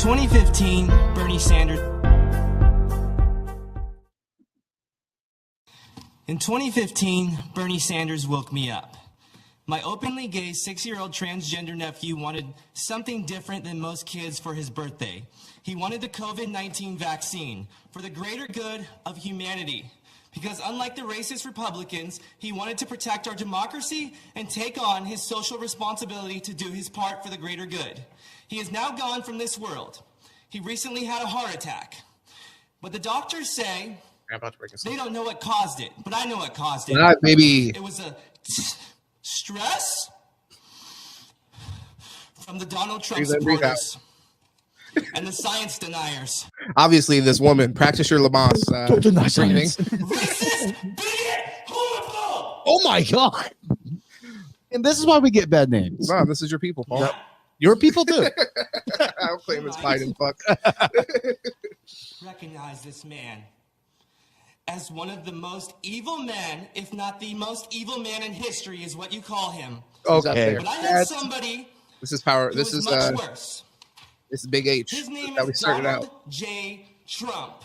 2015, Bernie Sanders. In 2015, Bernie Sanders woke me up. My openly gay 6-year-old transgender nephew wanted something different than most kids for his birthday. He wanted the COVID-19 vaccine for the greater good of humanity. Because unlike the racist Republicans, he wanted to protect our democracy and take on his social responsibility to do his part for the greater good. He is now gone from this world. He recently had a heart attack. But the doctors say they don't know what caused it, but I know what caused it. Maybe it was a stress from the Donald Trump supporters and the science deniers. Obviously, this woman, practice your Lamaze breathing. Racist, bigot, homophobe. Oh my God! And this is why we get bad names. Wow, this is your people, Paul. Yep. Your people too. I'll claim it's Biden. Fuck. Recognize this man as one of the most evil men, if not the most evil man in history, is what you call him. Okay. But I had somebody. This is power. This is much worse. This is Big H. His name is Donald J. Trump.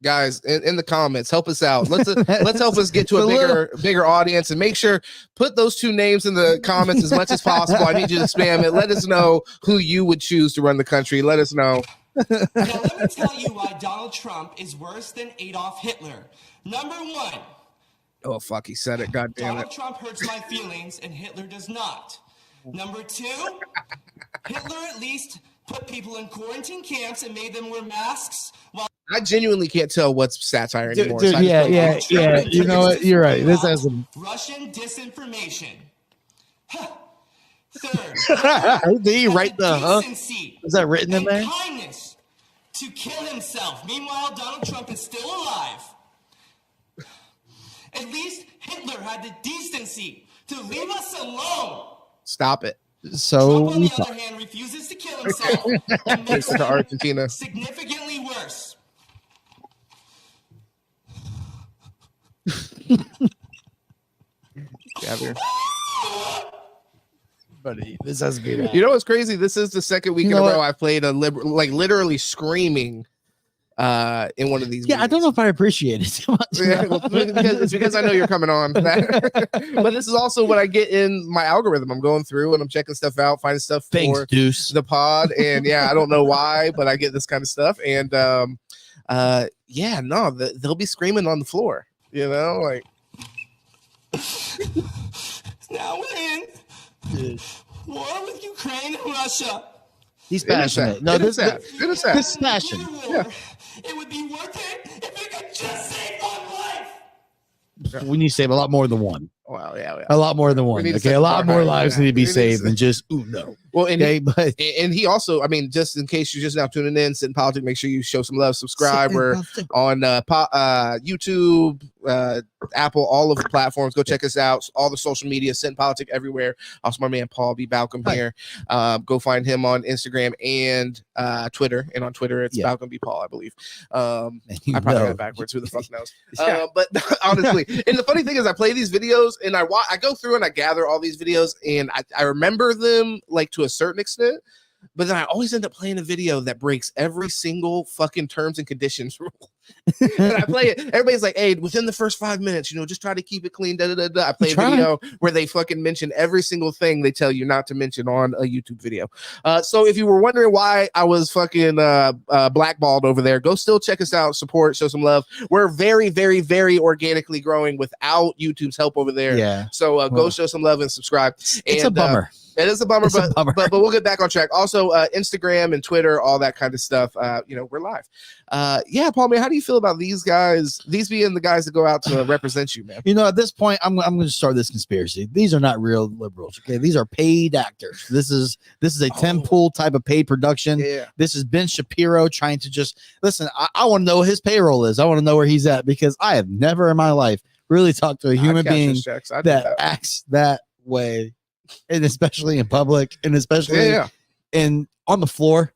Guys, in the comments, help us out. Let's help us get to a bigger audience, and make sure put those two names in the comments as much as possible. I need you to spam it. Let us know who you would choose to run the country. Let us know. Now let me tell you why Donald Trump is worse than Adolf Hitler. Number one. Oh fuck, he said it. God damn it. Donald Trump hurts my feelings, and Hitler does not. Number two, Hitler at least put people in quarantine camps and made them wear masks while I genuinely can't tell what's satire anymore. Dude, yeah. You know what? You're right. This has some Russian disinformation. Third, did he write the is that written in there? Kindness to kill himself. Meanwhile, Donald Trump is still alive. At least Hitler had the decency to leave us alone. Stop it. So Trump, on the other hand, refuses to kill himself and makes it Argentina significantly worse. Buddy, this has to be that. You know what's crazy? This is the second week in a row I've played a literally screaming in one of these. Yeah, movies. I don't know if I appreciate it too much. Yeah, it's because I know you're coming on. But this is also what I get in my algorithm. I'm going through and I'm checking stuff out, finding stuff for Deuce. The pod. And yeah, I don't know why, but I get this kind of stuff. And they'll be screaming on the floor. You know, like now we're in war with Ukraine and Russia. He's passionate. No, this is passion. Yeah. It would be worth it if it could just save one life. We need to save a lot more than one. Wow, yeah. A lot more than one. Okay, a lot more lives need to be saved than just no. Well, and he also, I mean, just in case you're just now tuning in, Sit in Politics, make sure you show some love, subscribe. We're on YouTube, Apple, all of the platforms. Go check us out. All the social media, Sit in Politics everywhere. Also, my man Paul B. Balcom here. Go find him on Instagram and Twitter. And on Twitter, it's Balcom B. Paul, I believe. I probably got it backwards. Who the fuck knows? But honestly, and the funny thing is, I play these videos and I go through and I gather all these videos and I remember them like to a certain extent, but then I always end up playing a video that breaks every single fucking terms and conditions rule. And I play it. Everybody's like, hey, within the first 5 minutes, just try to keep it clean. I play a video where they fucking mention every single thing they tell you not to mention on a YouTube video. So if you were wondering why I was fucking blackballed over there, go still check us out, support, show some love. We're very, very, very organically growing without YouTube's help over there. Yeah. So go show some love and subscribe. It's a bummer. It is a bummer, but we'll get back on track. Also, Instagram and Twitter, all that kind of stuff. We're live. Paul, man, how do you feel about these guys? These being the guys that go out to represent you, man. At this point, I'm going to start this conspiracy. These are not real liberals. Okay, these are paid actors. This is a Tim Pool type of paid production. Yeah. This is Ben Shapiro trying to just listen. I want to know what his payroll is. I want to know where he's at because I have never in my life really talked to a human being that acts that way. And especially in public, and especially in on the floor.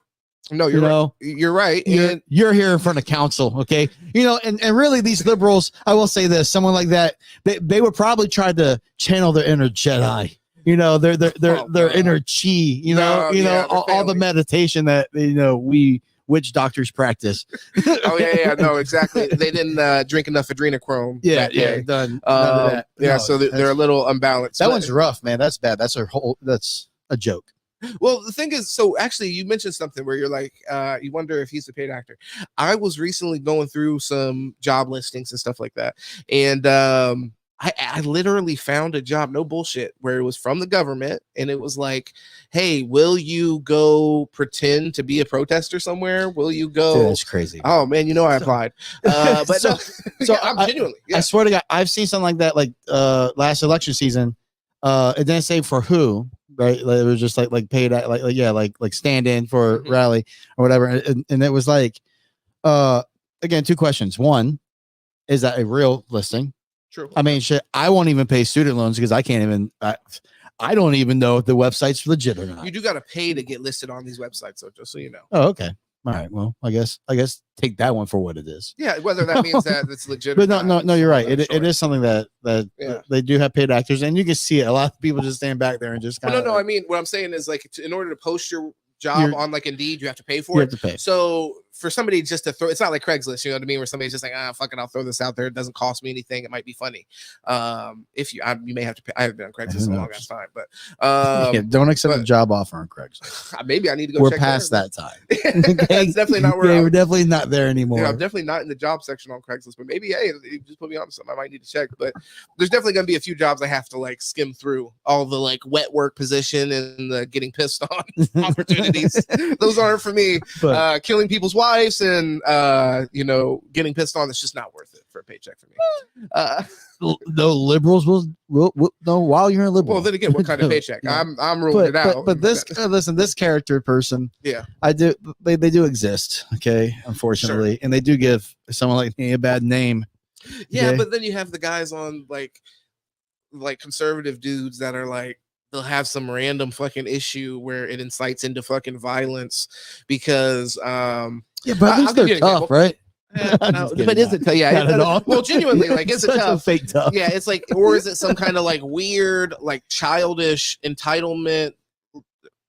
No, you're right. You're here in front of council, okay? And really these liberals, I will say this, someone like that, they would probably try to channel their inner Jedi You know, their God. inner chi. You know, all the meditation that we witch doctors practice. Oh yeah, no, exactly. They didn't drink enough adrenochrome. that day. Done. None of that. Yeah, No, so they're a little unbalanced. That But- one's rough, man. That's bad. That's a joke. Well, the thing is, so actually, you mentioned something where you're like, you wonder if he's a paid actor. I was recently going through some job listings and stuff like that, and I literally found a job, no bullshit, where it was from the government, and it was like, hey, will you go pretend to be a protester somewhere? Will you go? Dude, that's crazy. Oh man, I applied, but so I'm genuinely. Yeah. I swear to God, I've seen something like that, like last election season. It didn't say for who. Right, like, it was just like paid like stand in for rally or whatever, and it was like, again, two questions. One, is that a real listing? True. I mean, shit, I won't even pay student loans because I can't even. I don't even know if the website's legit or not. You do got to pay to get listed on these websites, so just so you know. Oh, okay. All right. Well, I guess take that one for what it is. Yeah, whether that means that it's legit. But no, you're right. It is something that they do have paid actors, and you can see it. A lot of people just stand back there and just kind of. No. I mean, what I'm saying is like, in order to post your job on like Indeed, you have to pay for you it. have to pay. So for somebody just to throw, it's not like Craigslist, you know what I mean, where somebody's just like, fucking, I'll throw this out there. It doesn't cost me anything. It might be funny. If you may have to pay. I haven't been on Craigslist in a long ass time, but don't accept a job offer on Craigslist. Maybe I need to go. We're check past there. that time. It's definitely not where we're definitely not there anymore. I'm definitely not in the job section on Craigslist, but maybe, hey, you just put me on something I might need to check. But there's definitely going to be a few jobs I have to like skim through, all the like wet work position and the getting pissed on opportunities. Those aren't for me. But, killing people's wives and getting pissed on, it's just not worth it for a paycheck for me. No liberals will no, while you're a liberal. Well, then again, what kind of paycheck? I'm ruling it out. But this listen, this character person, they do exist, okay, unfortunately, and they do give someone like me a bad name. Yeah, but then you have the guys on like conservative dudes that are like, they'll have some random fucking issue where it incites into fucking violence because but at least they're tough, right? But is it? Yeah. Well, genuinely, like, is it tough? Fake tough. Yeah, it's like, or is it some kind of like weird, like childish entitlement?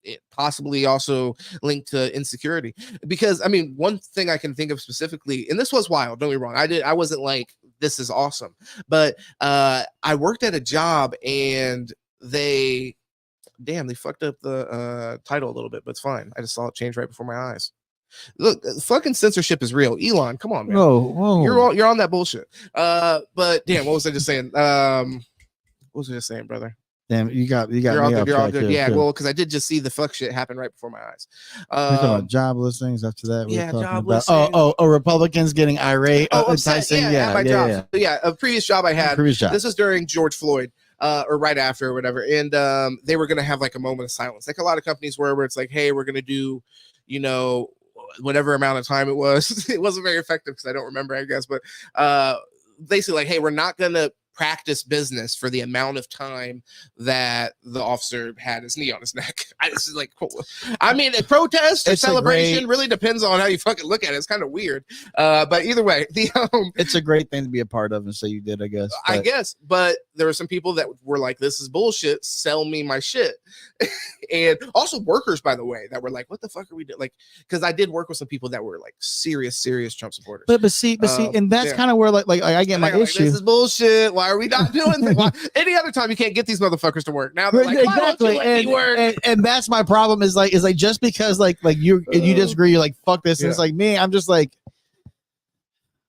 It possibly also linked to insecurity. Because I mean, one thing I can think of specifically, and this was wild. Don't get me wrong. I wasn't like, this is awesome, but I worked at a job and they fucked up the title a little bit, but it's fine. I just saw it change right before my eyes. Look, fucking censorship is real. Elon, come on, man. Whoa. You're on that bullshit. But damn, what was I just saying? What was I just saying, brother? Damn, you got you're all good. Here, yeah, well, because I did just see the fuck shit happen right before my eyes. We're talking about job listings. After that, job listings. Republicans getting irate. Enticing. Yeah, a previous job I had. This was during George Floyd. Or right after or whatever. And they were going to have like a moment of silence. Like a lot of companies were, where it's like, hey, we're going to do, whatever amount of time it was. It wasn't very effective because I don't remember, I guess. But basically like, hey, we're not going to practice business for the amount of time that the officer had his knee on his neck. I mean, a protest or celebration really depends on how you fucking look at it. It's kind of weird. But either way, it's a great thing to be a part of, and so you did, I guess. But there were some people that were like, this is bullshit, sell me my shit. And also workers, by the way, that were like, what the fuck are we doing? Like, because I did work with some people that were like serious Trump supporters. But see, and that's kind of where like I get my issue. This is bullshit. Why are we not doing this? Any other time you can't get these motherfuckers to work. Now they're like, exactly. And that's my problem is like just because like you disagree, you're like, fuck this. And it's like me, I'm just like,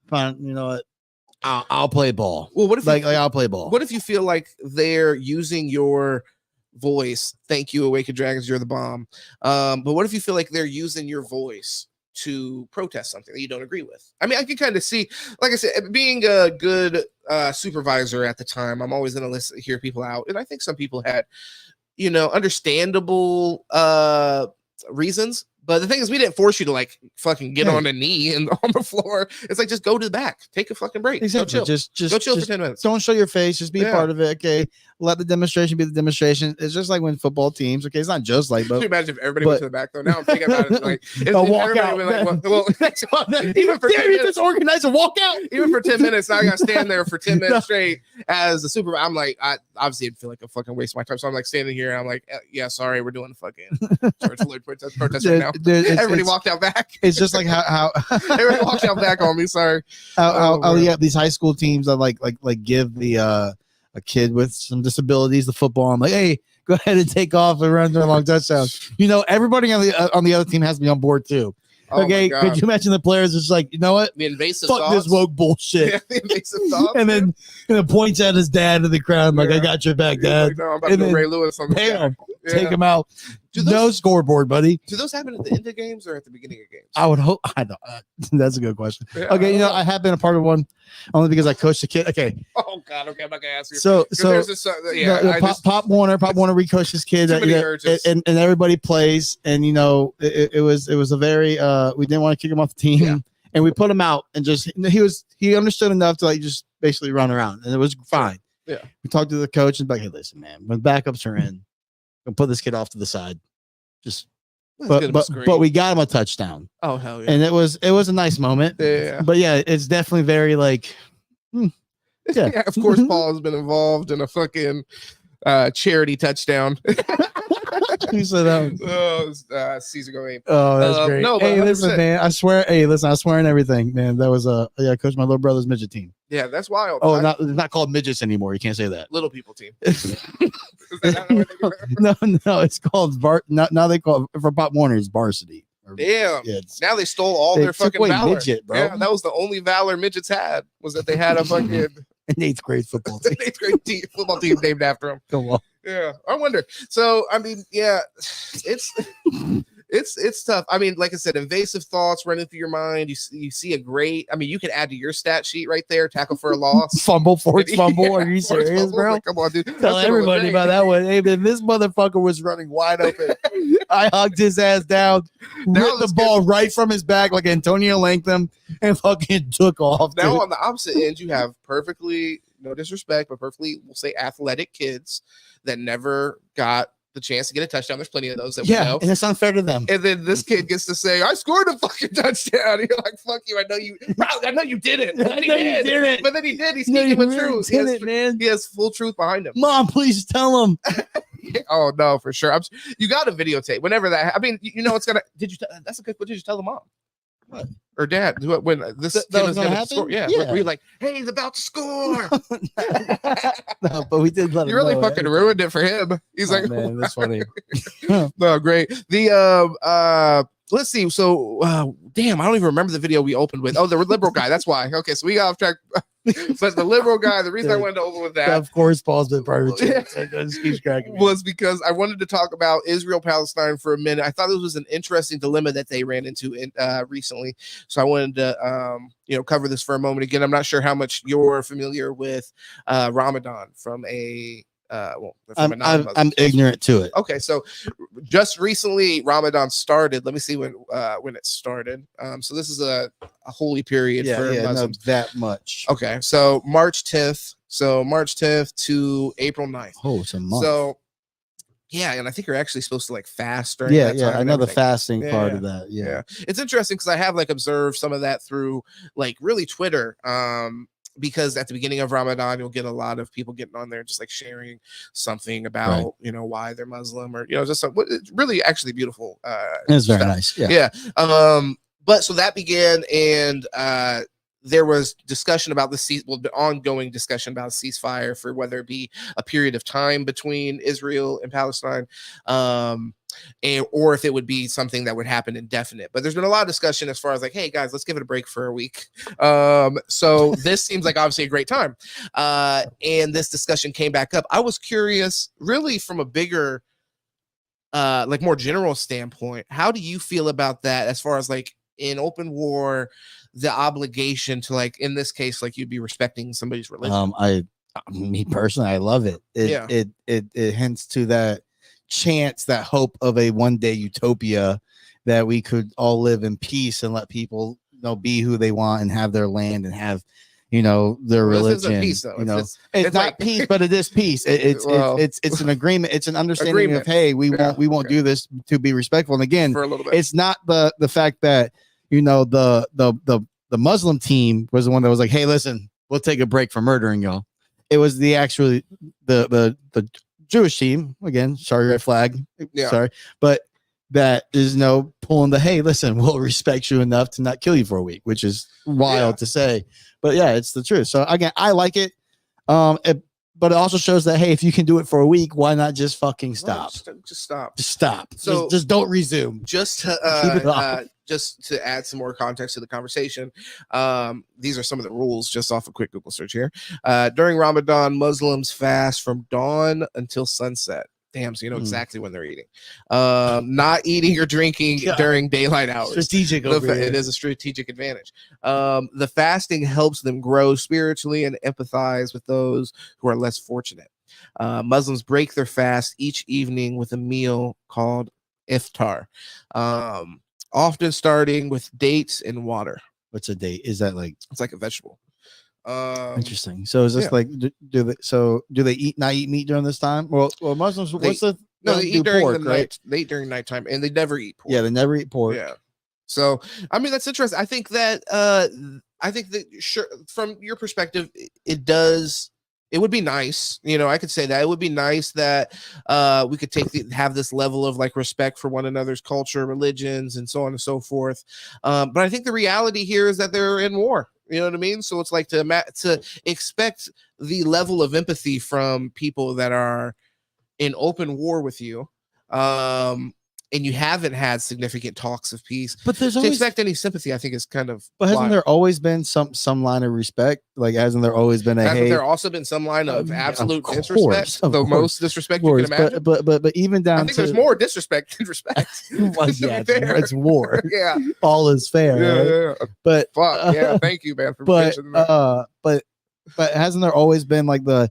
fine, you know what? I'll play ball. Well, what if I'll play ball? What if you feel like they're using your voice? Thank you, Awakened Dragons, you're the bomb. But what if you feel like they're using your voice to protest something that you don't agree with? I mean, I can kind of see, like I said, being a good supervisor at the time, I'm always going to hear people out. And I think some people had, understandable reasons. But the thing is, we didn't force you to like fucking get on a knee and on the floor. It's like, just go to the back, take a fucking break. Exactly. Go chill. Just go chill for 10 minutes. Don't show your face. Just be a part of it. Okay. let the demonstration be the demonstration. It's just like when football teams. Okay, it's not just like, Can but you imagine if everybody went to the back though? Now I'm thinking about it. Like, a walk out. Even for 10 minutes, just organize a walkout. even for 10 minutes, now I got to stand there for 10 minutes straight as the super. I'm like, I obviously it'd feel like a fucking waste of my time. So I'm like standing here and I'm like, yeah, sorry, we're doing a fucking George Floyd protest right now. Everybody walked out back. It's just like how everybody walked out back on me. Sorry. Yeah, these high school teams that like give the a kid with some disabilities the football. I'm like, hey, go ahead and take off and run their long touchdown. You know, everybody on the other team has to be on board too. Okay, could you imagine the players just like, you know what? The invasive fuck thoughts. This woke bullshit. Yeah, the invasive thoughts, and then points at his dad in the crowd, like, I got your back, Dad. Like, no, I'm about to go Ray Lewis on the bam, take him out. No scoreboard, buddy. Do those happen at the end of games or at the beginning of games? I would hope. I don't. That's a good question. Yeah, okay, you know, I have been a part of one only because I coached a kid. Okay. Oh God. Okay, I'm not gonna ask you. So there's this, Pop Warner recoached his kid, and everybody plays, and you know, it was a very we didn't want to kick him off the team, and we put him out, and just he understood enough to like just basically run around, and it was fine. Yeah. We talked to the coach and like, hey, listen, man, when backups are in, we'll put this kid off to the side. Just but we got him a touchdown. Oh hell yeah. And it was a nice moment. Yeah. But yeah, it's definitely very like yeah, of course Paul has been involved in a fucking charity touchdown. Who said that? Caesar Go Ape. Oh, that's great. No, hey, listen, man. I swear in everything, man. That was I coached my little brother's midget team. Yeah, that's wild. Oh, it's not called midgets anymore. You can't say that. Little people team. No, it's called now they call it, for Pop Warner, it's varsity. Damn. Yeah, now they stole all their fucking valor. Midget, bro. Yeah, that was the only valor midgets had, was that they had a fucking an 8th grade football team. An 8th grade football team named after them. Go on. Yeah, I wonder. So, I mean, yeah, it's tough. I mean, like I said, invasive thoughts running through your mind. You see a great. I mean, you could add to your stat sheet right there. Tackle for a loss, forced fumble. Are you serious, bro? Like, come on, dude. Tell everybody about that one. Hey, man, this motherfucker was running wide open. I hugged his ass down, ripped the ball right from his back like Antonio Latham, and fucking took off. Now on the opposite end, you have perfectly, no disrespect, but perfectly, we'll say, athletic kids that never got the chance to get a touchdown. There's plenty of those that we know. And it's unfair to them. And then this kid gets to say, I scored a fucking touchdown. You're like, fuck you. I know you did it. But then he did. But then he did. He's speaking the truth. He has full truth behind him. Mom, please tell him. Oh no, for sure. You got a videotape whenever that. I mean, you know, it's gonna. That's a good. What did you tell the mom? What? Or dad? When this kid was gonna score? Yeah. Were you like, hey, he's about to score? No, but we did let him. You really fucking ruined it for him. He's like, man, that's funny. No, great. The let's see. So, damn, I don't even remember the video we opened with. Oh, the liberal guy. That's why. Okay, so we got off track. But the liberal guy, the reason I wanted to open with that, of course, Paul's been part of it, was because I wanted to talk about Israel Palestine for a minute. I thought this was an interesting dilemma that they ran into recently, so I wanted to cover this for a moment. Again, I'm not sure how much you're familiar with Ramadan from a I'm ignorant to it. Okay, so just recently Ramadan started. Let me see when it started. So this is a holy period for Muslims. Not that much. Okay, so March 10th. So March 10th to April 9th. Oh, it's a month. So yeah, and I think you're actually supposed to like fast during that time. I know the fasting part of that. Yeah. It's interesting because I have like observed some of that through like really Twitter. Because at the beginning of Ramadan, you'll get a lot of people getting on there just like sharing something about why they're Muslim, or just it's really actually beautiful. It's very nice. Yeah. But so that began, and there was discussion about the ongoing discussion about a ceasefire for whether it be a period of time between Israel and Palestine, or if it would be something that would happen indefinite. But there's been a lot of discussion as far as like, hey guys, let's give it a break for a week. So this seems like obviously a great time. And this discussion came back up. I was curious, really from a bigger, like more general standpoint, how do you feel about that as far as like in open war, the obligation to, like, in this case, like you'd be respecting somebody's religion? Me personally, I love it. It hints to that chance, that hope of a one day utopia that we could all live in peace and let people be who they want and have their land and have their Well, this isn't religion. peace, though. It's it's not like- peace, but it is peace. It's an agreement. It's an understanding Agreement. of, hey, we won't okay. do this to be respectful. And again, for a little bit. it's not the fact that the Muslim team was the one that was like, hey, listen, we'll take a break from murdering y'all. It was the Jewish team, again, sorry, red flag, sorry, but that is pulling the, hey, listen, we'll respect you enough to not kill you for a week, which is wild to say, but yeah, it's the truth. So again, I like it. But it also shows that, hey, if you can do it for a week, why not just fucking stop? Just stop. Just stop. So just don't resume. Just to add some more context to the conversation, these are some of the rules just off a quick Google search here. During Ramadan, Muslims fast from dawn until sunset. Damn, so you know exactly when they're eating. Not eating or drinking during daylight hours. Strategic. It is a strategic advantage. The fasting helps them grow spiritually and empathize with those who are less fortunate. Muslims break their fast each evening with a meal called iftar, often starting with dates and water. What's a date? Is that like? It's like a vegetable. Interesting. So is this like do they not eat meat during this time? Well, Muslims. They eat during pork, the right? night. They eat during nighttime, and they never eat pork. Yeah, they never eat pork. Yeah. So I mean that's interesting. I think that sure, from your perspective, it would be nice. I could say that it would be nice that we could have this level of like respect for one another's culture, religions, and so on and so forth. But I think the reality here is that they're in war. You know what I mean? So it's like to expect the level of empathy from people that are in open war with you, and you haven't had significant talks of peace. But there's to always expect any sympathy, I think, is kind of. But hasn't there always been some line of respect? Like, hasn't there always been Hasn't there also been some line of absolute disrespect? The most disrespect you can imagine. But even down I think there's more disrespect than respect. Well, yeah, it's war. Yeah, all is fair. Yeah, right? yeah. But fuck yeah, thank you, man. For but hasn't there always been like we'll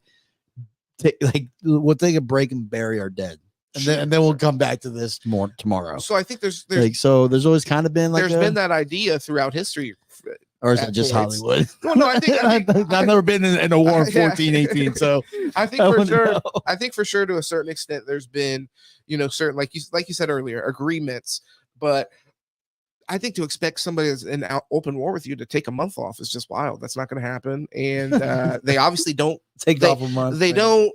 take a break and bury our dead? And then we'll come back to this more tomorrow. So I think there's there's always kind of been like there's been that idea throughout history. Or is it just points. Hollywood? Well, no, I think I've never been in a war in 1418, so I think for sure. I think for sure to a certain extent there's been, certain like you said earlier, agreements, but I think to expect somebody that's in open war with you to take a month off is just wild. That's not going to happen, and they obviously don't off a month. They don't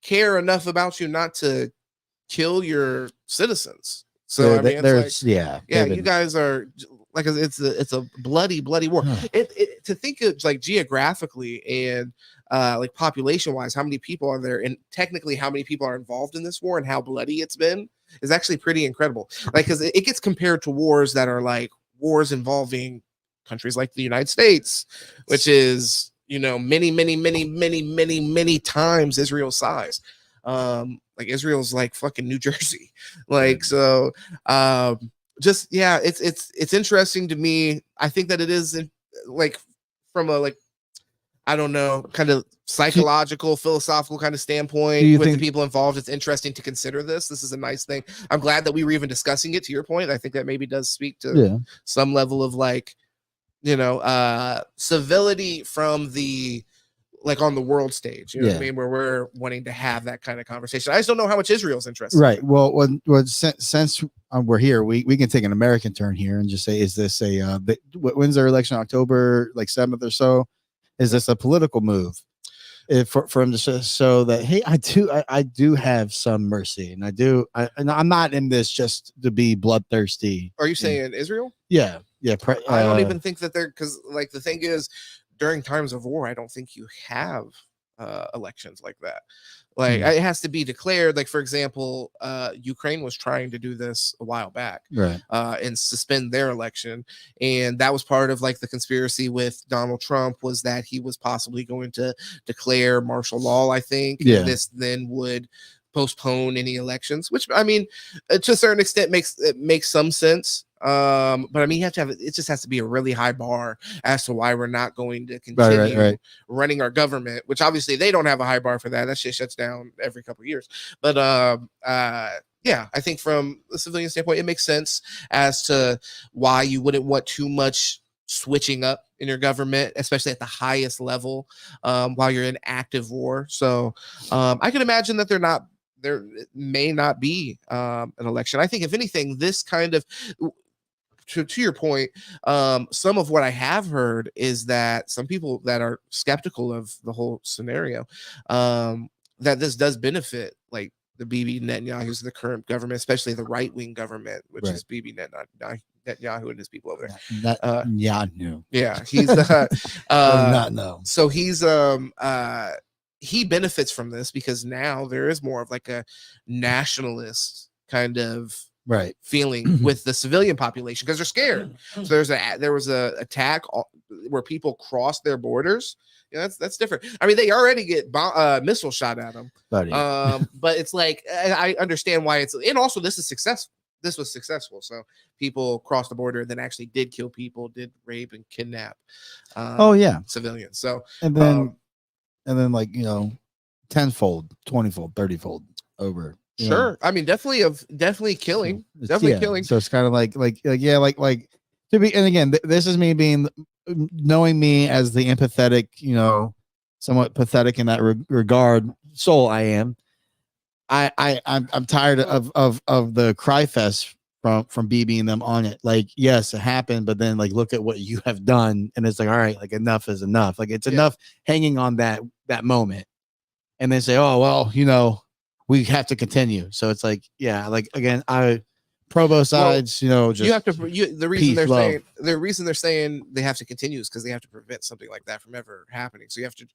care enough about you not to kill your citizens. So I mean, it's like, you guys are like it's a bloody war. To think of like geographically and like population wise, how many people are there, and technically how many people are involved in this war and how bloody it's been is actually pretty incredible. Like, because it gets compared to wars that are like wars involving countries like the United States, which is many times Israel's size. Like Israel's like fucking New Jersey. Like, so it's interesting to me. I think that it is like from a I don't know, kind of psychological, philosophical kind of standpoint with the people involved. It's interesting to consider this. This is a nice thing. I'm glad that we were even discussing it, to your point. I think that maybe does speak to some level of civility from the on the world stage, what I mean, where we're wanting to have that kind of conversation. I just don't know how much Israel's interested. Right. Well, since we're here, we can take an American turn here and just say, is this when's their election? October 7th or so? Is this a political move for him to show that, hey, I do have some mercy, and I'm not in this just to be bloodthirsty. Are you saying Israel? Yeah. I don't even think that because the thing is, during times of war, I don't think you have elections like that. It has to be declared. Like, for example, Ukraine was trying to do this a while back, right? And suspend their election, and that was part of the conspiracy with Donald Trump, was that he was possibly going to declare martial law. I think this then would postpone any elections, which I mean, to a certain extent makes some sense. But I mean, you have to have it just has to be a really high bar as to why we're not going to continue running our government, which obviously they don't have a high bar for that. That shit shuts down every couple of years. But I think from the civilian standpoint, it makes sense as to why you wouldn't want too much switching up in your government, especially at the highest level, while you're in active war. So I can imagine that there may not be an election. I think if anything, this kind of, to your point, some of what I have heard is that some people that are skeptical of the whole scenario, that this does benefit like the Bibi Netanyahu's, the current government, especially the right-wing government, which is Bibi Netanyahu and his people over there. Yeah, he's not no. So he's he benefits from this because now there is more of like a nationalist kind of feeling with the civilian population because they're scared. So there was a attack where people crossed their borders. Yeah, that's different. I mean, they already get missile shot at them, but it's like I understand why it's, and also this is successful. This was successful, so people crossed the border, then actually did kill people, did rape and kidnap. Civilians. So and then like, you know, 10-fold, 20-fold, 30-fold over. Sure. I mean, definitely killing. Definitely killing. So it's kind of like to be, and again, this is me being, knowing me as the empathetic, you know, somewhat pathetic in that regard soul I am. I'm tired of the cry fest from Bibi and them on it. Like, yes, it happened, but then like look at what you have done, and it's like, all right, like enough is enough. Like it's enough hanging on that moment, and then say, oh well, you know, we have to continue. So it's like, yeah, like again, pro both sides, you know, just you have to. The reason they're saying they have to continue is because they have to prevent something like that from ever happening. So you have to,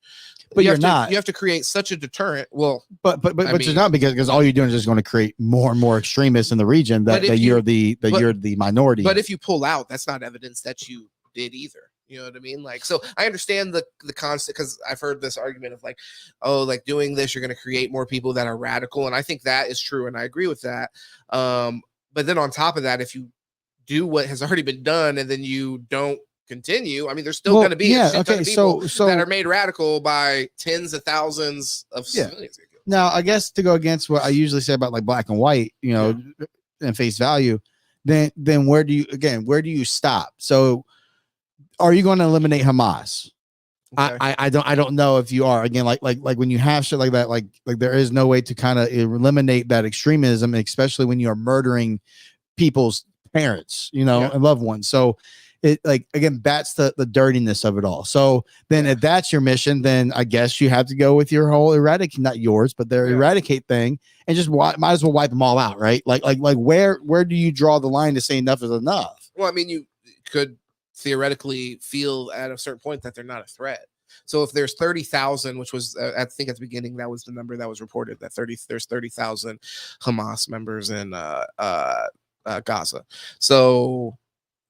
but you have to create such a deterrent. Well, but you're not, because all you're doing is just going to create more and more extremists in the region that you're the minority. But if you pull out, that's not evidence that you did either. You know what I mean? Like, so I understand the concept, because I've heard this argument of like, oh, like doing this, you're going to create more people that are radical. And I think that is true. And I agree with that. But then on top of that, if you do what has already been done and then you don't continue, I mean, there's still going to be people that are made radical by tens of thousands of civilians. Now, I guess to go against what I usually say about like black and white, you know, and face value, then where do you stop? So are you going to eliminate Hamas? Okay. I don't know if you are. Again, like when you have shit like that, like there is no way to kind of eliminate that extremism, especially when you are murdering people's parents, you know, and loved ones. So it, like, again, that's the dirtiness of it all. So then if that's your mission, then I guess you have to go with your whole eradicate, not yours, but their eradicate thing, and just might as well wipe them all out, right? Like where do you draw the line to say enough is enough? Well, I mean, you could theoretically feel at a certain point that they're not a threat. So if there's 30,000, which was I think at the beginning that was the number that was reported, that there's 30,000 Hamas members in Gaza. So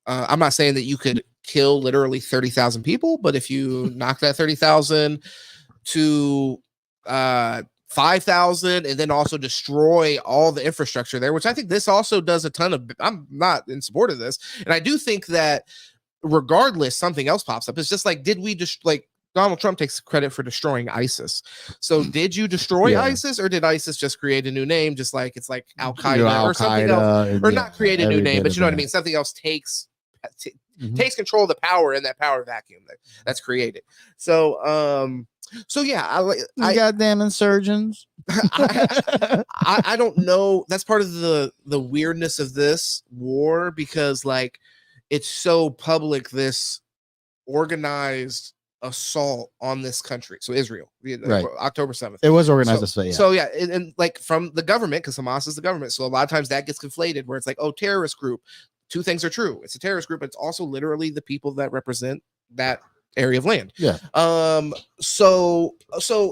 I'm not saying that you could kill literally 30,000 people, but if you knock that 30,000 to 5,000 and then also destroy all the infrastructure there, which I think this also does a ton of. I'm not in support of this, and I do think that regardless, something else pops up. It's just like, did we just like Donald Trump takes credit for destroying ISIS? So did you destroy ISIS, or did ISIS just create a new name, just like it's like Al-Qaeda or something else, or not create a new name, but you know what I mean? Something else takes control of the power in that power vacuum that's created. So I goddamn insurgents. I don't know. That's part of the weirdness of this war, because like it's so public, this organized assault on this country. So Israel, October 7th. It was organized this way. So and like from the government, because Hamas is the government. So a lot of times that gets conflated, where it's like, oh, terrorist group. Two things are true. It's a terrorist group, but it's also literally the people that represent that area of land. Yeah. So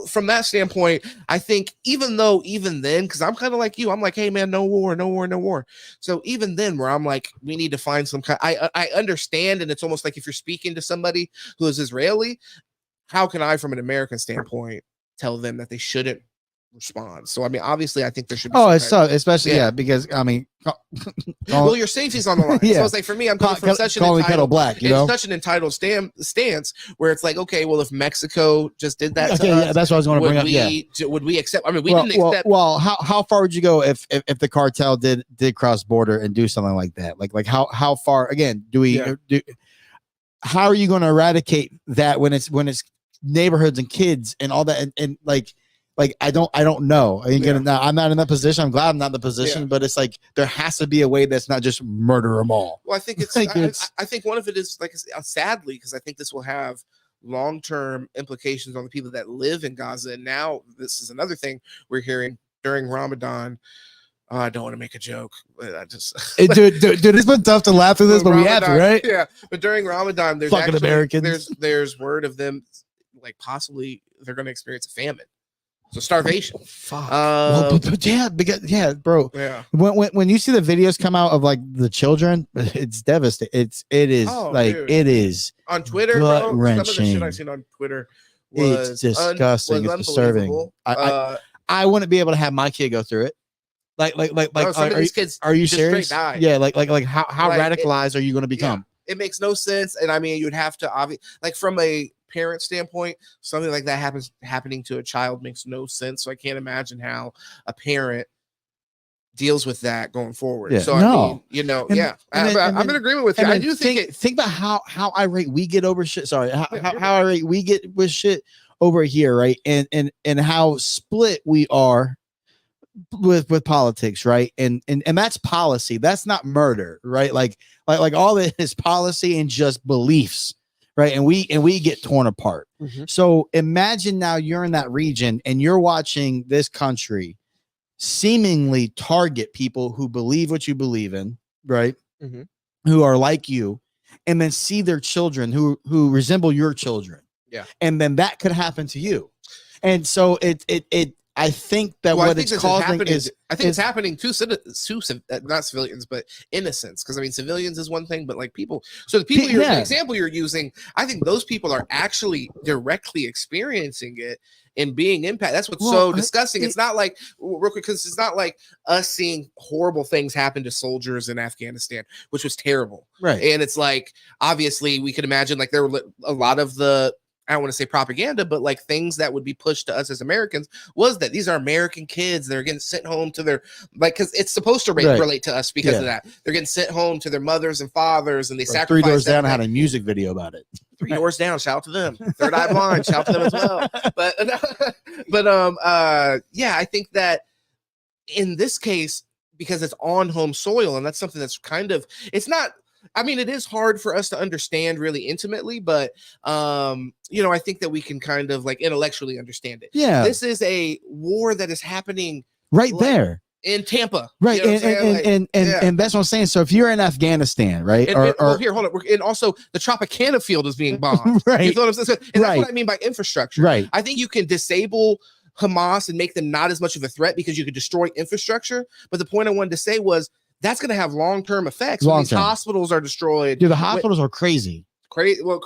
from that standpoint, I think even then, because I'm kind of like you, I'm like, hey man, no war. So even then, where I'm like, we need to find some kind. I understand, and it's almost like if you're speaking to somebody who is Israeli, how can I, from an American standpoint, tell them that they shouldn't respond? So I mean, obviously, I think there should be. Oh, it's so, especially because I mean, well, your safety's on the line. So it's like, for me, I'm coming from such an entitled black, you know, such an entitled stance where it's like, okay, well, if Mexico just did that, to us, that's what I was going to bring up. Would we accept? I mean, we didn't accept. Well, how far would you go if the cartel did cross border and do something like that? Like how far? Again, do we do? how are you going to eradicate that when it's neighborhoods and kids and all that and like I don't know. Again, I'm not in that position. I'm glad I'm not in the position, but it's like there has to be a way that's not just murder them all. Well, I think it's I think one of it is like sadly, because I think this will have long-term implications on the people that live in Gaza. And now this is another thing we're hearing during Ramadan. I don't want to make a joke, but I just dude, it's been tough to laugh at this, but Ramadan, we have to, right? Yeah, but during Ramadan, there's fucking actually, Americans. There's word of them like possibly they're going to experience a famine, so starvation. Fuck. But bro. Yeah. When you see the videos come out of like the children, it's devastating. It is dude. It is on Twitter, bro. Some of the shit I've seen on Twitter was it's disgusting. It's disturbing. I wouldn't be able to have my kid go through it. Like, are you serious? Yeah, like how radicalized are you going to become? Yeah, it makes no sense, and I mean, you'd have to like from a parent standpoint, something like that happening to a child makes no sense. So I can't imagine how a parent deals with that going forward. Yeah. So I mean, I'm in agreement with you. I do think about how irate we get over shit. Sorry, how irate we get with shit over here, right? And how split we are with politics, right? And that's policy. That's not murder, right? Like all that is policy and just beliefs, right? And we get torn apart. So imagine now you're in that region and you're watching this country seemingly target people who believe what you believe in, right? Who are like you, and then see their children who resemble your children. Yeah. And then that could happen to you. And so I think that what it's causing is it's happening to not civilians, but innocents. Because I mean, civilians is one thing, but like people. So the people, the example you're using, I think those people are actually directly experiencing it and being impacted. That's what's so disgusting. It's not like real quick, because it's not like us seeing horrible things happen to soldiers in Afghanistan, which was terrible, right? And it's like obviously we could imagine like there were a lot of the. I don't want to say propaganda, but like things that would be pushed to us as Americans was that these are American kids. They're getting sent home to their, like, because it's supposed to relate to us because of that. They're getting sent home to their mothers and fathers, and they sacrifice. 3 Doors Down had a music video about it. 3 Doors Down, shout out to them. Third Eye Blind, shout out to them as well. But I think that in this case, because it's on home soil, and that's something that's kind of, it's not. I mean, it is hard for us to understand really intimately, but, I think that we can kind of like intellectually understand it. Yeah. This is a war that is happening right there in Tampa. Right. And that's what I'm saying. So if you're in Afghanistan, right. Here, hold on. And also the Tropicana field is being bombed. Right. You know what I'm saying? And that's what I mean by infrastructure. Right. I think you can disable Hamas and make them not as much of a threat because you could destroy infrastructure. But the point I wanted to say was, that's going to have long-term effects. When these hospitals are destroyed. Dude, the hospitals are crazy. Crazy. Now,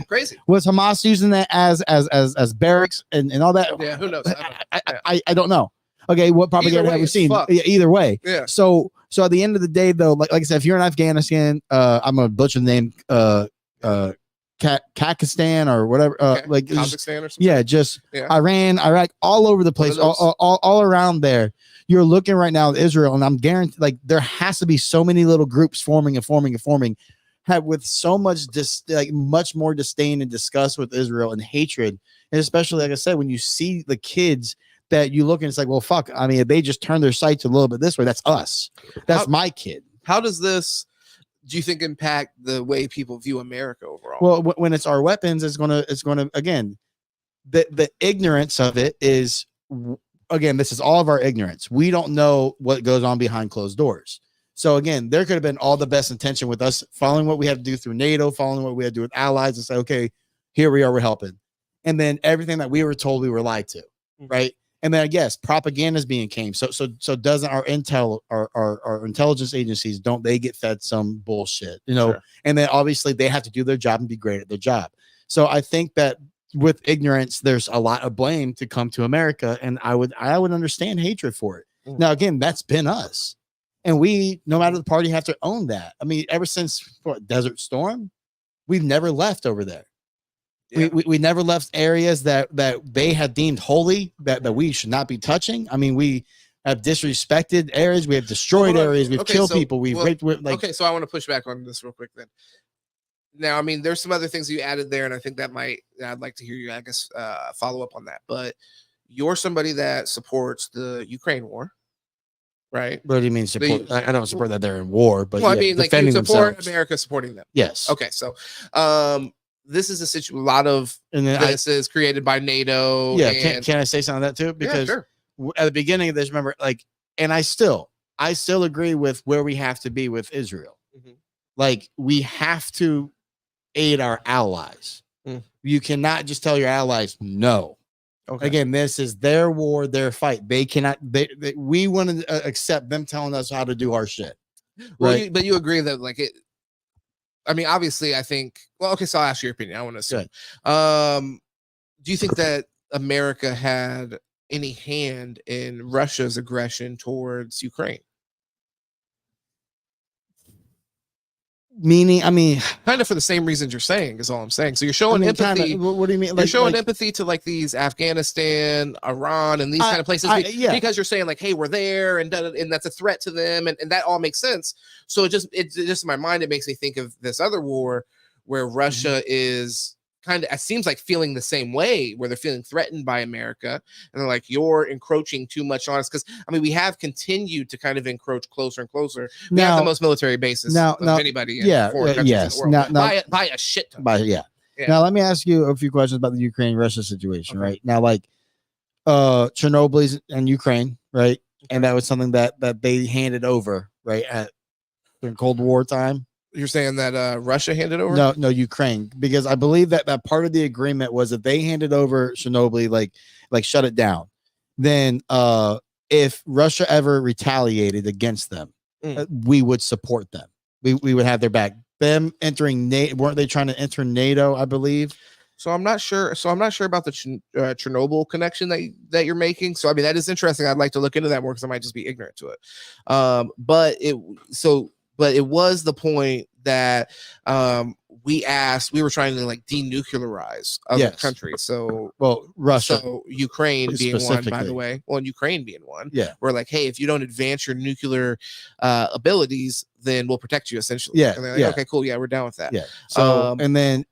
crazy. Was Hamas using that as barracks and all that? Yeah, who knows? I don't know. Okay, what propaganda have we seen? Either way. Yeah. So at the end of the day, though, like I said, if you're in Afghanistan, I'm gonna butcher the name, Kakistan or whatever, like Kazakhstan or something. Yeah, just Iran, Iraq, all over the place, all around there. You're looking right now at Israel, and I'm guaranteed, like there has to be so many little groups forming, with so much much more disdain and disgust with Israel and hatred, and especially like I said, when you see the kids that you look and it's like, well, fuck. I mean, if they just turn their sights a little bit this way, that's us. That's my kid. How does this? Do you think impact the way people view America overall? Well, when it's our weapons, it's gonna again, the ignorance of it is. Again, this is all of our ignorance. We don't know what goes on behind closed doors. So again, there could have been all the best intention with us following what we had to do through NATO, following what we had to do with allies, and say, okay, here we are, we're helping. And then everything that we were told, we were lied to, right? And then I guess propaganda is being came. So doesn't our intel, our intelligence agencies, don't they get fed some bullshit, Sure. And then obviously they have to do their job and be great at their job. So I think that with ignorance, there's a lot of blame to come to America, and I would understand hatred for it. Now, again, that's been us, and we, no matter the party, have to own that. I mean, ever since Desert Storm, we've never left over there. Yeah. We never left areas that they had deemed holy that we should not be touching. I mean, we have disrespected areas, we have destroyed areas, we've killed people, we've raped. Okay, so I want to push back on this real quick then. Now, I mean, there's some other things you added there, and I think I'd like to hear you, follow up on that. But you're somebody that supports the Ukraine war, right? What do you mean support? I don't support that they're in war, but I mean, like you defending support themselves. America supporting them. Yes. Okay, so this is a lot of this is created by NATO. Yeah, can I say something on that too? Because sure. At the beginning of this, remember, like, and I still agree with where we have to be with Israel. Mm-hmm. Like, we have to aid our allies. You cannot just tell your allies no. Okay. Again, this is their war, their fight. They cannot. We want to accept them telling us how to do our shit. Well, right? But you agree that, like, it. I mean, obviously, I think. Well, okay, so I'll ask your opinion. I want to say, do you think that America had any hand in Russia's aggression towards Ukraine? Meaning, I mean, kind of for the same reasons you're saying is all I'm saying. So you're showing empathy. Kinda, what do you mean? You're showing empathy to like these Afghanistan, Iran, and these kind of places because you're saying like, hey, we're there, and that's a threat to them, and that all makes sense. So it just in my mind, it makes me think of this other war where Russia is kind of, it seems like, feeling the same way, where they're feeling threatened by America, and they're like, you're encroaching too much on us. Because I mean, we have continued to kind of encroach closer and closer. We have the most military bases of anybody in foreign countries in the world. By a shit ton. Now let me ask you a few questions about the Ukraine-Russia situation. Okay. Right now, like Chernobyl and Ukraine, right? Okay. And that was something that they handed over, right, during Cold War time. You're saying that Russia handed over? No, Ukraine, because I believe that part of the agreement was that they handed over Chernobyl, like shut it down. Then, if Russia ever retaliated against them, we would support them. We would have their back. Them entering NATO, weren't they trying to enter NATO? I believe. So I'm not sure. About the Chernobyl connection that you're making. So I mean, that is interesting. I'd like to look into that more because I might just be ignorant to it. But it was the point that we were trying to like denuclearize other countries. So, Russia, Ukraine being one, by the way. Well, and Ukraine being one. Yeah. We're like, hey, if you don't advance your nuclear abilities, then we'll protect you essentially. Yeah. And they're like, okay, cool. Yeah, we're down with that. Yeah. So, and then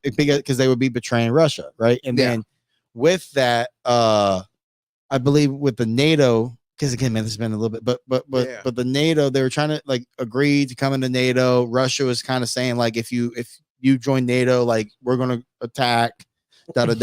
because they would be betraying Russia, right? And then with that, I believe with the NATO. Because again, man, this has been a little bit, but the NATO, they were trying to like agree to come into NATO. Russia was kind of saying like, if you join NATO, like we're gonna attack, and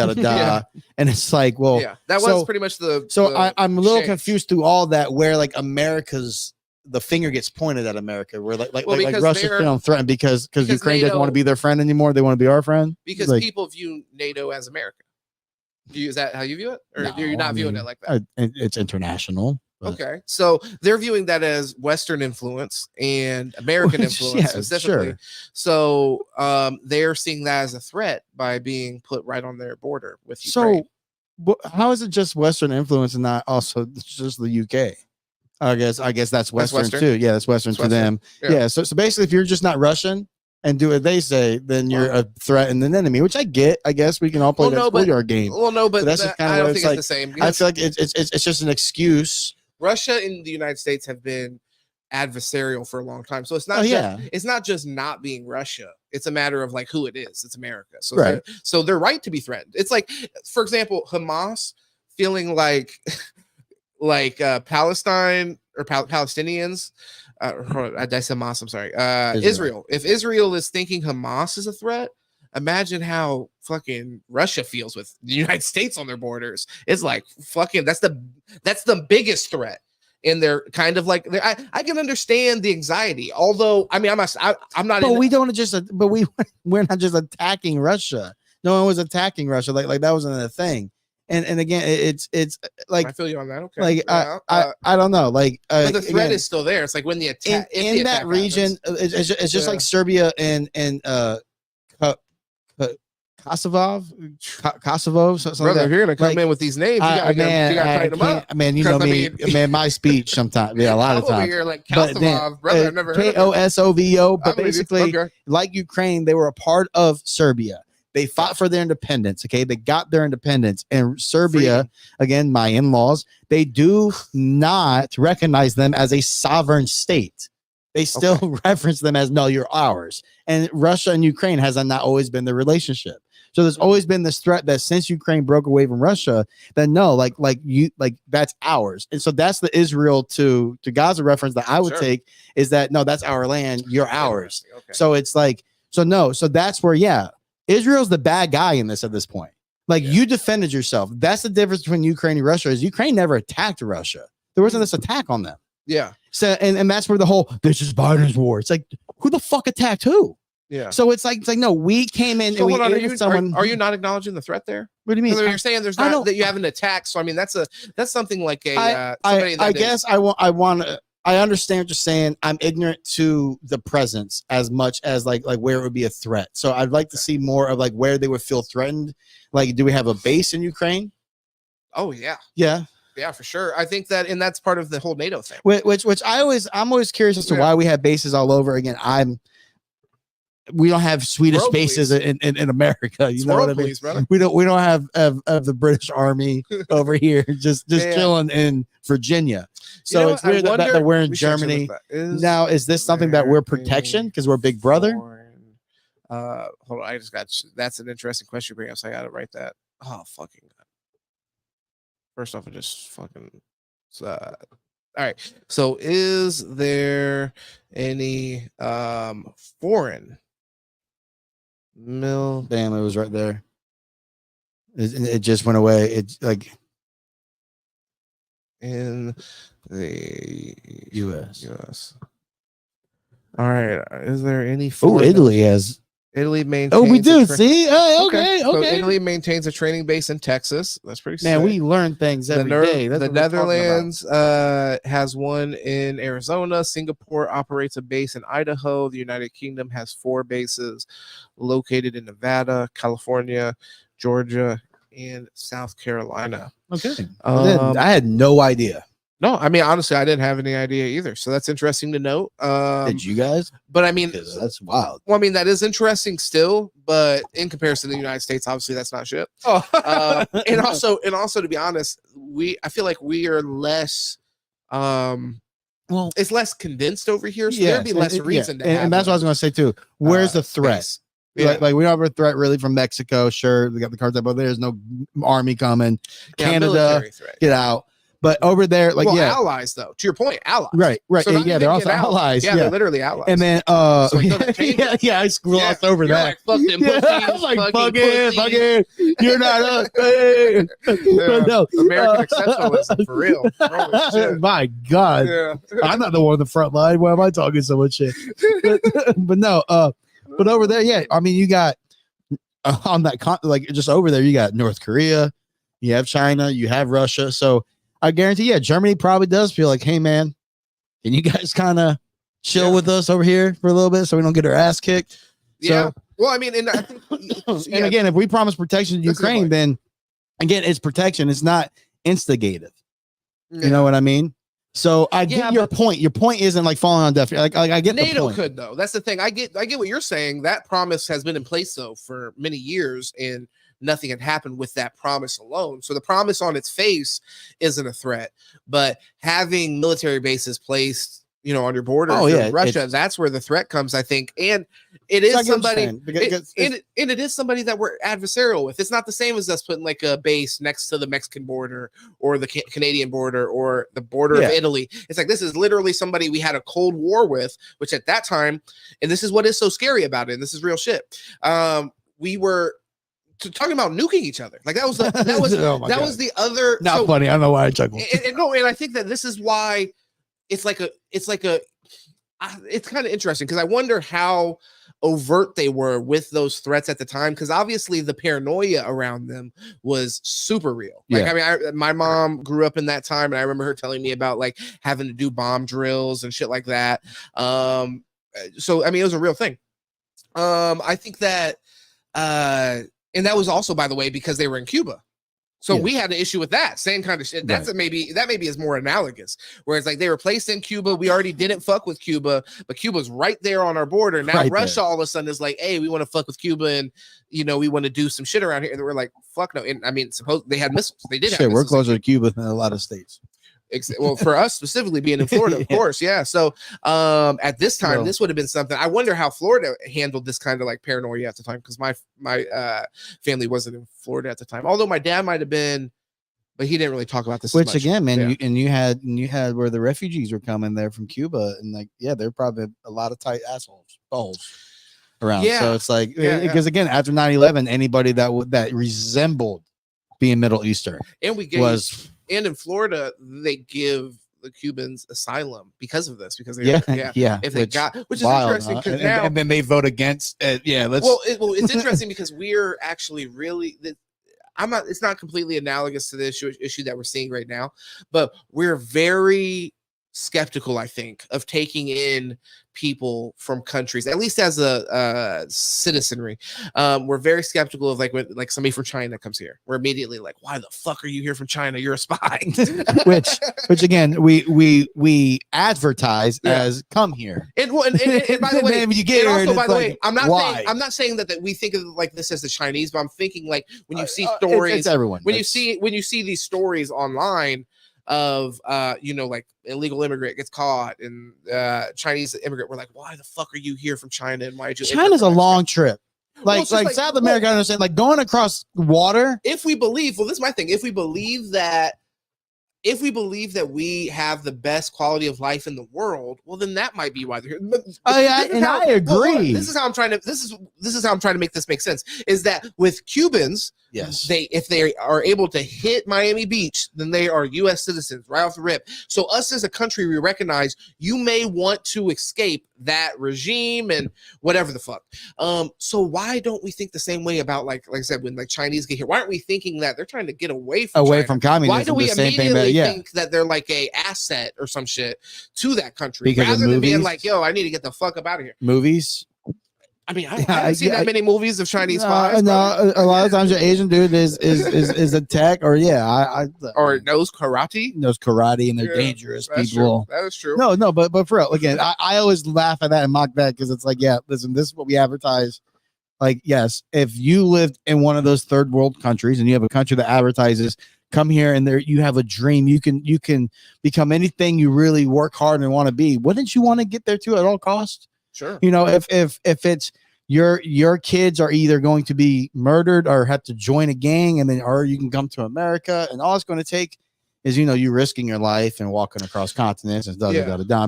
it's like, well, that was pretty much the. So I'm a little confused through all that, where like the finger gets pointed at America, where like Russia's feeling threatened because Ukraine doesn't want to be their friend anymore. They want to be our friend because people view NATO as America. Is that how you view it, or are you not viewing it like that? It's international. Okay, so they're viewing that as Western influence and American influence specifically. Sure. So they're seeing that as a threat by being put right on their border with Ukraine. So how is it just Western influence and not also just the UK? I guess that's Western too. Yeah, that's Western to them. Yeah. So basically, if you're just not Russian and do what they say, then you're a threat and an enemy, which I get. I guess we can all play our game. Well, no, but that's just kind of I don't think it's the same. I feel like it's just an excuse. Russia and the United States have been adversarial for a long time, so it's not. It's not just not being Russia. It's a matter of like who it is. It's America. So they're right to be threatened. It's like, for example, Hamas feeling like Palestine or Palestinians. I said Hamas. I'm sorry. Israel. If Israel is thinking Hamas is a threat, imagine how fucking Russia feels with the United States on their borders. It's like fucking that's the biggest threat. And they're kind of like I can understand the anxiety. Although I mean I'm not. But we're not just attacking Russia. No one was attacking Russia. Like that wasn't a thing. And again, it's like I feel you on that. Okay. Like I don't know. Like but the threat is still there. It's like when the attack in that region, it's just like Serbia and Kosovo. Brother, if you're gonna come in with these names, you gotta tighten them up. Man, you know me, man. My speech sometimes, a lot of times. Over here like Kosovo, brother. I've never heard Kosovo. But basically, like Ukraine, they were a part of Serbia. They fought for their independence. Okay, they got their independence, and Serbia, again, my in-laws, they do not recognize them as a sovereign state. they still reference them as, no, you're ours. And Russia and Ukraine has not always been the relationship. So there's always been this threat that since Ukraine broke away from Russia, that no, like that's ours. And so that's the Israel to Gaza reference that I would take, is that no, that's our land, you're ours. Okay. So it's like, so that's where, yeah, Israel's the bad guy in this at this point. Like you defended yourself. That's the difference between Ukraine and Russia, is Ukraine never attacked Russia. There wasn't this attack on them. Yeah. So and that's where the whole, this is Biden's war. It's like, who the fuck attacked who? Yeah. So it's like no, we came in. So and hold on, are you not acknowleding the threat there? What do you mean? You're saying there's not that you haven't attacked. So I mean, that's something like a. I guess I want to. I understand what you're saying. I'm ignorant to the presence as much as like where it would be a threat. So I'd like to see more of like where they would feel threatened. Like, do we have a base in Ukraine? Oh yeah. Yeah. Yeah, for sure. I think that, and that's part of the whole NATO thing. Which I'm always curious as to why we have bases all over. Again, we don't have Swedish bases in America. You know what I mean? Brother. We don't have the British Army over here just chilling in Virginia. So it's weird that we're in Germany. Now, is this something that we're protection because we're big brother? Hold on, that's an interesting question, bring up. So I gotta write that. Oh fucking God. First off, I just fucking all right. So is there any foreign Damn, it was right there. It just went away. It's like in the US. All right. Is there any foreign? Oh, Italy has. Italy maintains. Oh, we do. See? Okay. So Italy maintains a training base in Texas. That's pretty sick. Man, we learn things every day. The Netherlands has one in Arizona. Singapore operates a base in Idaho. The United Kingdom has 4 bases located in Nevada, California, Georgia, and South Carolina. Okay. I had no idea. No, I mean, honestly, I didn't have any idea either. So that's interesting to note. Did you guys? But I mean, that's wild. Well, I mean, that is interesting still, but in comparison to the United States, obviously that's not shit. And also, to be honest, I feel like we are less, well, it's less condensed over here. So there'd be less reason to have. And that's what I was going to say too. Where's the threat? Yeah. Like we don't have a threat really from Mexico. Sure, we got the cartel, but there's no army coming. Canada, get out. But over there, like, allies though. To your point, allies. Right. So they're also allies. Yeah, they're literally allies. And then, I glossed over that. Like, fuck them pussies, I was like, fuck it, you're not us. No, American exceptionalism for real. My God, I'm not the one on the front line. Why am I talking so much shit? But no, but over there, I mean, you got on that like just over there, you got North Korea, you have China, you have Russia, so. I guarantee, Germany probably does feel like, hey, man, can you guys kind of chill with us over here for a little bit so we don't get our ass kicked? Yeah. Well, I mean, and I think, and again, if we promise protection to Ukraine, then again, it's protection. It's not instigative. Yeah. You know what I mean? So I get your point. Your point isn't like falling on deaf ears. Like I get NATO the point. Could though. That's the thing. I get what you're saying. That promise has been in place though for many years, and nothing had happened with that promise alone. So the promise on its face isn't a threat, but having military bases placed, on your border with Russia, that's where the threat comes, I think. And it is somebody, it is somebody that we're adversarial with. It's not the same as us putting like a base next to the Mexican border or the Canadian border or the border of Italy. It's like, this is literally somebody we had a Cold War with, which at that time, and this is what is so scary about it, and this is real shit. We were talking about nuking each other. Like that was was the other. Not funny. I don't know why I chuckled. And I think that this is why it's kind of interesting, because I wonder how overt they were with those threats at the time, because obviously the paranoia around them was super real. Like, I mean, my mom grew up in that time, and I remember her telling me about like having to do bomb drills and shit like that. So I mean, it was a real thing. I think that and that was also, by the way, because they were in Cuba. So we had an issue with that same kind of shit. That's maybe is more analogous, where it's like they were placed in Cuba. We already didn't fuck with Cuba, but Cuba's right there on our border. Now Russia all of a sudden is like, hey, we want to fuck with Cuba, and we want to do some shit around here. And we're like, fuck no. And I mean, suppose they had missiles. They did have missiles. We're closer to Cuba than a lot of states. Well, for us specifically being in Florida, of course, yeah. So at this time, this would have been something. I wonder how Florida handled this kind of like paranoia at the time, because my family wasn't in Florida at the time. Although my dad might have been, but he didn't really talk about this. Which again, man, you had where the refugees were coming there from Cuba, and like, yeah, they're probably a lot of tight balls around. Yeah. So it's like, because again, after 9/11, anybody that resembled being Middle Eastern, and and in Florida, they give the Cubans asylum because of this, because they if they which is wild, interesting, because now and then they vote against it. It's interesting because we're actually really it's not completely analogous to the issue that we're seeing right now, but we're very skeptical, I think, of taking in people from countries, at least as a citizenry. We're very skeptical of when somebody from China comes here. We're immediately like, why the fuck are you here from China? You're a spy. which again, we advertise as come here. And by the way, you get also, by the way, like, I'm not saying that we think of like this as the Chinese, but I'm thinking like when you see stories, it's everyone. When you see these stories online of like illegal immigrant gets caught and Chinese immigrant, we're like, why the fuck are you here from China, and why did you China's a long trip, like South America, I understand, like going across water. If we believe, this is my thing, if we believe that we have the best quality of life in the world, well, then that might be why they're here. I agree. This is how I'm trying to make this make sense. Is that with Cubans, yes, if they are able to hit Miami Beach, then they are U.S. citizens right off the rip. So us as a country, we recognize you may want to escape that regime and whatever the fuck. So why don't we think the same way about like I said, when like Chinese get here? Why aren't we thinking that they're trying to get away from communism? Why do we immediately think that they're like a asset or some shit to that country, rather than being like, yo, I need to get the fuck up out of here? Movies. I mean, I haven't seen that many movies of Chinese spies. No, a lot of times your Asian dude is a tech, or or knows karate, and they're dangerous people. True. That is true. No, but for real, again, I always laugh at that and mock that, because it's like, yeah, listen, this is what we advertise. Like, yes, if you lived in one of those third world countries and you have a country that advertises, come here and there you have a dream, you can become anything you really work hard and want to be. Wouldn't you want to get there too at all costs? Sure. If it's your kids are either going to be murdered or have to join a gang, and then or you can come to America, and all it's going to take is you risking your life and walking across continents and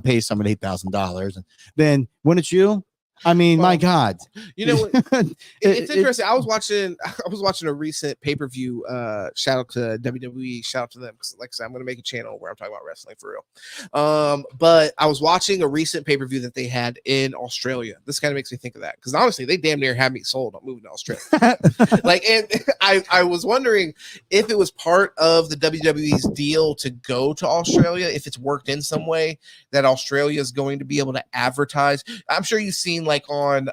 pay somebody $8,000, and then wouldn't you? I mean, my God, it's interesting. I was watching a recent pay-per-view. Shout out to WWE. Shout out to them, because like I said, I'm going to make a channel where I'm talking about wrestling for real. But I was watching a recent pay-per-view that they had in Australia. This kind of makes me think of that, because honestly, they damn near had me sold on moving to Australia. And I was wondering if it was part of the WWE's deal to go to Australia, if it's worked in some way that Australia is going to be able to advertise. I'm sure you've seen on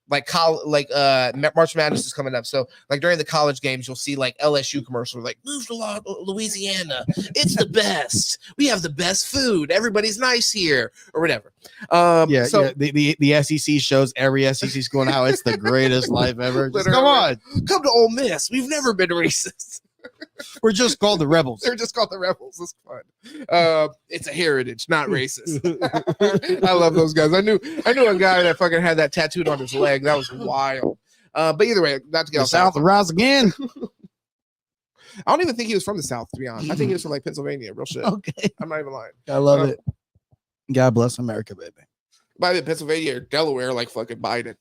March Madness is coming up, so like during the college games you'll see like LSU commercials like, move to Louisiana, it's the best, we have the best food, everybody's nice here, or whatever. The SEC shows every SEC school now it's the greatest life ever. Just come to Ole Miss, we've never been racist. We're just called the Rebels. They're just called the Rebels. It's fun. It's a heritage, not racist. I love those guys. I knew a guy that fucking had that tattooed on his leg. That was wild. But either way, not to get off South and rise again. I don't even think he was from the South, to be honest. I think he was from like Pennsylvania. Real shit. Okay. I'm not even lying. I love it. God bless America, baby. Might have been Pennsylvania or Delaware, like fucking Biden.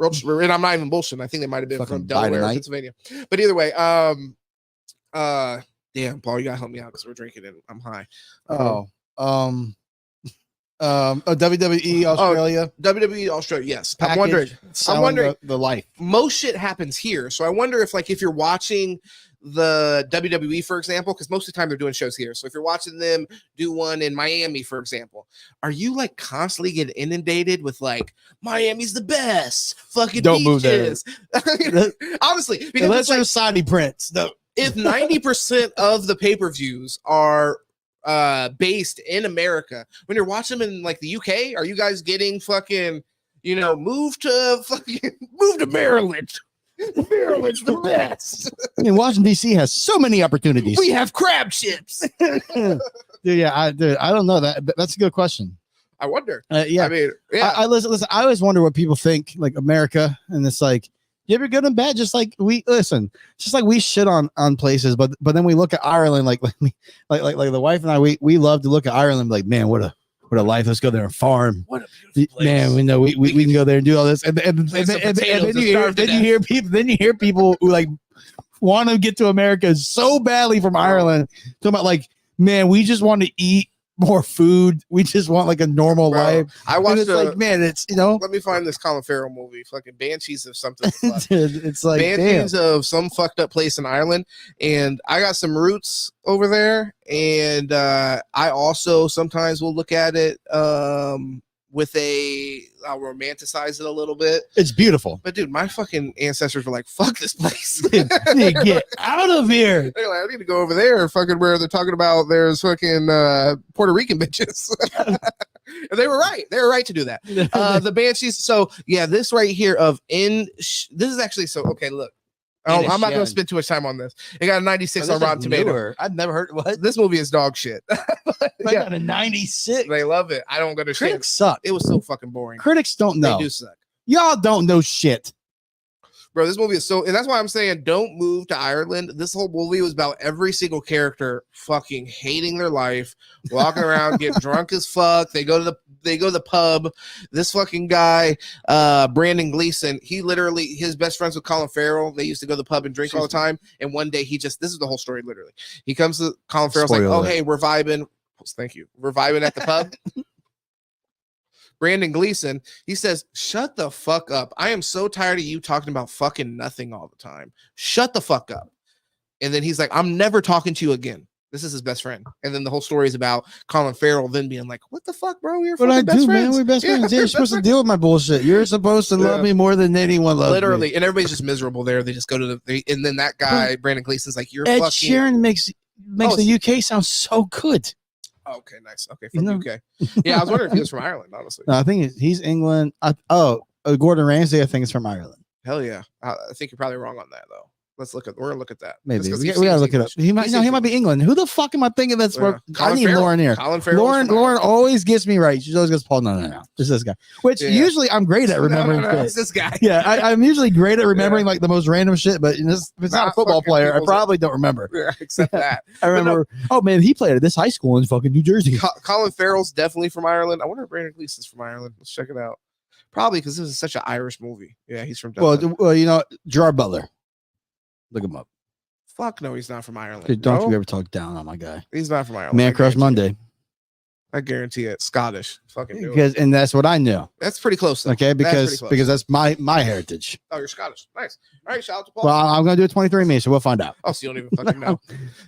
And I'm not even bullshitting. I think they might have been fucking from Delaware or Pennsylvania. But either way, damn, Paul, you gotta help me out because we're drinking and I'm high. WWE Australia. WWE Australia, yes. Package, I'm wondering the life. Most shit happens here. So I wonder if you're watching the WWE, for example, because most of the time they're doing shows here. So if you're watching them do one in Miami, for example, are you like constantly getting inundated with like, Miami's the best, fucking don't beaches? Move there. Honestly, because unless you're Saudi Prince. No. If 90% of the pay-per-views are based in America, when you're watching them in like the UK, are you guys getting fucking, move to Maryland? Maryland's the best. I mean, Washington D.C. has so many opportunities. We have crab chips. Dude, I don't know that. That's a good question. I wonder. Yeah, I mean, yeah. I listen. I always wonder what people think, like America, and it's like you ever good and bad. Just like we shit on places, but then we look at Ireland, like the wife and I, we love to look at Ireland, like, man, what a life. Let's go there and farm. What a beautiful place. Man, we know we can go there and do all this, and then you hear people who like want to get to America so badly from Ireland, talking about like, man, we just want to eat more food. We just want like a normal life. I watched like, man, it's let me find this Colin Farrell movie, fucking Banshees of something. Dude, it's like Banshees of some fucked up place in Ireland, and I got some roots over there, and I also sometimes will look at it with I'll romanticize it a little bit. It's beautiful. But dude, my fucking ancestors were like, fuck this place. Get out of here. They're like, I need to go over there, fucking where they're talking about there's fucking Puerto Rican bitches. And they were right. They were right to do that. The Banshees. So yeah, this right here this is actually okay, look. I'm not going to spend too much time on this. It got a 96 on Rotten Tomatoes. I've never heard what this movie is dog shit. I got a 96. They love it. I don't understand. Critics suck. It was so fucking boring. Critics don't know. They do suck. Y'all don't know shit. Bro, this movie is and that's why I'm saying don't move to Ireland. This whole movie was about every single character fucking hating their life, walking around, getting drunk as fuck. They go to the pub. This fucking guy, Brandon Gleeson, his best friends with Colin Farrell. They used to go to the pub and drink all the time. And one day this is the whole story, literally. He comes to Colin Farrell's like, oh, hey, we're vibing. Thank you. We're vibing at the pub. Brandon Gleeson, he says, shut the fuck up. I am so tired of you talking about fucking nothing all the time. Shut the fuck up. And then he's like, I'm never talking to you again. This is his best friend. And then the whole story is about Colin Farrell then being like, what the fuck, bro? You're fucking best friends. Man, we're best friends. You're supposed to deal with my bullshit. You're supposed to love me more than anyone loves literally me. And everybody's just miserable there. They just go to and then that guy, Brandon Gleeson's like, you're Ed fucking. Sheeran makes the UK sound so good. Okay, nice. Okay, from UK. Yeah, I was wondering if he was from Ireland, honestly. No, I think he's England. Gordon Ramsay, I think, is from Ireland. Hell yeah. I think you're probably wrong on that, though. We're gonna look at that. Maybe we gotta look it up. He might be England. Who the fuck am I thinking that's for? I need Lauren here. Lauren always gets me right. She always gets Paul. No. It's this guy. Which usually I'm great at remembering. It's this guy. Yeah, I'm usually great at remembering like the most random shit. But if it's not a football player, I probably don't remember. Yeah, except that. I remember. Oh man, he played at this high school in fucking New Jersey. Colin Farrell's definitely from Ireland. I wonder if Brandon Gleeson's from Ireland. Let's check it out. Probably because this is such an Irish movie. Yeah, he's from Dublin. Well, Gerard Butler. Look him up. Fuck no, he's not from Ireland. Dude, don't you ever talk down on my guy. He's not from Ireland. Man Crush Monday. I guarantee it. Scottish. Fucking do it. And that's what I knew. That's pretty close. Though. Okay, because that's my heritage. Oh, you're Scottish. Nice. All right, shout out to Paul. Well, I'm gonna do a 23andMe, so we'll find out. Oh, so you don't even fucking know.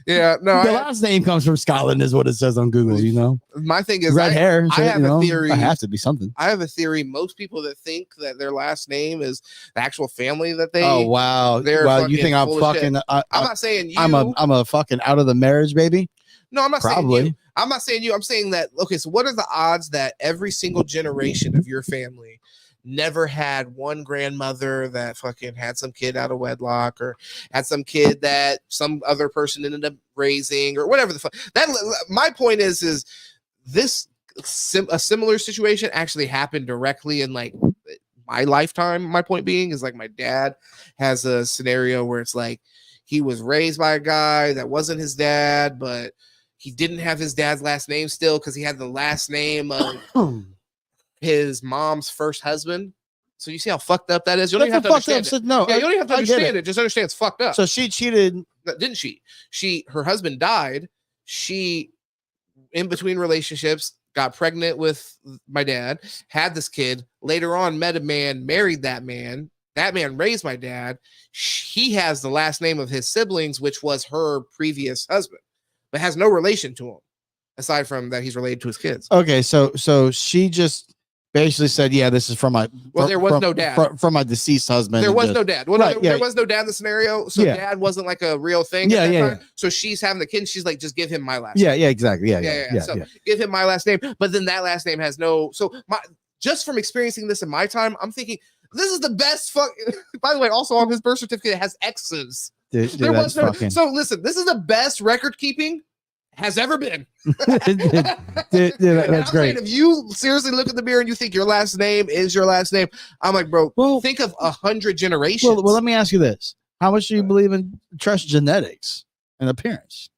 Yeah, no. The last name comes from Scotland, is what it says on Google. You know. My thing is red hair. So, I have a theory. I have to be something. I have a theory. Most people that think that their last name is the actual family that they. Oh wow! Well, you think I'm fucking? I'm not saying you. I'm a fucking out of the marriage baby. No, I'm not saying you. I'm not saying you. I'm saying that, okay, so what are the odds that every single generation of your family never had one grandmother that fucking had some kid out of wedlock or had some kid that some other person ended up raising or whatever the fuck? My point is this a similar situation actually happened directly in like my lifetime. My point being is like my dad has a scenario where it's like he was raised by a guy that wasn't his dad, but he didn't have his dad's last name still because he had the last name of his mom's first husband. So you see how fucked up that is? You don't even have to understand it. No, yeah, you don't even have to understand it. Just understand it's fucked up. So she cheated. Didn't she? Her husband died. She, in between relationships, got pregnant with my dad, had this kid, later on met a man, married that man. That man raised my dad. He has the last name of his siblings, which was her previous husband, but has no relation to him aside from that he's related to his kids. Okay, so she just basically said, "Yeah, this is from my." Well, there was no dad from my deceased husband. There was no dad. Well, right, there was no dad in the scenario, so dad wasn't like a real thing. Yeah. So she's having the kid. And she's like, just give him my last. Yeah, name. yeah, exactly. Yeah. So give him my last name, but then that last name has no. So just from experiencing this in my time, I'm thinking This is the best fuck. By the way, also on his birth certificate it has X's. Dude, There was no, fucking... So listen, this is the best record keeping has ever been. Dude, that's great. If you seriously look at the mirror and you think your last name is your last name, I'm like, bro, think of 100 generations. Well, let me ask you this: how much do you believe in trust genetics and appearance?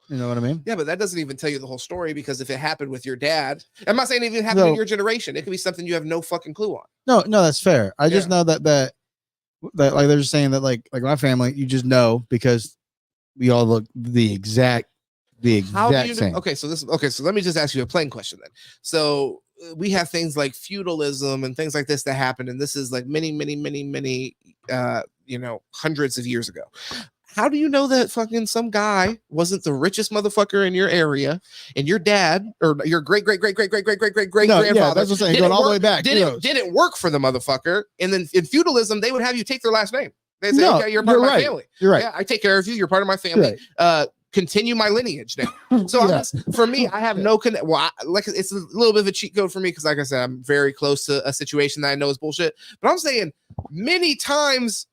You know what I mean? Yeah, but that doesn't even tell you the whole story, because if it happened with your dad, I'm not saying it even happened in your generation. It could be something you have no fucking clue on. No, that's fair. I just know that like they're just saying that like my family, you just know because we all look the exact same. Okay, so let me just ask you a plain question then. So we have things like feudalism and things like this that happen, and this is like many hundreds of years ago. How do you know that fucking some guy wasn't the richest motherfucker in your area, and your dad or your great grandfather? That's what I'm saying. Going all the way back. Didn't work for the motherfucker, and then in feudalism they would have you take their last name. They say, okay, you're part of my family. You're right. Yeah, I take care of you. You're part of my family. Continue my lineage now. So for me, I have no connect. Well, it's a little bit of a cheat code for me because, like I said, I'm very close to a situation that I know is bullshit. But I'm saying many times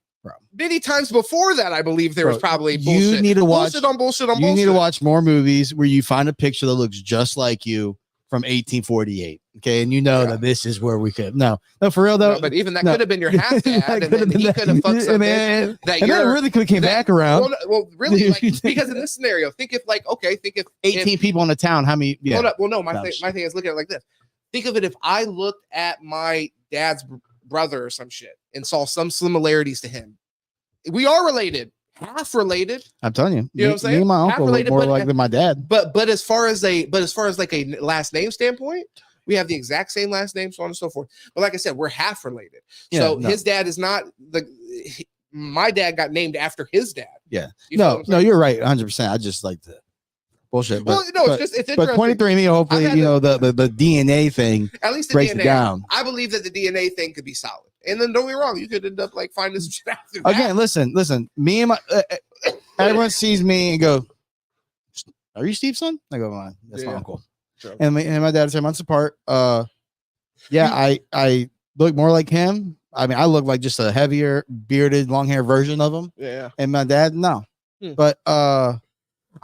before that, I believe there was probably bullshit. You need to watch bullshit. You need to watch more movies where you find a picture that looks just like you from 1848. Okay, and you know that this is where we could. No, for real though. No, but even that could have been your half dad, and then he could have fucked something that really could have came back around. Well, really, because in this scenario, think if 18 people in the town. How many? Yeah. Hold up. Well, no, my thing is look at it like this. Think of it if I looked at my dad's brother or some shit and saw some similarities to him. We are related. Half related. I'm telling you. You know what I'm saying? Me and my uncle look more like than my dad. But as far as like a last name standpoint, we have the exact same last name, so on and so forth. But like I said, we're half related. His dad is not my dad got named after his dad. Yeah. No, you're right. 100%. I just like the bullshit. But, it's interesting. But 23andMe, hopefully, the DNA thing at least breaks it down. I believe that the DNA thing could be solid. And then don't get me wrong, you could end up like finding some shit after that. Again, listen. Me and my everyone sees me and go, "Are you Steve's son?" I go, "That's my uncle." Sure. And my dad are 10 months apart. I look more like him. I mean, I look like just a heavier, bearded, long hair version of him. Yeah. And my dad, no. But I'm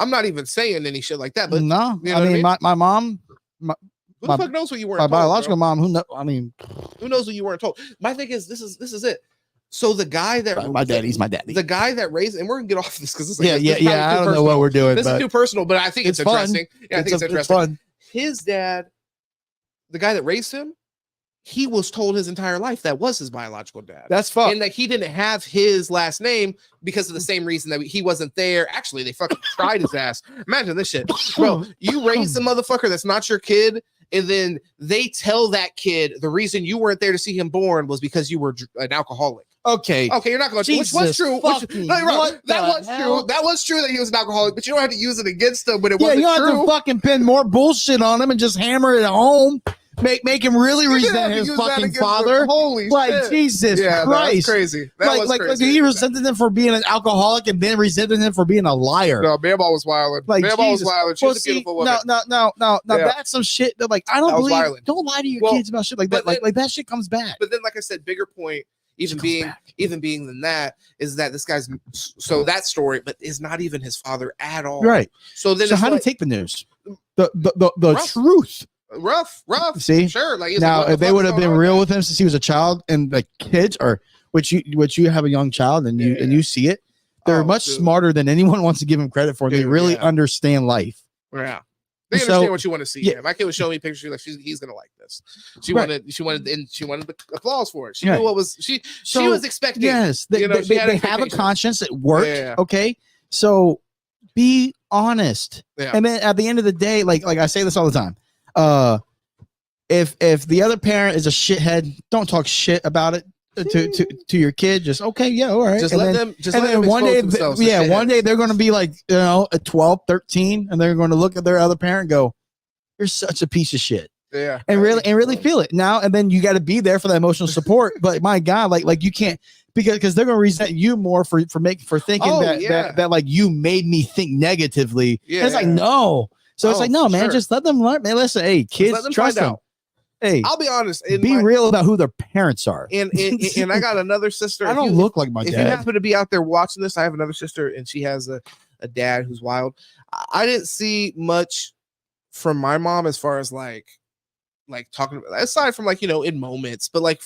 not even saying any shit like that. But no, you know I mean, my mom. Who the fuck knows what you weren't told? My bro? biological mom. Who knows what you weren't told? My thing is, this is it. So the guy that my daddy's my daddy. The guy that raised, and we're gonna get off this because I don't know what we're doing. This is too personal, but I think it's interesting. Yeah, I think it's interesting. Fun. His dad, the guy that raised him, he was told his entire life that was his biological dad. That's fun. And that he didn't have his last name because of the same reason that he wasn't there. Actually, they fucking tried his ass. Imagine this shit, bro. You raised a motherfucker that's not your kid. And then they tell that kid the reason you weren't there to see him born was because you were an alcoholic. Okay, you're not going to. Which was true. That was true that he was an alcoholic, but you don't have to use it against him when it wasn't true. Yeah, you don't have to fucking pin more bullshit on him and just hammer it at home. Make him really resent his fucking father. Holy shit. Jesus Christ. That's crazy. Crazy. He resented him for being an alcoholic and then resented him for being a liar. No, Bamball was wild. Bamball was wild. She was a beautiful woman. No. That's some shit that I don't believe. Violent. Don't lie to your kids about shit like that. Like that shit comes back. But then, like I said, bigger point, even being than that, is that this guy's that story, but is not even his father at all. Right. So how do you take the news? The truth. Rough. See, sure. Now, if they would have been real with him since he was a child, and the kids are, which you have a young child, and you see it, they're much smarter than anyone wants to give him credit for. They really understand life. Yeah, they understand what you want to see. Yeah, my kid was showing me pictures like he's gonna like this. She wanted the applause for it. She knew what was she was expecting. Yes, they have a conscience. It worked. Yeah. Okay, so be honest. Yeah. And then at the end of the day, like I say this all the time. If the other parent is a shithead, don't talk shit about it to your kid. Just all right. Just let them one day, themselves. One day they're going to be like, at 12, 13, and they're going to look at their other parent and go, "You're such a piece of shit." Yeah. And really feel it now. And then you got to be there for that emotional support. But my God, like you can't, because they're going to resent you more for thinking that like you made me think negatively. Yeah. And it's like, no. So it's like, no, man, just let them learn. Man, listen, hey, kids, trust them. Hey, I'll be honest. be real about who their parents are. And I got another sister. I don't look like my dad. If you happen to be out there watching this, I have another sister, and she has a dad who's wild. I didn't see much from my mom as far as like talking about, aside from like, you know, in moments, but like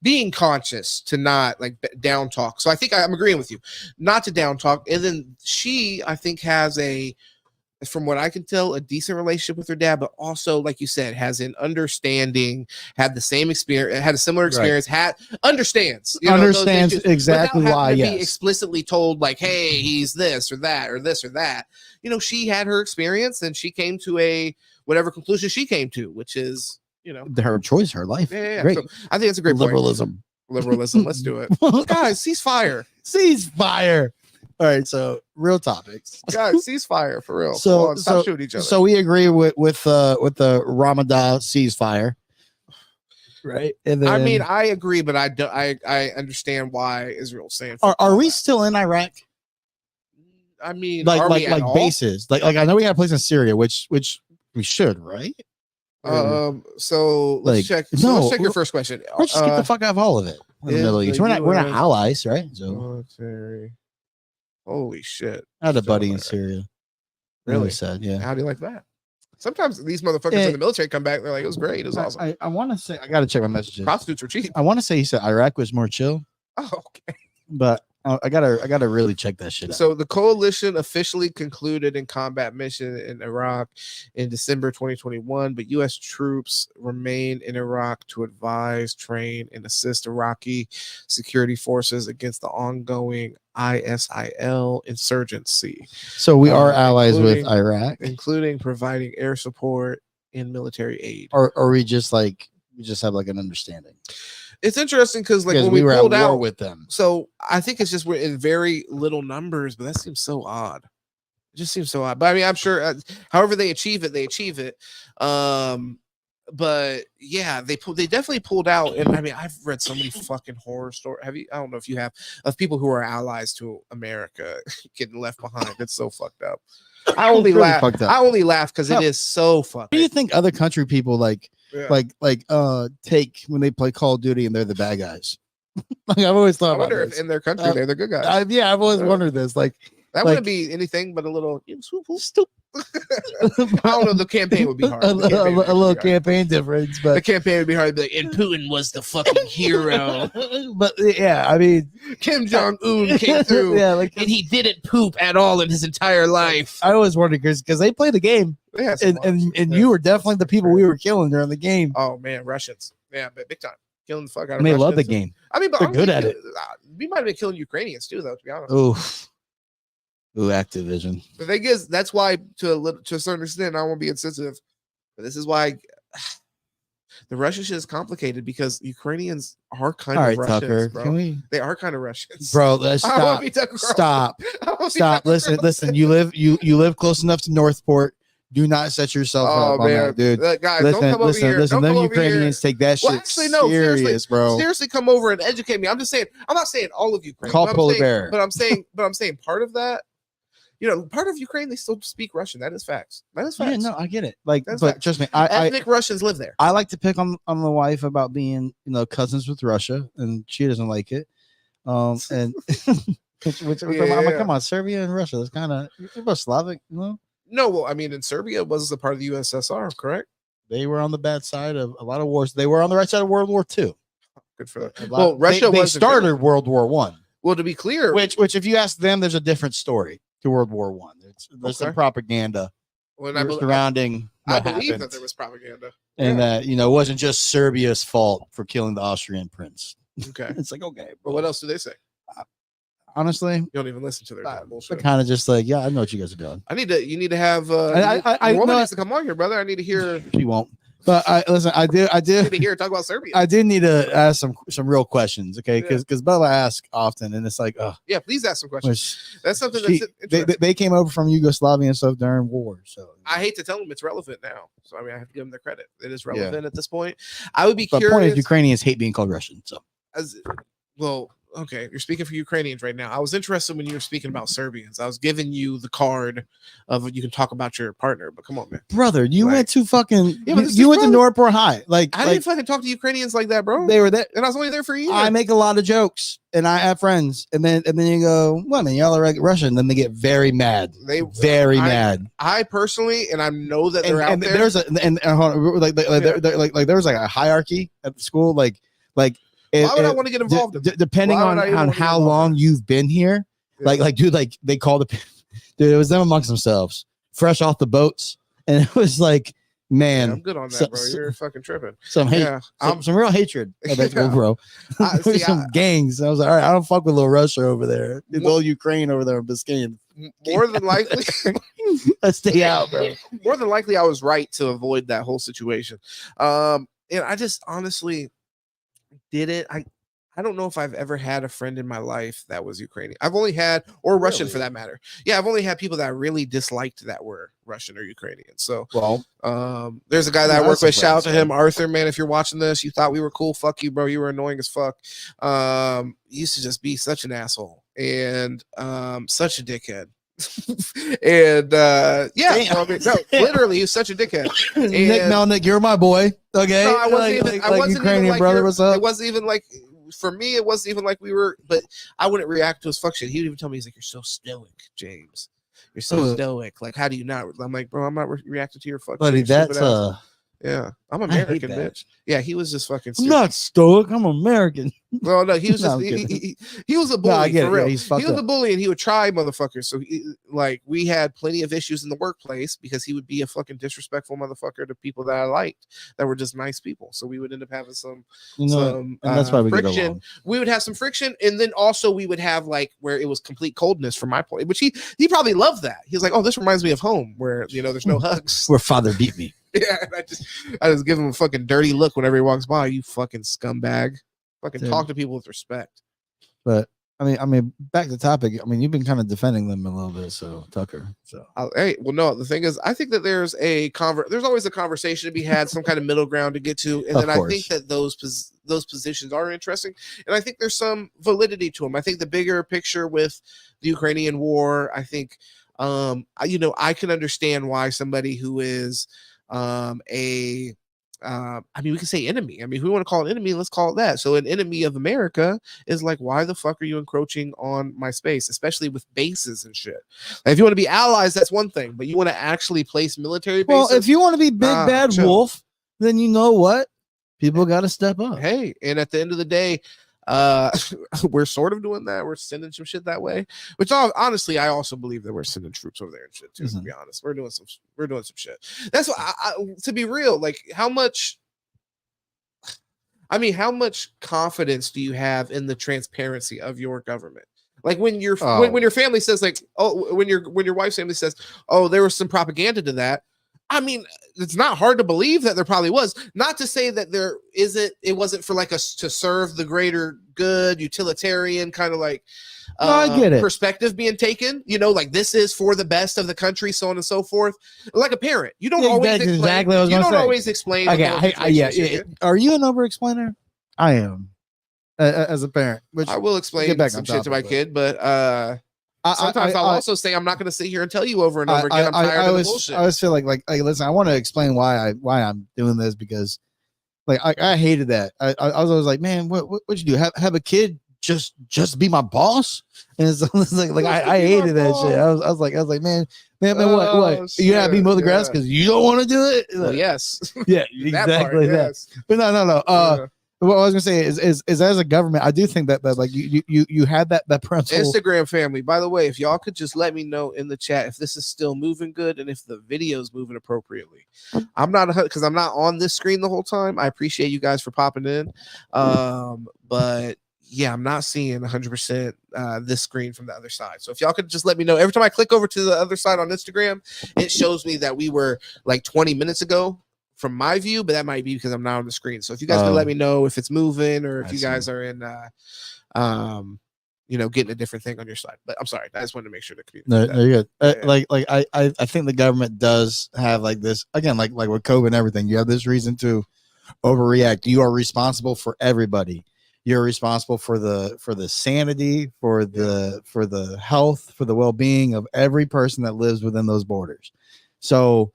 being conscious to not like down talk. So I think I'm agreeing with you, not to down talk. And then she, I think, has from what I can tell, a decent relationship with her dad, but also, like you said, has an understanding, had the same experience, had a similar experience, understands exactly why. Be explicitly told like, hey, he's this or that or this or that. You know, she had her experience and she came to whatever conclusion she came to, which is, you know, her choice, her life. Yeah. Great. So I think it's a great liberalism. Let's do it, guys. Ceasefire. All right, so real topics, guys. Ceasefire for real. So stop shooting each other. So we agree with the Ramadan ceasefire, right? And then, I mean, I agree, but I understand why Israel's saying. Are we still in Iraq? I mean, like bases, like I know we have a place in Syria, which we should, right? So let's check. Let's check your first question. Let's just get the fuck out of all of it. In the Middle East, we're not allies, right? So military. Holy shit! I had a buddy in Syria. Really sad, yeah. How do you like that? Sometimes these motherfuckers in the military come back. They're like, it was great. It was awesome. I want to say, I got to check my messages. Prostitutes are cheap. I want to say he said Iraq was more chill. Oh, okay. But I gotta really check that shit out. So the coalition officially concluded in combat mission in Iraq in December 2021, but U.S. troops remain in Iraq to advise, train, and assist Iraqi security forces against the ongoing ISIL insurgency. So we are allies with Iraq, including providing air support and military aid. Or we just have like an understanding. It's interesting because when we were pulled at war out with them. So I think it's just we're in very little numbers, but that seems so odd. It just seems so odd. But I mean, I'm sure however they achieve it, they achieve it. But yeah, they definitely pulled out. And I mean, I've read so many fucking horror stories. Have you? I don't know if you have, of people who are allies to America getting left behind. It's so fucked up. I only laugh. I only laugh because it is so fucked up. What do you think other country people take when they play Call of Duty and they're the bad guys? Like I've always thought. I wonder if in their country they're the good guys. I've always wondered this. Like that wouldn't be anything but a little stupid. I don't know. The campaign would be hard. A little campaign difference, but the campaign would be hard. To be like, and Putin was the fucking hero. But yeah, I mean, Kim Jong-un came through, and he didn't poop at all in his entire life. I always wondered because they play the game, and you were definitely the people we were killing during the game. Oh man, Russians, but big time. Killing the fuck out of Russians. They love the game. I mean, but they're good at it. We might have been killing Ukrainians too, though. To be honest. Ooh, Activision. The thing is, that's why to a certain extent, I won't be insensitive, but this is why the Russian shit is complicated because Ukrainians are kind of Russians, Tucker, bro. They are kind of Russians, bro. Let's stop. Listen. You live close enough to Northport. Do not set yourself up on that, dude. Guys, don't come over here. Listen, them Ukrainians take that shit serious, bro. Seriously, come over and educate me. I'm just saying. I'm not saying all of Ukraine. Call Polar Bear. But I'm saying part of that. You know, part of Ukraine, they still speak Russian. That is facts. Yeah, no, I get it. But trust me, ethnic Russians live there. I like to pick on the wife about being, cousins with Russia, and she doesn't like it. And come on, Serbia and Russia. That's kind of about Slavic, No, well, I mean, in Serbia was a part of the USSR, correct? They were on the bad side of a lot of wars. They were on the right side of World War II. Good for that. Well, Russia they started World War I. Well, to be clear, which if you ask them, there's a different story to World War One. There's some propaganda surrounding. I believe that there was propaganda, and that it wasn't just Serbia's fault for killing the Austrian prince. Okay, it's like okay, but what else do they say? Honestly, you don't even listen to their bullshit. Kind of just like, I know what you guys are doing. You need to have. I woman needs to come on here, brother. I need to hear. She won't. But I do. Need to hear talk about Serbia. I do need to ask some real questions, okay? Because Bella asks often, and it's like, yeah, please ask some questions. That's something they came over from Yugoslavia and stuff during war. So I hate to tell them it's relevant now. So I mean, I have to give them their credit. It is relevant at this point. I would be curious. The point is, Ukrainians hate being called Russian. So okay, you're speaking for Ukrainians right now. I was interested when you were speaking about Serbians. I was giving you the card of you can talk about your partner, but come on, man. Brother, you Like- went to fucking Yeah, but you went to probably- Northport High. Like I didn't fucking talk to Ukrainians like that, bro. they were there. And I was only there for a year. I make a lot of jokes and I have friends, and then you go, well, I mean, y'all are like Russian. Then they get very mad. They Very mad. I personally, and I know that they're And out there. there's a and hold on, like there was like a hierarchy at the school. Like Why would I want to get involved in? depending Why would I even on wanna get how involved long you've been here. Yeah. Like dude, like they called the dude. It was them amongst themselves, fresh off the boats, and it was like, man, Yeah, I'm good on that, so- bro. You're fucking tripping. some hate, Yeah, some real hatred at that school, Yeah. bro. I- There was see, some gangs. I was like, all right, I don't fuck with little Russia over there. It's Well- all Ukraine over there in Biscayne. More than likely, Let's stay out, bro. more than likely, I was right to avoid that whole situation. And I just honestly didn't. I don't know if I've ever had a friend in my life that was Ukrainian. I've only had, or Russian for Really? that matter. Yeah, I've only had people that I really disliked that were Russian or Ukrainian. So Well, there's a guy that I Yeah, work that's with. Shout out to surprising. him, Arthur. Man, if you're watching this, you thought we were cool. Fuck you, bro. You were annoying as fuck. He used to just be such an asshole and such a dickhead. And yeah, Damn. so, I mean, no, literally, he was such a dickhead. Nick Melnick, you're my boy. Okay, No, I wasn't even. I wasn't Ukrainian even like brother. your- What's up? It wasn't even like for me. It wasn't even like we were. But I wouldn't react to his fuck shit. He would even tell me, he's like, "You're so stoic, James. You're so Ugh. stoic. Like, how do you not?" I'm like, "Bro, I'm not reacting to your fuck Buddy, shit, you stupid that's ass." Yeah, I'm I hate American, that. bitch. Yeah, he was just fucking. I'm Stupid. not stoic. I'm American. Well, no, he was No, just I'm he, kidding. he was a bully I get for it. Yeah, real. he's He fucked was a up. bully and he would try motherfuckers. So like we had plenty of issues in the workplace because he would be a fucking disrespectful motherfucker to people that I liked that were just nice people. So we would end up having some You know, some and that's why we get friction. along. We would have some friction, and then also we would have like where it was complete coldness from my point, which he probably loved that. He was like, "Oh, this reminds me of home, where there's no hugs." Where father beat me. Yeah, and I just give him a fucking dirty look whenever he walks by. You fucking scumbag. Fucking Dude. talk to people with respect. But I mean, back to topic. I mean, you've been kind of defending them a little bit, so Tucker. So Hey, well, no. The thing is, I think that there's always a conversation to be had, some kind of middle ground to get to, and Of then I course. think that those positions are interesting, and I think there's some validity to them. I think the bigger picture with the Ukrainian war, I think, I can understand why somebody who is I mean, we can say enemy. I mean, if we want to call it enemy, let's call it that. So an enemy of America is like, why the fuck are you encroaching on my space, especially with bases and shit? Like, if you want to be allies, that's one thing, but you want to actually place military bases. well, if you want to be big Nah, bad chill. wolf, then you know what? People got to step up. Hey, and at the end of the day, we're sort of doing that. We're sending some shit that way, which honestly, I also believe that we're sending troops over there and shit too. To be honest, we're doing some shit. That's what to be real. Like, how much confidence do you have in the transparency of your government? Like when your when your family says like, oh, when your wife's family says, oh, there was some propaganda to that. I mean, it's not hard to believe that there probably was. Not to say that there isn't. It wasn't for like us to serve the greater good, utilitarian kind of like No, I get it. perspective being taken. Like this is for the best of the country, so on and so forth. Like a parent, you don't Yeah, always that's explain. exactly what I was You gonna don't say. always explain. Okay, the whole yeah. situation to Are you an over explainer? I am, as a parent. Which I will explain back some on shit to my topic, kid, but sometimes I'll also say I'm not going to sit here and tell you over and over again. I'm tired of the bullshit. I always feel like listen, I want to explain why I'm doing this because like I hated that. I was always like, man, what'd you do? Have a kid just be my boss? And it's like I hated that shit. I was like, man, what? You have me mow the grass because you don't want to do it? Well, yes. Yeah, That part, exactly that. yes. But no. What I was gonna say is as a government, I do think that like you had that parental Instagram family. By the way, if y'all could just let me know in the chat if this is still moving good and if the video's moving appropriately. I'm not because I'm not on this screen the whole time. I appreciate you guys for popping in, but yeah, I'm not seeing 100% this screen from the other side. So if y'all could just let me know. Every time I click over to the other side on Instagram, it shows me that we were like 20 minutes ago from my view, but that might be because I'm not on the screen. So if you guys can let me know if it's moving or if you guys are in getting a different thing on your side. But I'm sorry, I just wanted to make sure to communicate. No, you're good. Yeah. I think the government does have like this again, like with COVID and everything. You have this reason to overreact. You are responsible for everybody. You're responsible for the sanity, for the health, for the well-being of every person that lives within those borders. So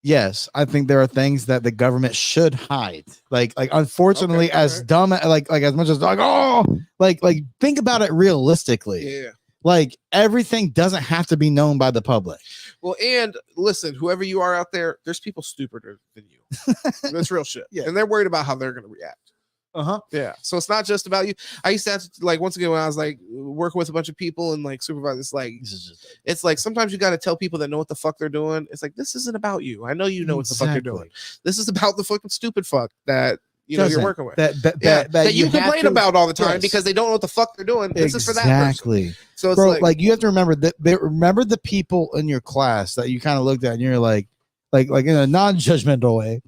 yes, I think there are things that the government should hide. Like unfortunately, as dumb like as much as like think about it realistically. Yeah. Like everything doesn't have to be known by the public. Well, and listen, whoever you are out there, there's people stupider than you. That's real shit. Yeah. And they're worried about how they're going to react. Yeah. So it's not just about you. I used to have to, like, once again, when I was like working with a bunch of people and like supervisors, like, it's like sometimes you got to tell people that know what the fuck they're doing. It's like, this isn't about you. I know you know what the fuck you're doing. This is about the fucking stupid fuck that you know you're working with. That you complain about all the time because they don't know what the fuck they're doing. This is for that person. So it's like you have to remember that remember the people in your class that you kind of looked at and you're like in a non-judgmental way.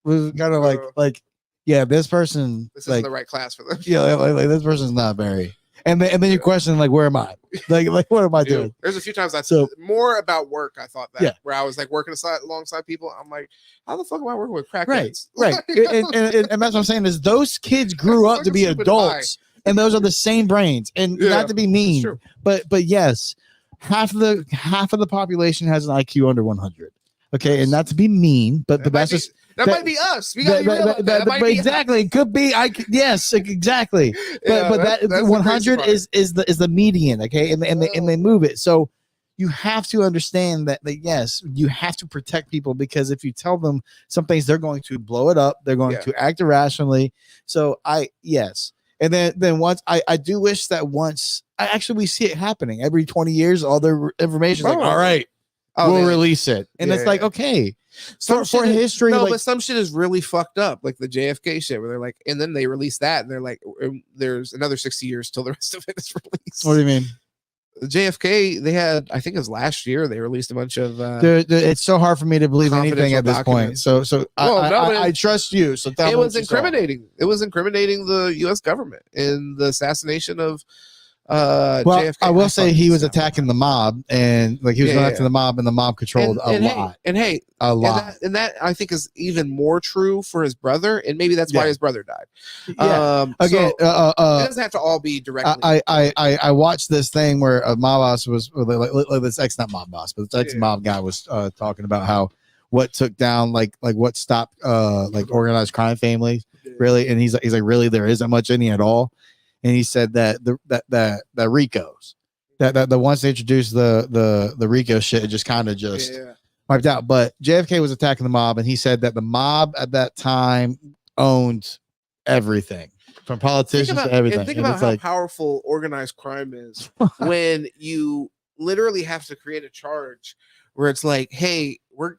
Was kind of like yeah, this person this isn't the right class for them. Yeah, like this person's not very. And then you question like, where am I? Like what am I doing? There's a few times more about work. I thought that where I was like working alongside people. I'm like, how the fuck am I working with crackheads? Right. and that's what I'm saying is those kids grew up to be adults, and those are the same brains. And not to be mean, but yes, half of the population has an IQ under 100. Okay, and not to be mean, but that's just. That might be us. We got exactly. It could be. Yes, exactly. But that 100 is the median. Okay, and they move it. So you have to understand that yes, you have to protect people because if you tell them some things, they're going to blow it up. They're going to act irrationally. So and then once I do wish that once we see it happening every 20 years. All their information is like, all right, we'll release it, and it's like okay. For history, but some shit is really fucked up, like the JFK shit, where they're like, and then they release that, and they're like, there's another 60 years till the rest of it is released. What do you mean? The JFK, they had, I think it was last year, they released a bunch of. It's so hard for me to believe anything at this point. So I trust you. So it was incriminating. It was incriminating the U.S. government in the assassination of. JFK. I will say he was attacking the mob, and like he was going after the mob, and the mob controlled a lot. A lot. And that I think is even more true for his brother, and maybe that's why his brother died. Again, it doesn't have to all be directly. I watched this thing where a mob boss was like this not mob boss, but this mob guy was talking about how what took down like what stopped like organized crime families really, and he's like really there isn't much any at all. And he said that the Ricos, that the once they introduced the Rico shit, it just kind of wiped out. But JFK was attacking the mob, and he said that the mob at that time owned everything, from politicians to everything. And think about how powerful organized crime is when you literally have to create a charge where it's like, hey, we're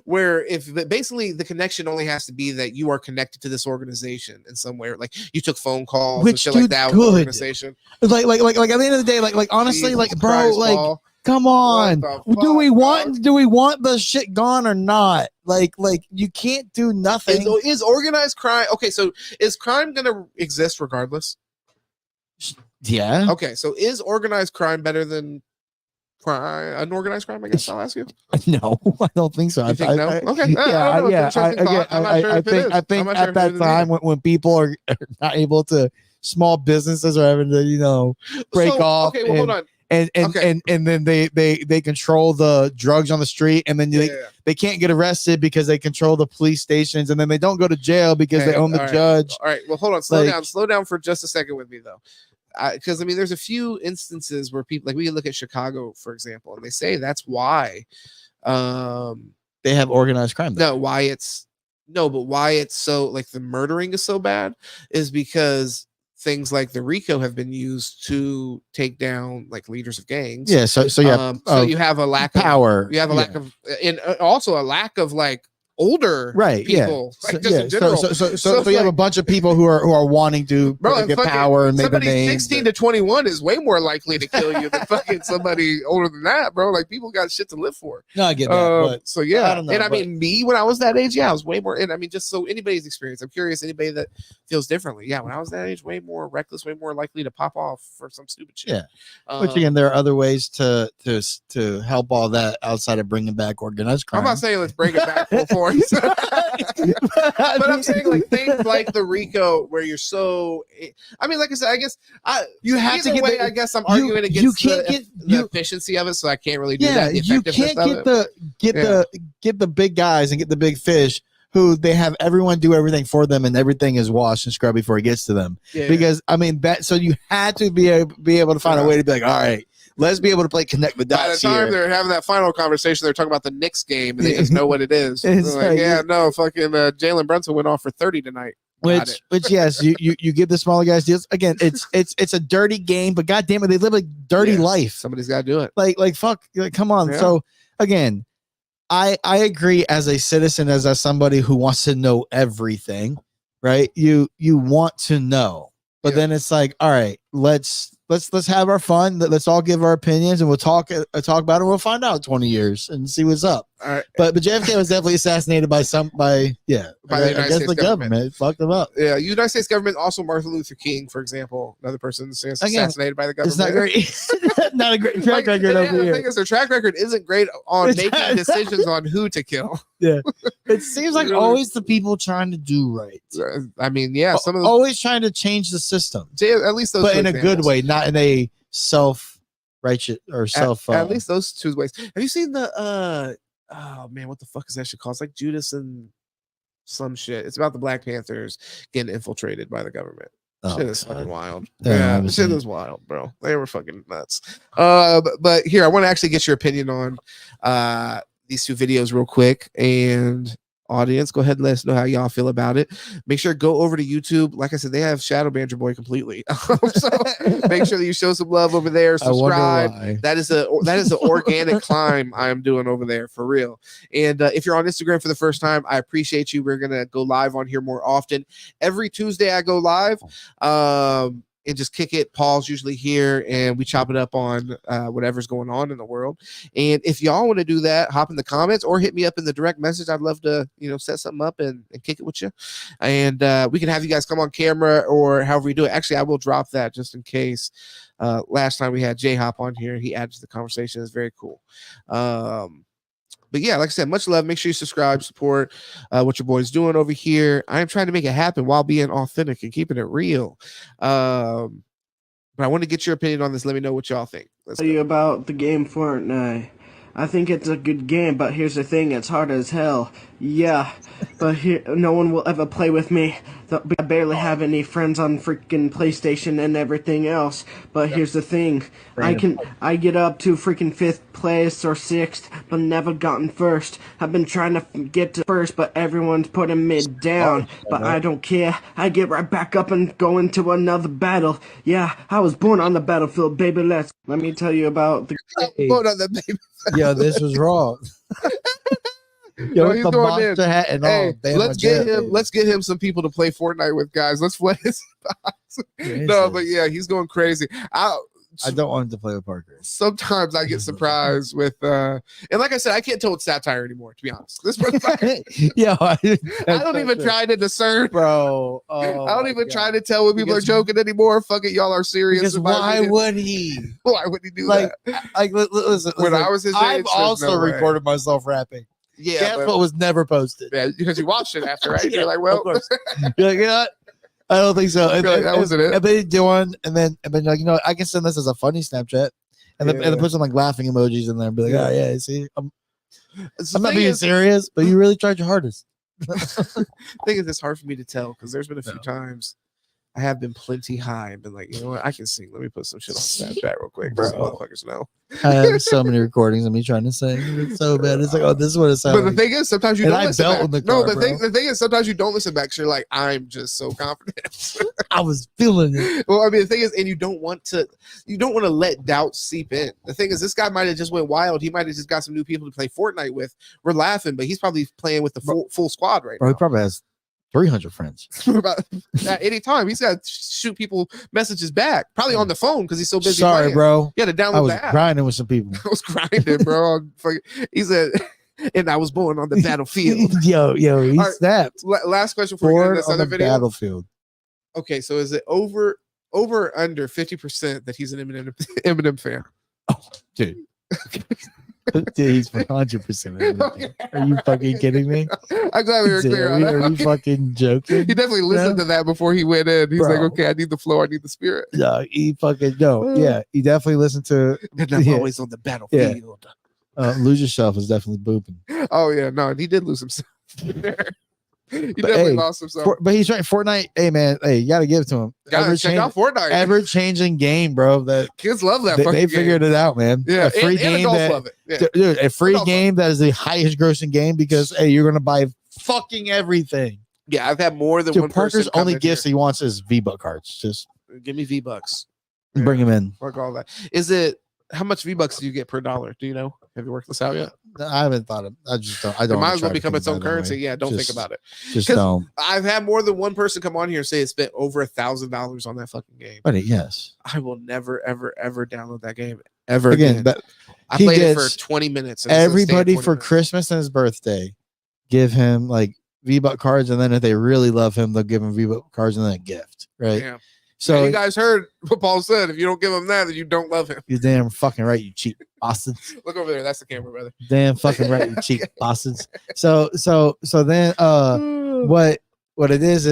where if basically the connection only has to be that you are connected to this organization in some way, or like you took phone calls and shit like that with the organization. Like at the end of the day, like honestly, Jesus like bro, Christ, like Paul. Come on, do we want the shit gone or not? Like you can't do nothing. Is organized crime okay? So is crime gonna exist regardless? Yeah. Okay, so is organized crime better than unorganized crime? I guess I'll ask you. No, I don't think so. You think no? Okay. I think at that time when people are not able to, small businesses are having to break off. Okay, well, hold on. And then they control the drugs on the street, and then they can't get arrested because they control the police stations, and then they don't go to jail because they own the judge. All right. Well, hold on. Slow down for just a second with me though. Because I mean, there's a few instances where people, like we look at Chicago, for example, and they say that's why they have organized crime. But why it's so like the murdering is so bad is because things like the RICO have been used to take down like leaders of gangs. Yeah. So you have a lack of power. You have a lack of, and also a lack of like older people, in general. So you have a bunch of people who are wanting to get power and make the name. 16 to 21 is way more likely to kill you than fucking somebody older than that, bro. Like people got shit to live for. No, I get that. So yeah, I don't know, and I mean, me when I was that age, I was way more. And I mean, just so anybody's experience, I'm curious. Anybody that feels differently, when I was that age, way more reckless, way more likely to pop off for some stupid shit. Yeah, but again, there are other ways to help all that outside of bringing back organized crime. I'm not saying let's bring it back full anymore. But I'm saying like things like the RICO, where you're so. I mean, like I said, I guess you have to get I guess I'm arguing against the efficiency of it, so I can't really do that. You can't get the big guys and get the big fish who they have everyone do everything for them, and everything is washed and scrubbed before it gets to them. Because I mean that. So you had to be able to find a way to be like, all right. Let's be able to connect the dots. By the time they're having that final conversation, they're talking about the Knicks game, and they just know what it is. Fucking Jalen Brunson went off for 30 tonight. Which yes, you give the smaller guys deals. Again, it's a dirty game, but goddamn it, they live a dirty life. Somebody's got to do it. Like fuck, come on. Yeah. So again, I agree as a citizen, as somebody who wants to know everything, right? You want to know, but then it's like, all right, let's have our fun. Let's all give our opinions, and we'll talk about it. We'll find out 20 years and see what's up. All right. But JFK was definitely assassinated by the United States government. It fucked him up. Yeah, United States government. Also, Martin Luther King, for example, another person assassinated by the government. It's not great. Not a great track record over here. The thing is, their track record isn't great on making decisions on who to kill. Yeah, it seems like always the people trying to do right. I mean, yeah, some of them always trying to change the system. At least those, but in a good way, not in a self-righteous or self. At least those two ways. Have you seen the? Oh man, what the fuck is that shit called? It's like Judas and some shit. It's about the Black Panthers getting infiltrated by the government. Shit is fucking wild. Yeah, shit is wild, bro. They were fucking nuts. But here, I want to actually get your opinion on these two videos real quick. And audience, go ahead and let us know how y'all feel about it. Make sure to go over to YouTube. Like I said, they have shadow banned your boy completely. So make sure that you show some love over there. Subscribe. That is an organic climb I am doing over there for real. And if you're on Instagram for the first time, I appreciate you. We're gonna go live on here more often. Every Tuesday I go live. And just kick it. Paul's usually here, and we chop it up on whatever's going on in the world. And if y'all want to do that, hop in the comments or hit me up in the direct message. I'd love to, set something up and kick it with you. And we can have you guys come on camera or however we do it. Actually, I will drop that just in case. Last time we had J-Hop on here, he added to the conversation. It's very cool. But yeah, like I said, much love. Make sure you subscribe, support what your boy's doing over here. I am trying to make it happen while being authentic and keeping it real. But I want to get your opinion on this. Let me know what y'all think. Let's tell you about the game Fortnite. I think it's a good game, but here's the thing, it's hard as hell. Yeah, but here, no one will ever play with me. I barely have any friends on freaking PlayStation and everything else. But here's the thing, I get up to freaking 5th place or 6th, but never gotten first. I've been trying to get to first, but everyone's putting me down. But I don't care, I get right back up and go into another battle. Yeah, I was born on the battlefield, baby. Let me tell you about the... Born on the baby. Yo, this was wrong. Yo, with the monster hat and all. Let's get him some people to play Fortnite with, guys. Let's play his spots. But yeah, he's going crazy. I don't want him to play with Parker. Sometimes I get surprised with and like I said, I can't tell it's satire anymore, to be honest. This yeah, I don't even try to discern, bro. I don't even try to tell when people are joking anymore. Fuck it, y'all are serious. Because why would he? Why would he do that? Listen, when I was his age, I've also recorded myself rapping. Yeah, but was never posted. Yeah, because you watched it after, right? You're like, well, you're like, yeah. I don't think so. That wasn't it. And then do one, and then like, I can send this as a funny Snapchat, and then put some like laughing emojis in there, and be like, oh yeah, see, I'm not being serious, but you really tried your hardest. I think it's hard for me to tell because there's been a few times I have been plenty high and been like, you know what, I can sing. Let me put some shit on Snapchat real quick, bro. Motherfuckers know. I have so many recordings of me trying to sing. It's so bad. It's like, oh, this is what it sounds like. But the thing is, sometimes you don't listen back. The thing is, sometimes you don't listen back. So you're like, I'm just so confident. I was feeling it. Well, I mean, the thing is, and you don't want to let doubt seep in. The thing is, this guy might have just went wild. He might have just got some new people to play Fortnite with. We're laughing, but he's probably playing with the full squad right now. He probably has 300 friends. At any time, he's got to shoot people messages back, probably on the phone because he's so busy. Sorry, playing. bro. You had to download I was the app. grinding with some people. I was grinding, bro. He said, and I was born on the battlefield. yo, he snapped. Last question for you in this other video. Battlefield. Okay, so is it over or under 50% that he's an Eminem fan? Oh, dude. Dude, he's 100%. Are you fucking kidding me? I'm glad we were clear on that. Are you fucking joking? He definitely listened to that before he went in. He's Bro. like, okay, I need the flow, I need the spirit. No, he fucking no. Yeah, he definitely listened to. And I'm always on the battlefield. Lose Yourself is definitely booping. Oh yeah, no, he did lose himself. He definitely lost himself. But he's right. Fortnite, hey man, hey, you gotta give it to him. Gotta check out Fortnite. Ever changing game, bro. That kids love that. They figured it out, man. Yeah, a free and game adults that, love it. Yeah. Dude, a free Adults game that is the highest grossing game because hey, you're gonna buy fucking everything. Yeah, I've had more than Dude, one Parker's person. only gifts he wants is V-Buck cards. Just give me V-Bucks. bring him in. Fuck all that. Is it? How much V-Bucks do you get per dollar? Do you know? Have you worked this out yet? I haven't thought of. I just don't. I don't. It might as well try to become think its own about it that currency. way. Yeah, don't think Just- about it. Just 'Cause don't. I've had more than one person come on here and say it spent over $1,000 on that fucking game. But yes, I will never, ever, ever download that game ever again, again. but I he played it for gets 20 minutes. and it's gonna stay at everybody 20 for minutes. Christmas and his birthday, give him like V-Buck cards, and then if they really love him, they'll give him V-Buck cards and then a gift, right? Yeah. So So you guys heard what Paul said. If you don't give him that, then you don't love him. you're damn fucking right, you cheap bastards. Look over there. That's the camera, brother. Damn fucking right, you cheap bastards. So then what it is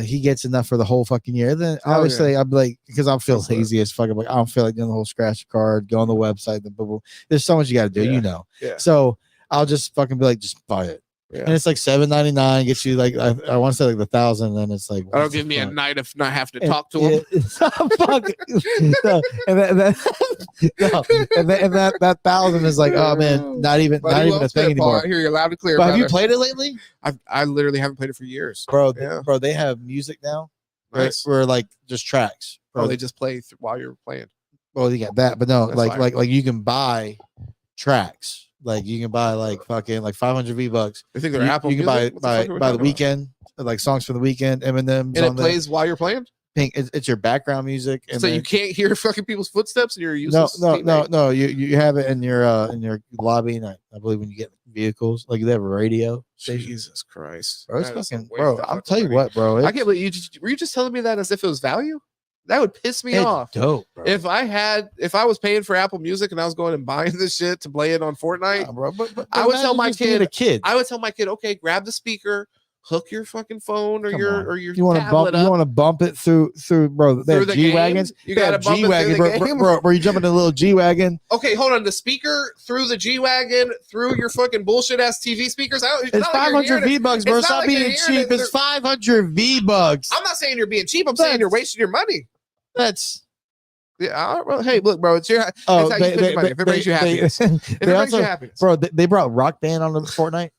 he gets enough for the whole fucking year. Then Oh, obviously I'm like, because I feel That's good. lazy as fuck. I'm like, I don't feel like doing the whole scratch card, go on the website, the blah, blah. There's so much you gotta do, Yeah. you know. Yeah. So I'll just fucking be like, just buy it. Yeah. And it's like $7.99, gets you like I want to say like 1,000, and then it's like That'll what's the give me a fuck? night of not having to And- talk to him. yeah, fuck. No, and that 1,000 is like, oh man, not even But you a won't thing spit, Paul. anymore. I hear you loud and clear. But have you brother. played it lately, I literally haven't played it for years. bro? Yeah. Bro, they have music now, right? Nice. Where like just tracks. Bro, Oh, they just play while you're playing. well, you got that, but no, That's like fire. you can buy tracks. Like you can buy like fucking like 500 V-Bucks. I think they're You, Apple you can Music. What the buy fuck are we by the talking about? weekend, like songs for the weekend, Eminem. And it plays while you're playing, Pink. It's your background music, and so then, you can't hear fucking people's footsteps, and you're useless. no. You have it in your lobby, and I believe when you get vehicles, like they have a radio station. Jesus Christ, Bro, it's That is fucking, a waste bro. of I'll fucking tell you money. what, bro. I can't believe you. Were you just telling me that as if it was value? That would piss me It's off. dope, bro. If I was paying for Apple Music and I was going and buying this shit to play it on Fortnite, Yeah, bro, but I would tell imagine my just being a kid. I would tell my kid, okay, grab the speaker, hook your fucking phone or Come your on. or your You want to tablet bump? You up want to bump it through, bro? They through have the G wagons. game. You gotta bump it through G-Wagon, the game. bro. Where you jump in a little G wagon? Okay, hold on. The speaker through the G wagon through your fucking bullshit ass TV speakers. It's 500 V-Bucks, bro. It's not Stop like you're being hearing cheap. it It's 500 V-Bucks. I'm not saying you're being cheap. I'm saying you're wasting your money. That's Yeah. All right, well, hey, look, bro. It's how you spend your money. If it brings you happiness. If it they brings you also, happiness. bro, they brought Rock Band on the Fortnite.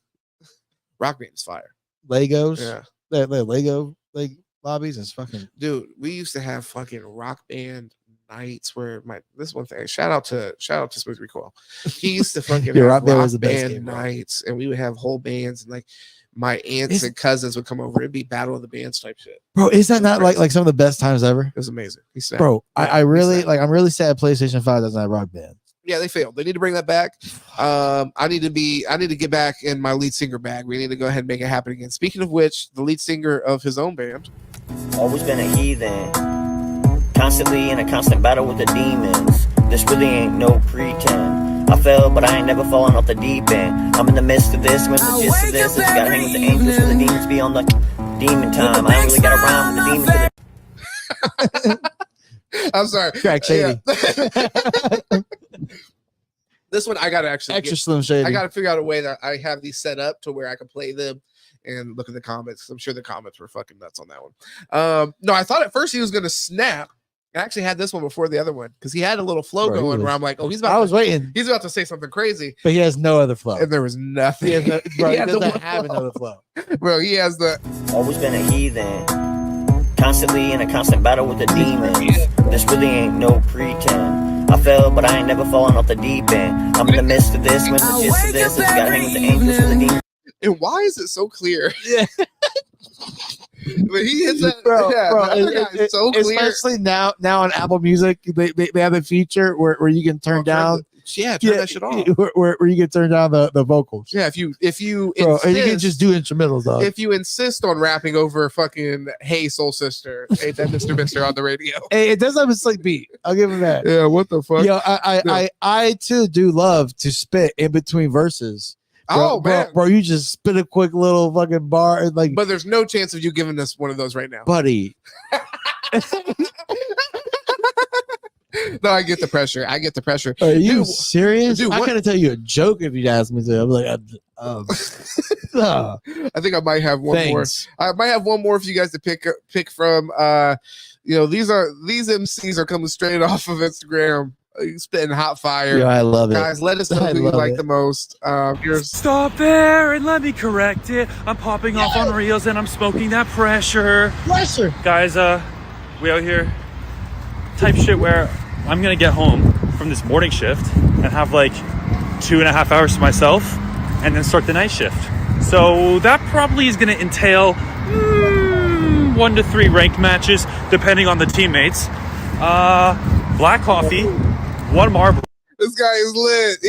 Rock Band is fire. Legos. Yeah. They have Lego like lobbies. It's fucking. Dude, we used to have fucking Rock Band nights where this one thing. Shout out to Smooth Recoil. He used to fucking Yeah, have Rock Band Rock was the best Band game, bro. nights, and we would have whole bands, and like my aunts Is- and cousins would come over. It'd be Battle of the Bands type shit. Bro, is that was not crazy. like some of the best times ever? It was amazing. He snapped. Bro, Yeah, I he really snapped. like. I'm really sad PlayStation 5 doesn't have Rock Band. Yeah, they failed. They need to bring that back. I need to get back in my lead singer bag. We need to go ahead and make it happen again. Speaking of which, the lead singer of his own band. Always been a heathen, constantly in a constant battle with the demons. This really ain't no pretend. I fell, but I ain't never fallen off the deep end. I'm in the midst of this, when the gist of this is gotta hang with the angels for the demons be on the demon time. I don't really gotta rhyme with the demons for the I'm sorry. Crack Shady. Yeah. This one I gotta actually Extra Slim Shady. I gotta figure out a way that I have these set up to where I can play them and look at the comments. I'm sure the comments were fucking nuts on that one. No, I thought at first he was gonna snap. I actually had this one before the other one because he had a little flow Bro, he going was- where I'm like, oh, he's I about was waiting, to say something crazy, but he has no other flow. and there was nothing. He has no, bro, he had the doesn't one have flow. another flow. Bro, he has the always been a heathen, constantly in a constant battle with the demons. This really ain't no pretend. I fell, but I ain't never fallen off the deep end. I'm in the midst of this, when the gist of this is gotta hang with the angels for the demons. and why is it so clear? Yeah. But he hits that, Bro, yeah, bro, that other guy is so clear. especially now on Apple Music, they have a feature where you can turn down Yeah, turn that shit off. Where you can turn down the vocals. Yeah, if you Bro, insist, and you can just do instrumentals, dog. if you insist on rapping over fucking "Hey Soul Sister," ain't that Mr. on the radio? Hey, it does have a slick beat. I'll give him that. Yeah, what the fuck? Yo, I too do love to spit in between verses. Oh man, bro, you just spit a quick little fucking bar and like. but there's no chance of you giving us one of those right now, buddy. No, I get the pressure. Are you Dude, serious? dude, I what- gotta tell you a joke if you ask me to. I'm like, I think I might have one more. I might have one more for you guys to pick from. These MCs are coming straight off of Instagram. Spitting hot fire. Yeah, I love it. Guys, let us know who you like the most. Here's Stop there and let me correct it. I'm popping off on reels and I'm smoking that pressure. Guys, we out here type shit where I'm gonna get home from this morning shift and have like 2.5 hours to myself and then start the night shift. So that probably is gonna entail 1 to 3 ranked matches depending on the teammates. Black coffee, 1 Marlboro. this guy is lit.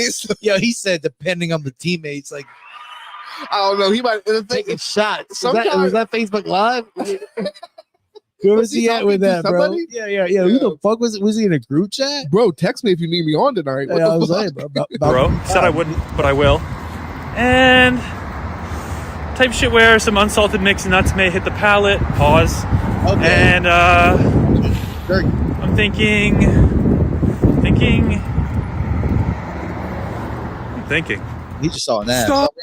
He said depending on the teammates, like I don't know. He might taking shots. Sometimes- Was that Facebook Live? Where was he at with that, bro? somebody? Yeah. Who the fuck was it? Was he in a group chat? Bro, text me if you need me on tonight. What Yeah, I the was fuck? saying, bro. Bro, said I wouldn't, but I will. And type shit where some unsalted mixed nuts may hit the palate. Pause. Okay. And I'm thinking. He just saw an ass. Stop.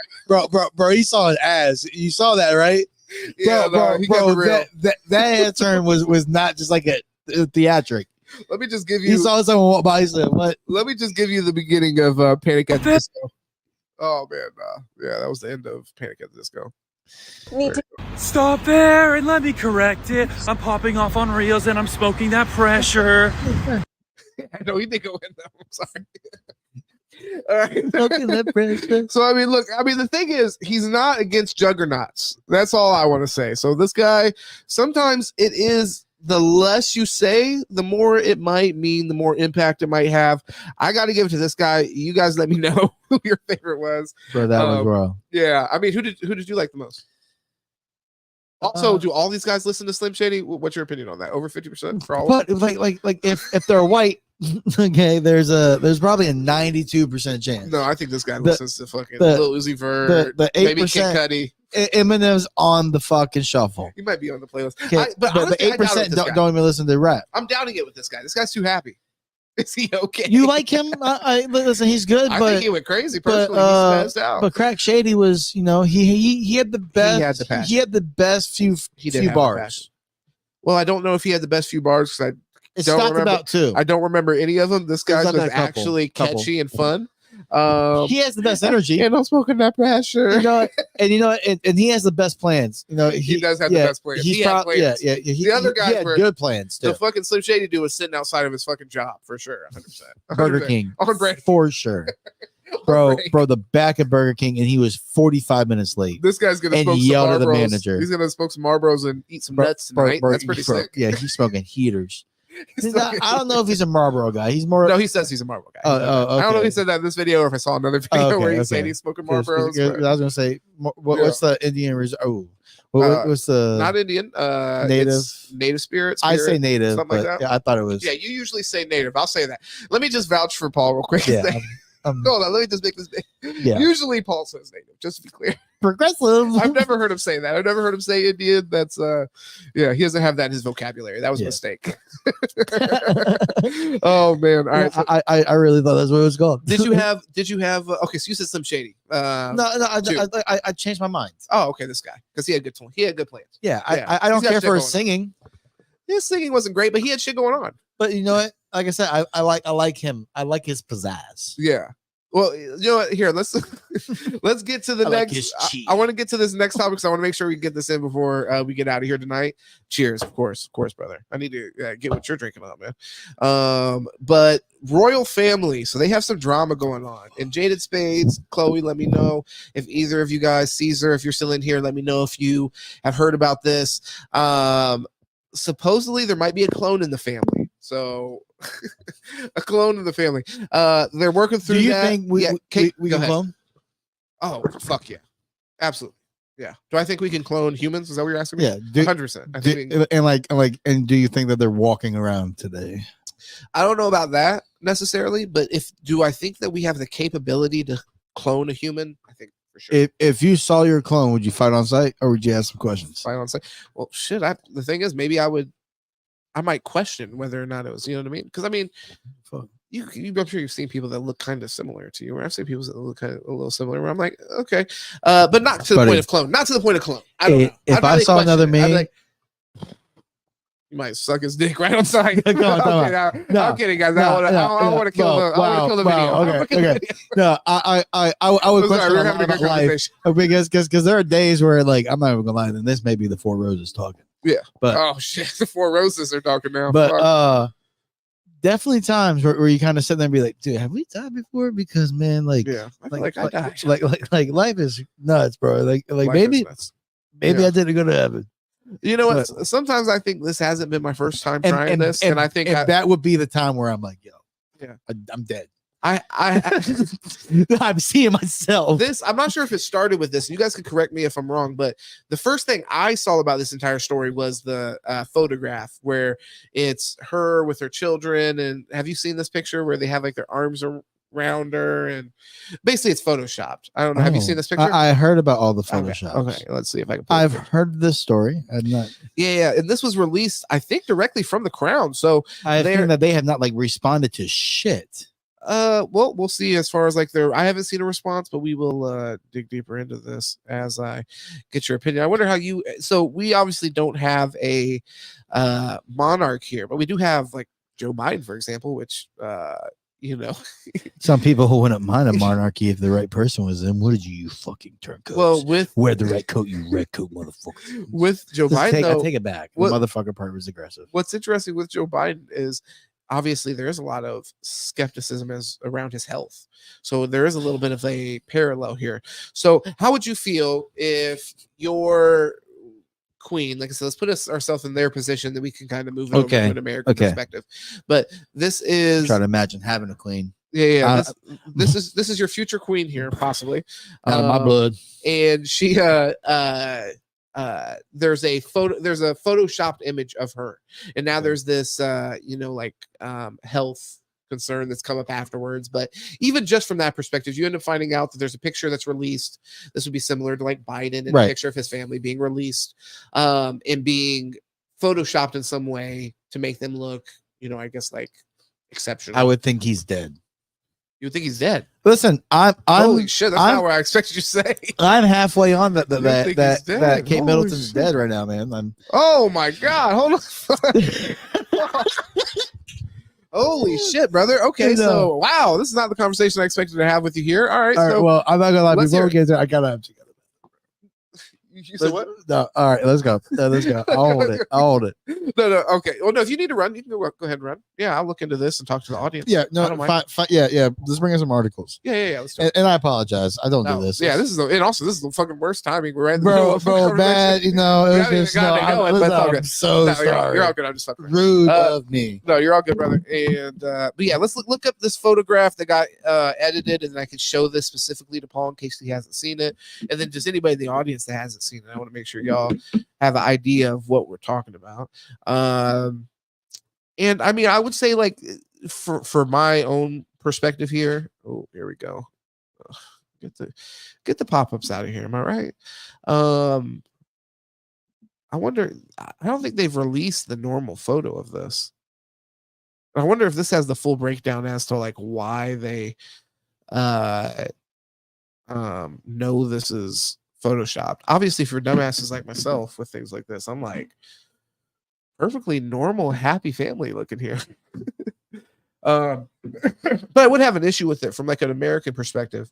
Bro, he saw an ass. You saw that, right? Yeah, bro, he got real. that hand turn was not just like a theatric. Let me just give you. He saw someone walk by. He said, "What?" Let me just give you the beginning of Panic at the Disco. Oh man, yeah, that was the end of Panic at the Disco. Stop there and let me correct it. I'm popping off on reels and I'm smoking that pressure. I know he didn't go in though. I'm sorry. All right. Smoking that pressure. So the thing is, he's not against juggernauts. That's all I want to say. So this guy, sometimes it is the less you say, the more it might mean, the more impact it might have. I got to give it to this guy. You guys, let me know who your favorite was. Bro, that was raw. Yeah, I mean, who did you like the most? Also, do all these guys listen to Slim Shady? What's your opinion on that? Over 50% for all? But like if they're white, okay, there's probably a 92% chance. No, I think this guy listens to fucking Lil Uzi Vert, the maybe Kid 8%. Cudi. Eminem's on the fucking shuffle. He might be on the playlist. Okay, but the honestly, I doubt it 8% with this guy. don't even listen to rap. I'm doubting it with this guy. This guy's too happy. Is he okay? You like him? Listen, he's good, I but think he went crazy. but, Personally, he's passed out. but Crack Shady was, he had the best. He had the passion. He had the best few He did few have the bars. passion. Well, I don't know if he had the best few bars because It's Don't talked remember- about two. I don't remember any of them. This guy's not was that couple. actually Couple. catchy and fun. He has the best energy. And I'm smoking that pressure. And he has the best plans. He does have the best plans. He had plans. The other guys had were- good plans too. The fucking Slim Shady dude was sitting outside of his fucking job for sure. 100%. Burger King, On brand. for sure, bro. The back at Burger King, and he was 45 minutes late. This guy's gonna And smoke some yelled at the Marlboros. manager. He's gonna smoke some Marlboros and eat some nuts tonight. That's pretty sick. Yeah, he's smoking heaters. He's I smoking- don't know if he's a Marlboro guy. He's more. No, he says he's a Marlboro guy. Oh, I don't know okay. if he said that in this video or if I saw another video where he said he's smoking Marlboros. I was gonna say, what's the Indian reserve? Oh, what's the Not Indian. native? It's native spirit. I say native, something but like that. yeah, I thought it was. Yeah, you usually say native. I'll say that. Let me just vouch for Paul real quick. Yeah, Hold on, let me just make this. Yeah. Usually Paul says native, just to be clear. progressive. I've never heard him say that. I've never heard him say Indian. That's yeah, he doesn't have that in his vocabulary. That was a mistake. Oh man. All right. So I really thought that's what it was called. did you have okay, so you said some shady. No, I changed my mind. Oh, okay, this guy. Because he had good plans. Yeah, Yeah, I don't he's got care shit for going his on. singing, His singing wasn't great, but he had shit going on. but you know what? Like I said, I like him. I like his pizzazz. Yeah. Well, you know what? Here, let's get to the I like his next. cheese. I want to get to this next topic because I want to make sure we get this in before we get out of here tonight. Cheers, of course, brother. I need to get what you're drinking on, man. But royal family, so they have some drama going on. And Jaded Spades, Chloe, let me know if either of you guys, Caesar, if you're still in here, let me know if you have heard about this. Supposedly there might be a clone in the family. So a clone of the family. They're working through Do you that. think we Kate, we go can ahead. clone? Oh, fuck yeah. Absolutely. Yeah. Do I think we can clone humans? Is that what you're asking me? Yeah, 100%. I think and do you think that they're walking around today? I don't know about that necessarily, but do I think that we have the capability to clone a human? I think for sure. If you saw your clone, would you fight on sight or would you ask some questions? Fight on sight. Well, shit. The thing is, maybe I might question whether or not it was, you know what I mean? Because I mean, Fuck. I'm sure you've seen people that look kind of similar to you. Where I've seen people that look kind of a little similar. Where I'm like, okay, but not to the point of clone. Not to the point of clone. I don't know. If I saw another me, like, you might suck his dick right on sight. I'm kidding, guys. I want to kill the video. Okay. No, I would question we're having a good life because there are days where like I'm not even gonna lie, and this may be the Four Roses talking. Yeah. But oh shit, the Four Roses are talking now. But definitely times where you kind of sit there and be like, dude, have we died before? Because man, like, yeah, I died. Like life is nuts, bro. Like Life maybe yeah. I didn't go to heaven. You know what? Sometimes I think this hasn't been my first time trying this, and I think that would be the time where I'm like, yo, yeah, I'm dead. I'm seeing myself. I'm not sure if it started with this. You guys can correct me if I'm wrong, but the first thing I saw about this entire story was the photograph where it's her with her children. And have you seen this picture where they have like their arms around her? And basically it's photoshopped. I don't know. Have you seen this picture? I heard about all the Photoshop. Okay, let's see if I can. I've heard this story. Yeah, and this was released, I think, directly from the Crown. So I think that they have not like responded to shit. Well, we'll see as far as like I haven't seen a response, but we will dig deeper into this as I get your opinion. I wonder how so we obviously don't have a monarch here, but we do have like Joe Biden, for example, which you know, some people who wouldn't mind a monarchy if the right person was in. What did you fucking turncoats? Well, wear the right coat, you red coat motherfucker. With Joe Biden, I take it back. The motherfucker part was aggressive. What's interesting with Joe Biden is obviously there's a lot of skepticism around his health. So there is a little bit of a parallel here. So how would you feel if your queen, like I said, let's put ourselves in their position that we can kind of move it over to an American perspective. But this is try to imagine having a queen. Yeah. This is your future queen here, possibly. My blood. And she there's a photoshopped image of her, and now there's this health concern that's come up afterwards. But even just from that perspective, you end up finding out that there's a picture that's released. This would be similar to like Biden and a picture of his family being released and being photoshopped in some way to make them look, I guess like exceptional. I would think he's dead. You would think he's dead. Listen, I'm holy shit. That's not what I expected you to say. I'm halfway on that Kate Middleton's dead right now, man. Oh my god! Hold on. Holy shit, brother. Okay, so wow, this is not the conversation I expected to have with you here. All right, so well, I'm not gonna lie. Before we get there, I gotta have to go. You said what? No, all right, let's go. Let's go. I'll hold it. No, okay. Well, no, if you need to run, you can go ahead and run. Yeah, I'll look into this and talk to the audience. Yeah, no, yeah. Let's bring in some articles. Yeah. Let's and I apologize. I don't do this. Yeah, this is the fucking worst timing. We're in the bro, bad. It was just I'm so sorry. You're all good. I'm just fucking rude of me. No, you're all good, brother. And but yeah, let's look up this photograph that got edited, and I can show this specifically to Paul in case he hasn't seen it, and then just anybody in the audience that hasn't seen it. I want to make sure y'all have an idea of what we're talking about. And I mean, I would say like for my own perspective here. Oh, here we go. Get the pop-ups out of here. Am I right? I wonder. I don't think they've released the normal photo of this. I wonder if this has the full breakdown as to like why they know this is photoshopped. Obviously, for dumbasses like myself with things like this, I'm like perfectly normal, happy family looking here. But I would have an issue with it from like an American perspective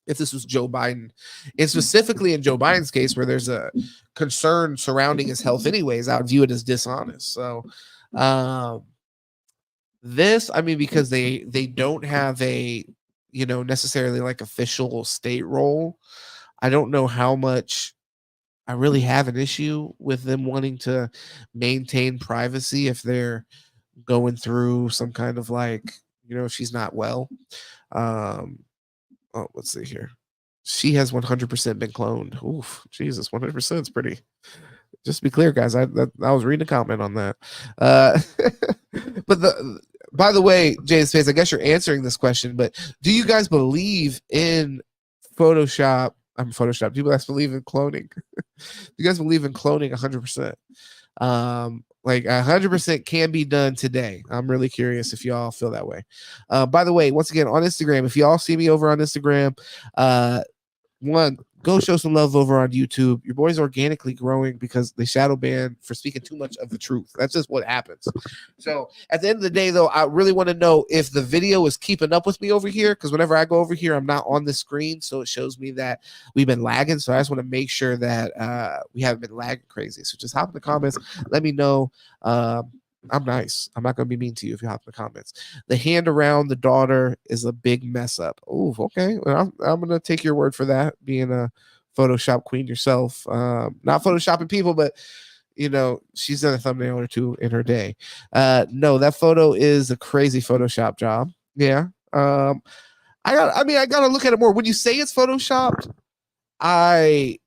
if this was Joe Biden, and specifically in Joe Biden's case where there's a concern surrounding his health anyways, I would view it as dishonest. So this, I mean, because they don't have a necessarily like official state role, I don't know how much I really have an issue with them wanting to maintain privacy if they're going through some kind of like, she's not well. Let's see here. She has 100% been cloned. Oof, Jesus, 100% is pretty. Just to be clear, guys, I was reading a comment on that. But by the way, James Space, I guess you're answering this question, but do you guys believe in Photoshop? Photoshop. Do you guys believe in cloning? Do you guys believe in cloning 100%? Like 100% can be done today. I'm really curious if y'all feel that way. By the way, once again, on Instagram, if y'all see me over on Instagram, one, go show some love over on YouTube. Your boy's organically growing because they shadow ban for speaking too much of the truth. That's just what happens. So at the end of the day, though, I really want to know if the video is keeping up with me over here, because whenever I go over here, I'm not on the screen, so it shows me that we've been lagging. So I just want to make sure that we haven't been lagging crazy. So just hop in the comments, let me know. I'm nice. I'm not going to be mean to you if you hop in the comments. The hand around the daughter is a big mess up. Oh, okay. Well, I'm going to take your word for that, being a Photoshop queen yourself. Not Photoshopping people, but, she's done a thumbnail or two in her day. No, that photo is a crazy Photoshop job. Yeah. I got to look at it more. When you say it's Photoshopped, I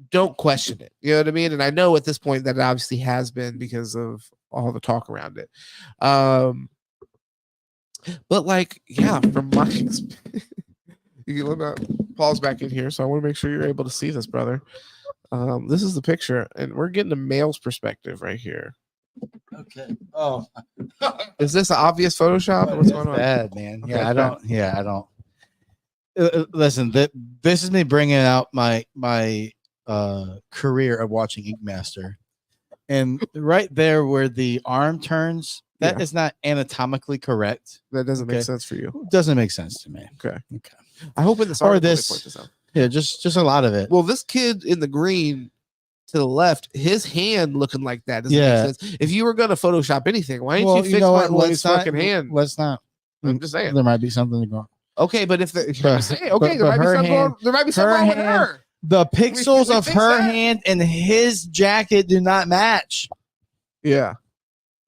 don't question it. You know what I mean? And I know at this point that it obviously has been because of all the talk around it. But like, yeah, from my experience, you can look at Paul's back in here, so I want to make sure you're able to see this, brother. This is the picture, and we're getting a male's perspective right here. Okay. Oh, is this an obvious Photoshop? Or what's going on? Bad, man. Okay, Yeah, I don't. Yeah, I don't. Listen, this is me bringing out my career of watching Ink Master. And right there where the arm turns, that is not anatomically correct. That doesn't make sense for you. Doesn't make sense to me. Okay. I hope in this article they point this out. Yeah, just a lot of it. Well, this kid in the green to the left, his hand looking like that doesn't make sense. If you were gonna Photoshop anything, why didn't you fix my boy's fucking hand? Let's not. I'm just saying. There might be something going on. Okay, but if there might be something wrong with her. The pixels of her hand and his jacket do not match. Yeah.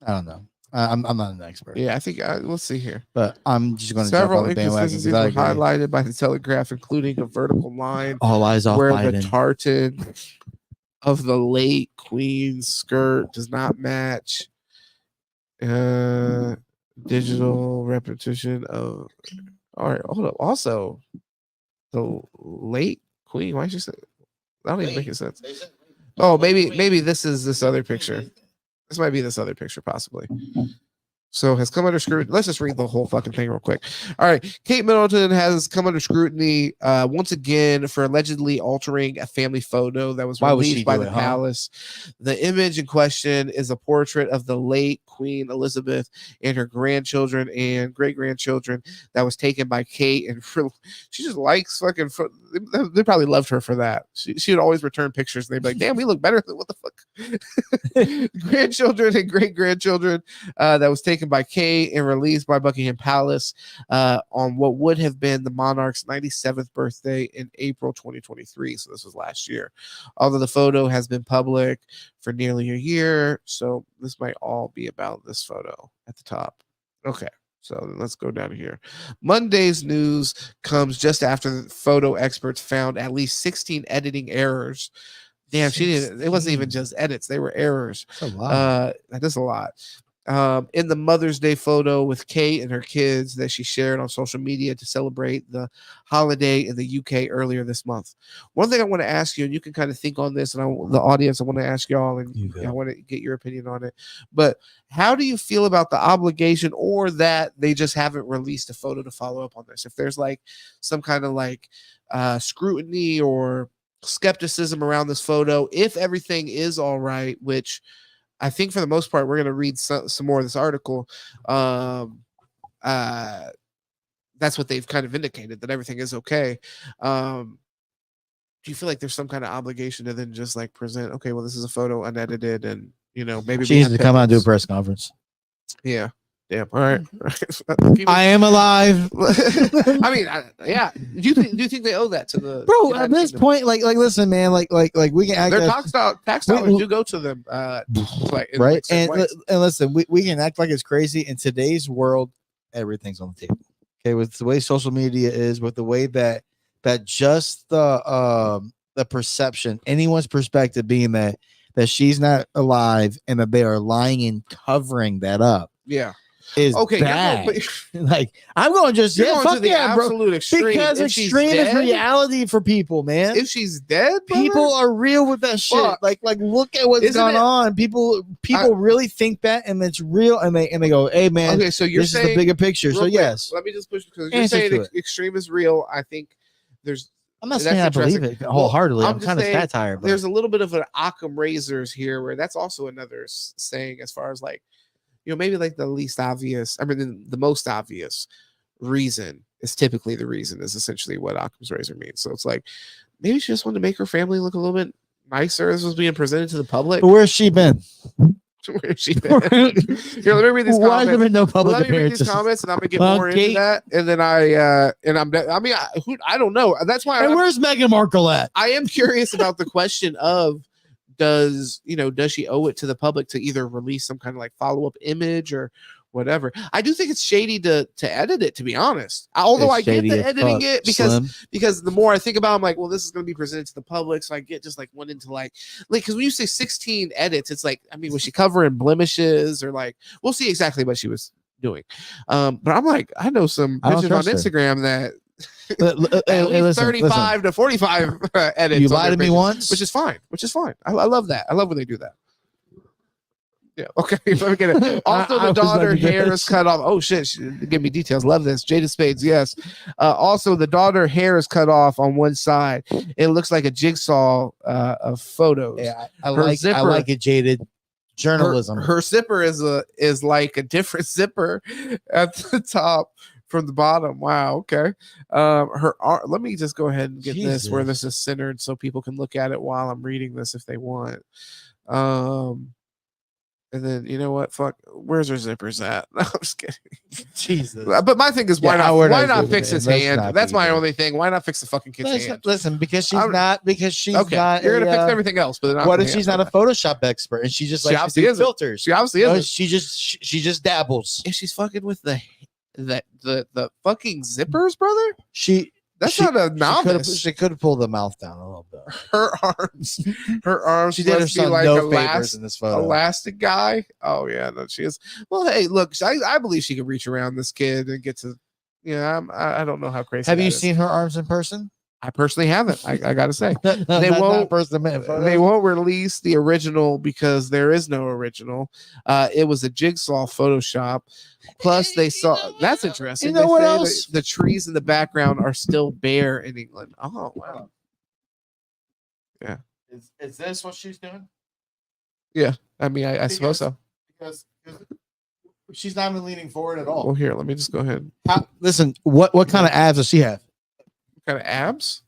I don't know. I'm not an expert. Yeah, I think we'll see here. But I'm just going to several inconsistencies were highlighted by the Telegraph, including a vertical line. All eyes off where Biden. The tartan of the late Queen's skirt does not match. Digital repetition of. All right, hold up. Also, the late Queen. Why did you say? That don't even make any sense. Oh, maybe this is this other picture. This might be this other picture, possibly. So has come under scrutiny. Let's just read the whole fucking thing real quick. All right. Kate Middleton has come under scrutiny once again for allegedly altering a family photo that was released by the palace. The image in question is a portrait of the late Queen Elizabeth and her grandchildren and great-grandchildren that was taken by Kate. And she just likes fucking... They probably loved her for that. She would always return pictures and they'd be like, damn, we look better than what the fuck? Grandchildren and great-grandchildren that was taken by Kate and released by Buckingham Palace on what would have been the monarch's 97th birthday in April 2023. So this was last year. Although the photo has been public for nearly a year, so this might all be about this photo at the top. Okay. So let's go down here. Monday's news comes just after the photo experts found at least 16 editing errors. Damn, she didn't. It wasn't even just edits; they were errors. That's a lot. That is a lot. In the Mother's Day photo with Kate and her kids that she shared on social media to celebrate the holiday in the UK earlier this month. One thing I want to ask you, and you can kind of think on this, and the audience, I want to ask y'all, and I want to get your opinion on it. But how do you feel about the obligation, or that they just haven't released a photo to follow up on this? If there's like some kind of like scrutiny or skepticism around this photo, if everything is all right, which I think for the most part, we're going to read some more of this article. That's what they've kind of indicated, that everything is okay. Do you feel like there's some kind of obligation to then just like present, okay, well, this is a photo unedited, and maybe she needs to come out and do a press conference. Yeah. Damn. All right. I am alive. I mean, yeah. Do you think they owe that to the Bro, United at this Kingdom? point, like, listen, man, like, we can act Their like, tax dollars do go to them, like, in, right? like, certain ways. And listen, we can act like it's crazy. In today's world, everything's on the table. Okay, with the way social media is, with the way that just the perception, anyone's perspective being that she's not alive and that they are lying and covering that up. Yeah. Is Okay, bad. but Like, I'm going just you're going fuck to the yeah, bro. absolute extreme. Because If she's extreme is dead- reality for people, man. If she's dead, brother? People are real with that shit. Fuck. Like look at what's Isn't going it- on. People really think that, and it's real, and they go, hey man, Okay, so you're this saying is the bigger picture. real So quick, yes, let me just push because you're Answer saying to it. extreme is real. I think there's I'm not that's saying I believe interesting. it wholeheartedly. Well, I'm I'm kind of just saying satire, but there's a little bit of an Occam razors here, where that's also another saying as far as like, maybe like the least obvious. I mean, the most obvious reason is typically the reason is essentially what Occam's razor means. So it's like maybe she just wanted to make her family look a little bit nicer. This was being presented to the public. but where's she been? Where's she been? Here, let me read these Why has there comments. been no public Let me read these appearances? comments, and I'm gonna get Well, more Kate- into that. And then I don't know. That's why And where's Meghan Markle at? I am curious about the question of does she owe it to the public to either release some kind of like follow-up image or whatever. I do think it's shady to edit it, to be honest. Although I get the editing it because the more I think about it, I'm like, well, this is going to be presented to the public, so I get just like went into like because when you say 16 edits, it's like, I mean, was she covering blemishes or like we'll see exactly what she was doing. But I'm like, I know some bitches on Instagram that at least 35 to 45 edits. You lied to me once, which is fine. I love that. I love when they do that. Yeah. Okay. Let me get it. Also, the daughter hair is cut off. Oh shit! Give me details. Love this. Jada Spades. Yes. Also, the daughter hair is cut off on one side. It looks like a jigsaw of photos. Yeah, I like it. Jaded journalism. Her zipper is like a different zipper at the top from the bottom. Wow. Okay. Her arm. Let me just go ahead and get this where this is centered so people can look at it while I'm reading this if they want. And then you know what? Fuck. Where's her zippers at? No, I'm just kidding. Jesus. But my thing is, why not fix his hand? That's my only thing. Why not fix the fucking kid's hand? Listen, because she's not. You're gonna fix everything else, but what if she's not a Photoshop expert and she just likes to do filters? She obviously isn't. She just dabbles. If she's fucking with the fucking zippers, brother. That's not a novice. She could have pulled the mouth down a little bit. Her arms. She did herself like no favors in this photo. Elastic guy. Oh yeah, no, she is. Well, hey, look, I believe she can reach around this kid and get to. Yeah, I don't know how crazy. Have you seen her arms in person? I personally haven't. I gotta say they won't release the original because there is no original. It was a jigsaw Photoshop. Plus, they saw that's interesting. You know what else? The trees in the background are still bare in England. Oh wow. Yeah. Is this what she's doing? Yeah. I mean, I suppose so. Because she's not even leaning forward at all. Well, here, let me just go ahead. Listen, what kind of abs does she have? Kind of abs?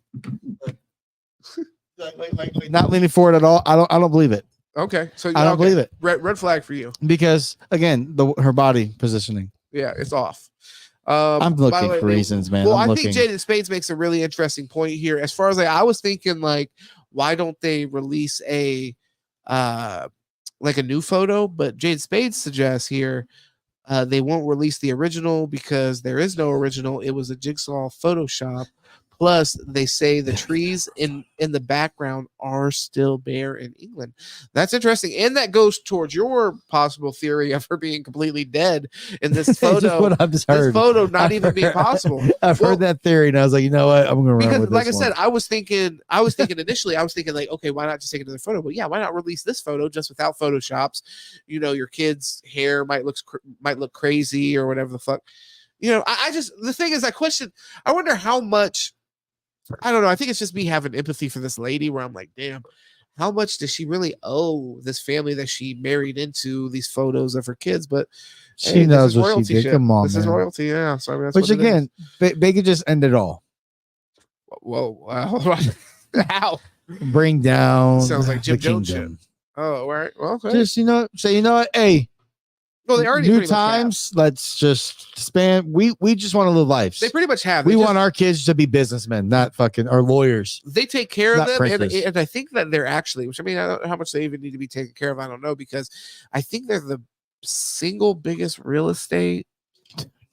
like not leaning forward at all. I don't believe it. Okay, so I don't believe it. Red flag for you because again, her body positioning. Yeah, it's off. I'm looking for reasons, man. Well, I think Jada Spades makes a really interesting point here. As far as I was thinking, like, why don't they release a new photo? But Jada Spades suggests here. They won't release the original because there is no original. It was a jigsaw Photoshop. Plus, they say the trees in the background are still bare in England. That's interesting. And that goes towards your possible theory of her being completely dead in this photo. What I've just heard. This photo not even being possible. I've heard that theory, and I was like, you know what? I'm going to run with this. Like I said, I was thinking initially, like, okay, why not just take another photo? But yeah, why not release this photo just without Photoshops? Your kid's hair might look crazy or whatever the fuck. The thing is, I wonder how much. I don't know. I think it's just me having empathy for this lady where I'm like, damn, how much does she really owe this family that she married into these photos of her kids? But she knows what she did. Shit. Come on, this is royalty. Yeah. So I mean, that's which again, they could just end it all. Whoa. Wow. How? Bring down. Sounds like Jim the Jones kingdom. shit. Oh, all right. Well, okay. Just say, you know what? Hey, Well, they already new pretty much have. times. Let's just span. We just want to live lives. They pretty much have. We They want our kids to be businessmen, not fucking or lawyers. They take care of Not them, princes. and I think that they're actually, which I mean, I don't know how much they even need to be taken care of. I don't know, because I think they're the single biggest real estate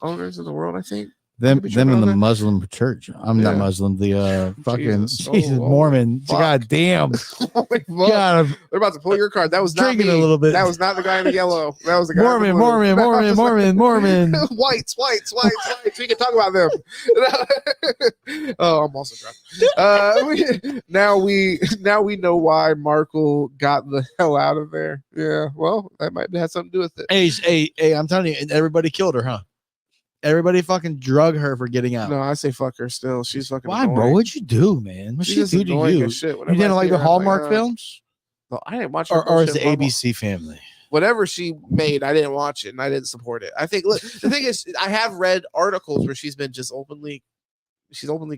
owners in the world. I think Them Could be in tripping the on that. Muslim church. I'm not Yeah. Muslim. The fucking Jesus. Jesus, Oh, Mormon. fuck. God damn. Holy fuck. God, They're about to pull your card. That was not drinking me. a little bit. That was not the guy in the yellow. That was the guy. Mormon, in the blue. Mormon, That Mormon, was Mormon, Mormon. whites. We can talk about them. Oh, I'm also drunk. Now we know why Markle got the hell out of there. Yeah, well, that might have something to do with it. Hey, I'm telling you, and everybody killed her, huh? Everybody fucking drug her for getting out. No, I say fuck her still. She's fucking Why, annoying. bro? What'd you do, man? What She's she just do to annoying you? as shit. You Whenever I didn't see like the her, I'm like, Hallmark films? No, I didn't watch her. Or is the bullshit. ABC family? Whatever she made, I didn't watch it and I didn't support it. I think, look, the thing is, I have read articles where she's been just openly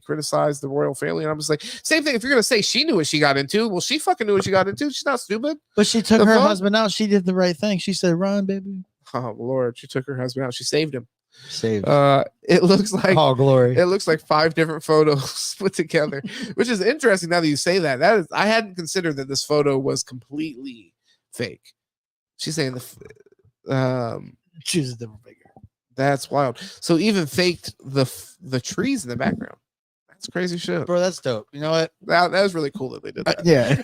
criticized the royal family, and I'm just like, same thing. If you're gonna say she knew what she got into, well, she fucking knew what she got into. She's not stupid. But she took The her fuck? husband out. She did the right thing. She said, "Run, baby." Oh Lord, she took her husband out. She saved him. Saved. It looks like Oh, glory. it looks like 5 different photos put together, which is interesting. Now that you say that, I hadn't considered that this photo was completely fake. She's saying Choose a different figure. that's wild. So even faked the trees in the background. That's crazy shit. Bro, that's dope. You know what? That was really cool that they did that. Yeah.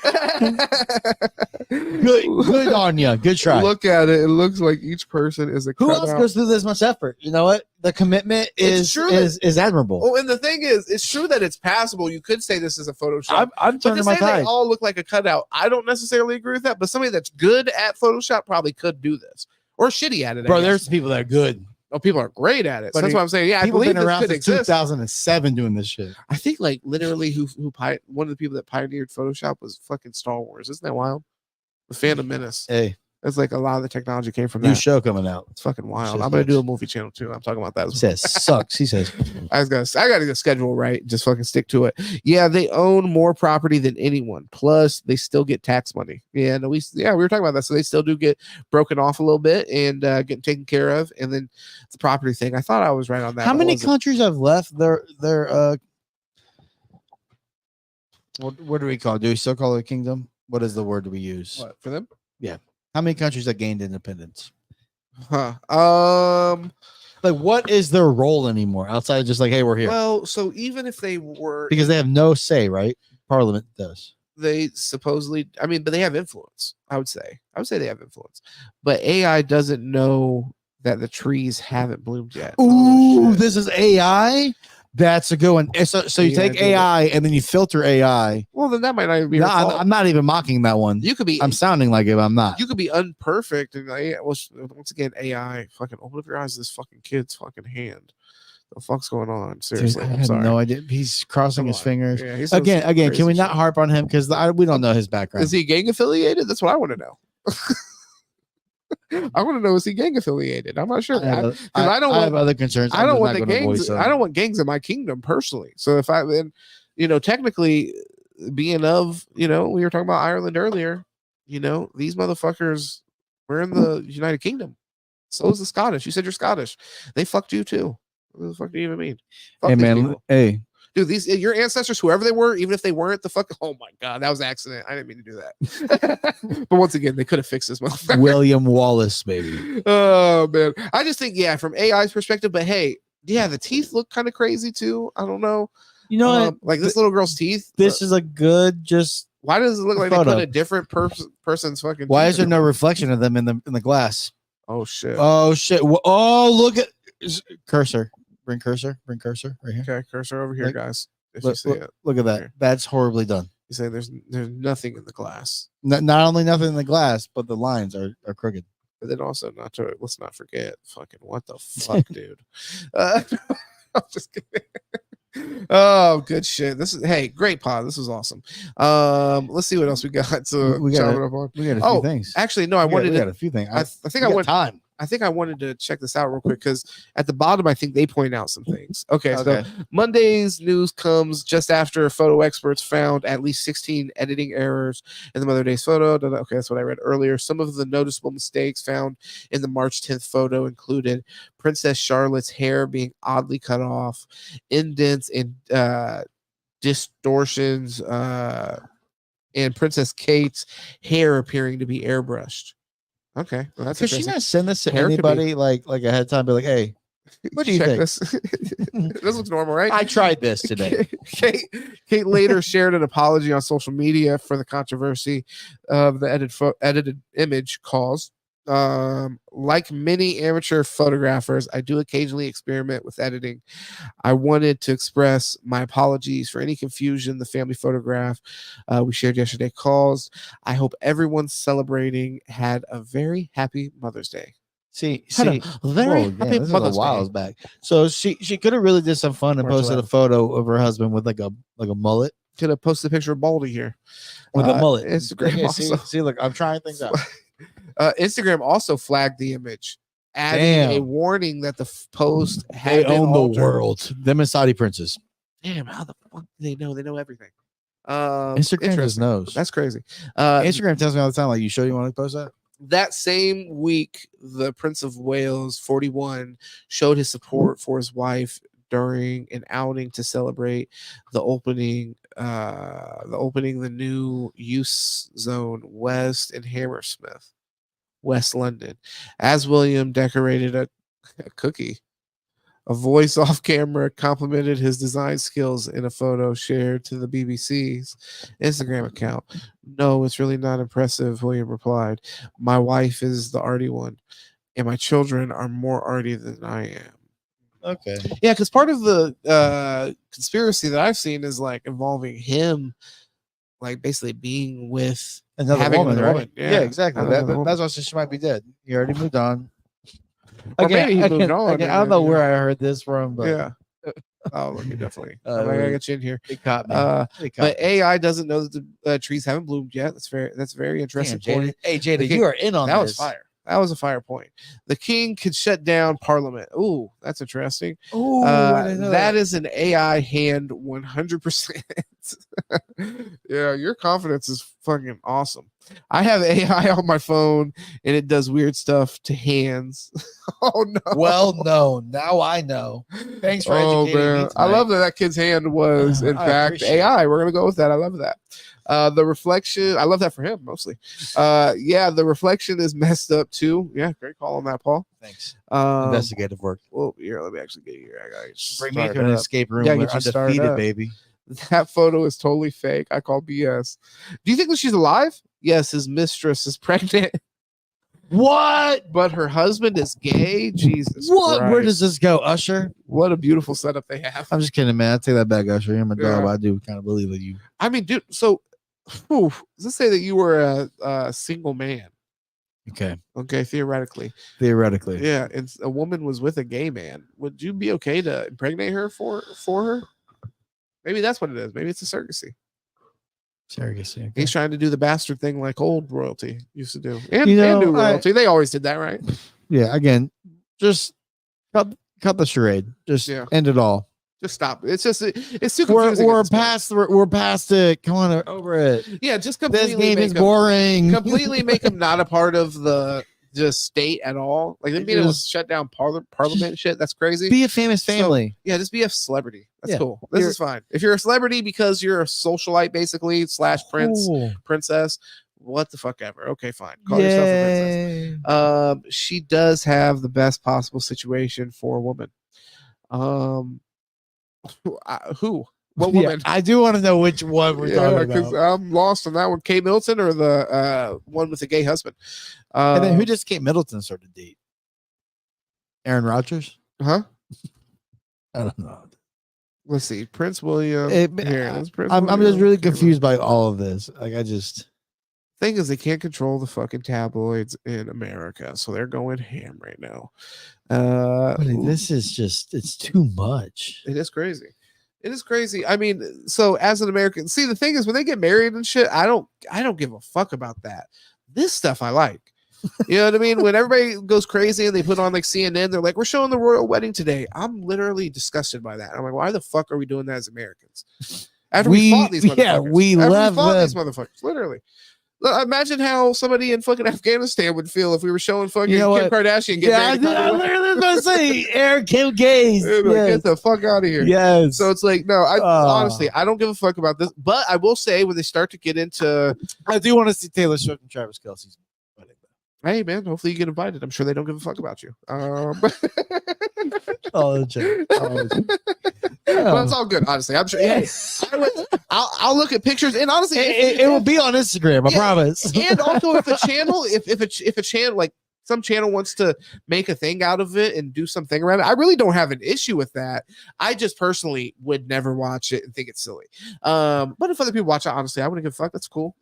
Good on you. Good try. Look at it. It looks like each person is a Who else cutout. goes through this much effort? You know what? The commitment It's is true is admirable. Oh, and the thing is, it's true that it's passable. You could say this is a Photoshop. I'm But to turning my say they tide. all look like a cutout, I don't necessarily agree with that. But somebody that's good at Photoshop probably could do this, or shitty at it. I Bro, guess. there's people that are good. Oh, people are great at it. So But that's what I'm saying. Yeah, I People believe been this around could since exist. 2007 doing this shit. I think like literally one of the people that pioneered Photoshop was fucking Star Wars. Isn't that wild? The Phantom Menace. Hey, It's like a lot of the technology came from new that. show coming out. It's fucking wild. Shit I'm gonna do a sucks. movie channel too. I'm talking about that. He As well. says sucks. He says I gotta get schedule right. Just fucking stick to it. Yeah, they own more property than anyone. Plus, they still get tax money. Yeah, no, we were talking about that. So they still do get broken off a little bit and get taken care of. And then the property thing. I thought I was right on that. how but many I wasn't. countries have left their what do we call it? Do we still call it a kingdom? What is the word we use? What, for them? How many countries have gained independence? Huh. Like, what is their role anymore outside of just like, hey, we're here? Well, so even if they were, Because they have no say, right? Parliament does. they supposedly, I mean, but they have influence. I would say they have influence, but AI doesn't know that the trees haven't bloomed yet. Ooh, Oh, shit. this is AI. That's a good one. So you Yeah, take dude. AI and then you filter AI. Well, then that might not even be No, your fault. I'm not even mocking that one. You could be. I'm sounding like it, but I'm not. You could be unperfect, and like, once again, AI. Fucking open up your eyes to this fucking kid's fucking hand. The fuck's going on? Dude, Seriously, I I'm had sorry. no idea. He's crossing Come his on. fingers. Yeah, he's doing Again, some can we crazy not shit. harp on him because we don't know his background. Is he gang affiliated? That's what I want to know. I want to know, is he gang affiliated? I'm not sure. I have, Because I don't have want. other concerns. I I'm don't just want not the gonna gangs. voice them. I don't want gangs in my kingdom personally. So if I then, technically being of, we were talking about Ireland earlier. These motherfuckers were in the United Kingdom. So is the Scottish. You said you're Scottish. They fucked you too. What the fuck do you even mean? Fuck Hey these man, people. hey, Dude, your ancestors, whoever they were, even if they weren't, the fuck. Oh my god, that was an accident. I didn't mean to do that. But once again, they could have fixed this motherfucker. William Wallace, baby. Oh man, I just think from AI's perspective. But hey, yeah, the teeth look kind of crazy too. I don't know. You know what? Like this little girl's teeth. This is a good just. Why does it look like they photo. put a different person's fucking? Why teeth is there in no it? reflection of them in the glass? Oh shit. Oh shit! Oh, look at cursor. Bring cursor right here. Okay, cursor over here, Look- guys. If Look, you see look, it, look at that. Here. That's horribly done. you say there's nothing in the glass. Not only nothing in the glass, but the lines are crooked. But then also let's not forget fucking what the fuck, dude. I'm just kidding. Oh, good shit. Hey, great pod. This was awesome. Let's see what else we got to We got chop a- it up on. We got a few Oh, things. actually, no, I We wanted got to. a few things. I think we got I went. time. I think I wanted to check this out real quick because at the bottom, I think they point out some things. Okay, so Monday's news comes just after photo experts found at least 16 editing errors in the Mother Day's photo. Okay, that's what I read earlier. Some of the noticeable mistakes found in the March 10th photo included Princess Charlotte's hair being oddly cut off, indents and distortions, and Princess Kate's hair appeering to be airbrushed. Okay, well, that's Could she interesting. not send this to Hair could anybody like ahead of time? Be like, hey, what do you Check think? this. This looks normal, right? I tried this today. Kate later shared an apology on social media for the controversy of the edited image caused. Like many amateur photographers, I do occasionally experiment with editing. I wanted to express my apologies for any confusion the family photograph we shared yesterday caused. I hope everyone celebrating had a very happy Mother's Day. See, very whoa, happy this is Mother's a while Day. back. So she could have really did some fun and March posted a 11th. photo of her husband with like a mullet. Could have posted a picture of Baldy here With a mullet. Instagram Yeah, also. see, look, I'm trying things out. Instagram also flagged the image, adding a warning that the post had been altered. world. Them and Saudi princes. Damn, how the fuck do they know? They know everything. Instagram just knows. That's crazy. Instagram tells me all the time, like, you sure you want to post that? That same week, the Prince of Wales, 41, showed his support for his wife during an outing to celebrate the opening the new use zone west in Hammersmith, West London, as William decorated a cookie. A voice off camera complimented his design skills in a photo shared to the BBC's Instagram account. No, it's really not impressive, William replied. My wife is the arty one, and my children are more arty than I am. Okay. Yeah, because part of the conspiracy that I've seen is like involving him, like basically being with Another woman, right? Yeah, exactly. That's why she might be dead. He already moved on. Or maybe he moved on. I don't know where I heard this from, but yeah. Oh, look, definitely. I'm gonna get you in here. It caught me. But AI doesn't know that the trees haven't bloomed yet. That's very interesting. Damn, Jada. Hey, Jada, you are in on that. This. Was fire. That was a fire point. The king could shut down Parliament. Ooh, that's interesting. Ooh, that is an AI hand 100%. Yeah, your confidence is fucking awesome. I have AI on my phone and it does weird stuff to hands. Oh no. Well known. Now I know. Thanks for educating me tonight. I love that kid's hand was in fact AI. We're gonna go with that. I love that. The reflection, I love that for him mostly. The reflection is messed up too. Yeah, great call on that, Paul. Thanks. Investigative work. Well, here, let me actually get you. I gotta bring me to an escape room. Yeah, We're get you undefeated, baby. That photo is totally fake. I call BS. Do you think that she's alive? Yes, his mistress is pregnant. What? But her husband is gay. Jesus. What? Christ. Where does this go, Usher? What a beautiful setup they have. I'm just kidding, man. I take that back, Usher. You're my dog, but I do kind of believe in you. I mean, dude. So, let's say that you were a single man. Okay. Theoretically. Yeah, and a woman was with a gay man. Would you be okay to impregnate her for her? Maybe that's what it is. Maybe it's a surrogacy. Okay. He's trying to do the bastard thing like old royalty used to do, and new royalty. They always did that, right? Yeah. Again, just cut the charade. Just end it all. Just stop. It's too confusing. We're past it. Come on, over it. Yeah, just completely. This game is boring. Completely make him not a part of the state at all. Like them being able to shut down parliament shit. That's crazy. Be a famous family. So, just be a celebrity. That's cool. This is fine. If you're a celebrity because you're a socialite, basically / prince, princess, what the fuck ever. Okay, fine. Call yourself a princess. She does have the best possible situation for a woman. Who? What woman? I do want to know which one we're talking about. I'm lost on that one. Kate Middleton or the one with the gay husband? And then who does Kate Middleton start to date? Aaron Rodgers? Huh? I don't know. Let's see. Prince William. I'm just really confused by all of this. Like thing is they can't control the fucking tabloids in America, so they're going ham right now. This is just, it's too much. It is crazy. It is crazy. I mean, so as an American, the thing is when they get married and shit, I don't give a fuck about that. This stuff I like. You know what I mean? When everybody goes crazy and they put on like CNN, they're like, "We're showing the royal wedding today." I'm literally disgusted by that. I'm like, why the fuck are we doing that as Americans? After we fought these motherfuckers. Yeah, we left these motherfuckers. Literally. Imagine how somebody in fucking Afghanistan would feel if we were showing fucking Kim Kardashian get married. I literally was going to say Eric Kim Gaze. Like, get the fuck out of here. Yes. So it's like, no, honestly, I don't give a fuck about this. But I will say when they start to get into, I do want to see Taylor Swift and Travis Kelce's wedding. Hey man, hopefully you get invited. I'm sure they don't give a fuck about you. Oh, Well, it's all good, honestly. I'm sure. Hey, I'll look at pictures, and honestly, it will be on Instagram. I promise. And also, if a channel, if a channel like some channel wants to make a thing out of it and do something around it, I really don't have an issue with that. I just personally would never watch it and think it's silly. But if other people watch it, honestly, I wouldn't give a fuck. That's cool.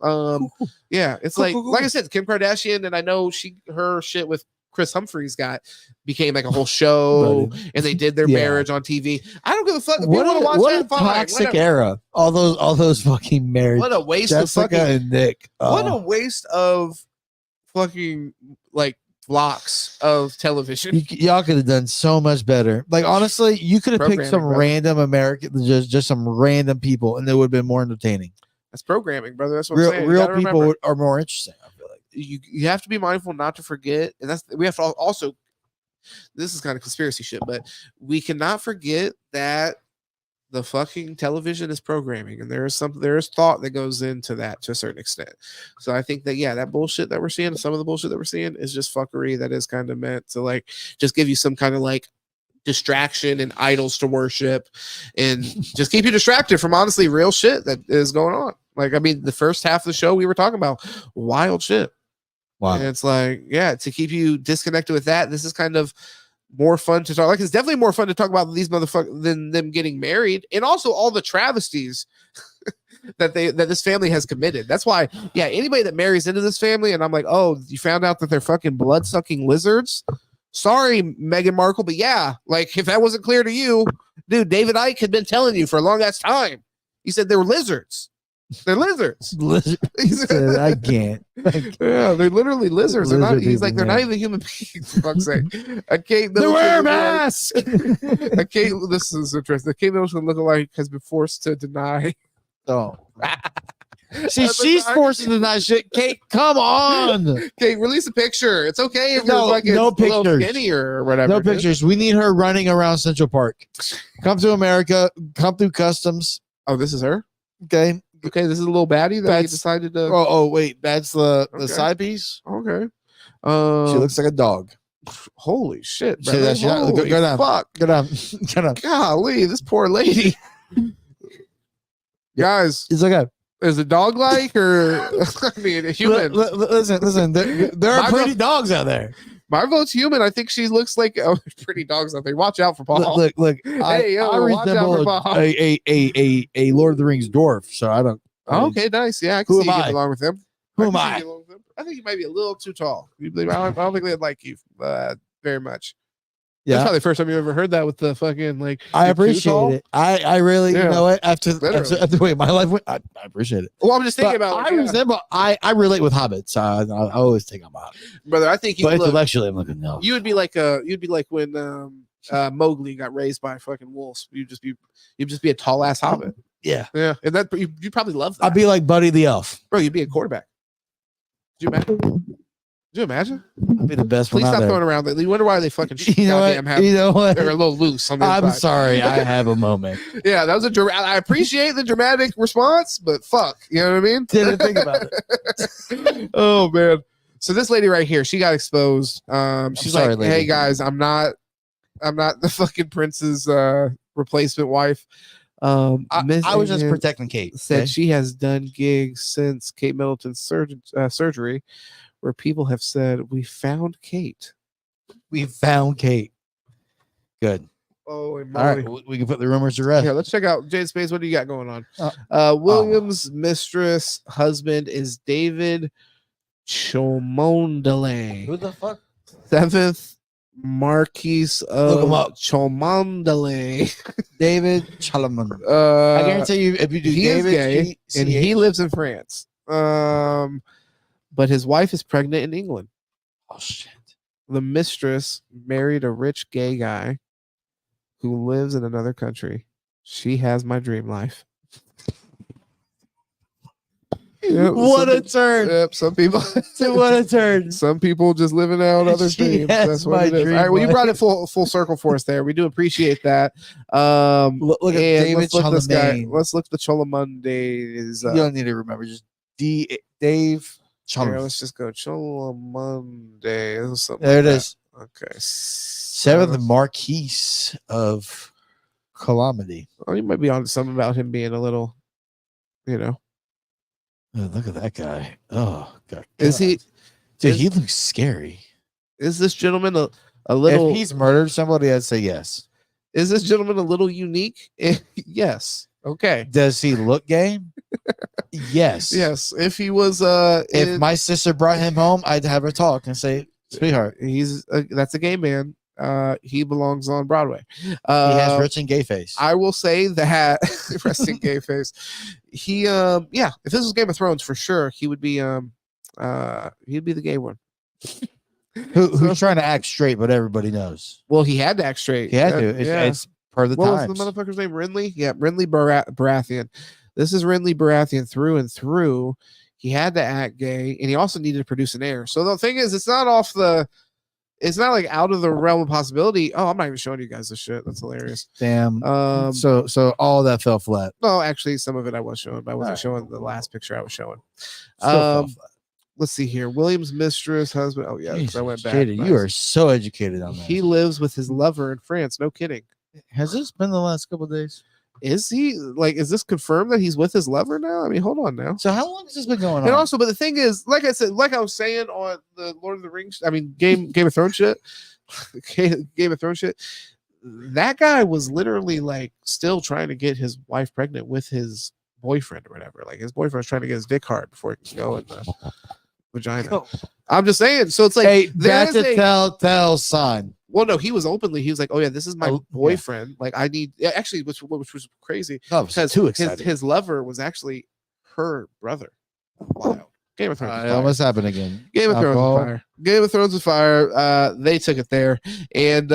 Yeah, it's like I said, Kim Kardashian, and I know her shit with Chris Humphries became like a whole show, and they did their marriage on TV. I don't give a fuck. If what want to watch a toxic era! All those fucking marriage. What a waste Jessica of fucking and Nick. What a waste of fucking like blocks of television. Y'all could have done so much better. Like honestly, you could have picked some random American, just some random people, and it would have been more entertaining. That's programming, brother. That's what I'm saying. Real people are more interesting. I feel like you have to be mindful not to forget, and we have to also. This is kind of conspiracy shit, but we cannot forget that the fucking television is programming, and there is thought that goes into that to a certain extent. So I think that that bullshit that we're seeing, some of the bullshit that we're seeing, is just fuckery that is kind of meant to like just give you some kind of like distraction and idols to worship, and just keep you distracted from honestly real shit that is going on. Like, I mean, the first half of the show we were talking about wild shit. Wow. And it's like, to keep you disconnected with that, this is kind of more fun to talk. Like, it's definitely more fun to talk about these motherfuckers than them getting married, and also all the travesties that this family has committed. That's why, anybody that marries into this family, and I'm like, oh, you found out that they're fucking blood sucking lizards. Sorry, Meghan Markle, but like if that wasn't clear to you, dude, David Icke had been telling you for a long ass time. He said they were lizards. They're lizards. I can't. Yeah, they're literally lizards. They're not. He's like, they're not even human beings. For fuck's sake. They wear a mask. This is interesting. The Kate Middleton lookalike has been forced to deny. Oh. She's forced to deny shit. Kate, come on. Kate, release a picture. It's okay if no, you're like no pictures. Skinny or whatever. No pictures. We need her running around Central Park. Come to America. Come through customs. Oh, this is her? Okay. Okay, this is a little baddie that you decided to. Oh, wait, that's the side piece. Okay. She looks like a dog. Holy shit! Go down. Fuck. Go down. Golly, this poor lady. Guys, it's okay. Is a dog like, or I mean, a human? Listen. There are pretty dogs out there. My vote's human. I think she looks like pretty dogs out there. Watch out for Paul. Look. Hey, I resemble a Lord of the Rings dwarf, so I don't. Okay, nice. Yeah, I can see you getting along with him. Who am I? I think you might be a little too tall. I don't think they'd like you very much. Yeah, that's probably the first time you ever heard that with the fucking like. I appreciate it. I really, you know what? After the way my life went, I appreciate it. Well, I'm just thinking about. I relate with hobbits. I always take on my hobbit. Brother, I think you. But intellectually, I'm looking no. You would be like when Mowgli got raised by fucking wolves. You'd just be a tall ass hobbit. Yeah, and that you probably love that. I'd be like Buddy the Elf, bro. You'd be a quarterback. Could you imagine? I'd be the best Please one. Please stop there. throwing around. You wonder why they fucking. You know what? They're a little loose. I'm sorry. I have a moment. Yeah, that was I appreciate the dramatic response, but fuck, you know what I mean? Didn't think about it. Oh man. So this lady right here, she got exposed. She's sorry, like, "Hey guys, I'm not the fucking prince's replacement wife." I was just protecting Kate. Said she has done gigs since Kate Middleton's surgery, where people have said, "We found Kate. We found Kate." Good. Oh, all right, we can put the rumors to rest. Yeah, let's check out Jade Space. What do you got going on? William's mistress husband is David Cholmondeley. Who the fuck? 7th Marquis of Cholmondeley. David Cholmondeley. I guarantee you, if you do David, is gay, and he lives in France. But his wife is pregnant in England. Oh shit. The mistress married a rich gay guy who lives in another country. She has my dream life. Yep, What a turn. Yep, some people. What a turn. Some people just living out other She dreams. has That's what my it is. All dream right, well, you life. brought it full circle for us there. We do appreciate that. Look at and David let's look at this guy. Chalamet. Let's look at the Cholamundes. You don't need to remember. Just Dave Here, Chalamet. let's just go Cholamunde. There it is. Okay. Seventh Marquise of Calamity. Oh, you might be on something about him being a little, Oh, look at that guy. Oh, God. Is he? Dude, he looks scary. Is this gentleman a little? If he's murdered somebody, I'd say yes. Is this gentleman a little unique? Yes. Okay. Does he look gay? Yes. Yes. If he was, If my sister brought him home, I'd have her talk and say, sweetheart, that's a gay man. He belongs on Broadway. he has rich and gay face. I will say that resting gay face. He if this was Game of Thrones for sure, he would be he'd be the gay one. Who's trying to act straight, but everybody knows. Well, he had to act straight. He had to. It's per the what times. was the motherfucker's name? Renly? Yeah, Renly Baratheon. This is Renly Baratheon through and through. He had to act gay, and he also needed to produce an heir. So the thing is, it's not like out of the realm of possibility. Oh, I'm not even showing you guys this shit. That's hilarious. Damn. So all that fell flat. No, actually, some of it I was showing, but I wasn't Right. showing the last picture I was showing. Still fell flat. Let's see here. William's mistress, husband. Oh yeah, 'cause I went back. Katie, Nice. you are so educated on that. He lives with his lover in France. No kidding. Has this been the last couple of days? Is he is this confirmed that he's with his lover now? I mean, hold on now. So how long has this been going on? And also, but the thing is, like I said, like I was saying on the Lord of the Rings, I mean, Game of Thrones shit, Game of Thrones shit. That guy was literally like still trying to get his wife pregnant with his boyfriend or whatever. Like his boyfriend was trying to get his dick hard before he could go in the vagina. I'm just saying. So it's like hey, that's a telltale sign. Well, no, he was openly. He was like, "Oh yeah, this is my boyfriend." Like, I need actually, which was crazy because too exciting. his lover was actually her brother. Wow, Game of Thrones. It almost happened again. Game of Thrones is fire. Game of Thrones is fire. They took it there, and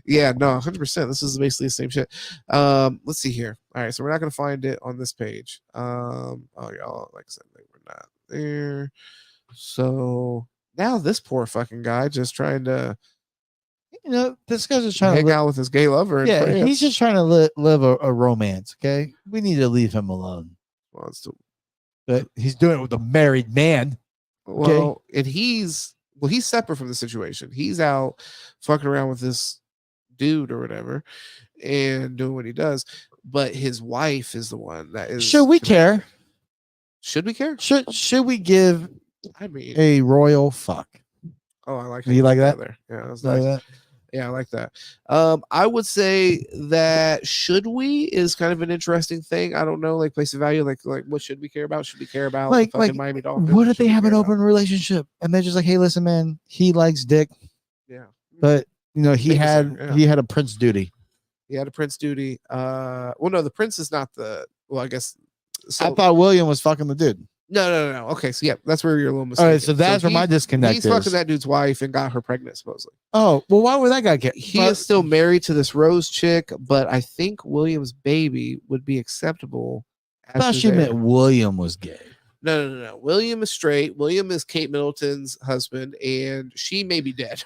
yeah, no, 100%. This is basically the same shit. Let's see here. All right, so we're not gonna find it on this page. Oh y'all, like I said, they were not there. So now this poor fucking guy just trying to, this guy's just trying hang to out with his gay lover. Yeah, France. he's just trying to live a romance. Okay, we need to leave him alone. Well, But he's doing it with a married man. Well, and he's separate from the situation. He's out fucking around with this dude or whatever and doing what he does. But his wife is the one that is. Should we care? Should we care? Should we give? I mean, a royal fuck. Oh, I like. Do you like that? There. Yeah, that's Like nice. that? Yeah, I like that. I would say that should we is kind of an interesting thing. I don't know, like place of value, like what should we care about? Should we care about Like Miami Dolphins? what if they Should we have an care open relationship and they're just like, hey, listen, man, he likes dick, Yeah, but he had a prince duty. He had a prince duty. Well, no, the prince is not the. Well, I guess. So, I thought William was fucking the dude. No. Okay, so yeah, that's where you're a little mistaken. All right, so that's where my disconnect He's is. fucking that dude's wife and got her pregnant, supposedly. Oh, well, why would that guy get? He is still married to this Rose chick, but I think William's baby would be acceptable. I thought she meant William was gay. No. William is straight. William is Kate Middleton's husband, and she may be dead.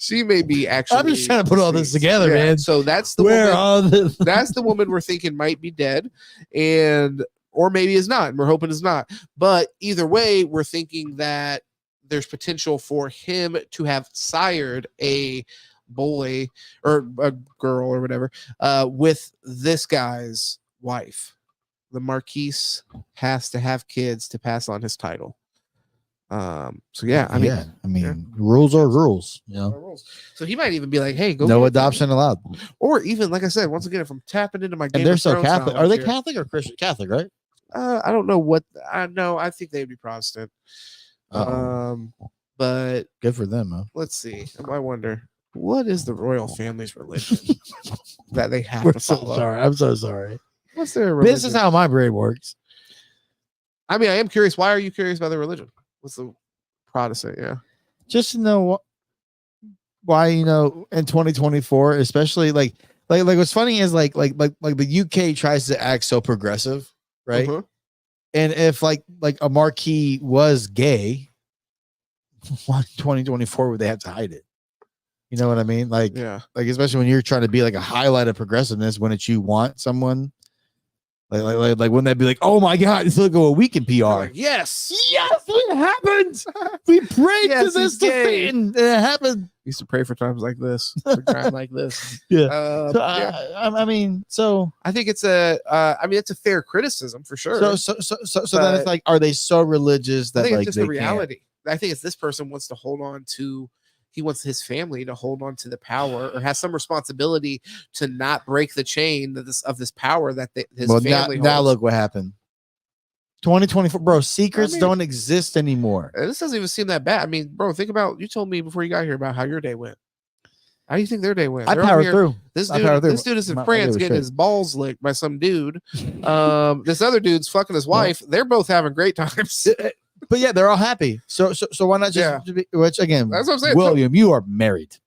She may be actually. I'm just trying to put all this together, man. So that's the woman. That's the woman we're thinking might be dead, or maybe is not. And we're hoping is not. But either way, we're thinking that there's potential for him to have sired a boy or a girl or whatever with this guy's wife. The Marquise has to have kids to pass on his title. So yeah, I mean, rules are rules, you know. So he might even be like, "Hey, go no adoption allowed," or even like I said, once again, if I'm tapping into my and Game they're of so Thrones Catholic. Are knowledge they here. Catholic or Christian? Catholic, right? I don't know what. I know. I think they'd be Protestant. But good for them, huh? Let's see. I wonder what is the royal family's religion that they have to follow. Sorry, I'm so sorry. What's their religion? This is how my brain works. I mean, I am curious. Why are you curious about their religion? What's the Protestant, yeah. Just to know why, you know, in 2024, especially like what's funny is like the UK tries to act so progressive, right? Uh-huh. And if like a marquee was gay, why 2024 would they have to hide it? You know what I mean? Like, Yeah. like especially when you're trying to be like a highlight of progressiveness, when it's you want someone like wouldn't that be like, oh my god, it's like a week in PR? Like, yes, it happened. We prayed Yes, to this he's gay. and it happened. used to pray for times like this, for time like this. Yeah. Yeah. I mean, so I think it's it's a fair criticism for sure. so then it's like, are they so religious I that think like it's just they the reality. I think it's this person wants to hold on to. He wants his family to hold on to the power, or has some responsibility to not break the chain of this power that his family holds. now look what happened. 2024, bro. Secrets I mean, don't exist anymore. This doesn't even seem that bad. I mean, bro, think about, you told me before you got here about how your day went. How do you think their day went? I They're over powered here- through. This I powered through. dude is in My France day was getting straight. his balls licked by some dude. This other dude's fucking his wife. They're both having great times. But yeah, they're all happy. So why not just which again, That's what I'm saying. William, you are married.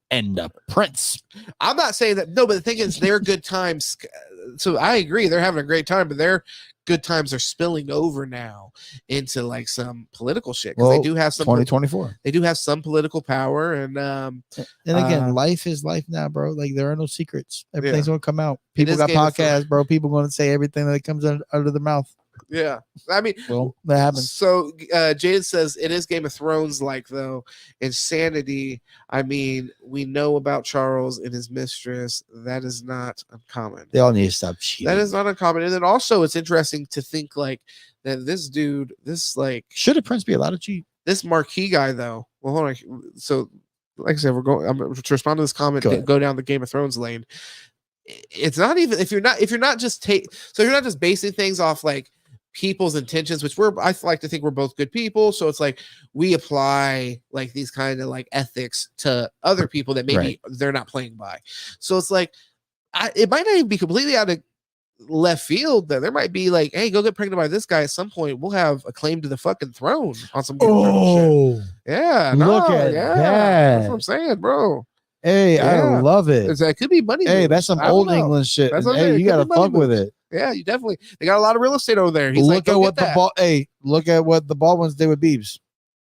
And the prince. I'm not saying that. No, but the thing is, their good times. So I agree, they're having a great time, but their good times are spilling over now into like some political shit, because they do have some 2024. They do have some political power, and again, life is life now, bro. Like there are no secrets. Everything's gonna come out. People is got Game of podcasts, bro. People gonna say everything that comes out of their mouth. yeah. I mean, Well, that happens. So Jade says it is Game of Thrones like, though. Insanity. I mean, we know about Charles and his mistress. That is not uncommon. They all need to stop cheating. That is not uncommon. And then also it's interesting to think like that this dude, this like, should a prince be allowed to cheat? this marquee guy though. Well, hold on. So like I said, I'm to respond to this comment, go down the Game of Thrones lane. It's not even, if you're not just basing things off like people's intentions, which I like to think we're both good people, so it's like we apply like these kind of like ethics to other people that maybe they're not playing by. So it's like it might not even be completely out of left field that there might be like, hey, go get pregnant by this guy at some point, we'll have a claim to the fucking throne on some shit. Yeah, look at that. That's what I'm saying, bro. Hey, I love it. That could be money. Hey, that's some old England shit. Hey, you gotta fuck with it. Yeah, you definitely. They got a lot of real estate over there. He's look like, at what look at what the Baldwins did with Biebs.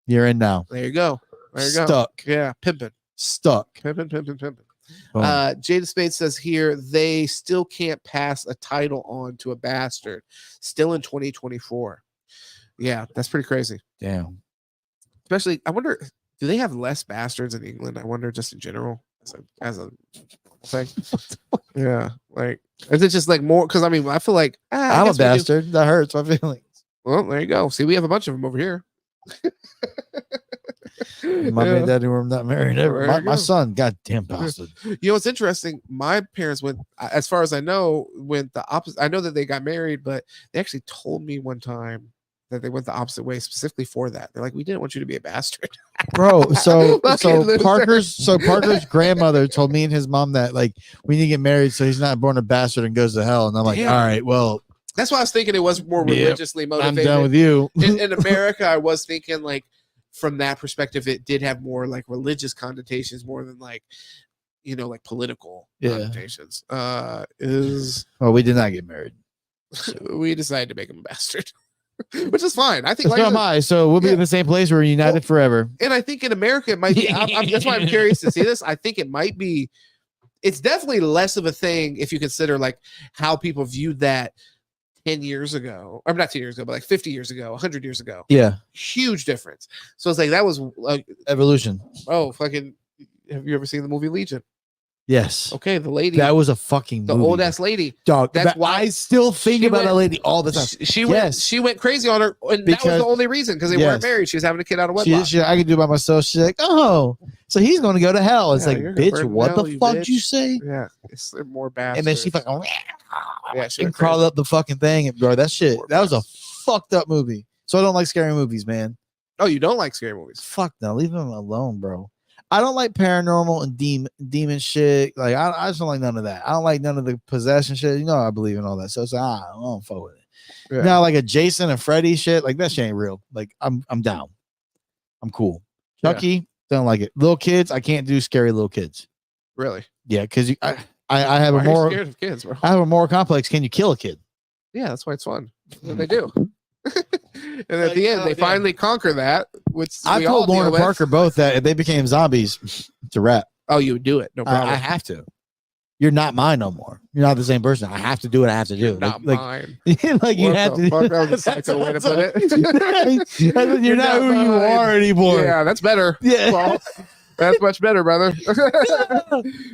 You're in now. There you go. There you go. Stuck. Yeah, pimping. Stuck. Pimping. Jada Spade says here they still can't pass a title on to a bastard. Still in 2024. Yeah, that's pretty crazy. Damn. Especially, I wonder, do they have less bastards in England? I wonder, just in general, as a thing. Yeah, like, is it just like more? Because I mean, I feel like I'm a bastard. That hurts my feelings. Well, there you go. See, we have a bunch of them over here. My baby daddy were not married ever. My son, goddamn bastard. You know what's interesting? My parents went, as far as I know, went the opposite. I know that they got married, but they actually told me one time that they went the opposite way specifically for that. They're like, we didn't want you to be a bastard, bro. So Parker's grandmother told me and his mom that like we need to get married so he's not born a bastard and goes to hell. And I'm like, all right, well, that's why I was thinking it was more religiously motivated. I'm done with you. in America, I was thinking like from that perspective, it did have more like religious connotations more than like, you know, like political connotations. Well, we did not get married. So. We decided to make him a bastard. Which is fine. I think so am I. So we'll be in the same place. We're united forever. And I think in America it might be. That's why I'm curious to see this. I think it might be. It's definitely less of a thing if you consider like how people viewed that 10 years ago. Or not 10 years ago, but like 50 years ago, 100 years ago. Yeah, huge difference. So it's like that was like evolution. Oh, fucking! Have you ever seen the movie Legion? Yes. Okay, the lady. That was a fucking the old ass lady. Dog. That's why I still think about that lady all the time. She went crazy on her, and that was the only reason because they weren't married. She was having a kid out of wedlock. I can do it by myself. She's like, oh, so he's going to go to hell. It's like, bitch, what the fuck did you say? Yeah, it's more bad. And then she fucking she crawled up the fucking thing, and bro, that shit. That was a fucked up movie. So I don't like scary movies, man. Oh, you don't like scary movies? Fuck no, leave them alone, bro. I don't like paranormal and demon shit. Like I just don't like none of that. I don't like none of the possession shit. You know, I believe in all that. So it's like, I don't fuck with it. Yeah. Now, like a Jason and Freddy shit, like that shit ain't real. Like I'm down. I'm cool. Yeah. Chucky, don't like it. Little kids, I can't do scary little kids. Really? Yeah, because I have Why a are you more scared of kids, bro? I have a more complex. Can you kill a kid? Yeah, that's why it's fun. And they do. And at the end, they finally conquer that. Which I told Lauren and Parker both that if they became zombies, it's a wrap. Oh, you would do it. No problem. I have to. You're not mine no more. You're not the same person. I have to do what I have to do. You're not mine. Like you What have the to. fuck? That was a psycho way to put it. You're not who you mine. are anymore. Yeah, that's better. Yeah. Well, that's much better, brother.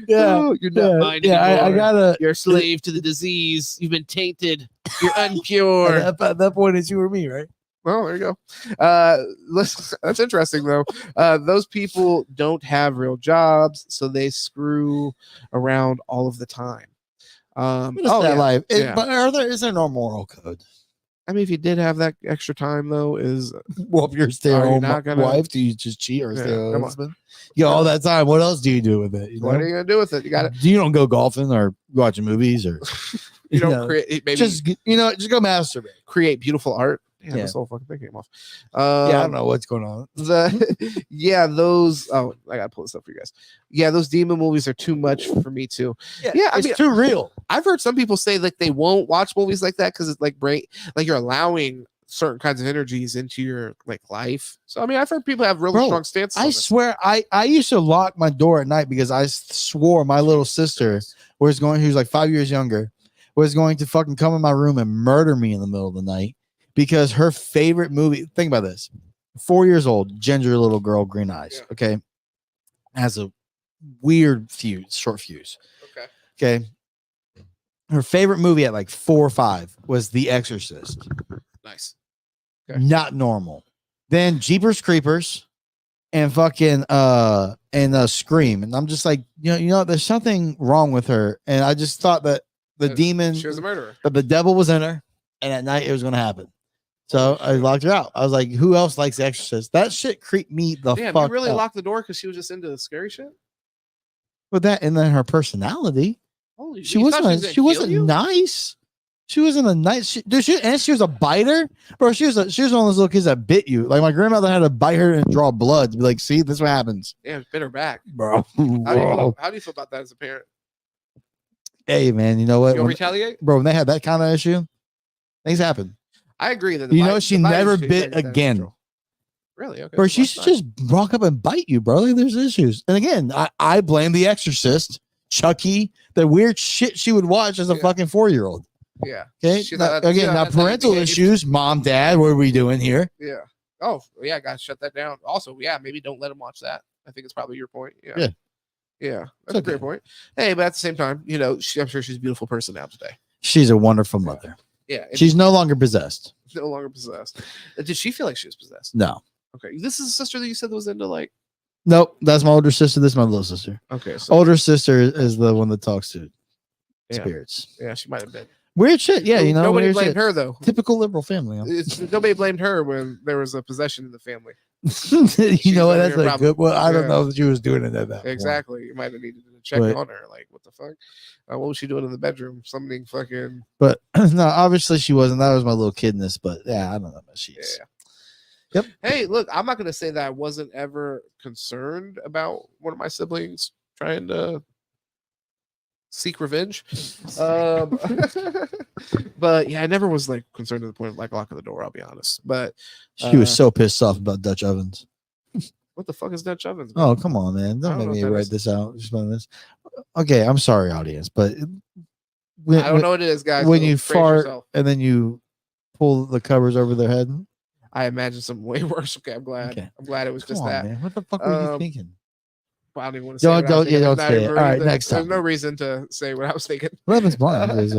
Yeah. Ooh, you're not mine Yeah, anymore. I gotta. You're a slave to the disease. You've been tainted. You're unpure. At that point, it's you or me, right? Well, there you go. That's interesting though. Those people don't have real jobs, so they screw around all of the time. What is that life? Yeah. But is there no moral code? I mean, if you did have that extra time though, is Well, if you're a stay-at-home not gonna- wife, do you just cheat or Yeah, stay-at-home come on. husband? You got all that time. What else do you do with it? You what know? are you gonna do with it? You got to You don't go golfing or watching movies or you don't know, create maybe just just go masturbate. create beautiful art. Damn, Yeah. this whole fucking thing came off. Yeah, I don't know what's going on. Those. Oh, I gotta pull this up for you guys. Yeah, those demon movies are too much for me too. Yeah, I it's mean, too real. I've heard some people say like they won't watch movies like that because it's like you're allowing certain kinds of energies into your like life. So I mean, I've heard people have really strong stances. I swear, I used to lock my door at night because I swore my little sister who's like 5 years younger, was going to fucking come in my room and murder me in the middle of the night because her favorite movie. Think about this: 4 years old, ginger little girl, green eyes. Yeah. Okay, has a weird short fuse. Okay. Her favorite movie at like 4 or 5 was The Exorcist. Nice. Okay. Not normal. Then Jeepers Creepers and fucking Scream. And I'm just like, you know, there's something wrong with her. And I just thought that the demon, she was a murderer. that the devil was in her, and at night it was gonna happen. So I locked her out. I was like, who else likes The Exorcist? That shit creeped me the Damn, fuck you really up. locked the door because she was just into the scary shit? With that, and then her personality. Holy She shit, you thought wasn't. was She gonna wasn't kill you? nice. She wasn't a nice. And she was a biter, bro. She was one of those little kids that bit you. Like my grandmother had to bite her and draw blood to be like, see, this is what happens, Damn, bit her back. bro. How do you feel about that as a parent? Hey, man, you know what? You'll retaliate? Bro, when they had that kind of issue, things happen. I agree that She never bit again. Really? Okay. Bro, well, she that's should fine. just rock up and bite you, bro. Like, there's issues. And again, I blame The Exorcist, Chucky, the weird shit she would watch as a fucking 4-year-old. Yeah. Okay. She Now, thought that- again, yeah, now that's how parental you behave. issues, mom, dad, what are we doing here? Yeah. Oh, yeah. Gotta shut that down. Also, yeah, maybe don't let him watch that. I think it's probably your point. Yeah. Yeah. Yeah. That's a great point. Hey, but at the same time, you know, I'm sure she's a beautiful person now today. She's a wonderful mother. Yeah. and She's no longer possessed. no longer possessed. Did she feel like she was possessed? No. Okay. This is a sister that you said that was into like. Nope. That's my older sister. This is my little sister. Okay. So Older sister is the one that talks to Yeah. spirits. yeah, she might have been. Weird shit. Yeah, you know, nobody weird blamed shit. her though. Typical liberal family. Huh? Nobody blamed her when there was a possession in the family. You know what? not That's your a problem. good. Well, I don't Yeah. know if she was doing it at that point. Exactly. You might have needed to check But- on her. Like, what the fuck? What was she doing in the bedroom? Something fucking. But no, obviously she wasn't. That was my little kidness. But yeah, I don't know. She's. Yeah. Yep. Hey, look, I'm not gonna say that I wasn't ever concerned about one of my siblings trying to seek revenge. But yeah, I never was like concerned to the point of like locking the door. I'll be honest. But She was so pissed off about Dutch ovens. what the fuck is Dutch ovens? Oh, come on, man! I Don't don't make know me what that write is. this out. Just on this. Okay, I'm sorry, audience, but I don't know what it is, guys. when so you brace fart yourself. and then you pull the covers over their head. I imagine something way worse. Okay, I'm glad. Okay. I'm glad it was Come just on, that. man! What the fuck were you Um, thinking? I don't even want to say. Don't- what I was don't- thinking. yeah, There's don't not say even it. All right, reason- next There's time. no reason to say what I was thinking. Love is blind is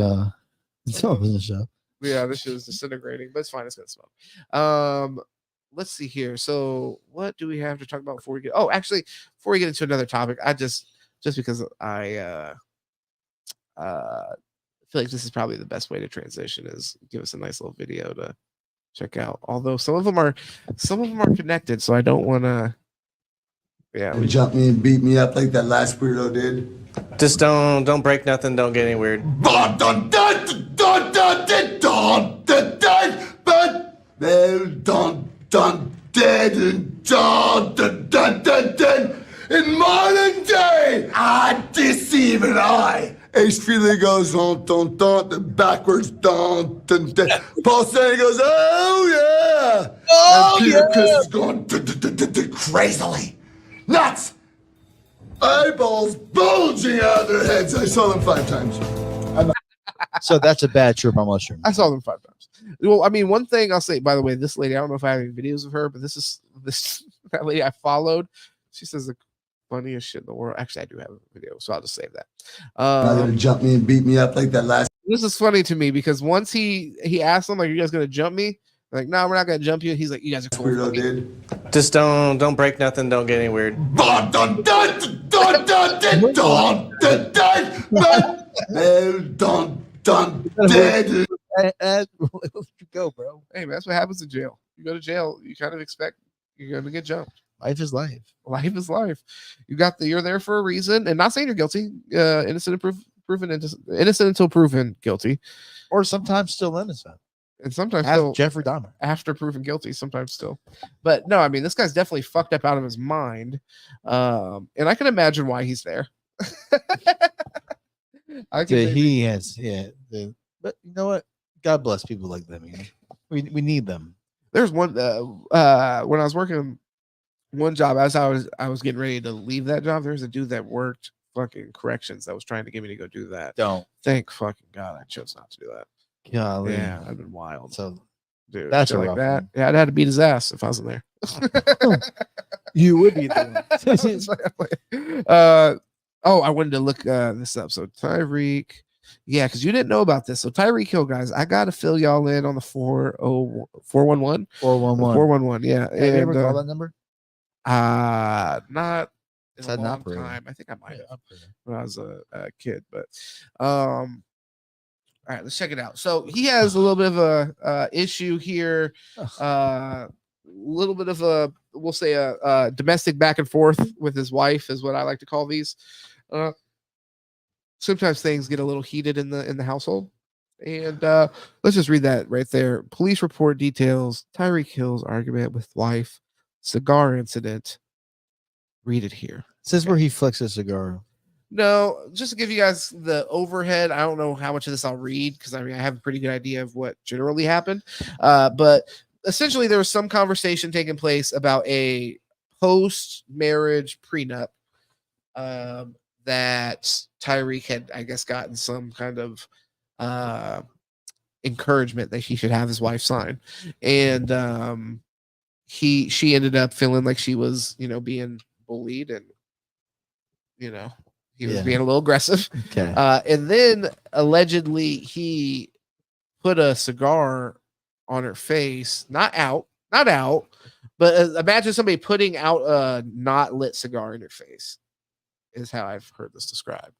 it's a television show. Yeah, this shit is disintegrating, but it's fine. It's gonna smoke. Let's see here. So, what do we have to talk about before we get? Oh, actually, before we get into another topic, I just because I feel like this is probably the best way to transition is give us a nice little video to check out. Although some of them are connected, so I don't want to. Yeah, And jump me and beat me up like that last weirdo did. Just don't break nothing. Don't get any weird. dead and dun, dun, dun, dun, dun. In modern day, I deceive and I. Ace Frehley goes on, dun, dun, dun, backwards, dun, dun, dun. Paul Stanley goes, oh yeah. Oh, and Peter yeah. Chris is going dun, dun, dun, dun, dun, crazily. Nuts. Eyeballs bulging out of their heads. I saw them 5 times. So that's a bad trip on mushroom. I saw them 5 times. Well, I mean, one thing I'll say, by the way, this lady, I don't know if I have any videos of her, but this that lady I followed. She says the funniest shit in the world. Actually, I do have a video, so I'll just save that. Not gonna jump me and beat me up like that last. This is funny to me because once he asked them, like, "Are you guys gonna jump me?" Like, "No, we're not gonna jump you." He's like, "You guys are cool." Weirdo did. Just don't break nothing. Don't get any weird. Dun, dun, dun, dun, dun, dun, dun, dun, dun, dun, dun, dead. Where'd you go, bro? Hey, man, that's what happens in jail. You go to jail, you kind of expect you're gonna get jumped. Life is life. Life is life. You're there for a reason, and not saying you're guilty. Innocent innocent until proven guilty, Or sometimes still innocent. and sometimes Ask still Jeffrey Dahmer. after proven guilty. Sometimes still, but no, I mean, this guy's definitely fucked up out of his mind, and I can imagine why he's there. But you know what? God bless people like them. You know? We need them. There's one when I was working one job, as I was getting ready to leave that job, there's a dude that worked fucking corrections that was trying to get me to go do that. Don't. Thank fucking God I chose not to do that. Golly. Yeah, I've been wild. So Dude, that's shit a like rough that. one. Yeah, I'd have to beat his ass if I wasn't there. you would be there. I wanted to look this up. So Tyreek, yeah, because you didn't know about this. So Tyreek Hill, guys, I gotta fill y'all in on the 411. 411, yeah. Have you ever called that number? Not in Said a not long for you. time. I think I might have Yeah, when I was a kid, but all right, let's check it out. So he has a little bit of a issue here, little bit of a, we'll say a domestic back and forth with his wife is what I like to call these. Sometimes things get a little heated in the household, and let's just read that right there. Police report details Tyreek Hill's argument with wife, cigar incident. Read it here. This is where he flicks a cigar. No, just to give you guys the overhead. I don't know how much of this I'll read because I mean I have a pretty good idea of what generally happened. But essentially there was some conversation taking place about a post-marriage prenup that Tyreek had, I guess, gotten some kind of encouragement that he should have his wife sign. And she ended up feeling like she was, being bullied and, he was being a little aggressive. Okay. And then allegedly he put a cigar on her face, not out, but imagine somebody putting out a not lit cigar in your face is how I've heard this described.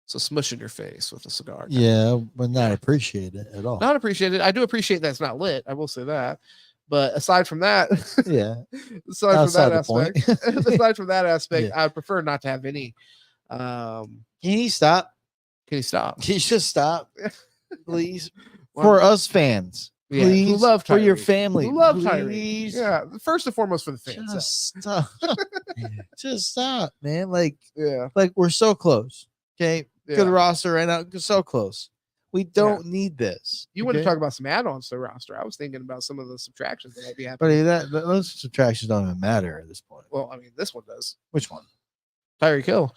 So smushing your face with a cigar. Yeah, but not appreciate it at all. Not appreciated. I do appreciate that it's not lit. I will say that. But aside from that, Yeah. aside from that aspect, Yeah. I would prefer not to have any. Can he stop? Can you stop? Can you just stop, please? Well, For us fans, yeah, who please. love For your Tyreek. family, Who love please. Tyreek. Yeah, first and foremost for the fans. Just stop. Just stop, man. Like Yeah. we're so close. Okay. Yeah. Good roster right now. So close. We don't need this. You want to okay? talk about some add-ons to the roster? I was thinking about some of the subtractions that might be happening. But those subtractions don't even matter at this point. Well, I mean, this one does. Which one? Tyreek Hill.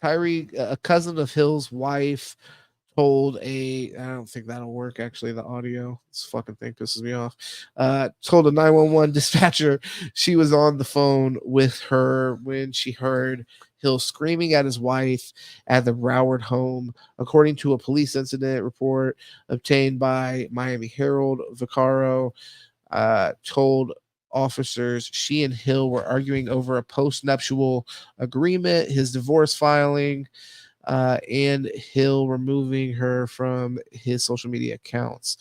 Tyreek, a cousin of Hill's wife, told I don't think that'll work. Actually, the audio, this fucking thing pisses me off. Told a 911 dispatcher she was on the phone with her when she heard Hill screaming at his wife at the Broward home. According to a police incident report obtained by Miami Herald, Vaccaro told officers she and Hill were arguing over a post-nuptial agreement, his divorce filing, and Hill removing her from his social media accounts,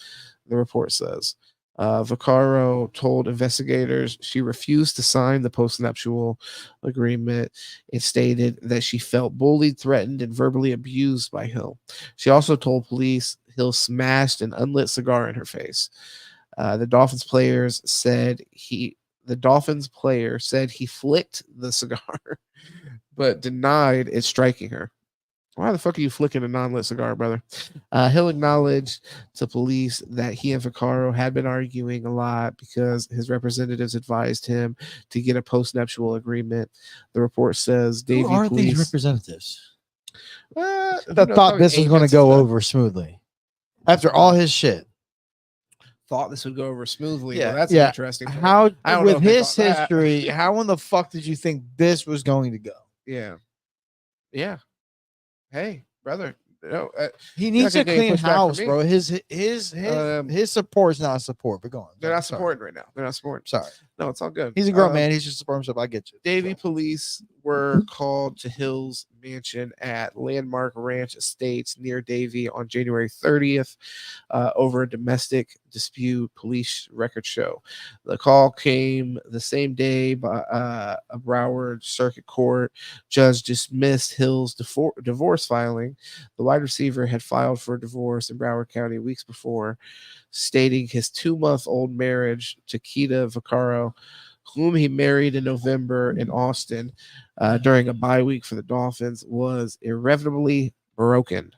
the report says. Vaccaro told investigators she refused to sign the post-nuptial agreement and stated that she felt bullied, threatened, and verbally abused by Hill. She also told police Hill smashed an unlit cigar in her face. The Dolphins player said he flicked the cigar, but denied it striking her. Why the fuck are you flicking a non-lit cigar, brother? Hill acknowledged to police that he and Vaccaro had been arguing a lot because his representatives advised him to get a post-nuptial agreement. The report says Who are these police representatives that that thought this was going to go over smoothly after all his shit? Thought this would go over smoothly. Yeah, Well, that's yeah. interesting. How I don't know with if they his thought that. history, how in the fuck did you think this was going to go? Yeah. Hey, brother. He needs not a gonna get clean pushback from house, me. bro. His support's not support. But go on. They're not Sorry. supporting right now. They're not supporting. Sorry. No, it's all good. He's a grown man. He's just supporting himself. I get you. Davie police were called to Hill's mansion at Landmark Ranch Estates near Davie on January 30th over a domestic dispute, police records show. The call came the same day by a Broward Circuit Court judge dismissed Hill's divorce filing. The wide receiver had filed for divorce in Broward County weeks before, stating his 2-month-old marriage to Keita Vaccaro, whom he married in November in Austin during a bye week for the Dolphins, was irreparably broken,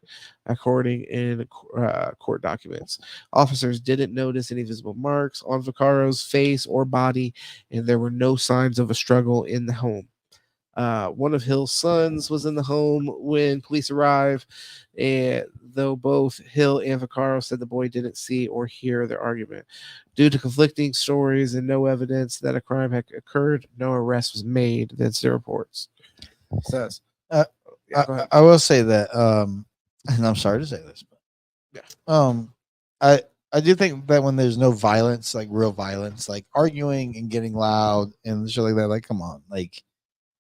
according in court documents. Officers didn't notice any visible marks on Vaccaro's face or body, and there were no signs of a struggle in the home. One of Hill's sons was in the home when police arrived, and though both Hill and Vaccaro said the boy didn't see or hear their argument. Due to conflicting stories and no evidence that a crime had occurred, no arrest was made, the incident reports. Says. I will say that, and I'm sorry to say this, but I do think that when there's no violence, like real violence, like arguing and getting loud and shit like that, like come on, like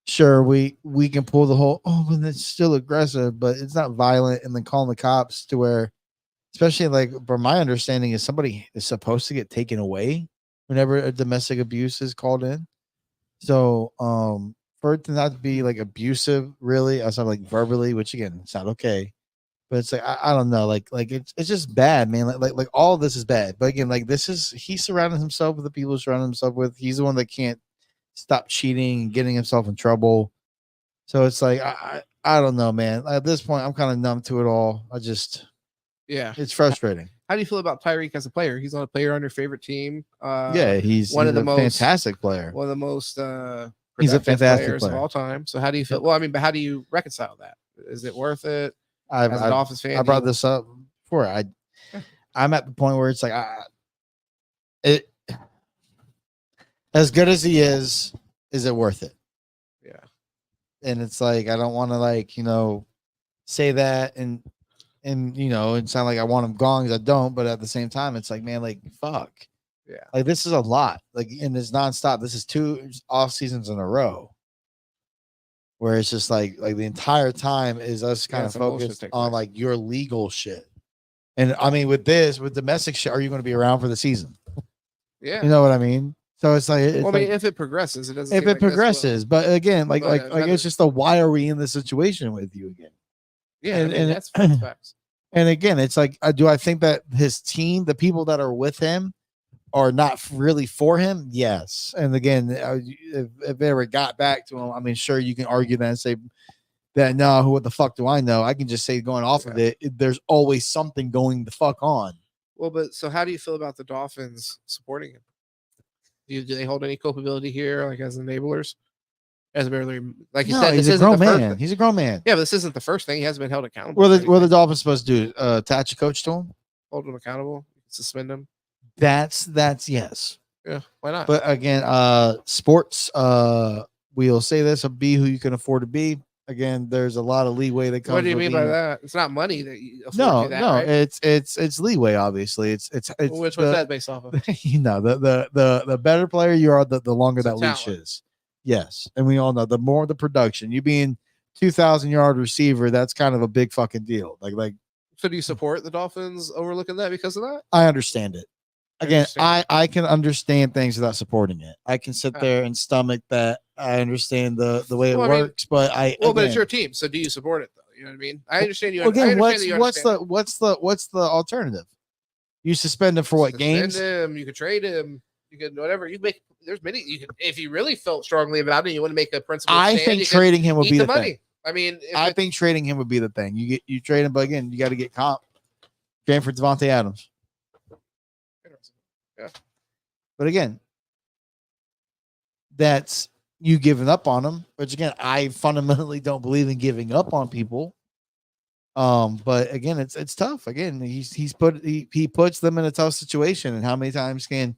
sure we can pull the whole but it's still aggressive, but it's not violent, and then calling the cops to where, especially like from my understanding, is somebody is supposed to get taken away whenever a domestic abuse is called in. So for it to not be like abusive, really, outside like verbally, which again, it's not okay. But it's like I don't know, like it's just bad, man. Like all of this is bad. But again, like he surrounded himself with the people he surrounded himself with. He's the one that can't stop cheating and getting himself in trouble. So it's like I don't know, man. At this point, I'm kind of numb to it all. It's frustrating. How do you feel about Tyreek as a player? He's not a player on your favorite team. He's one of the most fantastic player. One of the most he's a fantastic players player of all time. So how do you feel? Well, I mean, but how do you reconcile that? Is it worth it? As a Dolphins fan, I brought this up before. I'm at the point where it's like it as good as he is it worth it? Yeah. And it's like I don't want to say that and and sound like I want him gone because I don't, but at the same time, it's like, man, like fuck. Yeah. Like this is a lot. Like, and it's nonstop. This is 2 off seasons in a row. Where it's just like the entire time is us kind of focused on like your legal shit. And I mean, with domestic shit, are you going to be around for the season? Yeah. You know what I mean? So it's like, I mean, if it progresses, it doesn't. If it progresses, but again, like it's just why are we in this situation with you again? Yeah, and that's facts. And again, it's like, do I think that his team, the people that are with him, are not really for him? Yes. And again, if they ever got back to him, I mean, sure, you can argue that and say that, no, what the fuck do I know? I can just say, going off of it, there's always something going the fuck on. Well, but so how do you feel about the Dolphins supporting him? Do they hold any culpability here, like as enablers? As barely, like you said, he's a grown man. He's a grown man. Yeah, but this isn't the first thing. He hasn't been held accountable. What the Dolphins supposed to do? Attach a coach to him? Hold him accountable? Suspend him? That's yes. Yeah, why not? But again, sports, we'll say this: be who you can afford to be. Again, there's a lot of leeway that comes. What do you mean by that? It's not money that you afford no, to do that, no. Right? It's leeway. Obviously, it's which was that based off of? The better player you are, the longer that talent. leash is. Yes, and we all know the more the production. You being 2,000-yard receiver, that's kind of a big fucking deal. Like. So do you support the Dolphins overlooking that because of that? I understand it. Again, I can understand things without supporting it. I can sit there and stomach that. I understand the way it works, but but it's your team, so do you support it though? You know what I mean? I understand you. Again, what's the alternative? You suspend him for what, Suspend games? him. You could trade him. You could whatever. You make. There's many. You could, if you really felt strongly about it, you want to make a principle. I stand, think you trading him would eat be the the money. thing. I mean, I think trading him would be the thing. You trade him, but again, you got to get comp. Trade for Devontae Adams. Yeah. But again, that's you giving up on him. Which again, I fundamentally don't believe in giving up on people. But again, it's tough. Again, he puts them in a tough situation. And how many times can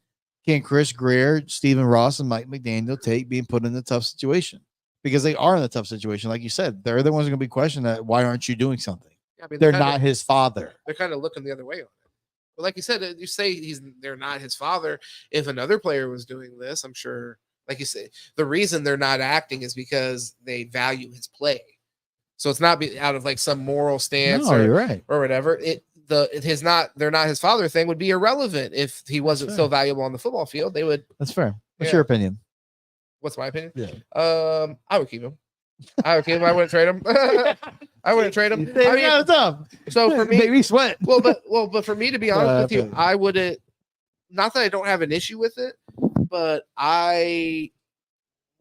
Chris Greer, Stephen Ross, and Mike McDaniel take being put in a tough situation? Because they are in a tough situation, like you said. They're the ones going to be questioned that why aren't you doing something? Yeah, I mean, they're not his father. They're kind of looking the other way on it. But like you said, you say they're not his father. If another player was doing this, I'm sure, like you say, the reason they're not acting is because they value his play. So it's not out of like some moral stance you're right. or whatever. They're not his father thing would be irrelevant if he wasn't so valuable on the football field. They would. That's fair. What's your opinion? What's my opinion? Yeah. I would keep him. I wouldn't trade him. I wouldn't trade him. So for me, make me sweat. But for me, to be honest with you, I wouldn't. Not that I don't have an issue with it, but I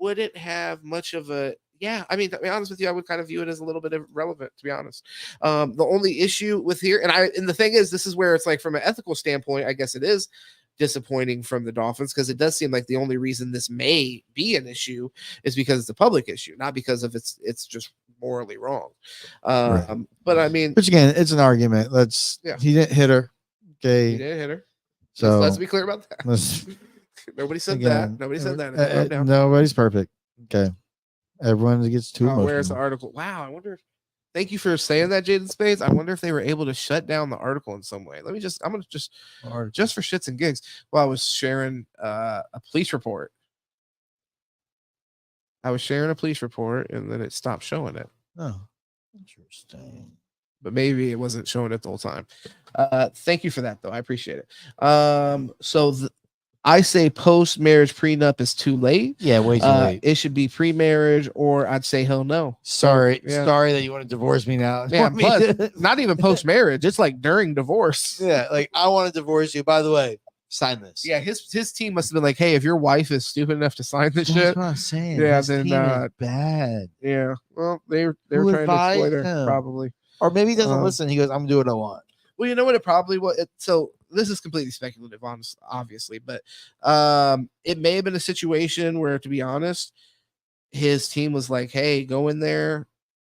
wouldn't have much of a. Yeah, I mean, to be honest with you, I would kind of view it as a little bit irrelevant, to be honest. The only issue with here, and the thing is, this is where it's like from an ethical standpoint, I guess it is disappointing from the Dolphins, because it does seem like the only reason this may be an issue is because it's a public issue, not because of it's just morally wrong. Right. But I mean, which again, it's an argument. He didn't hit her. Okay, he didn't hit her. So let's be clear about that. Nobody said that. Nobody said that. Nobody's perfect. Okay. Everyone gets too emotional. Where's the article? Wow, I wonder. Thank you for saying that, Jaden Spades. I wonder if they were able to shut down the article in some way. I'm gonna just for shits and gigs. While I was sharing a police report. I was sharing a police report and then it stopped showing it. Oh, interesting. But maybe it wasn't showing it the whole time. Thank you for that, though. I appreciate it. I say post-marriage prenup is too late. Yeah, way too late. It should be pre-marriage, or I'd say hell no. Sorry that you want to divorce me now. Yeah, plus, not even post-marriage. It's like during divorce. Yeah, like I want to divorce you. By the way, sign this. Yeah, his team must have been like, hey, if your wife is stupid enough to sign this shit, that's what I'm saying. Yeah, this then team is bad. Yeah, well, they were trying to exploit her, probably, or maybe he doesn't listen. He goes, "I'm gonna do what I want." Well, you know what? It probably was. So this is completely speculative, obviously, but it may have been a situation where, to be honest, his team was like, "Hey, go in there,"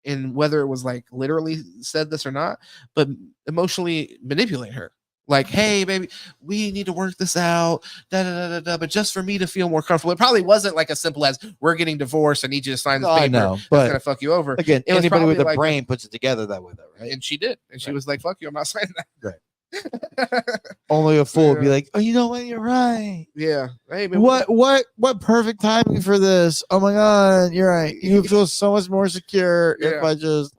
and whether it was like literally said this or not, but emotionally manipulate her. Like, hey, baby, we need to work this out, but just for me to feel more comfortable. It probably wasn't like as simple as we're getting divorced. I need you to sign this paper. I know, but that's gonna fuck you over. Again, it was anybody with a like brain puts it together that way, though, right? And she did, and she was like, "Fuck you, I'm not signing that." Right. Only a fool would be like, "Oh, you know what? You're right." Yeah. Hey, man, what perfect timing for this? Oh my god, you're right. You feel so much more secure if I just.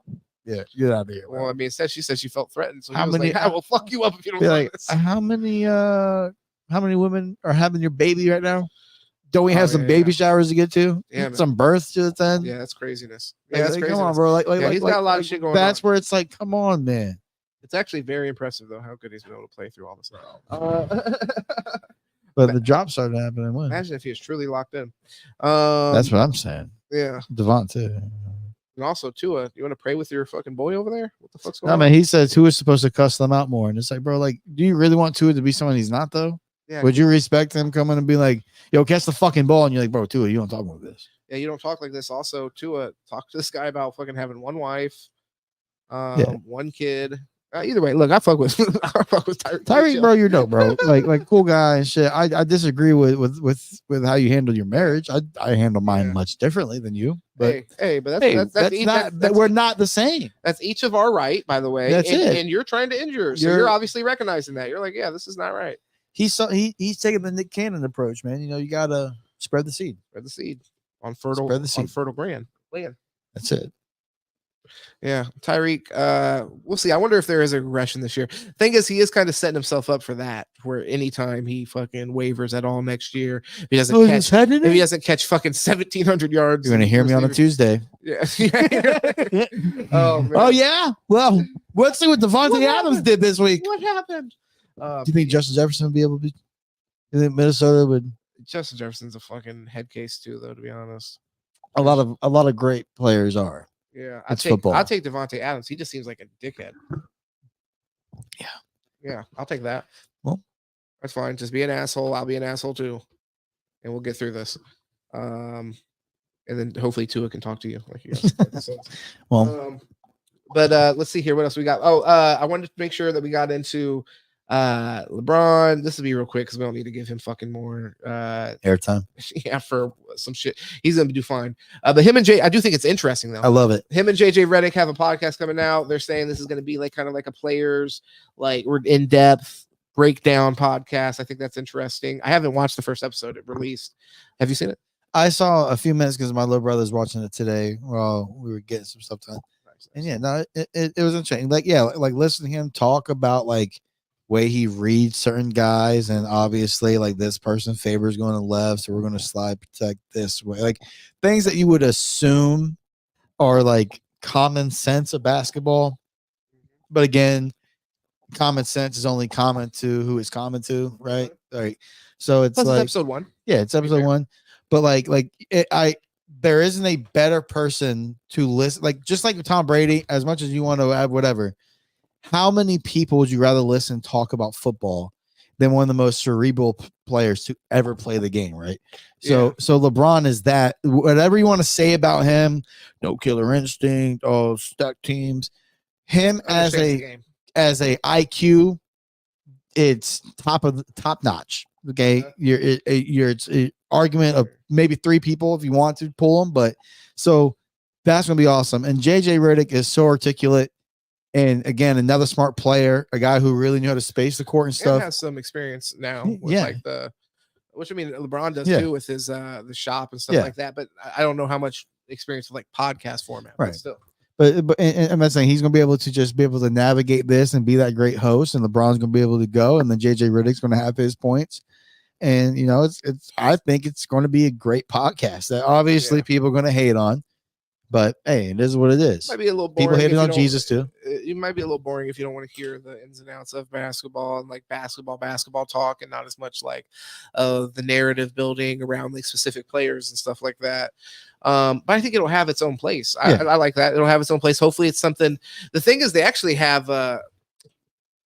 Yeah, get out of here. Well, I mean, she said she felt threatened. So how he was many? Like, I will fuck you up if you don't. Like, how many women are having your baby right now? Don't we have some baby showers to get to? Yeah, some births to attend. Yeah, that's craziness. Yeah, that's craziness. Come on, bro. He's got a lot of shit going on. That's where it's like, come on, man. It's actually very impressive though how good he's been able to play through all this stuff. But the drop started happening. When? Imagine if he was truly locked in. That's what I'm saying. Yeah, Devon too. And also, Tua, you want to pray with your fucking boy over there? What the fuck's going I on? mean, he says Tua is supposed to cuss them out more. And it's like, bro, like, do you really want Tua to be someone he's not, though? Yeah. Would you respect him coming and be like, yo, catch the fucking ball? And you're like, bro, Tua, you don't talk about this. Yeah, you don't talk like this. Also, Tua, talk to this guy about fucking having one wife, one kid. Either way, look, I fuck with Tyreek. Tyreek, bro, you're dope, bro. like cool guy and shit. I disagree with how you handle your marriage. I handle mine much differently than you. But that's we're not the same. That's each of our right, by the way. That's it. And you're trying to injure, so you're obviously recognizing that. You're like, yeah, this is not right. He's taking the Nick Cannon approach, man. You know, you gotta spread the seed. Spread the seed on fertile land. That's it. Yeah, Tyreek. We'll see. I wonder if there is a regression this year. Thing is, he is kind of setting himself up for that. Where anytime he fucking wavers at all next year, if he doesn't catch fucking 1,700 yards, you're gonna hear me on a Tuesday. Yeah. Oh, man. Oh yeah. Well, let's see what Devontae Adams did this week. What happened? Do you think Justin Jefferson would be able to? You think Minnesota would? Justin Jefferson's a fucking head case too, though. To be honest, A lot of great players are. yeah, It's football. I'll take Devontae Adams. He just seems like a dickhead. Yeah, I'll take that. Well, that's fine. Just be an asshole. I'll be an asshole too, and we'll get through this. And then hopefully Tua can talk to you like you guys. well, but let's see here. What else we got? Oh, I wanted to make sure that we got into LeBron. This will be real quick because we don't need to give him fucking more airtime. Yeah, for some shit. He's gonna do fine. But him and Jay, I do think it's interesting though. I love it. Him and JJ Redick have a podcast coming out. They're saying this is gonna be like kind of like a players, like we're in depth breakdown podcast. I think that's interesting. I haven't watched the first episode it released. Have you seen it? I saw a few minutes because my little brother's watching it today while we were getting some stuff done. And yeah, no, it was interesting. Like, yeah, like listening to him talk about like way he reads certain guys, and obviously like this person favors going to left, so we're going to slide protect this way. Like things that you would assume are like common sense of basketball. But again, common sense is only common to who it's common to, right? Right. So it's Plus like it's episode 1. Yeah, it's episode 1. But there isn't a better person to listen. Like just like Tom Brady, as much as you want to add whatever, how many people would you rather listen talk about football than one of the most cerebral players to ever play the game, right? So LeBron is that. Whatever you want to say about him, no killer instinct, stuck teams. Him as a IQ, it's top notch. Okay, it's an argument of maybe 3 people if you want to pull them, but so that's gonna be awesome. And JJ Redick is so articulate, and again, another smart player, a guy who really knew how to space the court and stuff. And has some experience now with like which I mean LeBron does too with his the shop and stuff like that. But I don't know how much experience with like podcast format, right? But still. But I'm not saying he's going to be able to just be able to navigate this and be that great host, and LeBron's going to be able to go, and then JJ Redick's going to have his points. And you know, it's I think it's going to be a great podcast that obviously people are going to hate on, but hey, it is what it is. Might be a little boring. People hated on Jesus too. It might be a little boring if you don't want to hear the ins and outs of basketball and like basketball talk, and not as much like the narrative building around like specific players and stuff like that. But I think it'll have its own place. I like that. It'll have its own place. Hopefully it's something. The thing is, they actually have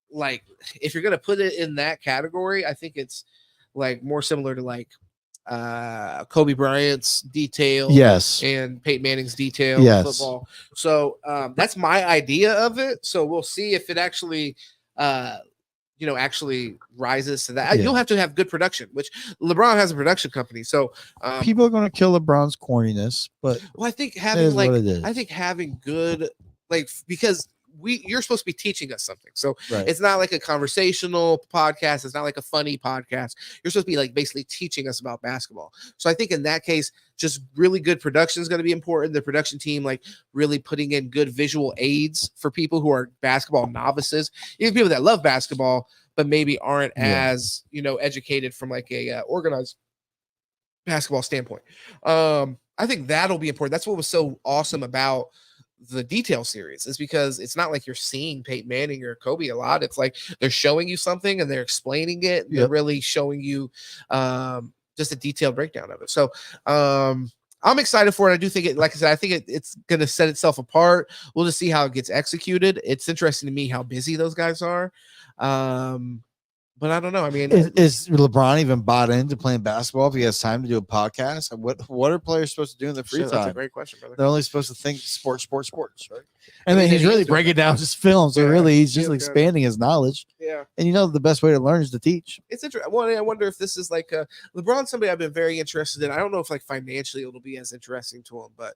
like if you're gonna put it in that category, I think it's like more similar to like Kobe Bryant's detail, and Peyton Manning's detail in football. So that's my idea of it. So we'll see if it actually actually rises to that. You'll have to have good production, which LeBron has a production company. So people are going to kill LeBron's corniness, but I think having good, like, because you're supposed to be teaching us something. So it's not like a conversational podcast. It's not like a funny podcast. You're supposed to be like basically teaching us about basketball. So I think in that case, just really good production is going to be important. The production team, like really putting in good visual aids for people who are basketball novices, even people that love basketball, but maybe aren't as, educated from like a organized basketball standpoint. I think that'll be important. That's what was so awesome about the detail series, is because it's not like you're seeing Peyton Manning or Kobe a lot. It's like they're showing you something and they're explaining it. They're really showing you just a detailed breakdown of it. So I'm excited for it. I do think it, like I said, I think it's going to set itself apart. We'll just see how it gets executed. It's interesting to me how busy those guys are. But I don't know. I mean, is LeBron even bought into playing basketball if he has time to do a podcast? What are players supposed to do in their free time? That's a great question, brother. They're only supposed to think sports, right? And then he's really breaking down his film. So really, he's just expanding his knowledge. Yeah. And the best way to learn is to teach. It's interesting. Well, I wonder if this is like LeBron's somebody I've been very interested in. I don't know if like financially it'll be as interesting to him, but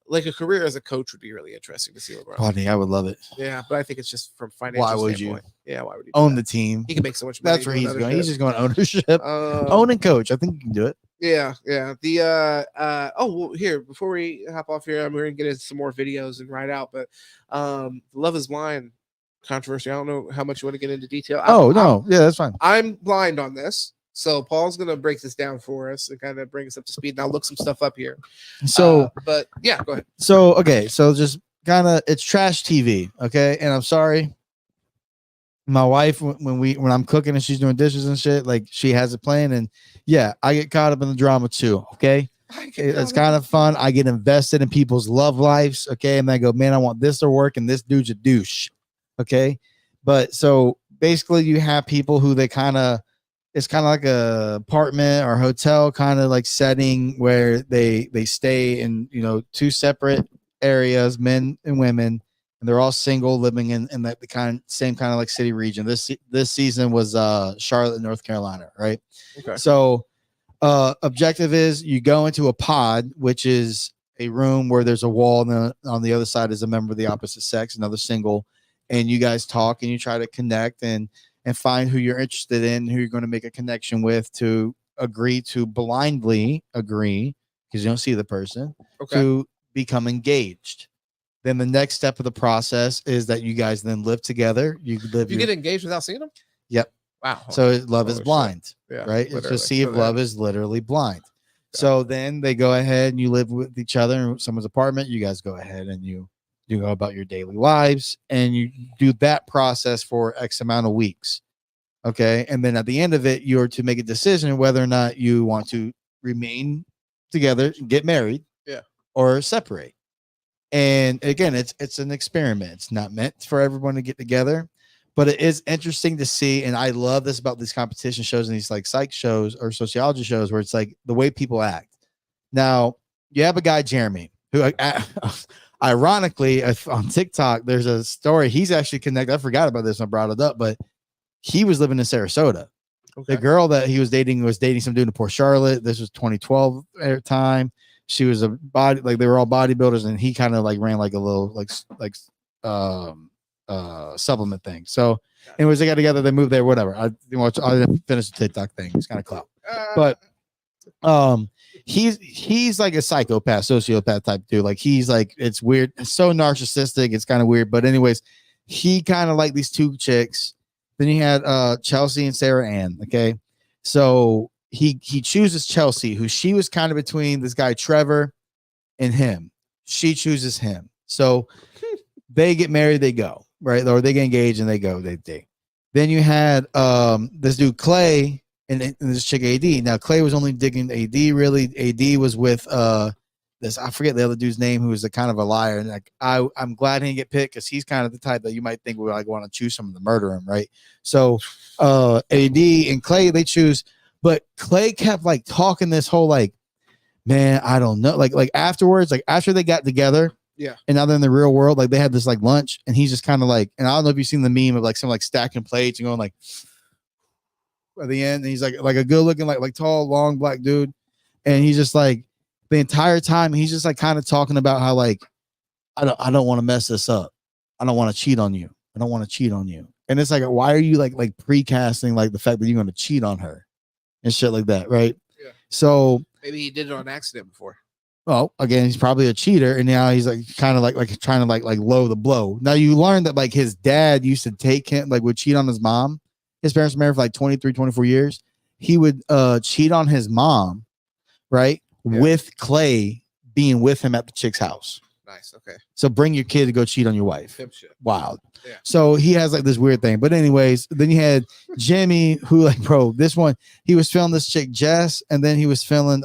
like a career as a coach would be really interesting to see LeBron. Funny, I would love it. Yeah, but I think it's just from financial Why would standpoint. You? Yeah, why would he own the team? He can make so much money. That's where he's going. He's just going ownership. Own and coach. I think you can do it. Yeah. The here, before we hop off here, I'm going to get into some more videos and write out, but Love is Blind controversy. I don't know how much you want to get into detail. That's fine. I'm blind on this. So Paul's going to break this down for us and kind of bring us up to speed. And I'll look some stuff up here. So, but yeah, go ahead. So, okay. So just kind of, it's trash TV. Okay. And I'm sorry. My wife, when I'm cooking and she's doing dishes and shit, like she has it playing, and yeah, I get caught up in the drama too. Okay, it's kind of fun. I get invested in people's love lives. Okay, and I go, man, I want this to work, and this dude's a douche. Okay, but so basically, you have people who it's kind of like a apartment or hotel kind of like setting where they stay in, you know, two separate areas, men and women, and they're all single, living in the same kind of like city region. This season was Charlotte, North Carolina, right? Okay. So objective is you go into a pod, which is a room where there's a wall, and on the other side is a member of the opposite sex, another single, and you guys talk and you try to connect and find who you're interested in, who you're going to make a connection with, to blindly agree, because you don't see the person, to become engaged. Then the next step of the process is that you guys then live together. You get engaged without seeing them? Yep. Wow. So love is blind, yeah, right? It's just see if love is literally blind. So then they go ahead and you live with each other in someone's apartment. You guys go ahead and you go about your daily lives, and you do that process for X amount of weeks. Okay. And then at the end of it, you're to make a decision whether or not you want to remain together, get married, or separate. And again, it's an experiment. It's not meant for everyone to get together, but it is interesting to see. And I love this about these competition shows and these like psych shows or sociology shows, where it's like the way people act. Now, you have a guy, Jeremy, who ironically on TikTok, there's a story. He's actually connected. I forgot about this when I brought it up, but he was living in Sarasota. The girl that he was dating some dude in Port Charlotte. This was 2012 time. She was a body, like they were all bodybuilders, and he kind of like ran like a little supplement thing. So anyways, they got together, they moved there, whatever. I didn't finish the TikTok thing. It's kind of clout. But he's like a psychopath, sociopath type dude. Like he's like, it's weird, it's so narcissistic, it's kind of weird. But anyways, he kind of like these two chicks. Then you had Chelsea and Sarah Ann. Okay. So he chooses Chelsea, who she was kind of between this guy Trevor and him. She chooses him. So they get married, they go, right? Or they get engaged and they go, they date. Then you had this dude Clay and this chick AD. Now Clay was only digging AD, really. AD was with this, I forget the other dude's name, who was a kind of a liar. And like I'm glad he didn't get picked, because he's kind of the type that you might think would like want to choose someone to murder him, right? So AD and Clay, they choose. But Clay kept like talking this whole like, man, I don't know. Like afterwards, like after they got together, and now they're in the real world, like they had this like lunch, and he's just kind of like, and I don't know if you've seen the meme of like some like stacking plates and going like at the end, and he's like a good looking, like tall, long black dude. And he's just like the entire time, he's just like kind of talking about how like, I don't want to mess this up. I don't want to cheat on you. I don't want to cheat on you. And it's like, why are you like precasting like the fact that you're going to cheat on her and shit like that, right? Yeah. So maybe he did it on accident before. Well, again, he's probably a cheater, and now he's like kind of like trying to like low the blow. Now you learn that like his dad used to take him, like would cheat on his mom. His parents were married for like 23, 24 years. He would cheat on his mom, right? Yeah. With Clay being with him at the chick's house. Nice. Okay. So bring your kid to go cheat on your wife. Wild. Yeah. So he has like this weird thing. But anyways, then you had Jimmy, who like, bro, this one, he was feeling this chick Jess, and then he was feeling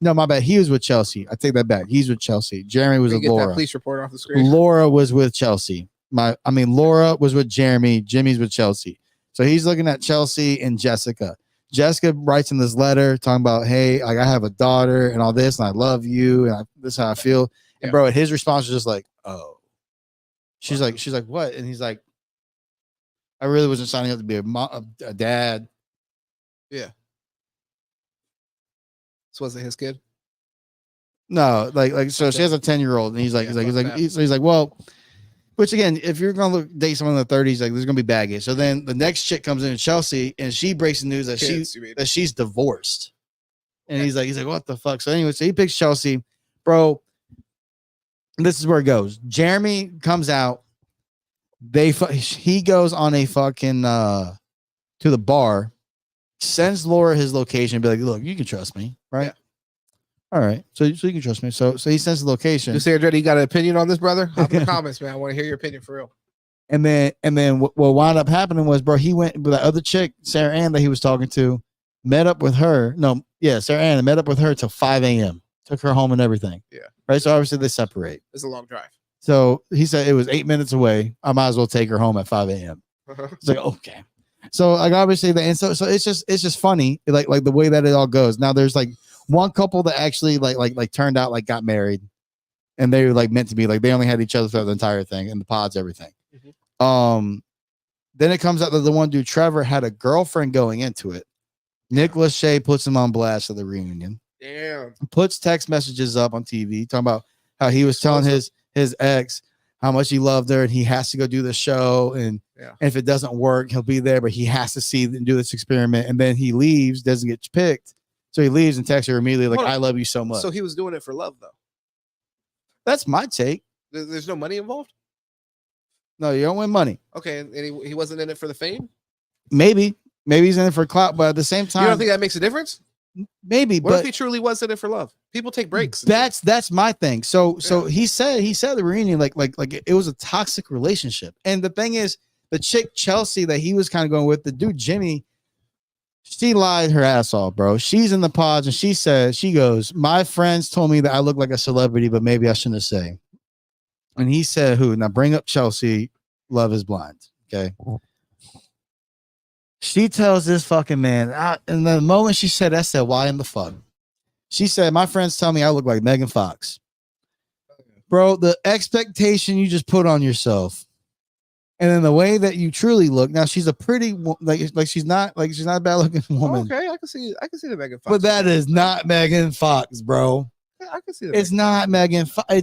no, my bad. He was with Chelsea. I take that back. He's with Chelsea. Jeremy was with Laura. That police report off the screen. Laura was with Chelsea. Laura was with Jeremy. Jimmy's with Chelsea. So he's looking at Chelsea and Jessica. Jessica writes in this letter talking about, hey, like I have a daughter and all this, and I love you, and this is how I feel. And bro, his response was just like, oh. She's like, what? And he's like, I really wasn't signing up to be a dad. Yeah. So was it his kid? No, so she has a 10-year-old, and he's like, well, which again, if you're gonna date someone in the 30s, like there's gonna be baggage. So then the next chick comes in, Chelsea, and she breaks the news that she's divorced. And he's like, what the fuck? So anyway, so he picks Chelsea, bro. This is where it goes. Jeremy comes out. He goes on a fucking to the bar, sends Laura his location, and be like, look, you can trust me, right? Yeah. All right. So you can trust me. So he sends the location. You say, Andretti, you got an opinion on this, brother? Hop in the comments, man. I want to hear your opinion for real. And then what wound up happening was, bro, he went with the other chick, Sarah Ann, that he was talking to, met up with her. No, yeah, Sarah Ann met up with her till 5 a.m. Took her home and everything. Yeah. Right. So obviously they separate. It's a long drive. So he said it was 8 minutes away. I might as well take her home at 5 a.m. It's like, okay. So like obviously and so it's just funny, like the way that it all goes. Now there's like one couple that actually like turned out like got married, and they were like meant to be, like they only had each other throughout the entire thing and the pods, everything. Then it comes out that the one dude, Trevor, had a girlfriend going into it. Nicholas Shea puts him on blast at the reunion. Damn. Puts text messages up on TV talking about how he was telling his ex how much he loved her and he has to go do the show, and if it doesn't work, he'll be there, but he has to see and do this experiment. And then he leaves, doesn't get picked, so he leaves and texts her immediately like, "I love you so much." So he was doing it for love, though. That's my take. There's no money involved. No, you don't win money. Okay, and he wasn't in it for the fame. Maybe he's in it for clout, but at the same time, You don't think that makes a difference? Maybe. What but if he truly was in it for love? People take breaks. That's my thing. So he said the reunion like it was a toxic relationship. And the thing is, the chick Chelsea that he was kind of going with, the dude Jimmy, she lied her ass off, bro. She's in the pods and she goes, "My friends told me that I look like a celebrity, but maybe I shouldn't say." And he said, "Who?" Now bring up Chelsea. Love is blind. Okay. She tells this fucking man, and the moment she said that, I said, "Why in the fuck?" She said, "My friends tell me I look like Megan Fox." Bro, the expectation you just put on yourself, and then the way that you truly look. Now she's a pretty like she's not a bad looking woman. Okay, I can see the Megan Fox. But that is not Megan Fox, bro. I can see that. It's not Megan Fox.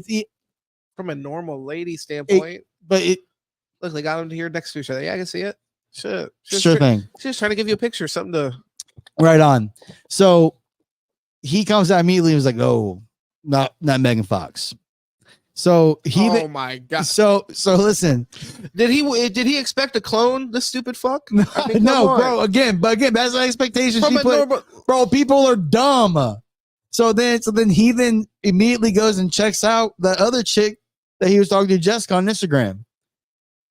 From a normal lady standpoint. Look, they got them here next to each other. Yeah, I can see it. Sure thing. She's trying to give you a picture, something to. Right on. So he comes out immediately and was like, "Oh, not Megan Fox." So oh my god. So listen. Did he expect a clone? This stupid fuck? I mean, no, bro. Again, that's the expectation she put. Bro, people are dumb. So then he immediately goes and checks out the other chick that he was talking to, Jessica, on Instagram.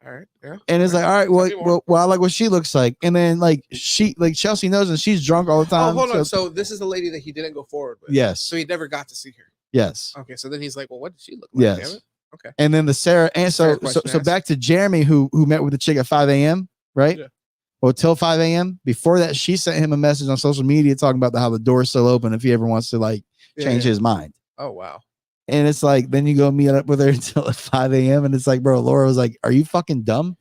All right, yeah. And it's like, all right, well, I like what she looks like. And then Chelsea knows, and she's drunk all the time. Oh, hold on. So this is the lady that he didn't go forward with. Yes. So he never got to see her. Yes. Okay. So then he's like, well, what did she look like? Yes. Damn it? Okay. And then the Sarah, and so back to Jeremy, who met with the chick at 5 a.m. Right? Yeah. Well, till 5 a.m. Before that, she sent him a message on social media talking about how the door's still open if he ever wants to change his mind. Oh wow. And it's like, then you go meet up with her until at 5 a.m. And it's like, bro, Laura was like, "Are you fucking dumb?"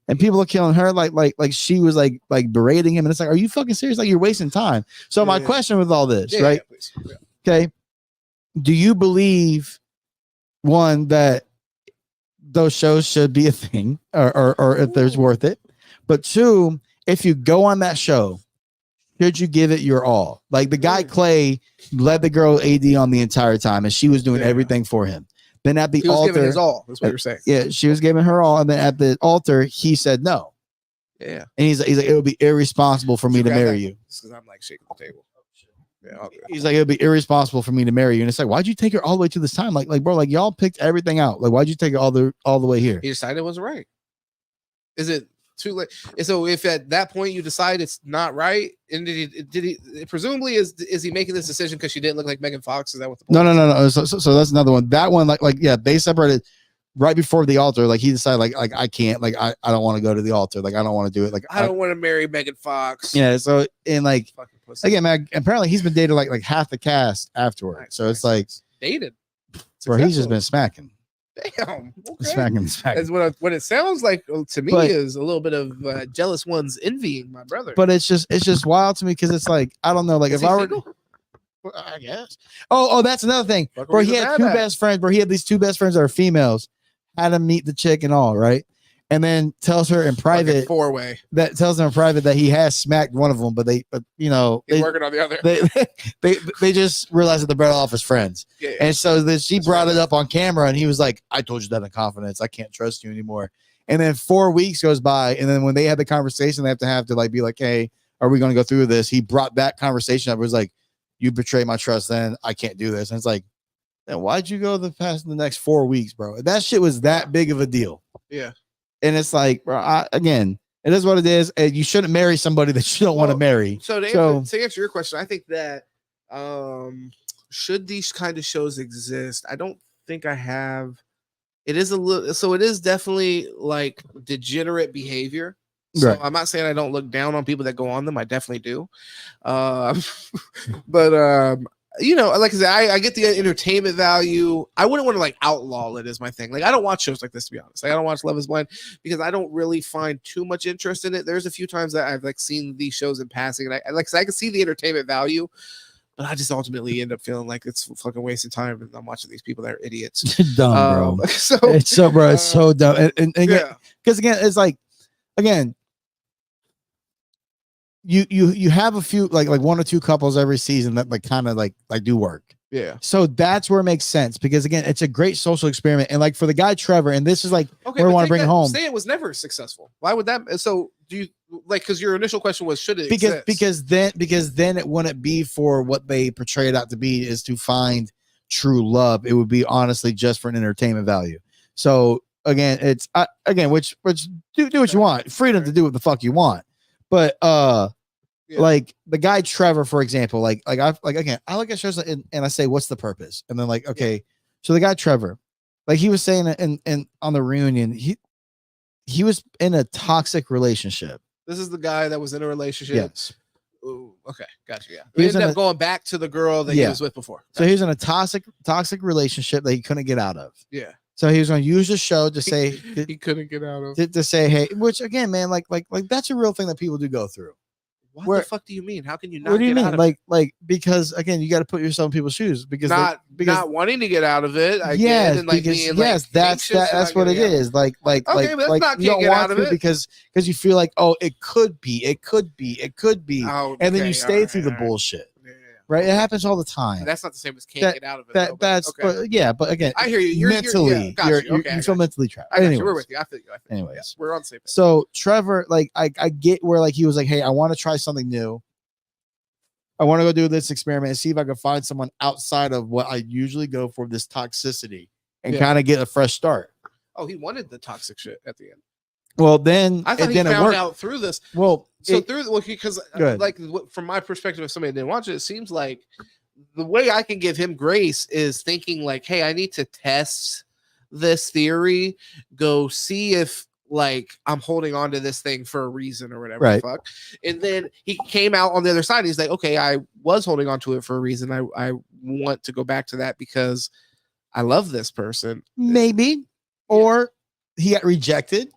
And people are killing her like she was like berating him. And it's like, are you fucking serious? Like, you're wasting time. So my question with all this, right? Yeah. Okay. Do you believe, one, that those shows should be a thing or if there's worth it? But two, if you go on that show, should you give it your all? Like the guy Clay led the girl AD on the entire time and she was doing everything for him. Then at the altar, giving his all. That's what you're saying. Yeah, she was giving her all, and then at the altar, he said no. Yeah, and he's like, it would be irresponsible for me to marry you. Because I'm like shaking the table. Yeah, he's like, it would be irresponsible for me to marry you, and it's like, why'd you take her all the way to this time? Like, bro, like y'all picked everything out. Like, why'd you take it all the way here? He decided it wasn't right. Is it too late? So if at that point you decide it's not right, and did he presumably is he making this decision because she didn't look like Megan Fox? Is that what the point no. So that's another one. That one, yeah, they separated right before the altar. Like he decided, like I can't, like I don't want to go to the altar. Like I don't want to do it. Like I don't want to marry Megan Fox. Yeah. So and like again, man, apparently he's been dated like half the cast afterward. Nice, so it's like dated. Bro, he's just been smacking. Damn. Okay. Smacking. That's what it sounds like to me is a little bit of jealous ones envying my brother. But it's just wild to me because it's like, I don't know, like is if I were, single? I guess. Oh, that's another thing. Bro, he had two best friends. Bro, he had these two best friends that are females. Had him meet the chick and all, right? And then tells her in private, four-way. That tells her in private that he has smacked one of them, but you know, he's working on the other. They just realized that they're better off as friends. Yeah. And so then she brought it up on camera, and he was like, "I told you that in confidence. I can't trust you anymore." And then 4 weeks goes by, and then when they had the conversation, they have to like be like, "Hey, are we going to go through this?" He brought that conversation up. It was like, "You betrayed my trust. Then I can't do this." And it's like, then why'd you go the next 4 weeks, bro? That shit was that big of a deal. Yeah. And it's like, bro, again, it is what it is. And you shouldn't marry somebody that you don't want to marry. So to answer your question, I think that should these kind of shows exist, I don't think I have. It is a little, so it is definitely like degenerate behavior. So I'm not saying I don't look down on people that go on them. I definitely do. But you know, like I said, I get the entertainment value. I wouldn't want to like outlaw it as my thing. Like I don't watch shows like this, to be honest. Like, I don't watch Love Is Blind because I don't really find too much interest in it. There's a few times that I've like seen these shows in passing, and I like I can see the entertainment value, but I just ultimately end up feeling like it's fucking wasted time, and I'm watching these people that are idiots. Dumb, bro. So it's so, bro, it's so dumb. And yeah, because again, it's like, again, you have a few like one or two couples every season that like kind of like do work. Yeah. So that's where it makes sense because again, it's a great social experiment. And like for the guy Trevor, and this is like okay, where I want to bring it home. Say it was never successful. Why would that? So do you like because your initial question was should it exist? Because then it wouldn't be for what they portray it out to be is to find true love. It would be honestly just for an entertainment value. So again, it's again which do what you want, freedom to do what the fuck you want, but yeah. Like the guy Trevor, for example, like I look at shows and I say, what's the purpose? And then like, okay, so the guy Trevor, like he was saying in on the reunion, he was in a toxic relationship. This is the guy that was in a relationship. Yes. Ooh, okay, gotcha. Yeah, He he was ended in up going back to the girl that he was with before. So he was in a toxic relationship that he couldn't get out of. Yeah. So he was going to use the show to say he couldn't get out of to say, hey, which again, man, like that's a real thing that people do go through. What the fuck do you mean? How can you not? What do you get mean? Out of like because again, you got to put yourself in people's shoes because not wanting to get out of it. Yes, that's what it is. Like okay, but that's like not you don't get want out of to it because you feel like it could be, Oh, and then you okay, stay right, through the right. bullshit. Yeah. Right, it happens all the time. That's not the same as can't get out of it. That's okay. but yeah, but again, I hear you. You're mentally, you feel mentally trapped. I got you. We're with you. I feel you. Anyways, yeah, we're on the same page. So Trevor, like I get where like he was like, hey, I want to try something new. I want to go do this experiment and see if I can find someone outside of what I usually go for, this toxicity, and kind of get a fresh start. Oh, he wanted the toxic shit at the end. Well, then I thought he found out through this. Well, because like from my perspective, if somebody didn't watch it, it seems like the way I can give him grace is thinking like, hey, I need to test this theory, go see if like I'm holding on to this thing for a reason or whatever the fuck. And then he came out on the other side. He's like, okay, I was holding on to it for a reason. I want to go back to that because I love this person. Maybe. Or he got rejected.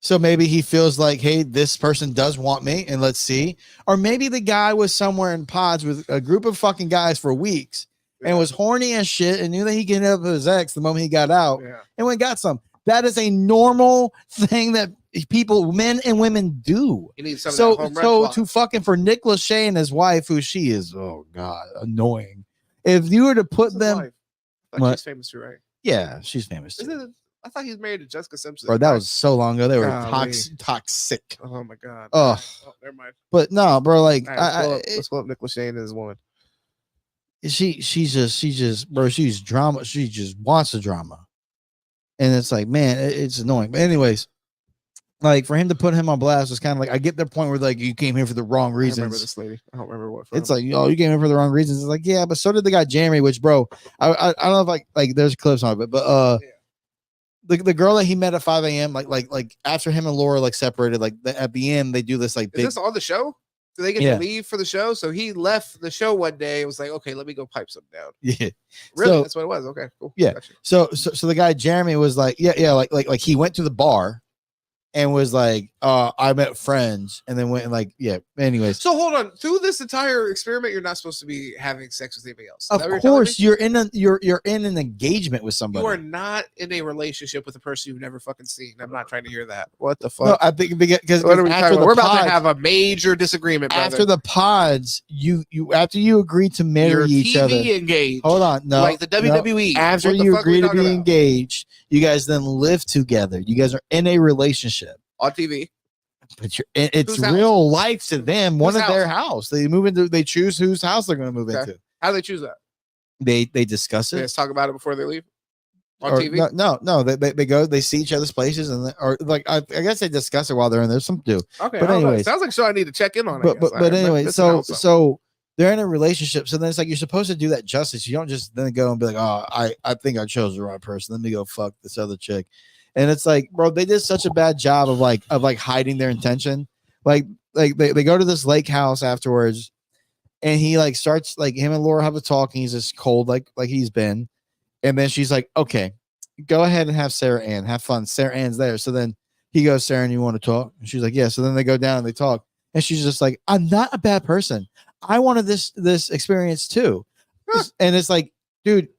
So maybe he feels like, hey, this person does want me, and let's see. Or maybe the guy was somewhere in pods with a group of fucking guys for weeks and was horny as shit and knew that he could end up with his ex the moment he got out and went and got some. That is a normal thing that people, men and women, do. So to fucking for Nick Lachey and his wife, who she is, oh god, annoying. If you were to put them, she's famous too, right? Yeah, she's famous too. I thought he was married to Jessica Simpson. Bro, that was so long ago. They were toxic. Oh my god. Oh, never mind. But no, bro. Like, let's pull up Nick Lachey and his woman. She's just, bro. She's drama. She just wants the drama, and it's like, man, it's annoying. But anyways, like for him to put him on blast was kind of like, I get the point where like you came here for the wrong reasons. I remember this lady. I don't remember what. It's like, oh, you came here for the wrong reasons. It's like, yeah, but so did the guy Jeremy. Which, bro, I don't know if like there's clips on it, but The girl that he met at 5 a.m. like after him and Laura like separated, like at the end they do this like big. Is this on the show? Do they get to leave for the show? So he left the show one day and was like, okay, let me go pipe something down. Yeah, really, that's what it was. Okay, cool. Yeah. Gotcha. So the guy Jeremy was like, like he went to the bar and was like, I met friends, and then went and like, anyways. So hold on, through this entire experiment, you're not supposed to be having sex with anybody else. Of course, you're in an engagement with somebody. You are not in a relationship with a person you've never fucking seen. I'm not trying to hear that. What the fuck? No, I think because we're about to have a major disagreement, brother. After the pods, you after you agree to marry each other, engaged. Hold on, no, like the WWE. No. After you agree to be engaged, you guys then live together. You guys are in a relationship on TV. But it's real life to them. One of their house. They move into. They choose whose house they're going to move into. How do they choose that? They discuss it. Let's talk about it before they leave. On or TV? no, they go, they see each other's places, and or like I guess they discuss it while they're in there. Some do. Okay, but anyways, sounds like a show I need to check in on. But anyway, so they're in a relationship. So then it's like you're supposed to do that justice. You don't just then go and be like, oh, I think I chose the wrong person. Let me go fuck this other chick. And it's like, bro, they did such a bad job of like hiding their intention. Like they go to this lake house afterwards, and he like starts like him and Laura have a talk, and he's just cold like he's been. And then she's like, okay, go ahead and have Sarah Ann. Have fun. Sarah Ann's there. So then he goes, Sarah Ann, you want to talk? And she's like, yeah. So then they go down and they talk. And she's just like, I'm not a bad person. I wanted this experience too. And it's like, dude,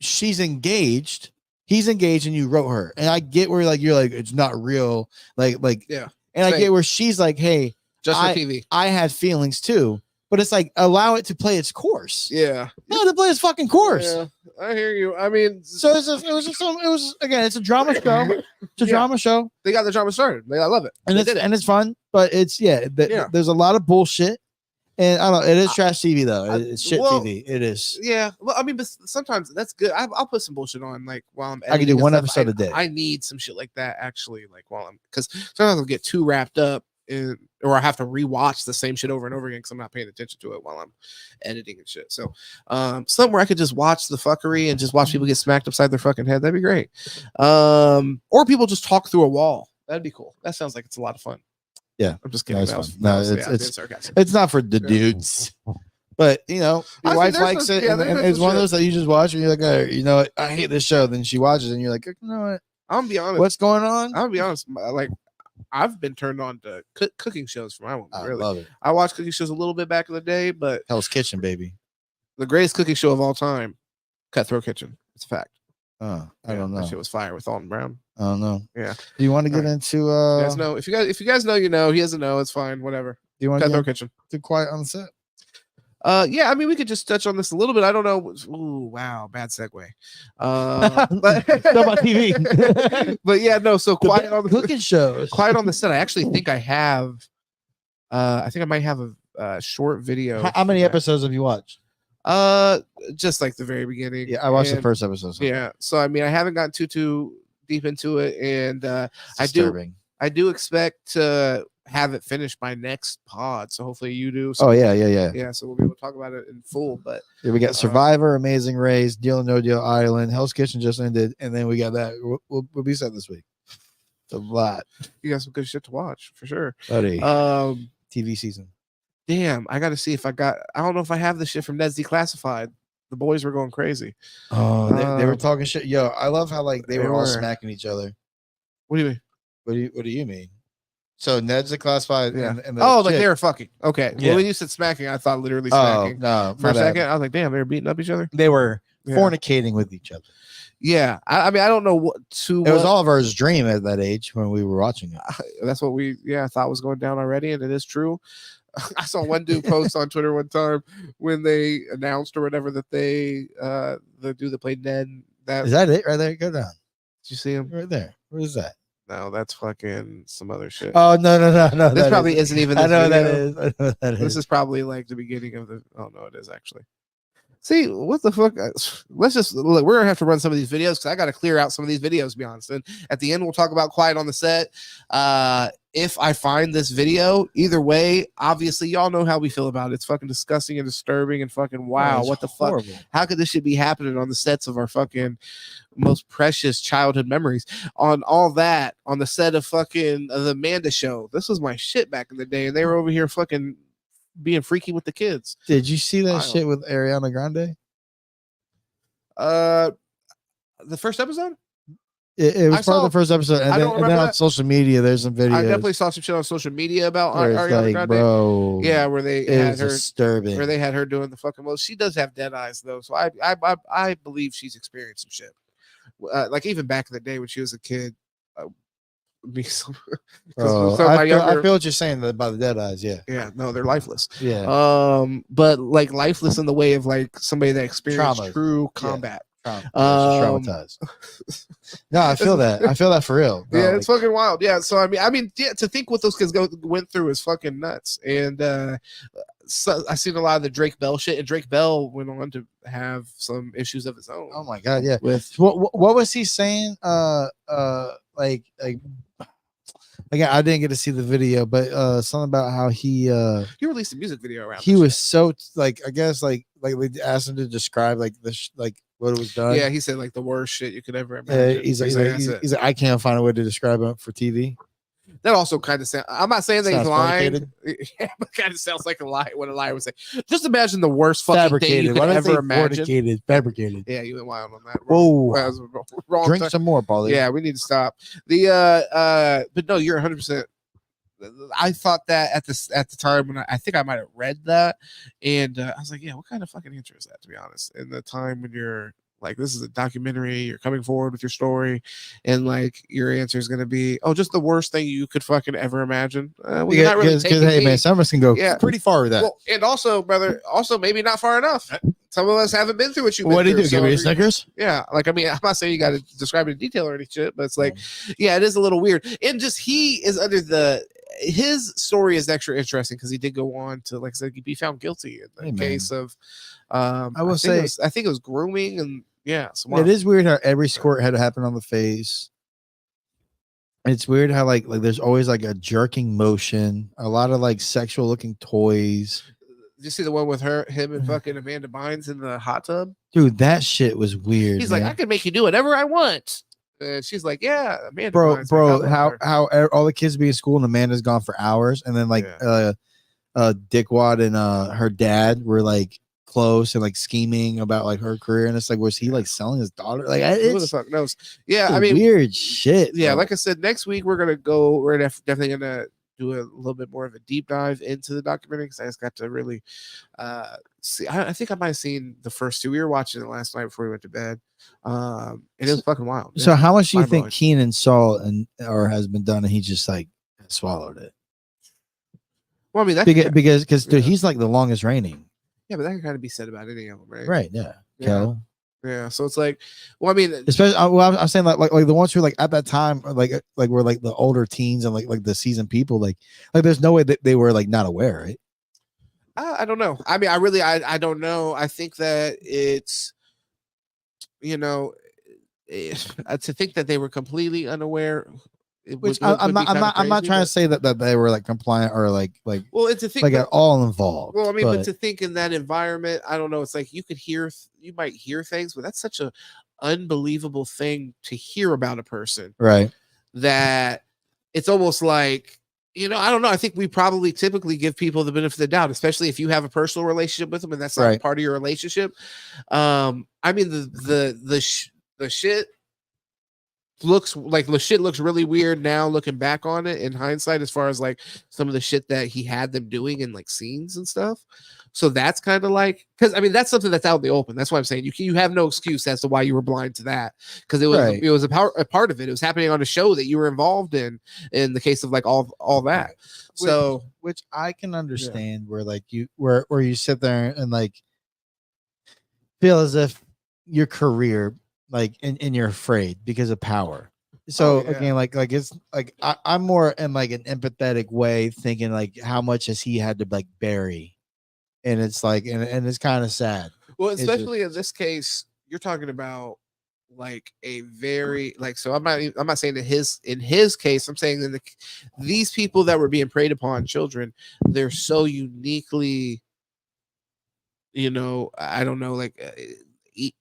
she's engaged. He's engaged and you wrote her. And I get where like you're like, it's not real. Like yeah. And I get where she's like, hey, just for TV. I had feelings too. But it's like, allow it to play its course. Yeah. No, to play its fucking course. Yeah, I hear you. I mean, so it was again, it's a drama show. It's a drama show. They got the drama started. I love it. And it's fun, but it's there's a lot of bullshit. And I don't know, it is trash TV though. It's shit TV. It is. Yeah. Well, I mean, but sometimes that's good. I'll put some bullshit on like while I'm editing. I can do one episode a day. I need some shit like that actually, like while I'm, because sometimes I'll get too wrapped up or I have to rewatch the same shit over and over again because I'm not paying attention to it while I'm editing and shit. So something where I could just watch the fuckery and just watch people get smacked upside their fucking head. That'd be great. Or people just talk through a wall. That'd be cool. That sounds like it's a lot of fun. Yeah, I'm just kidding. It's not for the dudes. But you know, your wife likes it, and it's one of those that you just watch and you're like, oh, you know what? I hate this show. Then she watches it and you're like, you know what? I'm gonna be honest. What's going on? I'll be honest. Like, I've been turned on to cooking shows for my woman. I really love it. I watched cooking shows a little bit back in the day, but Hell's Kitchen, baby. The greatest cooking show of all time, Cutthroat Kitchen. It's a fact. I don't know. That shit was fire with Alton Brown. I don't know. Yeah. Do you want to get into You guys know. If you guys know, you know. He doesn't know. It's fine. Whatever. Do you want Cutthroat Kitchen? To Quiet on the Set? Yeah, I mean, we could just touch on this a little bit. I don't know. Ooh, wow, bad segue. But about TV. But yeah, no. So Quiet on the cooking shows. Quiet on the Set. I actually think I have. I think I might have a short video. How many episodes have you watched? Just like the very beginning. Yeah, I watched the first episode. So. Yeah, so I mean, I haven't gotten too deep into it, and I do expect to have it finished by next pod. So hopefully you do. So, yeah. So we'll be able to talk about it in full. But we got Survivor, Amazing Race, Deal or No Deal Island, Hell's Kitchen just ended, and then we got that. We'll be set this week. It's a lot. You got some good shit to watch for sure, buddy. TV season. Damn, I got to see if I don't know if I have the shit from Ned's Declassified. The boys were going crazy. Oh, they were talking shit. Yo, I love how like they were all smacking each other. What do you mean? What do you mean? So Ned's Declassified. Yeah. And like they were fucking. Okay. Yeah. Well, when you said smacking, I thought literally smacking. No, for a second, I was like, damn, they were beating up each other. They were fornicating with each other. Yeah, I mean, I don't know what to. It was all of our dream at that age when we were watching it. That's what we thought was going down already, and it is true. I saw one dude post on Twitter one time when they announced or whatever that they the dude that played Ned. Is that it right there? Go down. Did you see him right there? What is that? No, that's fucking some other shit. Oh no! This probably isn't even. I know that is. I know that this is probably like the beginning of the. Oh no, it is actually. See, what the fuck? Let's just look. We're gonna have to run some of these videos because I got to clear out some of these videos, to be honest. And at the end, we'll talk about Quiet on the Set. If I find this video, either way, obviously, y'all know how we feel about it. It's fucking disgusting and disturbing and fucking wow. What the horrible. Fuck? How could this shit be happening on the sets of our fucking most precious childhood memories? On all that, on the set of fucking the Amanda Show. This was my shit back in the day, and they were over here fucking being freaky with the kids. Did you see that shit with Ariana Grande? The first episode? It was part of the first episode, and then on social media, there's some videos. I definitely saw some shit on social media about Ariana Grande. Bro, yeah, where they had her disturbing. Where they had her doing the fucking most. She does have dead eyes though, so I believe she's experienced some shit. Like even back in the day when she was a kid. I feel what you're saying about the dead eyes. Yeah, no, they're lifeless. Yeah, but like lifeless in the way of like somebody that experienced true combat. Traumatized. No, I feel that. I feel that for real. No, yeah, it's fucking wild. Yeah, so I mean, to think what those kids went through is fucking nuts. And I seen a lot of the Drake Bell shit, and Drake Bell went on to have some issues of his own. Oh my god, yeah. With What was he saying? Like again, I didn't get to see the video, but something about how he released a music video around. he was so like, I guess like we asked him to describe like like what it was done. Yeah, he said like the worst shit you could ever imagine. He's like, I can't find a way to describe it for TV. That also kind of sounds. I'm not saying that he's Sounds lying. fabricated. Yeah, but kind of sounds like a lie. What a liar would say. Just imagine the worst fucking thing Fabricated. you could Why did I ever say imagine. fabricated? Fabricated. Yeah, you went wild on that. Whoa. That was wrong. Drink time. some more, Paulie. Yeah, we need to stop. The but no, you're 100%. I thought that at the time when I think I might have read that, and I was like, yeah, what kind of fucking answer is that? To be honest, in the time when you're like, this is a documentary, you're coming forward with your story, and like your answer is going to be, oh, just the worst thing you could fucking ever imagine. Well, you're not really taking hey man, some of us can go pretty far with that. Well, and also, brother, also maybe not far enough. Some of us haven't been through what you've been What do you through. do? Give me a Snickers? Yeah, like I mean, I'm not saying you got to describe it in detail or any shit, but it's like, yeah, it is a little weird. And just he is under his story is extra interesting because he did go on to, like I said, be found guilty in the case of I think it was grooming and it is weird how every squirt had to happen on the face. It's weird how like there's always like a jerking motion, a lot of like sexual looking toys. Did you see the one with him and fucking Amanda Bynes in the hot tub? Dude, that shit was weird. He's like, I can make you do whatever I want. And she's like, yeah, Amanda. Bro, how all the kids be in school and Amanda's gone for hours, and then like Dickwad and her dad were like close and like scheming about like her career, and it's like, was he like selling his daughter? Like, who the fuck knows? Yeah, I mean, weird shit. Yeah, bro. like I said, next week we're definitely gonna do a little bit more of a deep dive into the documentary because I just got to really see. I think I might have seen the first two. We were watching it last night before we went to bed. And it was fucking wild. So how much do you think Keenan saw or has been done, and he just like swallowed it? Well, I mean, because dude, he's like the longest reigning. Yeah, but that can kind of be said about any of them, right? Right. Yeah. Kel. Yeah. So it's like, well, I mean, especially I'm saying like the ones who like at that time like were like the older teens and like the seasoned people, like there's no way that they were like not aware, right? I don't know. I mean, I don't know. I think that it's, to think that they were completely unaware. I'm not trying to say that they were like compliant or like well, it's a thing like at all involved. Well, I mean, but to think in that environment, I don't know. It's like you might hear things, but that's such a unbelievable thing to hear about a person, right? That it's almost like, I don't know. I think we probably typically give people the benefit of the doubt, especially if you have a personal relationship with them and that's not part of your relationship. I mean, the shit looks really weird now looking back on it in hindsight, as far as like some of the shit that he had them doing in like scenes and stuff. So that's kind of like, because I mean, that's something that's out in the open. That's why I'm saying you have no excuse as to why you were blind to that, because it was a part of it. It was happening on a show that you were involved in the case of like all that. Which I can understand where like where you sit there and like feel as if your career like and you're afraid because of power. So again, like it's like I'm more in like an empathetic way, thinking like how much has he had to like bury, and it's like and it's kind of sad. Well, especially in this case, you're talking about like a very like, so I'm not saying that in his case, I'm saying that these people that were being preyed upon, children, they're so uniquely, I don't know, like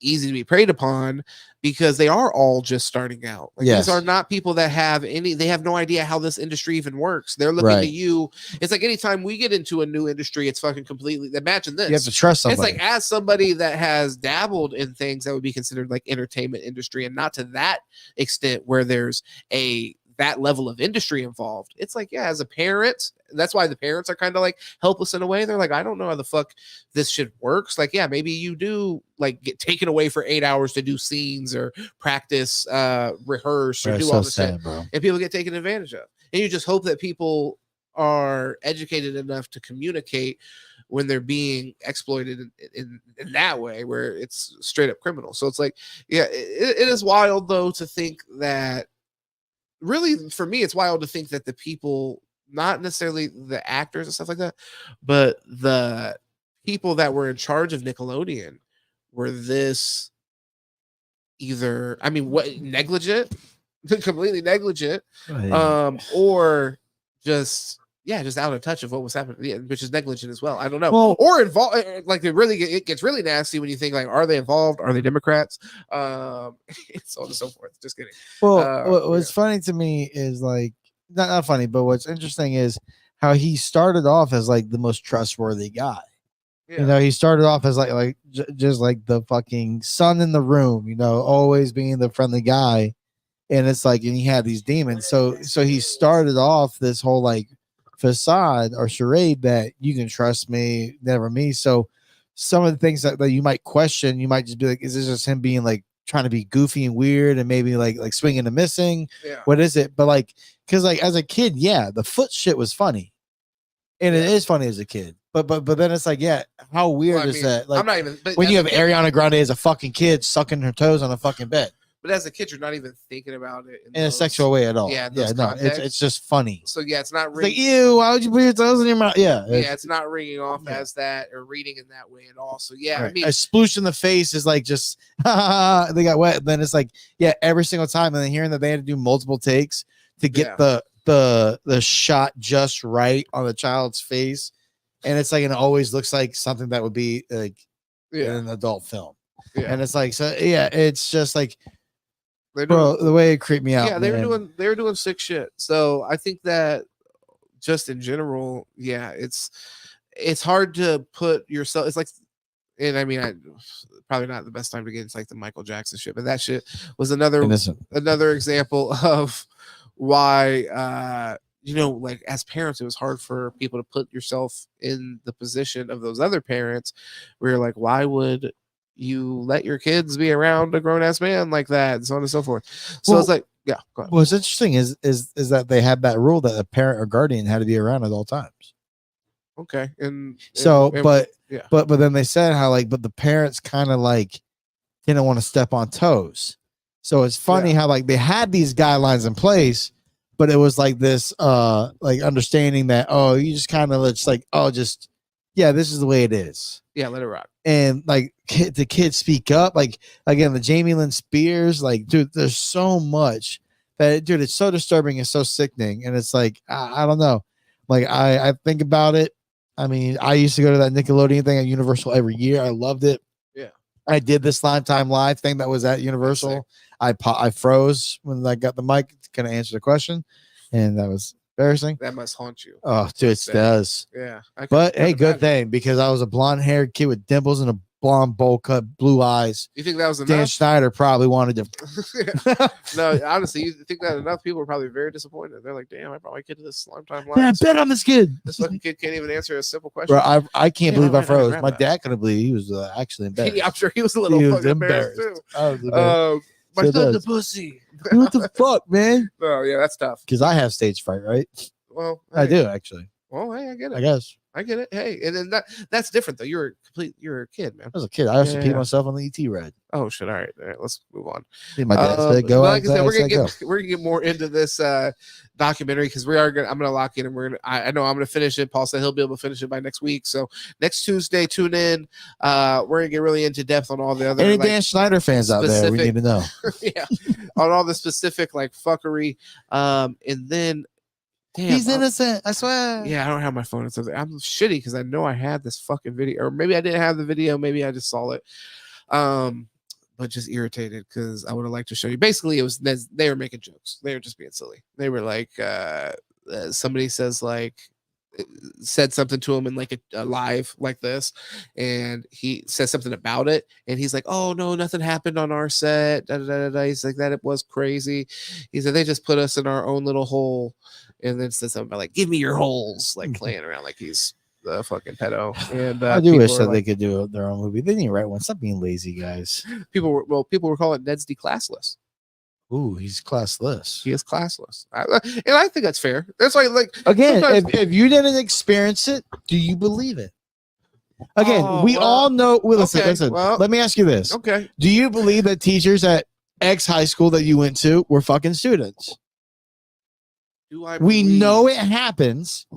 easy to be preyed upon because they are all just starting out. Like, these are not people that they have no idea how this industry even works. They're looking to you. It's like anytime we get into a new industry, it's fucking completely. Imagine this. You have to trust somebody. It's like, as somebody that has dabbled in things that would be considered like entertainment industry, and not to that extent where there's that level of industry involved. It's like, as a parent, that's why the parents are kind of like helpless in a way. They're like, I don't know how the fuck this shit works. Like, maybe you do like get taken away for 8 hours to do scenes or practice, rehearse, or do all this shit, bro. And people get taken advantage of. And you just hope that people are educated enough to communicate when they're being exploited in that way, where it's straight up criminal. So it's like, it is wild though to think that. Really, for me, it's wild to think that the people not necessarily the actors and stuff like that, but the people that were in charge of Nickelodeon were this either, I mean, what, negligent, completely negligent, or just out of touch of what was happening, which is negligent as well. I don't know. Well, or involved, like it gets really nasty when you think like, are they involved? Are they Democrats? So on and so forth. Just kidding. Well, what's funny to me is like not funny, but what's interesting is how he started off as like the most trustworthy guy. Yeah. You know, he started off as just like the fucking son in the room, you know, always being the friendly guy. And it's like, and he had these demons. So he started off this whole like facade or charade that you can trust me, never me. So some of the things that you might question, you might just be like, is this just him being like trying to be goofy and weird and maybe like swinging and missing? Yeah. What is it? But like, because like as a kid, yeah, the foot shit was funny. And it is funny as a kid. But then it's like, yeah, how weird is that? Like, I'm not even. But when you have Ariana Grande as a fucking kid sucking her toes on a fucking bed. But as a kid, you're not even thinking about it In a sexual way at all. Yeah, no, it's just funny. So yeah, it's not It's ringing. like, ew, why would you put your toes in your mouth? Yeah. It's not ringing off as that or reading in that way at all. So yeah, Right. I mean, A sploosh in the face is like just they got wet. Then it's like, yeah, every single time. And then hearing that they had to do multiple takes to get the shot just right on the child's face. And it's like, and it always looks like something that would be like in an adult film. Yeah. And it's like, so yeah, it's just like, bro, the way it creeped me out. Yeah, they were doing sick shit. So I think that just in general, yeah, it's hard to put yourself. It's like, and I mean, probably not the best time to get into like the Michael Jackson shit, but that shit was another example of why you know, like as parents, it was hard for people to put yourself in the position of those other parents where you're like, why would you let your kids be around a grown-ass man like that, and so on and so forth. So it's like, yeah, go ahead. What's interesting is that they had that rule that a parent or guardian had to be around at all times. Okay. But then they said how like, but the parents kind of like didn't want to step on toes. So it's funny how like they had these guidelines in place, but it was like this like understanding that, oh, you just kind of just like, oh, just this is the way it is. Yeah, let it rock. And like the kids speak up, like again, the Jamie Lynn Spears, like, dude, there's so much that, dude, it's so disturbing and so sickening. And it's like, I don't know. Like I think about it. I mean, I used to go to that Nickelodeon thing at Universal every year. I loved it. Yeah. I did this Slime Time Live thing that was at Universal. I froze when I got the mic to answer the question. And that was embarrassing. That must haunt you. Oh, dude, it does. Yeah. But hey, good thing, because I was a blonde haired kid with dimples and a blonde bowl cut, blue eyes. You think that was enough? Dan Schneider probably wanted to. No, honestly, you think that enough people were probably very disappointed. They're like, damn, I brought my kid to this Slime Time Live. Man, I bet on this kid. This fucking kid can't even answer a simple question. Bro, I can't believe I froze. My dad couldn't believe he was actually embarrassed. I'm sure he was a little fucking embarrassed too. I was embarrassed. My son's a pussy. What the fuck, man? Oh, yeah, that's tough. Because I have stage fright, right? Well, I do actually. Well, hey, I get it. I guess. I get it. Hey, and then that's different though. You're a kid, man. I was a kid. I used to pee myself on the ET ride. Oh shit! All right, let's move on. My dad said, "Go." Like I said, we're gonna get more into this documentary because I'm gonna lock in, and I know I'm gonna finish it. Paul said he'll be able to finish it by next week. So next Tuesday, tune in. We're gonna get really into depth on all the other. Any Dan Schneider fans out there, we need to know. Yeah, on all the specific like fuckery, and then. Damn, he's innocent, I swear. Yeah, I don't have my phone. It's there. I'm shitty because I know I had this fucking video, or maybe I didn't have the video. Maybe I just saw it. But just irritated because I would have liked to show you. Basically, it was they were making jokes. They were just being silly. They were like, somebody said something to him in like a live like this, and he says something about it, and he's like, "Oh no, nothing happened on our set." Da, da, da, da. He's like, "That it was crazy." He said they just put us in our own little hole. And then said something about like, "Give me your holes," like playing around like he's the fucking pedo. And I do wish that they could do their own movie. They need to write one. Stop being lazy, guys. People were calling Ned's classless. Ooh, he's classless. He is classless, and I think that's fair. That's like again, if you didn't experience it, do you believe it? Again, all know. Well, listen. Well, let me ask you this. Okay. Do you believe that teachers at X high school that you went to were fucking students? We know it happens,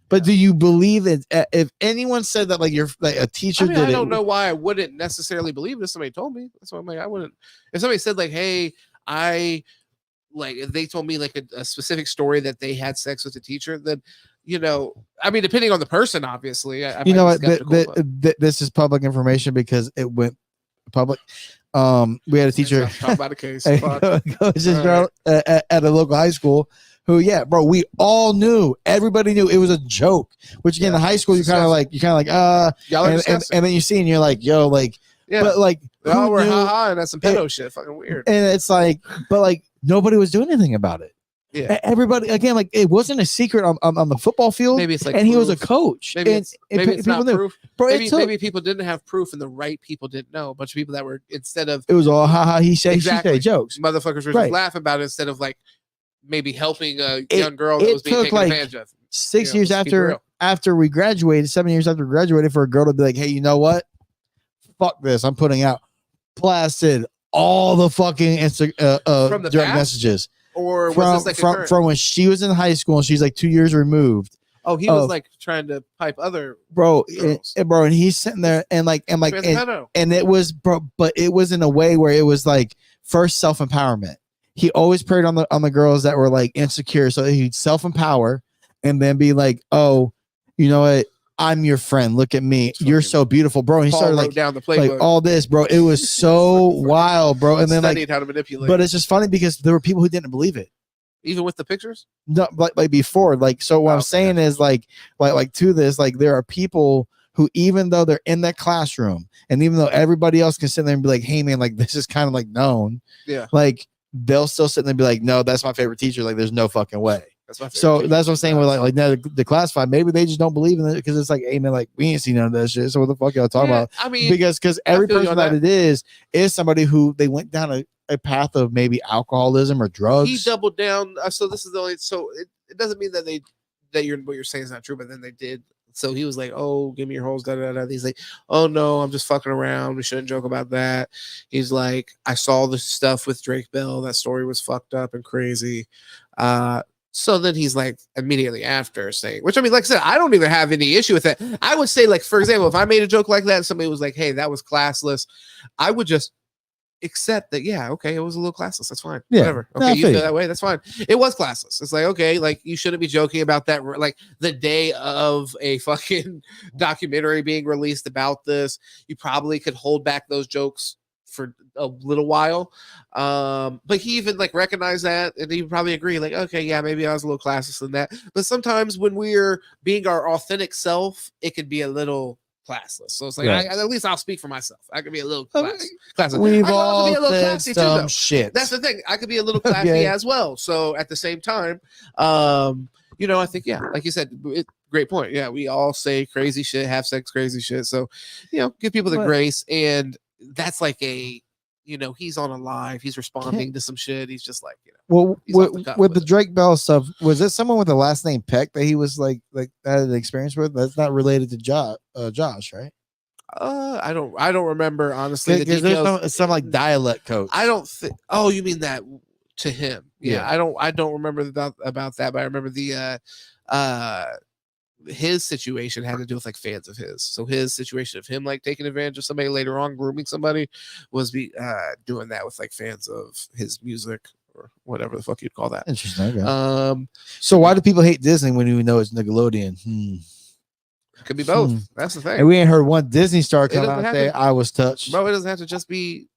but do you believe it? If anyone said that, like you're like a teacher, I don't know why I wouldn't necessarily believe it if somebody told me. That's why I'm like, I wouldn't. If somebody said like, "Hey, if they told me like a specific story that they had sex with a teacher," then I mean, depending on the person, obviously, you know what? This is public information because it went public. We had a teacher talk about a case. This girl at a local high school who, bro, we all knew, everybody knew it was a joke. Which again, in high school, you're kind of like, and then you see and you're like, yo, like, but like, oh, we're haha, and that's some pedo shit, fucking weird. And it's like, but like, nobody was doing anything about it. Yeah, everybody again, like it wasn't a secret on the football field. Maybe it's like, and he was a coach. Maybe it's not proof. Bro, maybe people didn't have proof, and the right people didn't know. A bunch of people that were instead of it was all haha, he said, exactly. she said jokes. Motherfuckers were just laughing about it instead of like maybe helping a young girl that was being taken advantage of. 6 years after we graduated, 7 years after we graduated, for a girl to be like, hey, you know what? Fuck this. I'm putting out blasted all the fucking from the direct past? messages. Or was this like from when she was in high school and she's like 2 years removed. Oh, he was like trying to pipe other and he's sitting there and it was but it was in a way where it was like first self-empowerment. He always preyed on the girls that were like insecure, so he'd self-empower and then be like, oh, you know what? I'm your friend. Look at me. You're so beautiful, bro. And he started like down the playbook. Like all this, bro. It was so wild, bro. And then studied how to manipulate. But it's just funny because there were people who didn't believe it, even with the pictures. No, like before. Like so, what I'm saying is like to this, like there are people who, even though they're in that classroom, and even though everybody else can sit there and be like, "Hey, man, like this is kind of like known," like they'll still sit there and be like, "No, that's my favorite teacher." Like, there's no fucking way. That's what I'm saying with like now the classified, maybe they just don't believe in it because it's like, hey man, like we ain't seen none of that shit. So what the fuck y'all talking about? I mean, because every person that it is somebody who they went down a path of maybe alcoholism or drugs. He doubled down. So this is the only. So it doesn't mean that what you're saying is not true, but then they did. So he was like, "Oh, give me your holes." Da da da. He's like, "Oh no, I'm just fucking around. We shouldn't joke about that." He's like, "I saw the stuff with Drake Bell. That story was fucked up and crazy." So then he's like immediately after saying, which I mean, like I said, I don't even have any issue with that. I would say, like, for example, if I made a joke like that and somebody was like, hey, that was classless, I would just accept that. Yeah, okay, it was a little classless. That's fine. Yeah, whatever. Okay, you feel that way. That's fine. It was classless. It's like, okay, like you shouldn't be joking about that. Like the day of a fucking documentary being released about this, you probably could hold back those jokes for a little while, but he even like recognized that, and he would probably agree, like, okay, yeah, maybe I was a little classist than that. But sometimes when we're being our authentic self, it could be a little classless. So it's like, at least I'll speak for myself. I could be a little classy. We've all said some shit. That's the thing. I could be a little classy as well. So at the same time, I think, like you said, great point. Yeah, we all say crazy shit, have sex crazy shit. So, give people the grace. And that's like he's on a live, he's responding to some shit. He's just like, well, with the Drake Bell stuff, was it someone with the last name Peck that he was like had an experience with? That's not related to Josh, right? I don't remember, honestly. The details. Some like dialect coach. I don't think. Oh, you mean that to him? Yeah. I don't remember about that, but I remember the his situation had to do with like fans of his. So his situation of him like taking advantage of somebody later on, grooming somebody, was doing that with like fans of his music or whatever the fuck you'd call that. Interesting. Okay. So why do people hate Disney when you know it's Nickelodeon? Could be both. That's the thing. And we ain't heard one Disney star come out and say I was touched. Bro, it doesn't have to just be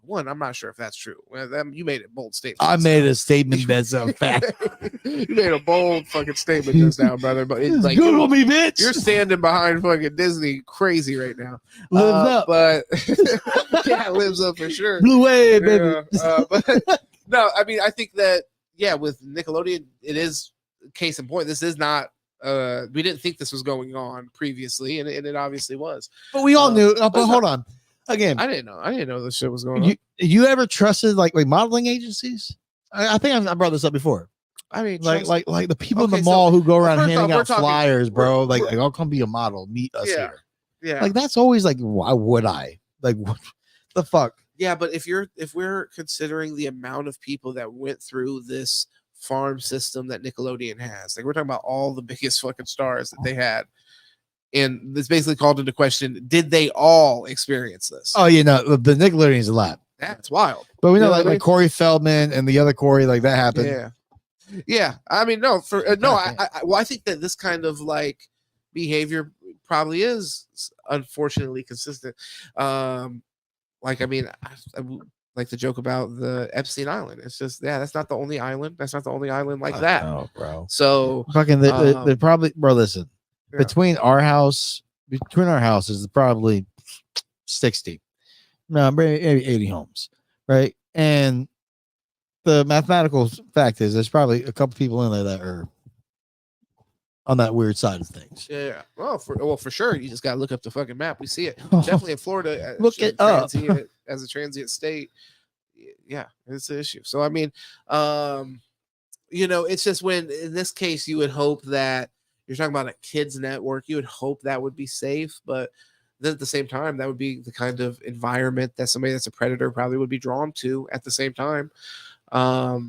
one. I'm not sure if that's true. Well, you made a bold statement. I made a statement that's a fact. You made a bold fucking statement just now, brother. But it's like, Google me, bitch. You're standing behind fucking Disney crazy right now. Lives up, but lives up for sure. Blue wave, baby. But no, I mean, I think that with Nickelodeon, it is case in point. This is not. We didn't think this was going on previously, and it obviously was. But we all knew. But hold on. Again, I didn't know this shit was going on. You ever trusted like modeling agencies? I think I brought this up before. I mean, like the people in the mall who go around handing out flyers, bro. Like, I'll come be a model. Meet us here. Yeah. Like that's always like, why would I? Like, what the fuck? Yeah, but if we're considering the amount of people that went through this farm system that Nickelodeon has. Like we're talking about all the biggest fucking stars that they had. And it's basically called into question, did they all experience this? Oh, the Nickelodeon's a lot. That's wild. But we know, You know like Corey Feldman and the other Corey, like that happened. Yeah. Yeah. I mean, no, I think that this kind of like behavior probably is unfortunately consistent. Like, I mean, I like to joke about the Epstein Island. It's just, that's not the only island. That's not the only island like that. Oh, bro. So fucking, they're probably, bro, listen, Yeah. between our houses is probably 60, no, maybe 80 homes, right? And the mathematical fact is there's probably a couple people in there that are on that weird side of things. Yeah. Well, for sure. You just gotta look up the fucking map. We see it definitely in Florida. Look it up as a transient state. Yeah, it's an issue. So I mean, it's just when in this case you would hope that you're talking about a kids network. You would hope that would be safe, but then at the same time, that would be the kind of environment that somebody that's a predator probably would be drawn to at the same time. But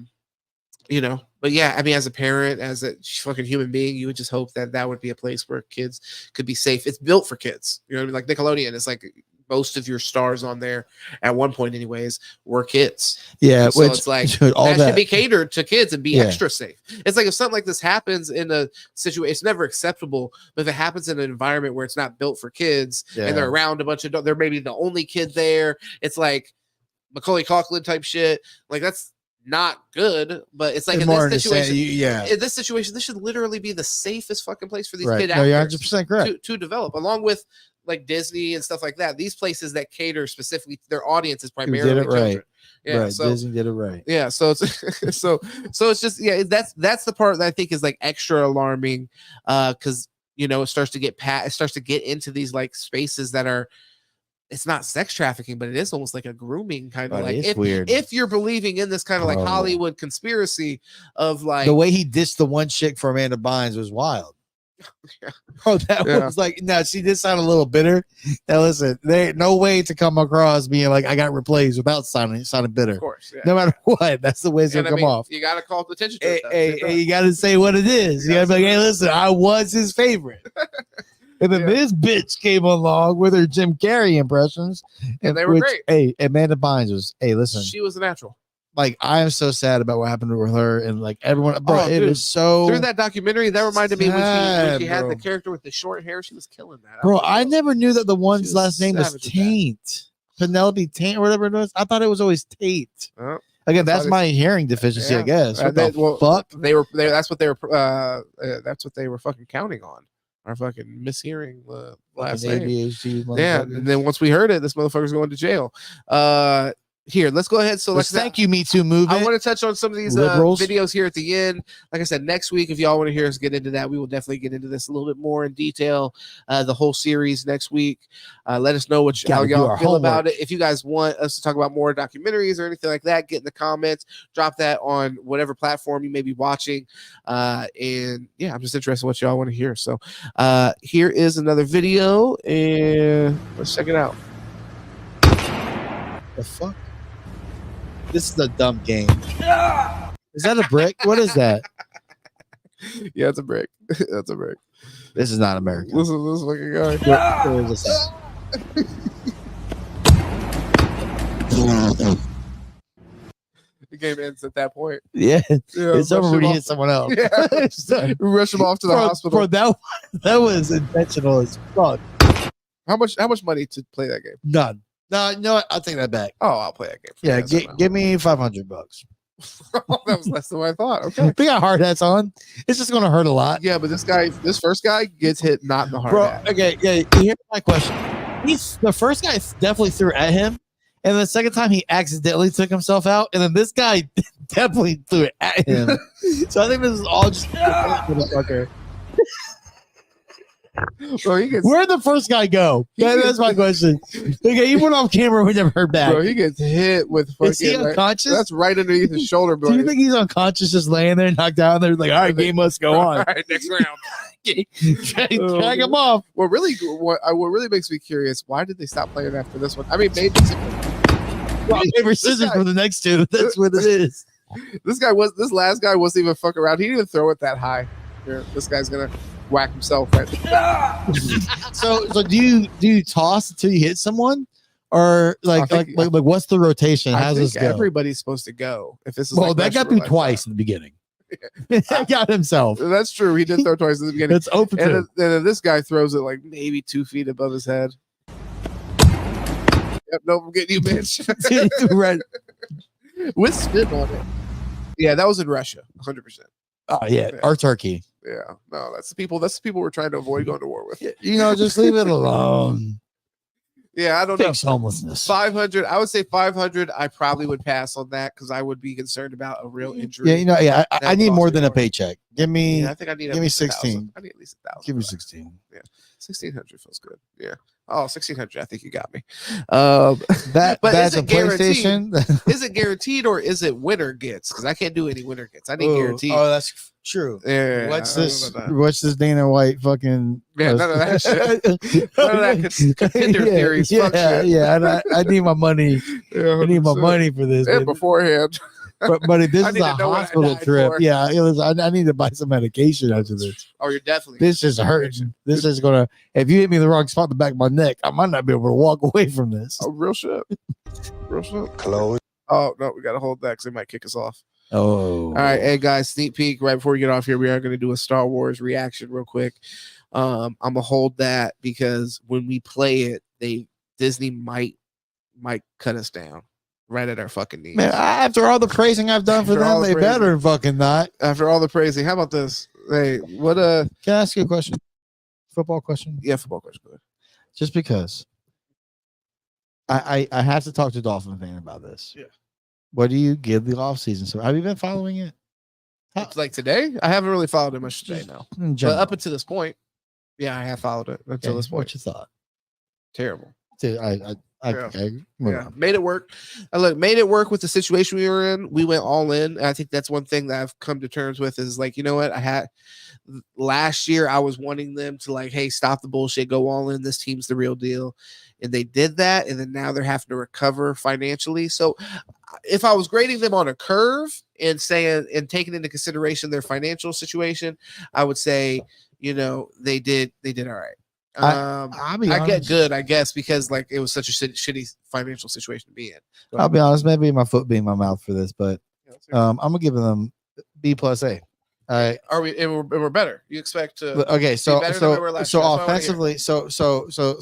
yeah, I mean, as a parent, as a fucking human being, you would just hope that that would be a place where kids could be safe. It's built for kids. You know what I mean? Like Nickelodeon, it's like most of your stars on there at one point anyways were kids. Yeah. So it's like all that should be catered to kids and be extra safe. It's like if something like this happens in a situation, it's never acceptable. But if it happens in an environment where it's not built for kids and they're around a bunch of, they're maybe the only kid there. It's like Macaulay Culkin type shit. Like that's not good, but it's like in this situation, this should literally be the safest fucking place for these kid actors you're 100% correct. to develop, along with like Disney and stuff like that. These places that cater specifically, their audience is primarily children. Yeah, right. So Disney did it right. Yeah, so it's so it's just that's the part that I think is like extra alarming, because it starts to get into these like spaces that are. It's not sex trafficking, but it is almost like a grooming kind of like if you're believing in this kind of like Hollywood conspiracy of like the way he dissed the one chick for Amanda Bynes was wild. Oh, that was like, no, she did sound a little bitter. Now listen, there ain't no way to come across being like I got replaced without sounding bitter. Of course, no matter what, that's the way it's gonna come off. You gotta call attention to it. Hey, you gotta say what it is. You gotta be like, hey, listen, I was his favorite. And then this bitch came along with her Jim Carrey impressions. And they were great. Hey, Amanda Bynes was, listen. She was a natural. Like, I am so sad about what happened with her and like everyone. Bro, it was so. Through that documentary, that reminded me when she had the character with the short hair, she was killing that. Bro, I never knew that the one's last name was Taint. Penelope Taint or whatever it was. I thought it was always Tate. Again, that's my hearing deficiency, I guess. What the fuck? That's what they were fucking counting on. Our fucking mishearing the last name. ADHD, and then once we heard it, this motherfucker's going to jail. Here, let's go ahead. So let's thank you, Me Too movement. I want to touch on some of these videos here at the end. Like I said, next week, if y'all want to hear us get into that, we will definitely get into this a little bit more in detail. The whole series next week. Let us know how y'all feel about it. If you guys want us to talk about more documentaries or anything like that, get in the comments. Drop that on whatever platform you may be watching. And yeah, I'm just interested in what y'all want to hear. So here is another video, and let's check it out. The fuck? This is a dumb game. Is that a brick? What is that? Yeah, it's a brick. That's a brick. This is not American. Listen to this fucking guy. Where is this at? The game ends at that point. Yeah, it's over when you hit someone else. Yeah. Rush him off to the hospital. Bro, that was intentional as fuck. How much money to play that game? None. No, I'll take that back. Oh, I'll play that game. Yeah, give me $500. That was less than what I thought. Okay. We got hard hats on. It's just gonna hurt a lot. Yeah, but this first guy gets hit not in the hard hat. Okay, yeah. Here's my question. The first guy definitely threw at him, and the second time he accidentally took himself out, and then this guy definitely threw it at him. So I think this is all just motherfucker. Where'd the first guy go? That's my question. Okay, he went off camera. We never heard back. Bro, he gets hit with fucking. Is he unconscious? That's right underneath his shoulder. Bro. Do you think he's unconscious, just laying there, knocked out? And they're like, "All right, game must go on." All right, next round. Drag him off. What really makes me curious? Why did they stop playing after this one? I mean, maybe rock paper scissors for the next two. That's what it is. This last guy wasn't even fucking around. He didn't even throw it that high. Here, this guy's gonna whack himself right. So do you toss until you hit someone, or like what's the rotation? How's this go? Everybody's supposed to go. If this is that got through twice in the beginning. He got himself. That's true. He did throw twice in the beginning. It's open. And then this guy throws it like maybe 2 feet above his head. Yep, no, I'm getting you, bitch. Right. With spin on it. Yeah, that was in Russia, 100%. Oh yeah, or Turkey. Yeah, no, that's the people we're trying to avoid going to war with. Just leave it alone. Yeah, I don't know. Fix homelessness. 500. I would say 500. I probably would pass on that because I would be concerned about a real injury. Yeah, I need more than a paycheck. Give me. I think I need. Give me 16. I need at least 1,000. Give me 16. Yeah, 1,600 feels good. Yeah. Oh, 1,600. I think you got me. But that's a PlayStation. PlayStation. Is it guaranteed or is it winner gets? Because I can't do any winner gets. I need guaranteed. Oh, that's true. Yeah. What's this Dana White fucking? Yeah, none of that shit. None of that contender theories. Yeah. I need my money. Yeah, I need my money for this. And beforehand. But this is need a to know what I hospital died trip. for. Yeah, I need to buy some medication after this. Oh, you're definitely. This is hurting. This is gonna. If you hit me in the wrong spot in the back of my neck, I might not be able to walk away from this. Oh, real shit. Real shit. Chloe. Oh no, we gotta hold that because they might kick us off. Oh. All right, hey guys, sneak peek right before we get off here. We are going to do a Star Wars reaction real quick. I'm gonna hold that because when we play it, Disney might cut us down right at our fucking knees. Man, after all the praising I've done for them, they better fucking not. After all the praising, how about this? Hey, what Can I ask you a question? Football question? Yeah, football question. Go ahead. Just because I have to talk to Dolphin fan about this. Yeah. What do you give the offseason? So have you been following it? It's like today, I haven't really followed it much today now. But up until this point, yeah, I have followed it until this point. What's your thought? Terrible. Dude, Made it work. Made it work with the situation we were in. We went all in. And I think that's one thing that I've come to terms with is like, you know what? Last year I was wanting them to like, hey, stop the bullshit, go all in. This team's the real deal. And they did that. And then now they're having to recover financially. So if I was grading them on a curve and taking into consideration their financial situation, I would say, they did all right. I get good, I guess, because like it was such a shitty financial situation to be in. I'll be honest, maybe my foot being my mouth for this, but I'm gonna give them B plus A. All right. Are we? And we're better. You expect to? Okay, so offensively, so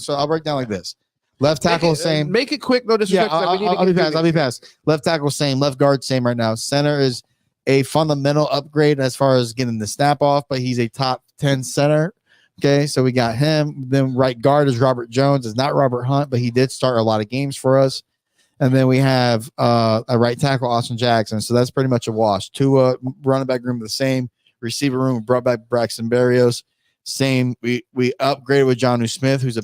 I'll break down like this. Left tackle same. Make it quick. No disrespect. Yeah, I'll be fast. Left tackle same. Left guard same right now. Center is a fundamental upgrade as far as getting the snap off, but he's a top 10 center. Okay, so we got him. Then right guard is Robert Jones. It's not Robert Hunt, but he did start a lot of games for us. And then we have a right tackle, Austin Jackson. So that's pretty much a wash. Two running back room the same. Receiver room, we brought back Braxton Berrios. Same. We upgraded with Jonnu Smith, who's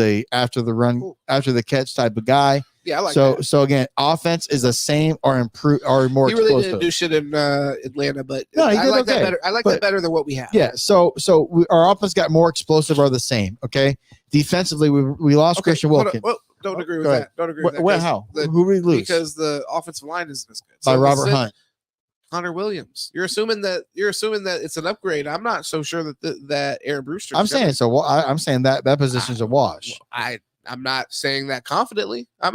a after the catch type of guy. Yeah, I like that. So again, offense is the same or improved or more. He really explosive. didn't do shit in Atlanta, but no, I like that better. I like that better than what we have. Yeah. So our offense got more explosive or the same. Okay. Defensively, we lost Christian Wilkins. Don't agree with that. Don't agree with that. How? Who we lose? Because the offensive line isn't as good. By Robert Hunt. Connor Williams. You're assuming that it's an upgrade. I'm not so sure that Aaron Brewster. I'm saying so. I'm saying that position's a wash. I'm not saying that confidently. I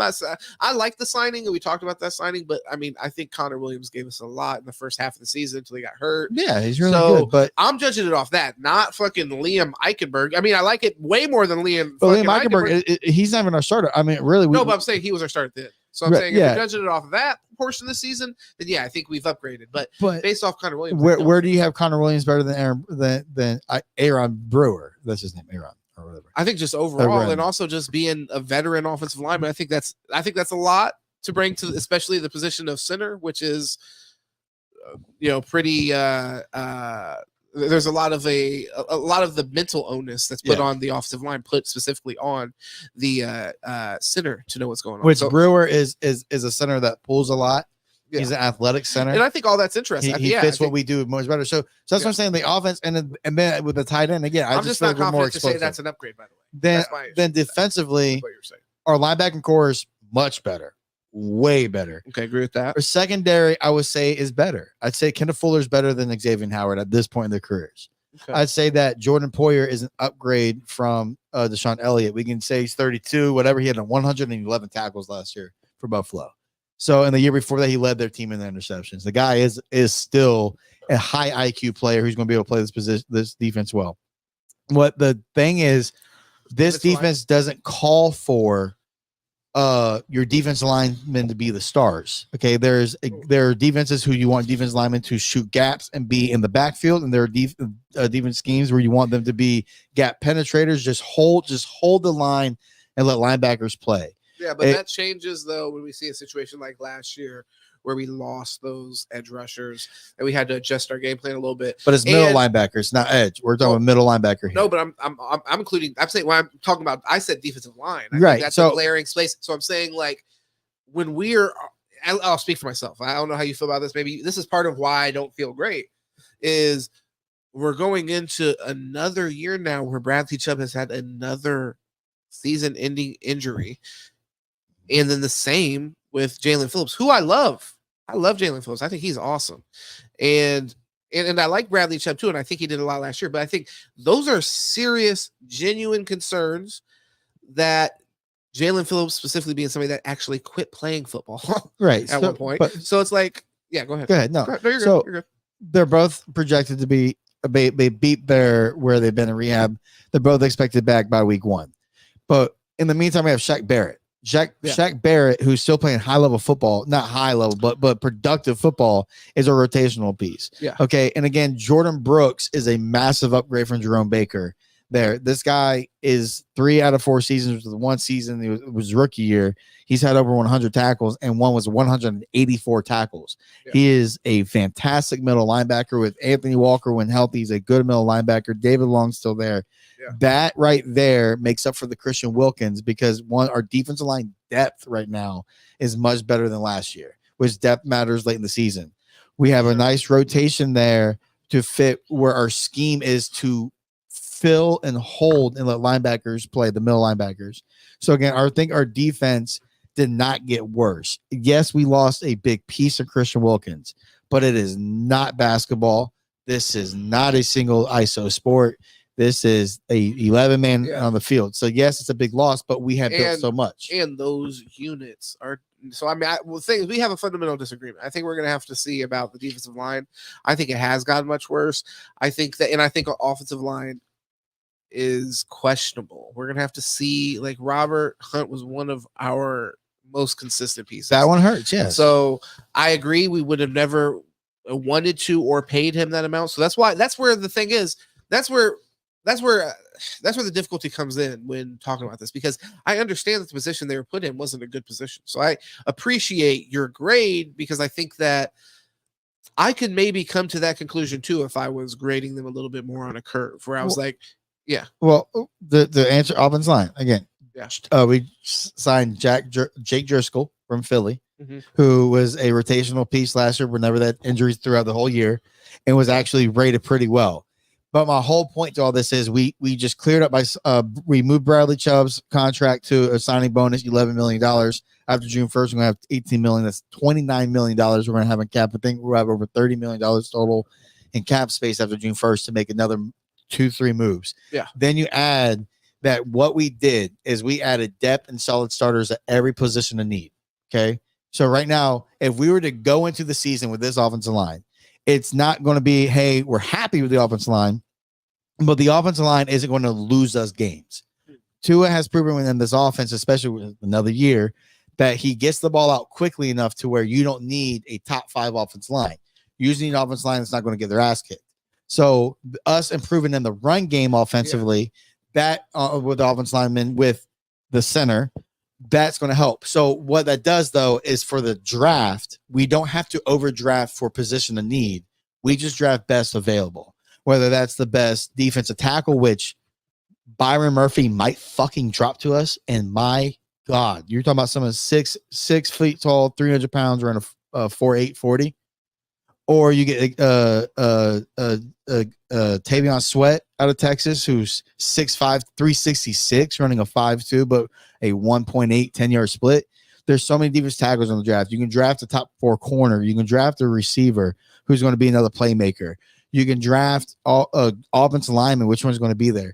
like the signing, and we talked about that signing, but I mean, I think Connor Williams gave us a lot in the first half of the season until he got hurt. Yeah, he's really good. But I'm judging it off that, not fucking Liam Eichenberg. I mean, I like it way more than Liam. But Liam Eichenberg, he's not even our starter. I mean, really, but I'm saying he was our starter then. So I'm saying if you're judging it off of that portion of the season, then yeah, I think we've upgraded. But based off Connor Williams, where do you have Connor Williams better than Aaron Brewer? That's his name, Aaron. Or whatever. I think just overall, and also just being a veteran offensive lineman, I think that's a lot to bring to, especially the position of center, which is, pretty. There's a lot of the mental onus that's put on the offensive line, put specifically on the center to know what's going on. Which Brewer is a center that pulls a lot. Yeah. He's an athletic center, and I think all that's interesting. He fits what we do much better. So that's what I'm saying. The offense, and then with the tight end again, I'm just not confident to say that's an upgrade. By the way, then defensively, our linebacking core is much better. way better. Okay, agree with that. For secondary, I would say is better. I'd say Kendall Fuller is better than Xavier Howard at this point in their careers. Okay. I'd say that Jordan Poyer is an upgrade from Deshaun Elliott. We can say he's 32, whatever. He had 111 tackles last year for Buffalo. So in the year before that, he led their team in the interceptions. The guy is still a high IQ player who's going to be able to play this defense well. What the thing is, this defense doesn't call for your defense linemen to be the stars. Okay, there are defenses who you want defense linemen to shoot gaps and be in the backfield, and there are defense schemes where you want them to be gap penetrators. Just hold the line and let linebackers play. Yeah, but that changes though when we see a situation like last year where we lost those edge rushers and we had to adjust our game plan a little bit. But it's middle linebackers, not edge. We're talking about middle linebacker here. No, but I'm including. I'm saying when I'm talking about, I said defensive line. I right. think that's a glaring space. So I'm saying like when we're, I'll speak for myself. I don't know how you feel about this. Maybe this is part of why I don't feel great. Is we're going into another year now where Bradley Chubb has had another season-ending injury. And then the same with Jalen Phillips, who I love. I love Jalen Phillips. I think he's awesome. And I like Bradley Chubb too. And I think he did a lot last year. But I think those are serious, genuine concerns that Jalen Phillips specifically being somebody that actually quit playing football right at one point. So it's like, yeah, go ahead. Go ahead. No, you're so good. You're good. They're both projected to be they beat where they've been in rehab. They're both expected back by week 1. But in the meantime, we have Shaq Barrett. Shaq Barrett, who's still playing high-level football, not high-level, but productive football, is a rotational piece. Yeah. Okay, and again, Jordan Brooks is a massive upgrade from Jerome Baker. This guy is 3 out of 4 seasons. With 1 season, it was rookie year. He's had over 100 tackles, and one was 184 tackles. Yeah. He is a fantastic middle linebacker with Anthony Walker when healthy. He's a good middle linebacker. David Long's still there. Yeah. That right there makes up for the Christian Wilkins because our defensive line depth right now is much better than last year, which depth matters late in the season. We have a nice rotation there to fit where our scheme is to fill and hold and let linebackers play, the middle linebackers. So again, I think our defense did not get worse. Yes, we lost a big piece of Christian Wilkins, but it is not basketball. This is not a single ISO sport. This is a 11-man on the field. So yes, it's a big loss, but we have built so much. And those units are so. I mean, the thing is, we have a fundamental disagreement. I think we're going to have to see about the defensive line. I think it has gotten much worse. I think our offensive line is questionable. We're going to have to see. Like Robert Hunt was one of our most consistent pieces. That one hurts. Yeah. So I agree. We would have never wanted to or paid him that amount. So that's where the thing is. That's where the difficulty comes in when talking about this, because I understand that the position they were put in wasn't a good position. So I appreciate your grade because I think that I could maybe come to that conclusion too if I was grading them a little bit more on a curve where I was like, yeah. Well, the answer offense line again. Yeah. We signed Jake Driscoll from Philly, who was a rotational piece last year whenever that injuries throughout the whole year, and was actually rated pretty well. But my whole point to all this is we just cleared up by we moved Bradley Chubb's contract to a signing bonus, $11 million. After June 1st, we're gonna have $18 million. That's $29 million. We're gonna have in cap. I think we'll have over $30 million total in cap space after June 1st to make another 2-3 moves. Yeah. Then you add that what we did is we added depth and solid starters at every position of need. Okay. So right now, if we were to go into the season with this offensive line, it's not going to be, hey, we're happy with the offensive line, but the offensive line isn't going to lose us games. Tua has proven within this offense, especially with another year, that he gets the ball out quickly enough to where you don't need a top 5 offensive line. Usually an offensive line that's not going to get their ass kicked. So us improving in the run game offensively, that with the offensive lineman with the center, that's going to help. So what that does though is for the draft, we don't have to overdraft for position of need. We just draft best available, whether that's the best defensive tackle, which Byron Murphy might fucking drop to us. And my God, you're talking about someone 6 feet tall, 300 pounds, running a 4.8 40. Or you get Tavion Sweat out of Texas, who's 6'5", 366, running a 5.2, but a 1.8 10-yard split. there's so many defense tackles on the draft. You can draft a top 4 corner. You can draft a receiver who's going to be another playmaker. You can draft offensive lineman, which one's going to be there.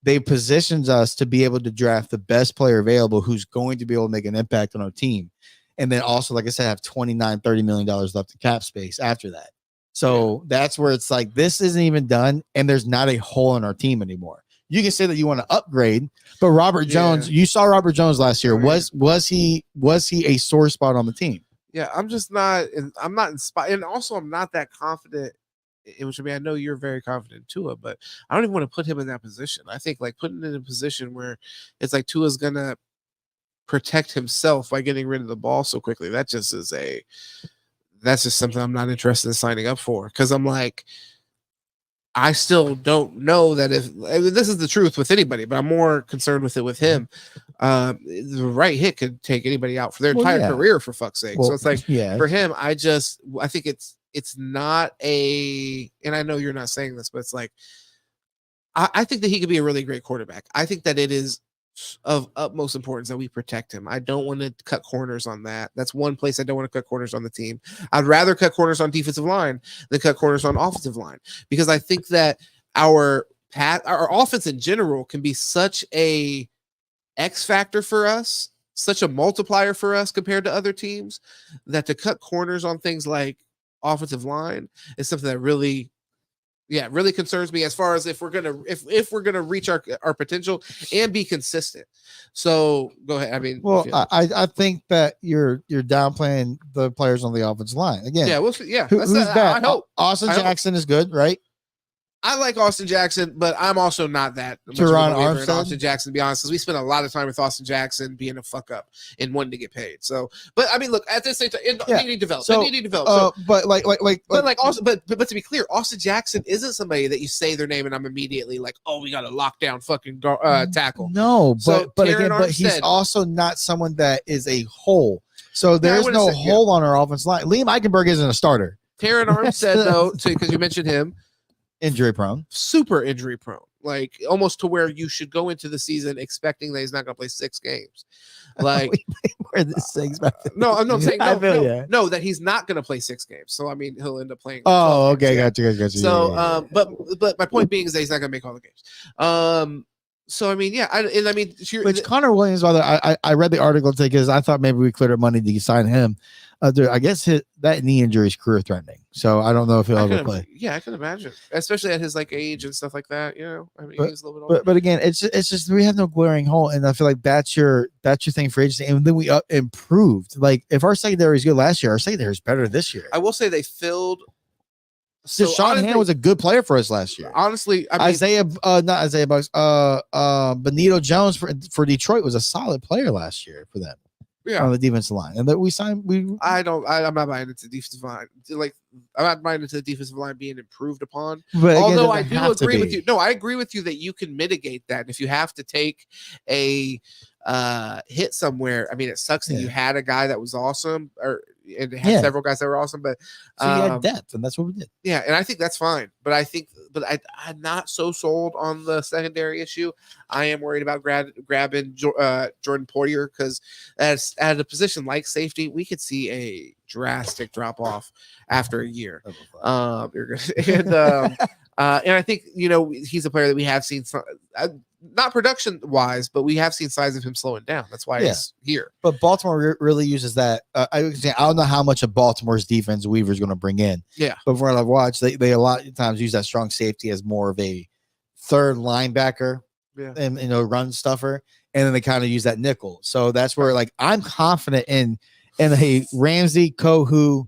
They positions us to be able to draft the best player available who's going to be able to make an impact on our team. And then also, like I said, have $29-30 million left in cap space after that. So that's where it's like, this isn't even done, and there's not a hole in our team anymore. You can say that you want to upgrade, but Robert Jones, you saw Robert Jones last year. Was he a sore spot on the team? Yeah, I'm just not, and I'm not inspired, and also I'm not that confident. Which I mean, I know you're very confident in Tua, but I don't even want to put him in that position. I think like putting him in a position where it's like Tua's gonna protect himself by getting rid of the ball so quickly. That's just something I'm not interested in signing up for, because I'm like, I still don't know that if this is the truth with anybody, but I'm more concerned with it with him. The right hit could take anybody out for their entire career, for fuck's sake. So it's like for him, I think it's not a, and I know you're not saying this, but it's like, I think that he could be a really great quarterback. I think that it is of utmost importance that we protect him. I don't want to cut corners on that. That's one place I don't want to cut corners on the team. I'd rather cut corners on defensive line than cut corners on offensive line, because I think that our offense in general can be such a X factor for us, such a multiplier for us compared to other teams, that to cut corners on things like offensive line is something that really concerns me, as far as if we're gonna reach our potential and be consistent. So go ahead. I mean, I think that you're downplaying the players on the offensive line again. Yeah, we'll see. Yeah, who's bad? I hope Austin Jackson is good, right? I like Austin Jackson, but I'm also not that much Teron of a believer in Armstead? Austin Jackson, to be honest, because we spent a lot of time with Austin Jackson being a fuck up and wanting to get paid. So, but I mean, look, at the same time, they need to develop. They need to develop. But to be clear, Austin Jackson isn't somebody that you say their name and I'm immediately like, oh, we got a lockdown fucking tackle. No, So but Taron again, but he's Armstead- also not someone that is a hole. So there's wouldn't no say- hole on our offensive line. Liam Eichenberg isn't a starter. Taron Armstead, though, because you mentioned him, Injury prone. super injury prone, like almost to where you should go into the season expecting that he's not going to play 6 games. Like, where this thing's back there. no, I'm not saying I feel ya. no, that he's not going to play 6 games. So I mean, he'll end up playing. Oh, 12 games, okay, gotcha. So, Yeah. but my point being is that he's not going to make all the games. So I mean, Which Connor Williams, I read the article today because I thought maybe we cleared up money to sign him. I guess that knee injury is career threatening, so I don't know if he'll ever play. Yeah, I can imagine, especially at his like age and stuff like that. You know, I mean, he's a little bit older. But again, it's just we have no glaring hole, and I feel like that's your thing for agency. And then we improved. Like if our secondary was good last year, our secondary is better this year. I will say they filled. So Sean Hand was a good player for us last year. Honestly, I mean, not Isaiah Bucks. Benito Jones for Detroit was a solid player last year for them. Yeah, on the defensive line, and that we signed. I'm not buying into defensive line. Like I'm not buying into the defensive line being improved upon. But again, although I do agree with you. No, I agree with you that you can mitigate that. And if you have to take a hit somewhere, I mean, it sucks that you had a guy that was awesome, and had several guys that were awesome, but so you had depth, and that's what we did. Yeah, and I think that's fine. But I'm not so sold on the secondary issue. I am worried about grabbing Jordan Poyer, because at a position like safety, we could see a drastic drop off after a year. And I think he's a player that we have seen. Not production wise, but we have seen signs of him slowing down. That's why he's here. But Baltimore really uses that. I don't know how much of Baltimore's defense Weaver's going to bring in. Yeah. But from what I've watched, they a lot of times use that strong safety as more of a third linebacker and run stuffer. And then they kind of use that nickel. So that's where like I'm confident in a Ramsey, Kohu,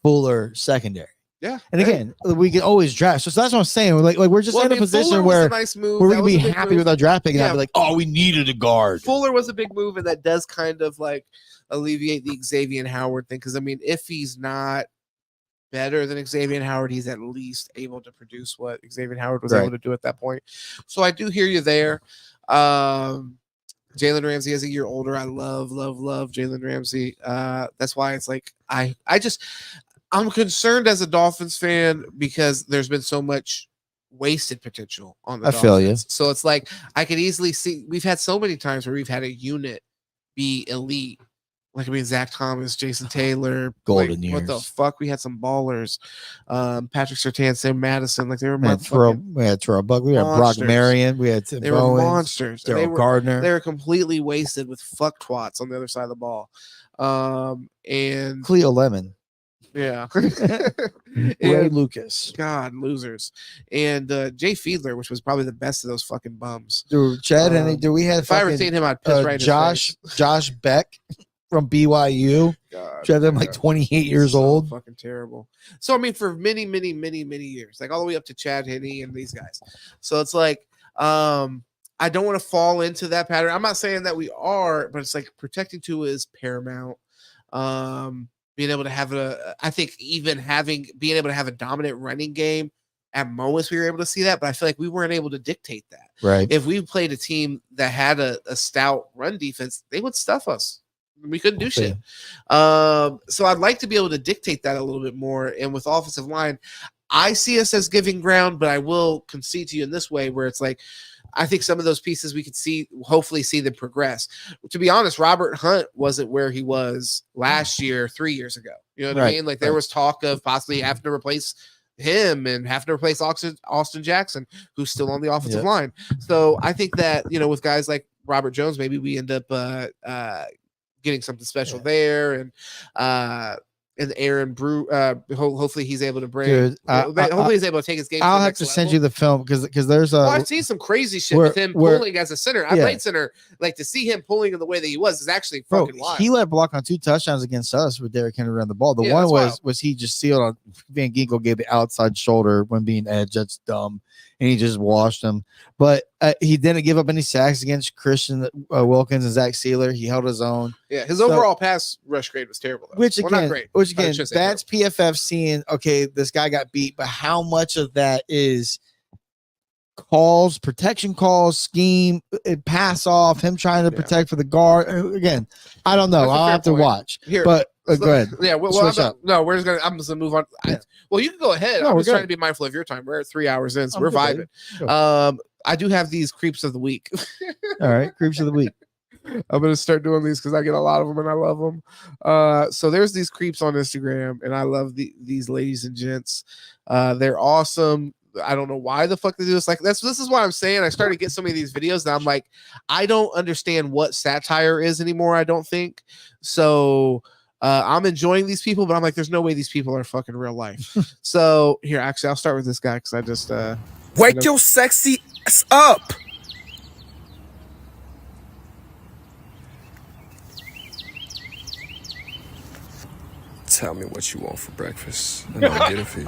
Fuller secondary. Yeah, and again, we can always draft. So that's what I'm saying. We're just in a position where we can be happy with our draft pick, and I'd be like, oh, we needed a guard. Fuller was a big move, and that does kind of like alleviate the Xavier Howard thing. Because I mean, if he's not better than Xavier Howard, he's at least able to produce what Xavier Howard was able to do at that point. So I do hear you there. Jalen Ramsey is a year older. I love Jalen Ramsey. That's why it's like I'm concerned as a Dolphins fan because there's been so much wasted potential on the Dolphins. Feel you. So it's like I could easily see we've had so many times where we've had a unit be elite Like, I mean, Zach Thomas, Jason Taylor, Golden like, what the years. fuck? We had some ballers. Patrick Surtain, Sam Madison, like they were We had Terrell Buck, we had Brock monsters. Marion, we had Tim they were Bowens, monsters. And Daryl Gardner. They were completely wasted with fuck twats on the other side of the ball. And Cleo Lemon, yeah. Ray And, Lucas, God, losers. And Jay Fiedler, which was probably the best of those fucking bums. dude. Chad Henne, dude. We had If I ever fucking, seen him, I'd piss right in his face. Josh Beck from BYU. God, Chad them like 28 years so old. Fucking terrible. So I mean, for many years, like all the way up to Chad Henne and these guys. So it's like, I don't want to fall into that pattern. I'm not saying that we are, but it's like protecting Tua is paramount. Being able to have I think even being able to have a dominant running game at moments we were able to see that, but I feel like we weren't able to dictate that. Right. If we played a team that had a stout run defense, they would stuff us. We couldn't do shit. So I'd like to be able to dictate that a little bit more. And with offensive line, I see us as giving ground, but I will concede to you in this way where it's like, I think some of those pieces we could hopefully see them progress. To be honest, Robert Hunt wasn't where he was last year, 3 years ago. You know what I mean? Like there was talk of possibly having to replace him and having to replace Austin Jackson, who's still on the offensive line. So I think that, you know, with guys like Robert Jones, maybe we end up getting something special there. And Aaron Brew, hopefully he's able to bring. Dude, hopefully he's able to take his game. I'll have to send you the film because there's I've seen some crazy shit with him pulling as a center. I played center, like to see him pulling in the way that he was is actually fucking wild. He let block on 2 touchdowns against us with Derrick Henry around the ball. The one was he just sealed on Van Ginkel, gave the outside shoulder when being edged. That's dumb. And he just washed him. But he didn't give up any sacks against Christian Wilkins and Zach Sealer. He held his own. Yeah, his overall pass rush grade was terrible, though. Which again, that's PFF seeing, okay, this guy got beat, but how much of that is calls, protection calls, scheme, pass off, him trying to protect for the guard? Again, I don't know. I'll have to watch. Here, but go ahead. Yeah, I'm just gonna move on. Well, you can go ahead. I'm just trying to be mindful of your time. We're at 3 hours in, so we're vibing. I do have these creeps of the week. All right, creeps of the week. I'm gonna start doing these because I get a lot of them and I love them. So there's these creeps on Instagram, and I love these ladies and gents. They're awesome. I don't know why the fuck they do this. Like this is why I'm saying I started to get so many of these videos, and I'm like, I don't understand what satire is anymore. I don't think so. I'm enjoying these people, but I'm like, there's no way these people are fucking real life. So here, actually, I'll start with this guy because I just wake your sexy ass up. Tell me what you want for breakfast, and I'll get it for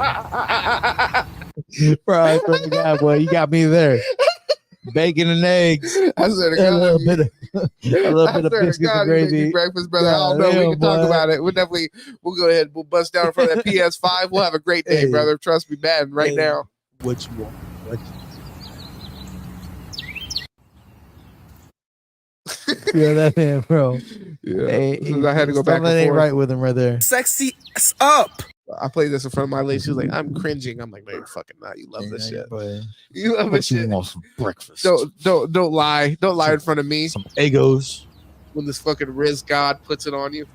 you. Bro, boy, you got me there. Bacon and eggs. I said a little bit of biscuits and gravy. Breakfast, brother. I don't know. We can talk about it. We'll go ahead. We'll bust down in front of that PS5. We'll have a great day, brother. Trust me, man. Right now. What you want? Yeah, that man, bro. Yeah, I had to go back. Something ain't right with him right there. Sexy ass up. I played this in front of my lady. She was like, "I'm cringing." I'm like, "No, you're fucking not. You love this shit. You love this shit. You want some breakfast? Don't lie. Don't lie in front of me. Some Egos. When this fucking Riz God puts it on you.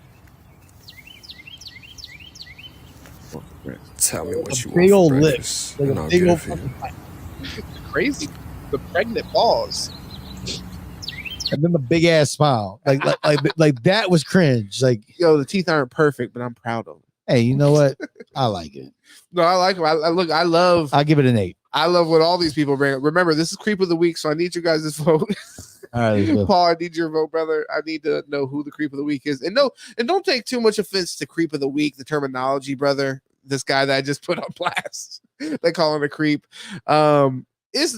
Tell me what you big want old for lips. breakfast, and I'll get it for you. Crazy. The pregnant balls. And then the big ass smile, like that was cringe. Like, yo, the teeth aren't perfect, but I'm proud of them. Hey, you know what? I like it. No, I like them. I'll give it an 8. I love what all these people bring up. Remember, this is Creep of the Week, so I need you guys' vote. All right, Paul, I need your vote, brother. I need to know who the Creep of the Week is. And don't take too much offense to Creep of the Week, the terminology, brother. This guy that I just put on blast. They call him a creep. It's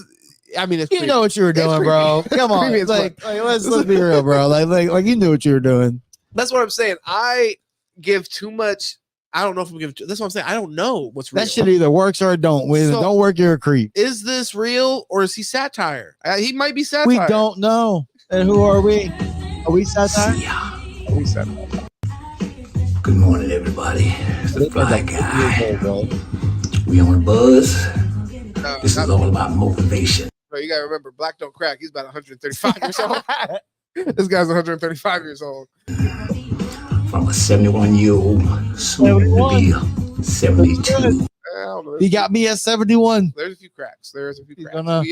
you know what you were doing, bro. Come on. Let's be real, bro. Like you knew what you were doing. That's what I'm saying. I give too much. I don't know if I'm giving. That's what I'm saying. I don't know what's real. That shit either works or it don't. Don't work, you're a creep. Is this real or is he satire? He might be satire. We don't know. And who are we? Are we satire? Are we satire? Good morning, everybody. It's the Fly Guy. We on Buzz. This is all about motivation. Bro, you gotta remember, Black don't crack. He's about 135 years old. This guy's 135 years old. from a 71-year-old, soon to be 72. He got me at 71. There's a few cracks. There's a few He's cracks. gonna-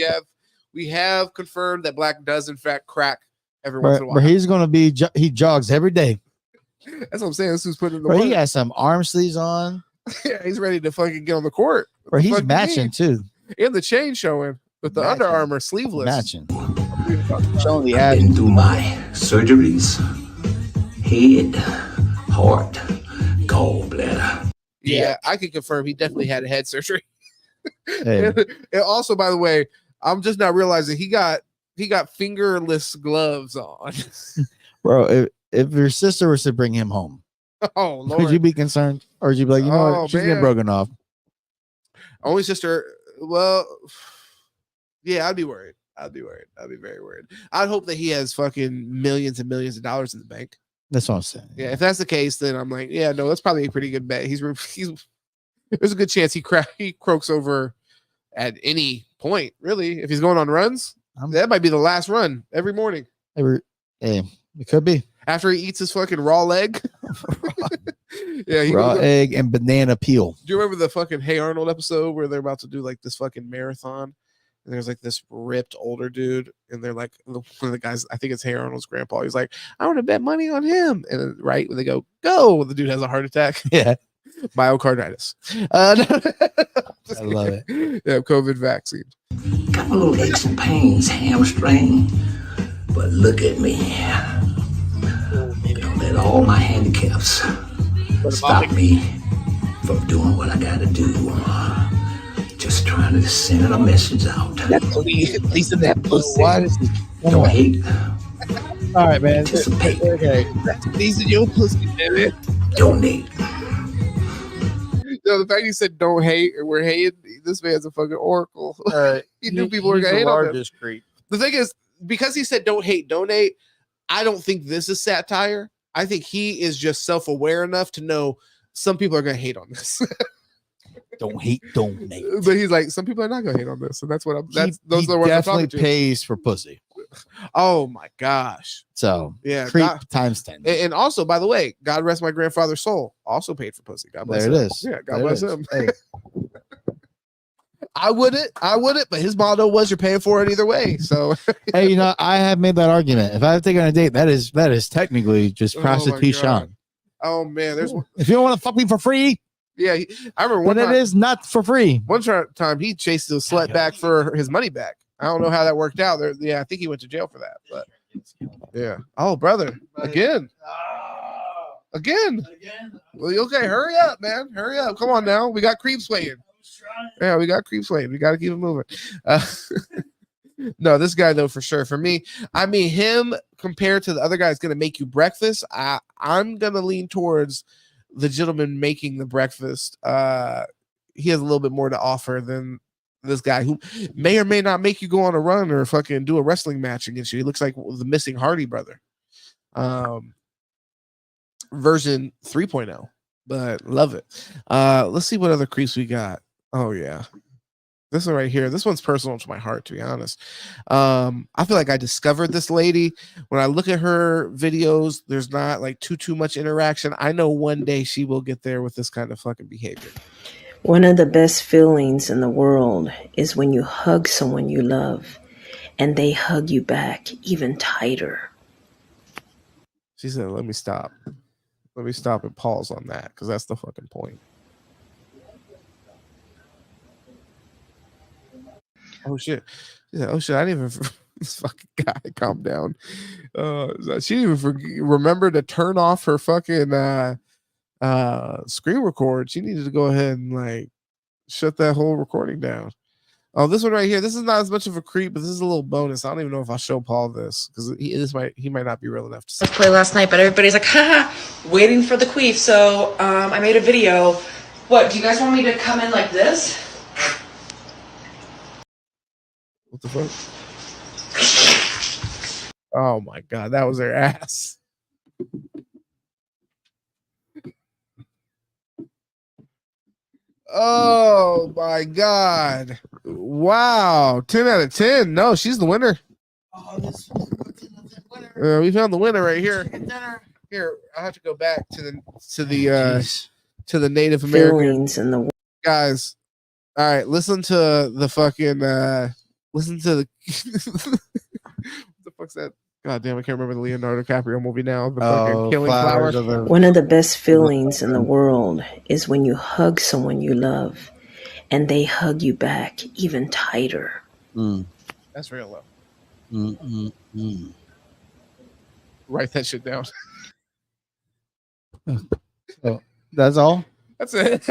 We have confirmed that Black does in fact crack every once in a while. But he's gonna be. He jogs every day. That's what I'm saying. This is putting in the Bro, work. he has some arm sleeves on. Yeah, he's ready to fucking get on the court. What Bro, the he's fuck you matching mean? too. And the chain showing with the Matching. Under Armour sleeveless. Matching. Showing the I've abs. been through my surgeries, head, heart, gallbladder. Yeah, I can confirm he definitely had a head surgery. Hey, And also, by the way, I'm just not realizing he got fingerless gloves on. bro, if your sister was to bring him home, Oh would Lord. you be concerned, or would you be like, you know Oh, what, she's getting man. broken off? Only sister. Well, yeah, I'd be worried. I'd be very worried. I'd hope that he has fucking millions and millions of dollars in the bank. That's what I'm saying. Yeah, if that's the case, then I'm like, yeah, no, that's probably a pretty good bet. He's there's a good chance he croaks over at any point, really. If he's going on runs, that might be the last run every morning Hey, it could be after he eats his fucking raw leg. Yeah, he raw goes, egg and banana peel. do you remember the fucking Hey Arnold episode where they're about to do like this fucking marathon? And there's like this ripped older dude, and they're like one of the guys. I think it's Hey Arnold's grandpa. He's like, I want to bet money on him. And then right when they go, the dude has a heart attack. Yeah, Myocarditis. I love it. Yeah, COVID vaccine. Got a little aches and pains, hamstring, but look at me. Don't let all my handicaps stop me from doing what I gotta do. Just trying to send a message out. At least in that pussy. Why does he? Don't hate, All right, man. anticipate, Okay. These in your pussy, baby. donate. No, the fact you said don't hate and we're hating, this man's a fucking oracle. All right. He knew people were He's gonna the hate on him. largest creep. The thing is, because he said don't hate, donate, I don't think this is satire. I think he is just self-aware enough to know some people are gonna hate on this. Don't hate, donate. But he's like, some people are not gonna hate on this, and that's what I'm. Those he are the ones I'm definitely talking to. pays for pussy. Oh my gosh! So Yeah, creep God- times 10. and also, by the way, God rest my grandfather's soul. Also paid for pussy. God bless There him. it is. Yeah, God There it bless is. him. Hey, I wouldn't, but his motto was you're paying for it either way. So hey, you know, I have made that argument. If I have taken a date, that is technically just Oh my prostitution. God. Oh man, there's one. If you don't want to fuck me for free, Yeah, I remember one then time. it is not for free. One time he chased the slut back for his money back. I don't know how that worked out. There, yeah, I think he went to jail for that. But yeah. Oh, brother, again. Well, okay, hurry up, man. Hurry up. Come on now. We got creeps waiting. Yeah, we got creeps waiting. We got to keep it moving. No, this guy though, for sure. For me, I mean, him compared to the other guy is going to make you breakfast. I'm going to lean towards the gentleman making the breakfast. He has a little bit more to offer than this guy who may or may not make you go on a run or fucking do a wrestling match against you. He looks like the missing Hardy brother. Version 3.0, but love it. Let's see what other creeps we got. Oh yeah. This one right here. This one's personal to my heart, to be honest. I feel like I discovered this lady. When I look at her videos, there's not like too much interaction. I know one day she will get there with this kind of fucking behavior. One of the best feelings in the world is when you hug someone you love and they hug you back even tighter. She said, let me stop. Let me stop and pause on that, because that's the fucking point. Oh shit. She said, oh shit, I didn't even this fucking guy, calm down. She didn't even remember to turn off her fucking screen record. She needed to go ahead and like shut that whole recording down. Oh, this one right here. This is not as much of a creep, but this is a little bonus. I don't even know if I'll show Paul this, because he might not be real enough to see. Play last night, but everybody's like, haha, waiting for the queef. So I made a video. What, do you guys want me to come in like this? What the fuck? Oh my god, that was their ass. Oh my god. Wow. 10 out of 10. No, she's the winner. We found the winner right here. Here, I have to go back to the Native American Feelings in the guys. All right, listen to the fucking listen to the what the fuck's that? God damn, I can't remember the Leonardo DiCaprio movie now. The fucking Killing Flowers. One of the best feelings in the world is when you hug someone you love and they hug you back even tighter. That's real low. Write that shit down. Oh, that's all? That's it.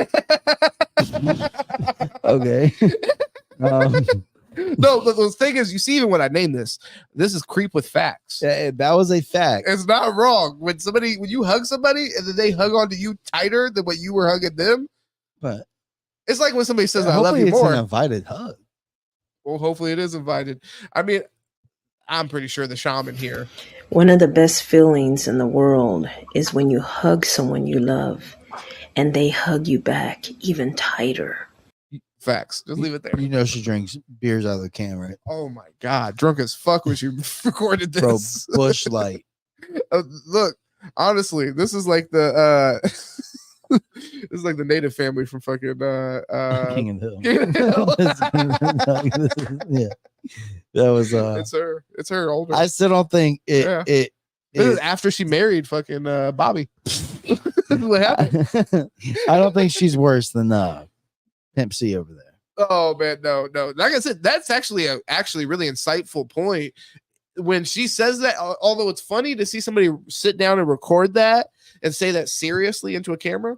Okay. No, the thing is, you see, even when I name this is creep with facts. Yeah, that was a fact. It's not wrong. When you hug somebody and then they hug onto you tighter than what you were hugging them, But it's like when somebody says, I love you it's more. an invited hug. Well, hopefully it is invited. I mean, I'm pretty sure the shaman here. One of the best feelings in the world is when you hug someone you love and they hug you back even tighter. Facts. Just leave it there. You know she drinks beers out of the can, right? Oh my God. Drunk as fuck when she recorded this. Bro, Bush Light. Look, honestly, this is like the this is like the native family from fucking King of the Hill. King of the Hill. Yeah. That was it's her older. I still don't think Yeah. it This is after she married fucking Bobby. What happened? I don't think she's worse than Pimp C over there. Oh man, no. Like I said, that's actually a really insightful point. When she says that, although it's funny to see somebody sit down and record that and say that seriously into a camera,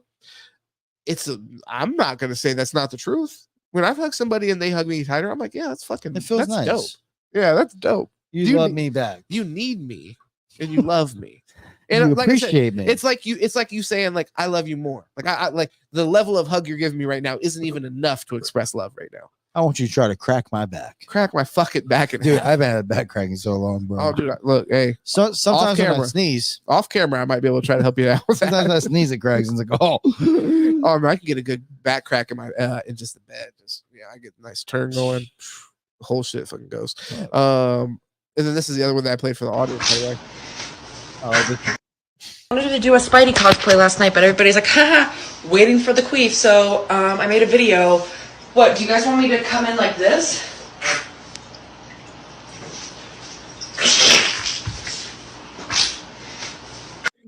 I'm not gonna say that's not the truth. When I've hugged somebody and they hug me tighter, I'm like, yeah, that's fucking. It feels that's nice. dope. Yeah, that's dope. You love me back. You need me, and you love me. And You like I said, appreciate me. It's like you saying like I love you more. Like I like the level of hug you're giving me right now isn't even enough to express love right now. I want you to try to crack my back. Crack my fucking back in Dude, half. I've had a back cracking so long, bro. Oh, dude, look, hey. So sometimes when I camera. sneeze, Off camera, I might be able to try to help you out with sometimes I that. sneeze, it cracks, and it's like, oh. Oh man, I can get a good back crack in my in just the bed. Just I get a nice turn going. The whole shit fucking goes. And then this is the other one that I played for the audience, by the way. I wanted to do a Spidey cosplay last night, but everybody's like, haha, waiting for the queef. So I made a video. What, do you guys want me to come in like this?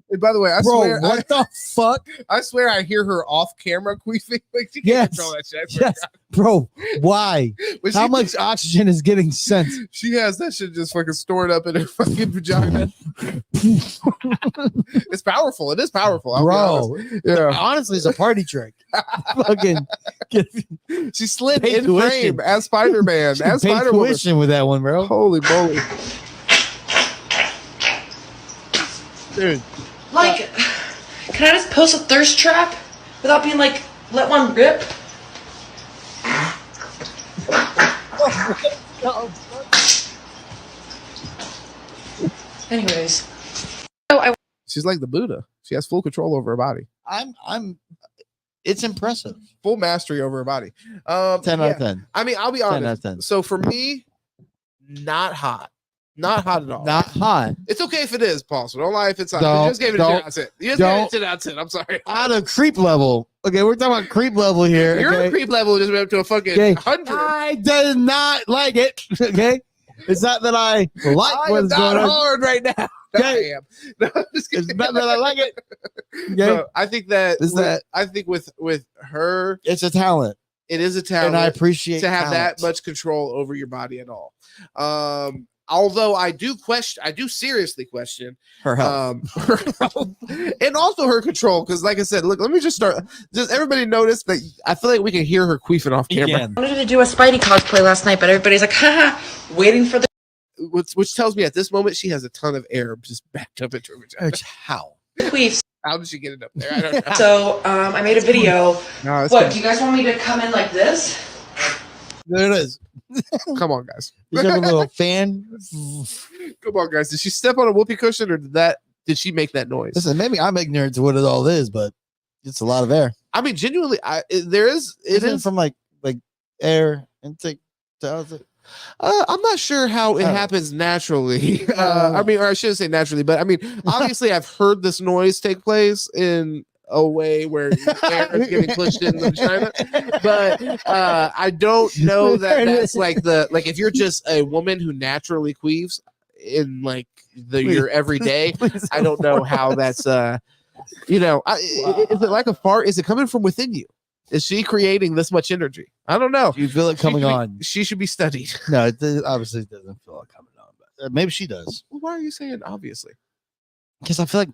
And by the way, I Bro, swear, what the fuck? I swear I hear her off camera queefing. Like she can't control that shit. I swear to Yes, bro. Why? When How she- much oxygen is getting sent? She has that shit just fucking stored up in her fucking vagina. It's powerful. It is powerful, I'll be Bro. honest. Yeah. Honestly, it's a party trick. Fucking She slid Pay in tuition. frame as Spider-Man. As pay Spider-Woman. tuition with that one, bro. Holy moly. Dude. Like, can I just post a thirst trap without being like, let one rip? Anyways. She's like the Buddha. She has full control over her body. It's impressive. Full mastery over her body. 10 out of 10. I mean, I'll be 10 honest. out of 10. So for me, not hot. Not hot at all. Not hot. It's okay if it is, Paul. So don't lie if it's hot. Don't- You just gave it a 10 don't- out of 10. You just gave it a 10 out of 10. I'm sorry. On a creep level. Okay, we're talking about creep level here. Your okay? creep level just went up to a fucking Okay. 100. I did not like it. Okay. It's not that I like I am what's going not on. hard right now. Okay. I am. No, I'm just kidding. It's not that I like it. Okay. No, I think that, Is that- I think with her, It's a talent. it is a talent And I appreciate to have talent. that much control over your body at all. Although I do seriously question Her health. her health and also her control. Because, like I said, look, let me just start. Does everybody notice that I feel like we can hear her queefing off camera? I wanted to do a Spidey cosplay last night, but everybody's like, haha, waiting for the Which tells me at this moment she has a ton of air just backed up into her vagina. How? queefs. How did she get it up there? I don't know. So I made a video. No, What, do you guys want me to come in like this? There it is. Come on, guys. You got a little fan. Come on, guys. Did she step on a whoopee cushion, or did she make that noise? Listen, maybe I'm ignorant to what it all is, but it's a lot of air. I mean, genuinely, it Isn't it is from like air intake to outside? I'm not sure how it happens naturally. I mean, or I shouldn't say naturally, but I mean, obviously, I've heard this noise take place in a way where air is getting pushed in the vagina, but I don't know that that's like if you're just a woman who naturally queefs in like your everyday. I don't know how that's is it like a fart? Is it coming from within you? Is she creating this much energy? I don't know. You feel it coming on. She should be studied. No, it obviously doesn't feel it coming on, but maybe she does. Well, why are you saying obviously? Because I feel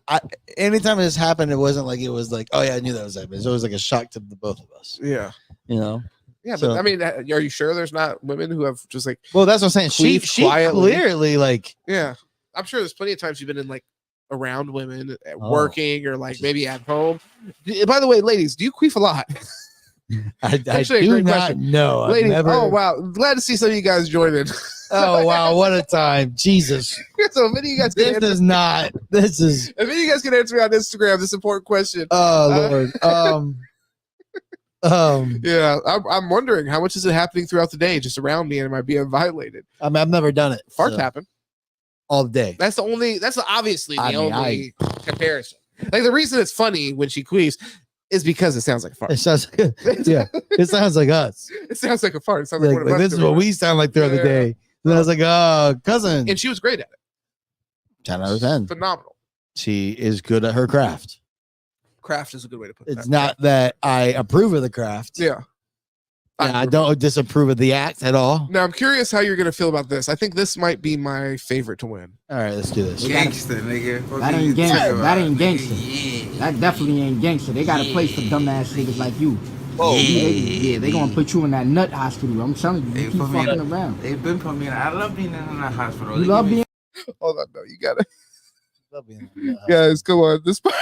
like anytime this happened, it wasn't like it was like, oh yeah, I knew that was happening. It's always like a shock to the both of us. Yeah. Yeah, So, but I mean, are you sure there's not women who have just like? Well, that's what I'm saying. She quietly. clearly like. Yeah, I'm sure there's plenty of times you've been in like around women working or like maybe at home. By the way, ladies, do you queef a lot? I do not know. Ladies, oh wow, glad to see some of you guys joining. Oh wow, what a time, Jesus! So if any of you guys if any of you guys can answer me on Instagram this important question. Oh Lord. Yeah, I'm wondering how much is it happening throughout the day, just around me, and am I being violated? I mean, I've never done it. Farts happen all day. That's obviously the only comparison. Like the reason it's funny when she queefs is because it sounds like a fart. It sounds it sounds like us. It sounds like a fart. It sounds like one of us this is doing what we sound like throughout the day. And I was like, oh, cousin. And she was great at it. 10 out of 10. Phenomenal. She is good at her craft. Craft is a good way to put it. It's not that I approve of the craft. Yeah. I don't disapprove of the act at all. Now I'm curious how you're gonna feel about this. I think this might be my favorite to win. All right, let's do this. Gangster, nigga. That ain't gangster. That ain't gangster. That definitely ain't gangster. They got a place for dumbass niggas like you. Oh, yeah, they gonna put you in that nut hospital. I'm telling you, you keep fucking around. They've been putting me in. I love being in that hospital. You love being. Hold on, no, you gotta. Guys, come on. This part.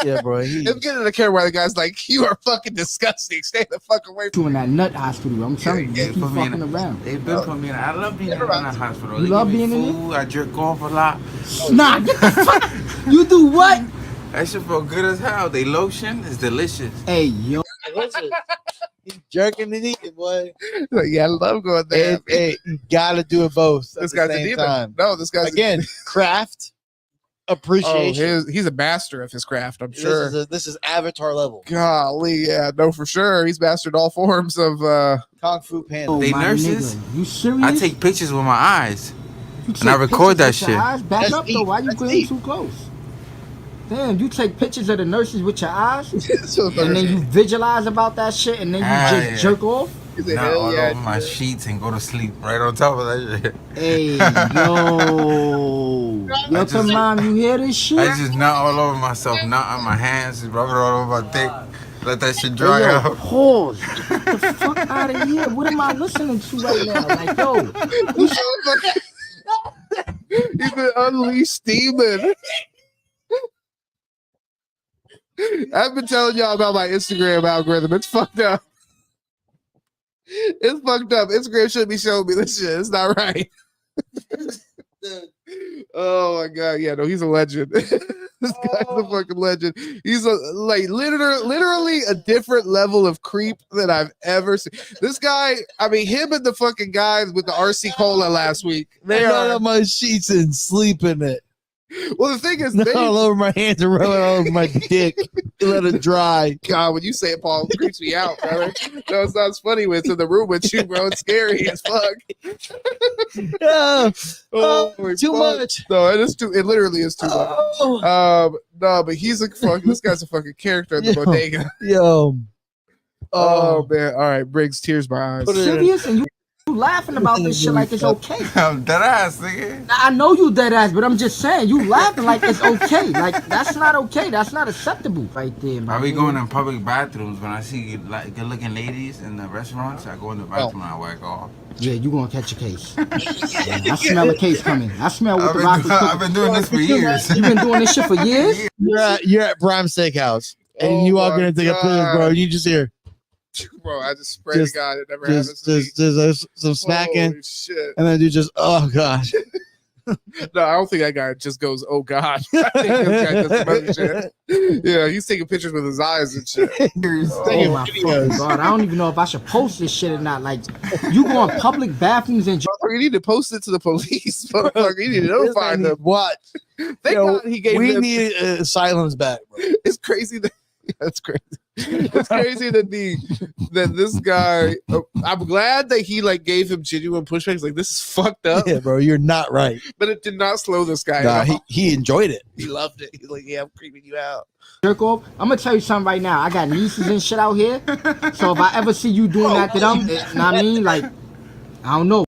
Yeah, bro. I'm getting in the camera where the guy's like, "You are fucking disgusting. Stay the fuck away from you in that nut hospital." I'm telling you, you keep fucking around. They've been putting me in. I love being in that hospital. You love being in it? I jerk off a lot. Nah, get the fuck. You do what? That shit feel good as hell. They lotion is delicious. Hey, yo. He's jerking and eating, boy. Like, yeah, I love going there. Hey, you gotta do it both. This guy's a demon. Time. No, this guy's again craft appreciation. He's a master of his craft. I'm sure. This is Avatar level. Golly, yeah, no, for sure. He's mastered all forms of Kung Fu Panda. They nurses. Nigga. You serious? I take pictures with my eyes, and I record that shit. Back up though. Why you going too close? Damn, you take pictures of the nurses with your eyes, and then you visualize about that shit, and then you just jerk off. Not all over my sheets and go to sleep right on top of that shit. Hey, yo, come on, you hear this shit? I just not all over myself, not on my hands, rub it all over my dick, let that shit dry out. Pause. Get the fuck out of here. What am I listening to right now? Like, yo. He's an unleashed demon. I've been telling y'all about my Instagram algorithm. It's fucked up. It's fucked up. Instagram shouldn't be showing me this shit. It's not right. Oh my god, yeah, no, he's a legend. This guy's a fucking legend. He's literally a different level of creep than I've ever seen. This guy, I mean, him and the fucking guy with the RC Cola last week. They are on my sheets and sleep in it. Well, the thing is, all over my hands and rubbing all over my dick. Let it dry. God, when you say it, Paul, it creeps me out, brother. No, it's not funny when it's in the room with you, bro. It's scary as fuck. Too much. No, it is too. It literally is too much. No, but he's a fucking. This guy's a fucking character in the bodega. Yo. Oh man. All right, brings tears to my eyes. Serious, and you laughing about this shit like it's okay. I'm dead ass, nigga. I know you dead ass, but I'm just saying you laughing like it's okay. Like that's not okay. That's not acceptable, right there. I be going in public bathrooms when I see like good looking ladies in the restaurants. I go in the bathroom and I whack off. Yeah, you gonna catch a case. I smell a case coming. I smell what the rock is I've been doing this for years. You been doing this shit for years? You're at Prime Steakhouse and you walk in and take a picture, bro. And you just hear. Bro, I just pray to God it never happens. Just some smacking, and then you just, oh gosh. No, I don't think that guy just goes, "Oh God." I think this guy does some other shit. Yeah, he's taking pictures with his eyes and shit. Oh my fucking God! I don't even know if I should post this shit or not. Like, you go in public bathrooms and you need to post it to the police, motherfucker. You need to notify them. What? Thank God he gave. We them. need asylums back, bro. It's crazy that that's crazy. It's crazy that this guy. I'm glad that he like gave him genuine pushback. He's like, this is fucked up. Yeah, bro, you're not right. But it did not slow this guy. Nah, he enjoyed it. He loved it. He's like, yeah, I'm creeping you out. jerk off. I'm gonna tell you something right now. I got nieces and shit out here. So if I ever see you doing that to them, know what I mean? Like, I don't know.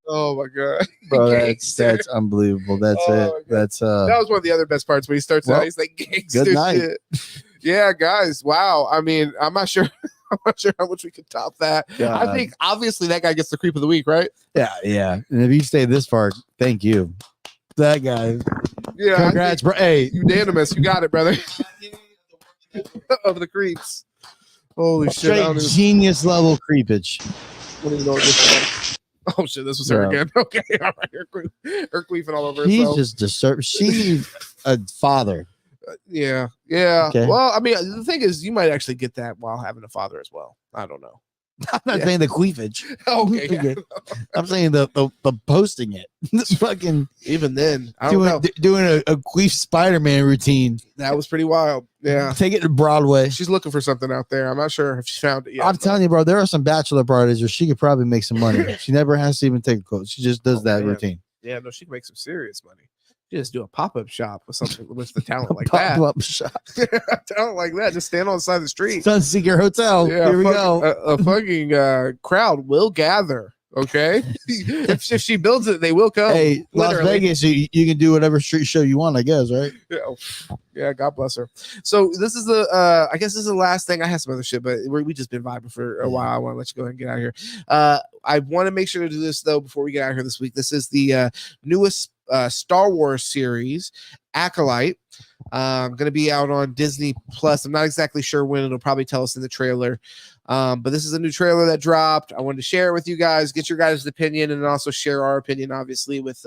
Oh my God, bro, that's unbelievable. That's it. That's that was one of the other best parts when he starts out. He's like, gangster good night. shit. Yeah, guys. Wow. I mean, I'm not sure. I'm not sure how much we can top that. God. I think obviously that guy gets the creep of the week, right? Yeah. And if you stay this far, thank you. That guy. Yeah. Congrats, bro. Hey, unanimous. You got it, brother. Of the creeps. Holy shit. Straight genius level creepage. What do you know what this is? Oh shit, this was her again. Okay, all right. Her queefing all over He's herself. just disturbed. She needs a father. Yeah. Okay. Well, I mean, the thing is, you might actually get that while having a father as well. I don't know. I'm not saying the queefage. Okay. Yeah. I'm saying the posting it. This fucking even then, I don't know. Doing a queef Spider-Man routine. That was pretty wild. Yeah. Take it to Broadway. She's looking for something out there. I'm not sure if she found it yet. I'm telling you, bro, there are some bachelor parties where she could probably make some money. She never has to even take a coach. She just does that routine. Yeah, no, she can make some serious money. She just do a pop-up shop with something with the talent like that. Pop-up shop. Talent like that. Just stand on the side of the street. Sunseeker Hotel. Yeah, here we go. A fucking crowd will gather. Okay, if she builds it, they will come. Hey, Las Vegas, you can do whatever street show you want, I guess, right? Yeah, God bless her. So this is the I guess this is the last thing. I have some other shit, but we just been vibing for a while. I want to let you go ahead and get out of here. I want to make sure to do this though before we get out of here this week. This is the newest Star Wars series, Acolyte. Going to be out on Disney Plus. I'm not exactly sure when. It'll probably tell us in the trailer. But this is a new trailer that dropped. I wanted to share it with you guys, get your guys' opinion, and also share our opinion, obviously, with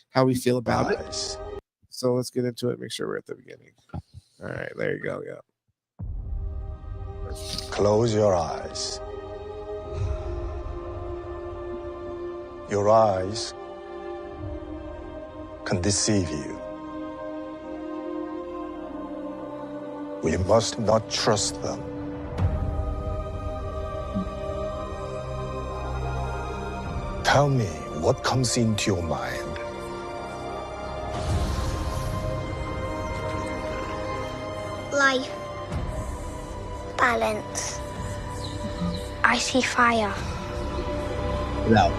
how we feel about it. So let's get into it. Make sure we're at the beginning. All right, there you go. Yeah. Close your eyes. Your eyes can deceive you. We must not trust them. Tell me what comes into your mind. Life. Balance. I see fire. No.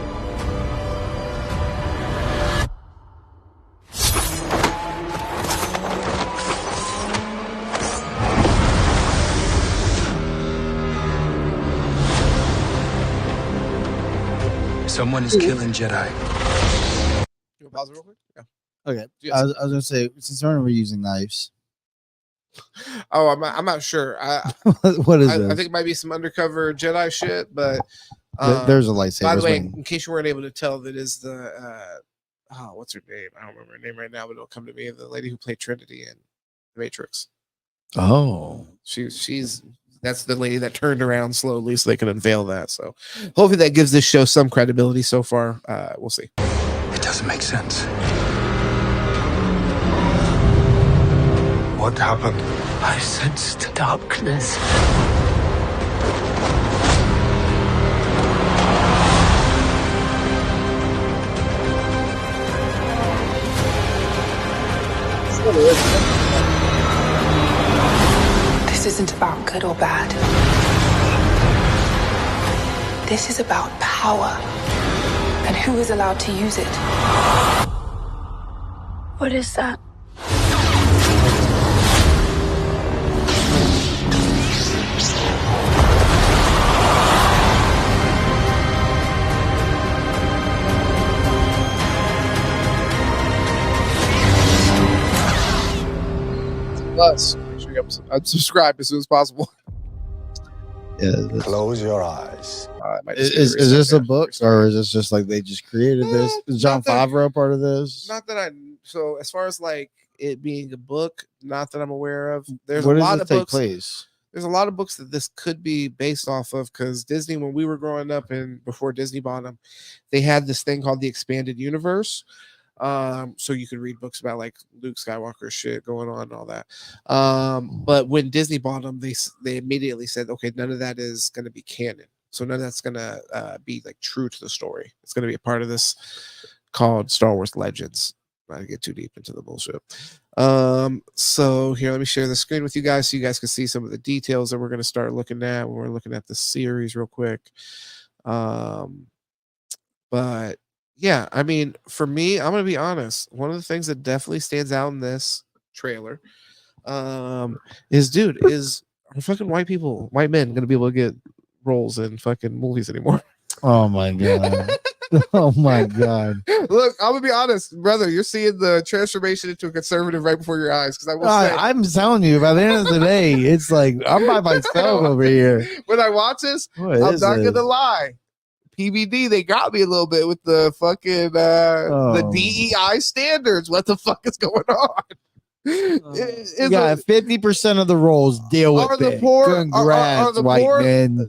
Someone is killing Jedi. You want to pause it real quick? Yeah. Okay. Yes. I was gonna say, since we're using knives. Oh, I'm not sure. What is I this? think it might be some undercover Jedi shit, but There's a lightsaber. By the way, in case you weren't able to tell, that is the what's her name? I don't remember her name right now, but it'll come to me. The lady who played Trinity in The Matrix. Oh, she's that's the lady that turned around slowly, so they can unveil that. So hopefully that gives this show some credibility. So far, we'll see. It doesn't make sense. What happened? I sensed darkness. This isn't about good or bad. This is about power and who is allowed to use it. What is that? Plus, make sure you subscribe as soon as possible. Close your eyes. Is this a book, or is this just like they just created this? Is John Favreau part of this? Not that I. So as far as like it being a book, not that I'm aware of. There's Where a does lot it of take books. place? There's a lot of books that this could be based off of, because Disney, when we were growing up and before Disney bought them, they had this thing called the Expanded Universe. So you could read books about like Luke Skywalker shit going on and all that. But when Disney bought them, they immediately said, okay, none of that is going to be canon. So none of that's going to be like true to the story. It's going to be a part of this called Star Wars Legends. Not to get too deep into the bullshit. So here, let me share the screen with you guys so you guys can see some of the details that we're going to start looking at when we're looking at the series real quick. But yeah, I mean, for me, I'm going to be honest. One of the things that definitely stands out in this trailer is are fucking white men going to be able to get roles in fucking movies anymore? Oh my god. Oh my god. Look, I'm gonna be honest, brother. You're seeing the transformation into a conservative right before your eyes. Because I will say, I'm telling you, by the end of the day, it's like I'm by myself over here. When I watch this, I'm not gonna lie. PBD, they got me a little bit with the fucking the DEI standards. What the fuck is going on? You got 50% of the roles deal with the it. poor. Congrats, Are the white poor, men.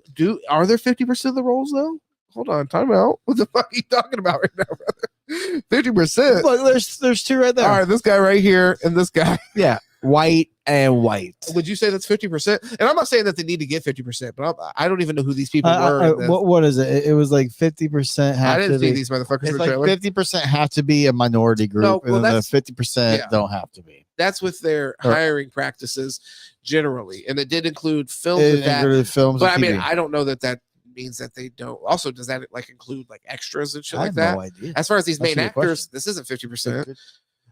Are there 50% of the roles though? Hold on, time out. What the fuck are you talking about right now, brother? 50%. Look, there's two right there. All right, this guy right here and this guy. Yeah, white and white. Would you say that's 50%? And I'm not saying that they need to get 50%, but I don't even know who these people were. What is it? It was like 50% have I didn't to see be. these motherfuckers. It's in the like trailer. 50% have to be a minority group, No, well, and then the that's 50% don't have to be. That's with their hiring practices generally, and it did include films It with that. included films But I and mean, TV. I don't know that means that they don't. Also, does that like include like extras and shit I like have that? no idea. As far as these That's a main good question. actors, this isn't 50%. Well,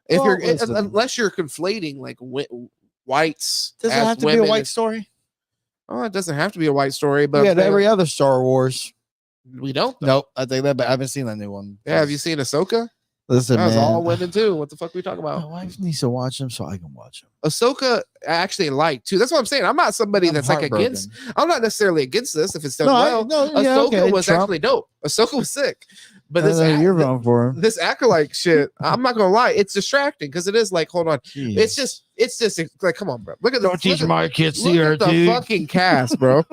If you're listen. unless you're conflating like whites, Does it as have to women, be a white story? Oh, it doesn't have to be a white story, but We I'm had saying, every other Star Wars. we don't. Nope, I think that, but I haven't seen that new one. Yeah, have you seen Ahsoka? Listen, That was man. all women too. What the fuck are we talking My about? wife needs to watch them so I can watch them. Ahsoka, I actually like too. That's what I'm saying. I'm not somebody I'm that's like heartbroken. against. I'm not necessarily against this if it's done No, well. yeah, Ahsoka okay, was Trump. actually dope. Ahsoka was sick, but I know you're voting for him. this acolyte shit. I'm not gonna lie, it's distracting because it is like, hold on, Jeez. it's just like, come on, bro. Look at Don't teach my kids look at the CRT. fucking cast, bro.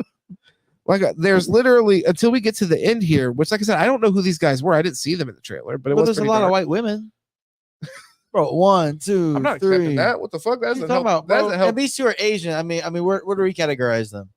Like, there's literally until we get to the end here, which, like I said, I don't know who these guys were. I didn't see them in the trailer, but it But was there's a pretty lot of dark. white women. Bro, 1, 2, I'm not 3. accepting that. What the fuck? That What are you doesn't talking help. about, That bro? doesn't help. And these two are Asian. I mean, where do we categorize them?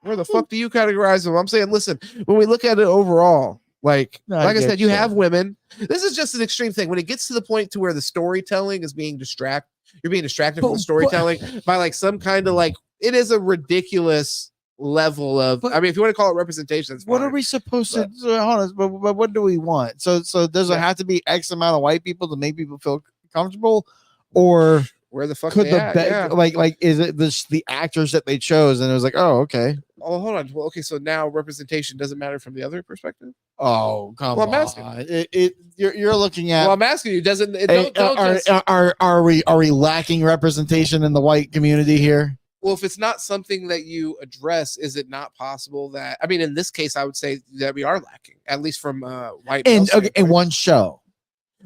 Where the fuck do you categorize them? I'm saying, listen, when we look at it overall, like I get said, you you. have women. This is just an extreme thing. When it gets to the point to where the storytelling is being you're being distracted from the storytelling by like some kind of like, it is a ridiculous level of, I mean, if you want to call it representation, that's What fine. are we supposed to do? Honest, but what do we want? So does it have to be X amount of white people to make people feel comfortable, or where the fuck could they the at? be- Yeah. like is it the actors that they chose and it was like, oh, okay, Oh, hold on. Well, okay, so now representation doesn't matter from the other perspective. oh, come Well, I'm on. asking. You're looking at. Well, I'm asking you. Doesn't it? Hey, Don't just, are we lacking representation in the white community here? well, if it's not something that you address, is it not possible that, I mean, in this case, I would say that we are lacking, at least from white. In male in standpoint. one show.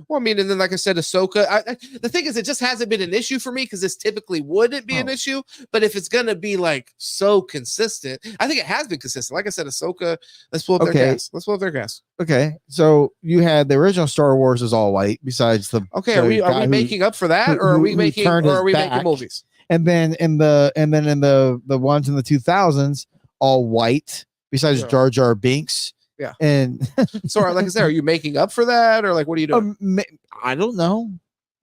Well, I mean, and then like I said, Ahsoka. The thing is, it just hasn't been an issue for me because this typically wouldn't be an issue. But if it's gonna be like so consistent, I think it has been consistent. Like I said, Ahsoka. Let's pull up their Okay. cast. Let's pull up their cast. Okay, so you had the original Star Wars is all white, besides the Okay, so are we guy who- making up for that, or are who- we who making, turned or his are we making back. movies? And then in the ones in the 2000s, all white, besides Yeah. Jar Jar Binks. Yeah. And So, like I said, are you making up for that, or like what are you doing? I don't know.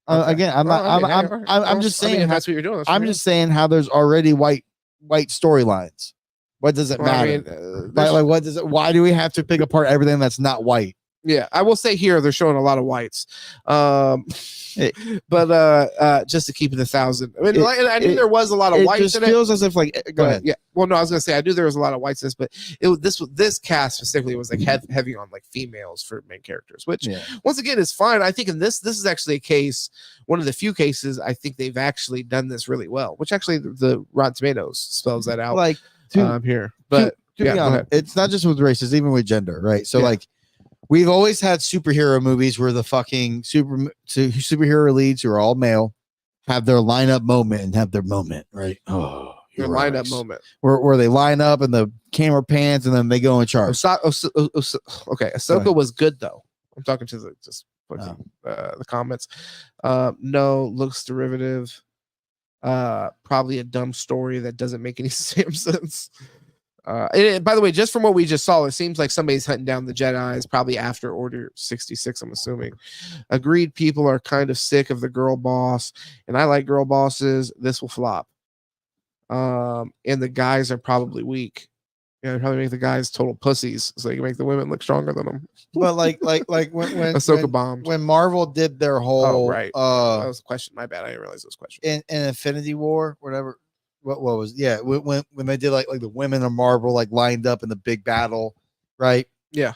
Okay. Again, I'm Well, not. I mean, I'm, hey, I'm, well, I'm just I mean, saying. if how- that's what you're doing. that's I'm what just saying how there's already white storylines. What does it Well, I matter? mean, like, what does it? Why do we have to pick apart everything that's not white? Yeah, I will say here they're showing a lot of whites, but just to keep it 1,000. I mean, I knew there was a lot of It whites just in it. feels as if like. Go ahead. Yeah. Well, no, I was gonna say I knew there was a lot of whites in this, but this cast specifically was like heavy on like females for main characters, which once again is fine. I think in this is actually a case, one of the few cases I think they've actually done this really well. Which actually the Rotten Tomatoes spells that out. Like here. But to be honest, it's not just with races, even with gender, right? So like we've always had superhero movies where the fucking superhero leads who are all male have their lineup moment and have their moment, right? Oh, their lineup moment where they line up and the camera pans and then they go in charge. Okay, Ahsoka was good though. I'm talking to the comments. No, looks derivative. Probably a dumb story that doesn't make any sense. And by the way, just from what we just saw, it seems like somebody's hunting down the Jedis, probably after Order 66, I'm assuming. Agreed, people are kind of sick of the girl boss, and I like girl bosses. This will flop. And the guys are probably weak. Yeah, probably make the guys total pussies, so you can make the women look stronger than them. But like when Ahsoka bombed. When Marvel did their whole that was a question. My bad, I didn't realize it was a question. In Infinity War, whatever. What was when they did like the women of Marvel like lined up in the big battle, right? Yeah,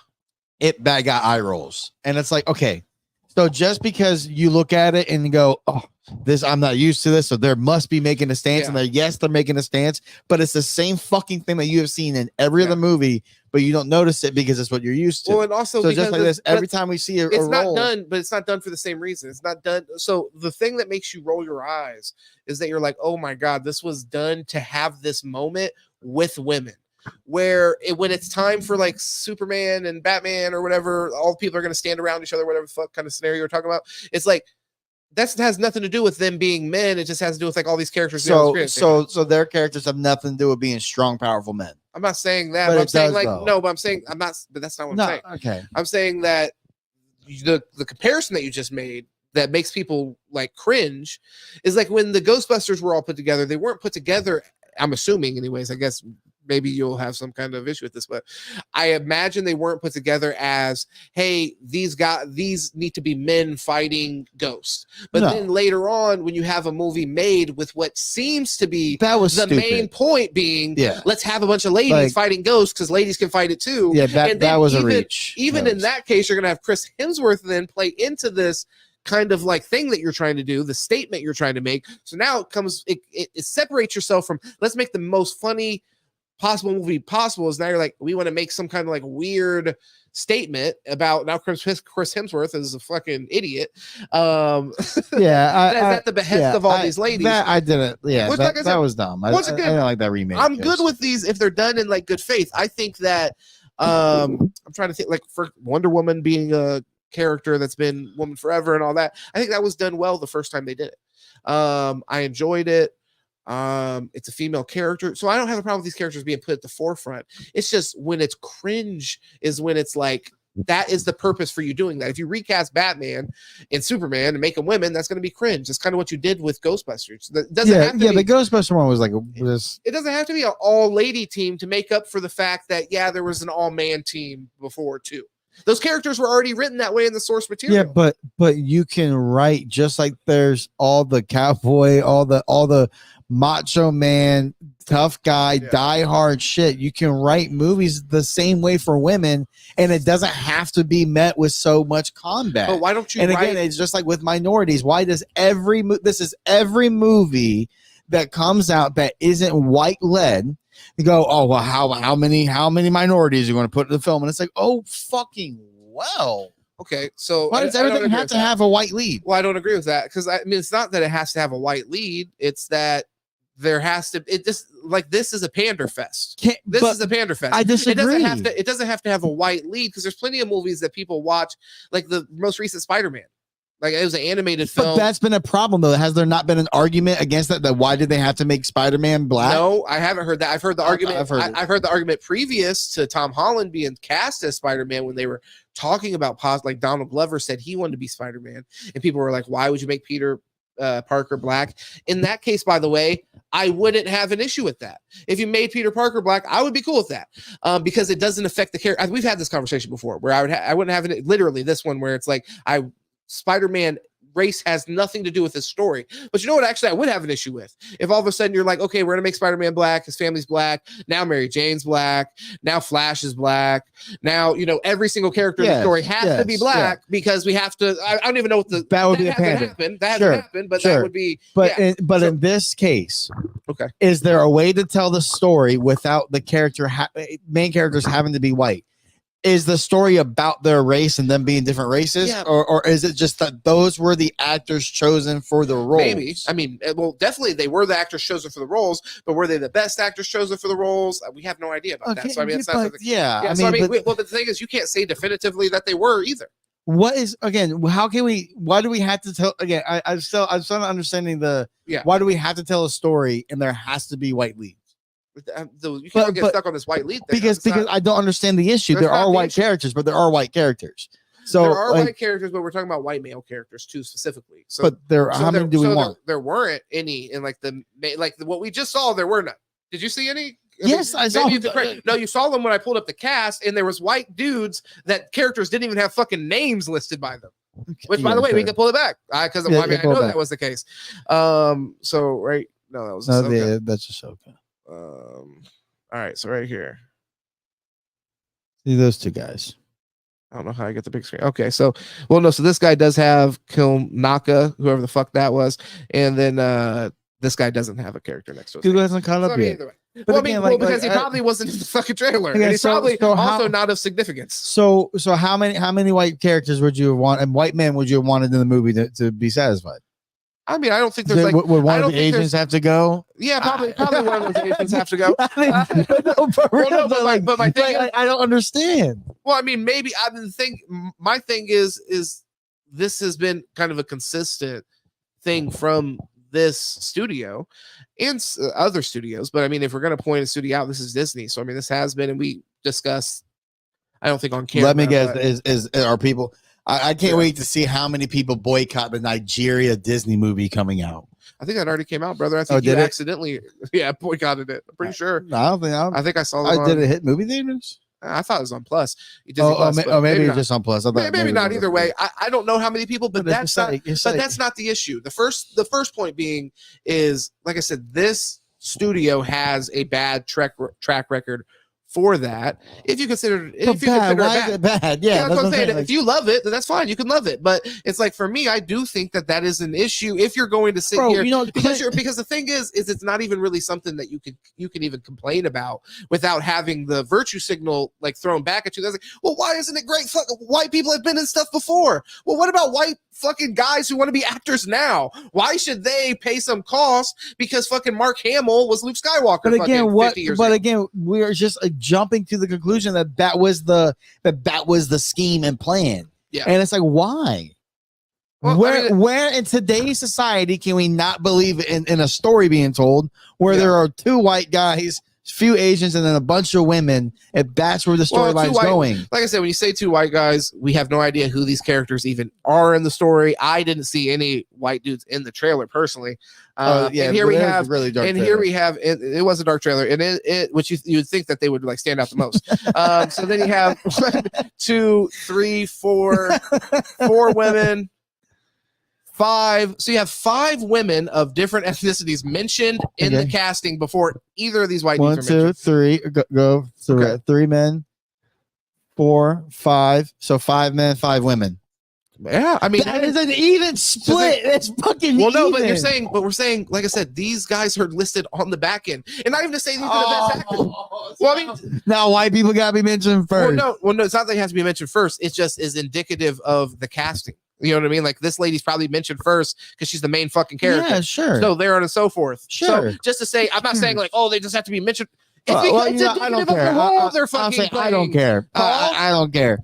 that got eye rolls, and it's like, okay, so just because you look at it and you go, oh, this I'm not used to this, so there must be making a stance, and they're making a stance, but it's the same fucking thing that you have seen in every other movie, but you don't notice it because it's what you're used to. Well, and also so just like this, every time we see it's not done, but it's not done for the same reason. It's not done. So the thing that makes you roll your eyes is that you're like, oh my god, this was done to have this moment with women. Where when it's time for like Superman and Batman or whatever, all people are going to stand around each other, whatever the fuck kind of scenario you're talking about. It's like that has nothing to do with them being men. It just has to do with like all these characters. So their characters have nothing to do with being strong, powerful men. I'm not saying that. But I'm saying like though. No, but I'm saying I'm not. But that's not what I'm saying. Okay. I'm saying that the comparison that you just made that makes people like cringe is like when the Ghostbusters were all put together. They weren't put together. I'm assuming, anyways. I guess maybe you'll have some kind of issue with this, but I imagine they weren't put together as, hey, these need to be men fighting ghosts. But then later on, when you have a movie made with what seems to be main point being, let's have a bunch of ladies fighting ghosts because ladies can fight it too. Yeah, that was a reach. Even in that case, you're going to have Chris Hemsworth then play into this kind of like thing that you're trying to do, the statement you're trying to make. So now it separates yourself from, let's make the most funny possible movie possible, is now you're like, we want to make some kind of like weird statement about now Chris Hemsworth is a fucking idiot. At the behest of all these ladies. I didn't. Yeah, that was dumb. I didn't like that remake. I'm good with these if they're done in like good faith. I think that I'm trying to think like for Wonder Woman being a character that's been woman forever and all that. I think that was done well the first time they did it. I enjoyed it. It's a female character, so I don't have a problem with these characters being put at the forefront. It's just when it's cringe is when it's like, that is the purpose for you doing that. If you recast Batman and Superman and make them women, that's going to be cringe. That's kind of what you did with Ghostbusters. That doesn't have to be, the Ghostbuster one was like it doesn't have to be an all-lady team to make up for the fact that there was an all-man team before too. Those characters were already written that way in the source material. Yeah, but you can write just like there's all the cowboy, all the macho man, tough guy, die hard shit. You can write movies the same way for women, and it doesn't have to be met with so much combat. But why don't you? And again, it's just like with minorities. Why does every movie that comes out that isn't white led? You go, oh well, how many minorities are you going to put in the film? And it's like, oh fucking well. Okay, so why does everything have to have a white lead? Well, I don't agree with that because I mean it's not that it has to have a white lead. It's that there has to. It just like this is a pander fest. This is a pander fest. I disagree. It doesn't have to have a white lead because there's plenty of movies that people watch, like the most recent Spider-Man. Like it was an animated film. But that's been a problem though. Has there not been an argument against that? That why did they have to make Spider-Man black? No, I haven't heard that. I've heard the argument. I've heard the argument previous to Tom Holland being cast as Spider-Man when they were talking about like Donald Glover said he wanted to be Spider-Man, and people were like, "Why would you make Peter Parker black?" In that case, by the way, I wouldn't have an issue with that. If you made Peter Parker black, I would be cool with that because it doesn't affect the character. We've had this conversation before where I wouldn't have it. Literally, this one where it's like Spider-Man race has nothing to do with his story. But you know what? Actually, I would have an issue with if all of a sudden you're like, okay, we're gonna make Spider-Man black. His family's black. Now Mary Jane's black. Now Flash is black. Now every single character in the story has to be black because we have to. I don't even know what that would be a panda. That hasn't happened, but that would be. But in this case, okay, is there a way to tell the story without the main characters having to be white? Is the story about their race and them being different races, or is it just that those were the actors chosen for the roles? Maybe. I mean, well, definitely they were the actors chosen for the roles, but were they the best actors chosen for the roles? We have no idea about that. So I mean, it's not well, the thing is, you can't say definitively that they were either. What is again? How can we? Why do we have to tell again? I'm still not understanding why do we have to tell a story and there has to be white leads? You can't get stuck on this white lead thing. Because I don't understand the issue. There are white characters, but there are white characters. So there are white characters, but we're talking about white male characters too, specifically. So, but how many do we want? There weren't any in what we just saw. There were none. Did you see any? Yes, I saw. No, you saw them when I pulled up the cast, and there was white dudes that characters didn't even have fucking names listed by them. Which, by the way, we can pull it back because I know that was the case. So right, no, that was that's Ahsoka. All right, so right here, see those two guys. I don't know how I get the big screen. Okay, so so this guy does have Kilnaka, whoever the fuck that was, and then this guy doesn't have a character next to him. Who hasn't caught up yet? Because he probably wasn't in the fucking trailer, and he's probably also not of significance. So how many white characters would you want, and white men would you have wanted in the movie to be satisfied? I mean, I don't think there's would one of the agents have to go? Yeah, probably one of those agents have to go. But my thing is, I don't understand. Well, I mean, maybe my thing is this has been kind of a consistent thing from this studio and other studios. But I mean, if we're going to point a studio out, this is Disney. So I mean, this has been, and we discussed, I don't think on camera. Let me guess, is our people. I can't wait to see how many people boycott the Nigeria Disney movie coming out. I think that already came out, brother. I think you accidentally boycotted it. I'm pretty sure. I don't think I think I saw it. Did it hit movie theaters? I thought it was on Plus. Maybe it's just on Plus. Maybe not. Either way, I don't know how many people, but that's not. That's not the issue. The first point being is, like I said, this studio has a bad track record for that. If you consider it bad, yeah, that's what I'm saying. If you love it, then that's fine. You can love it. But it's like, for me, I do think that is an issue if you're going to sit here, because the thing is it's not even really something that you can even complain about without having the virtue signal like thrown back at you. That's like, well, why isn't it great? White people have been in stuff before. Well, what about white fucking guys who want to be actors now? Why should they pay some cost because fucking Mark Hamill was Luke Skywalker? But again, 50 years ago? We're just jumping to the conclusion that was the scheme and plan. Yeah, and it's like, why? Well, where in today's society can we not believe in a story being told where there are two white guys, few Asians, and then a bunch of women, if that's where the storyline's going? Like I said, when you say two white guys, we have no idea who these characters even are in the story. I didn't see any white dudes in the trailer personally. And here we have really dark. And trailer. Here we have it was a dark trailer, and it which you would think that they would like stand out the most. So then you have 1, 2, 3, 4 women. 5. So you have 5 women of different ethnicities mentioned in the casting before either of these white dudes are mentioned. 1, 2, 3, go through it. 3 men, 4, 5. So 5 men, 5 women. Yeah, I mean that is an even split. That's fucking even. But we're saying, like I said, these guys are listed on the back end, and not even to say these are the best actors. Well, I mean, now white people gotta be mentioned first. Well, no, it's not that they have to be mentioned first. It just is indicative of the casting. You know what I mean? Like, this lady's probably mentioned first because she's the main fucking character. Yeah, sure. So there and so forth. Sure. So just to say, I'm not saying like, oh, they just have to be mentioned. I don't care. I don't care. I don't care.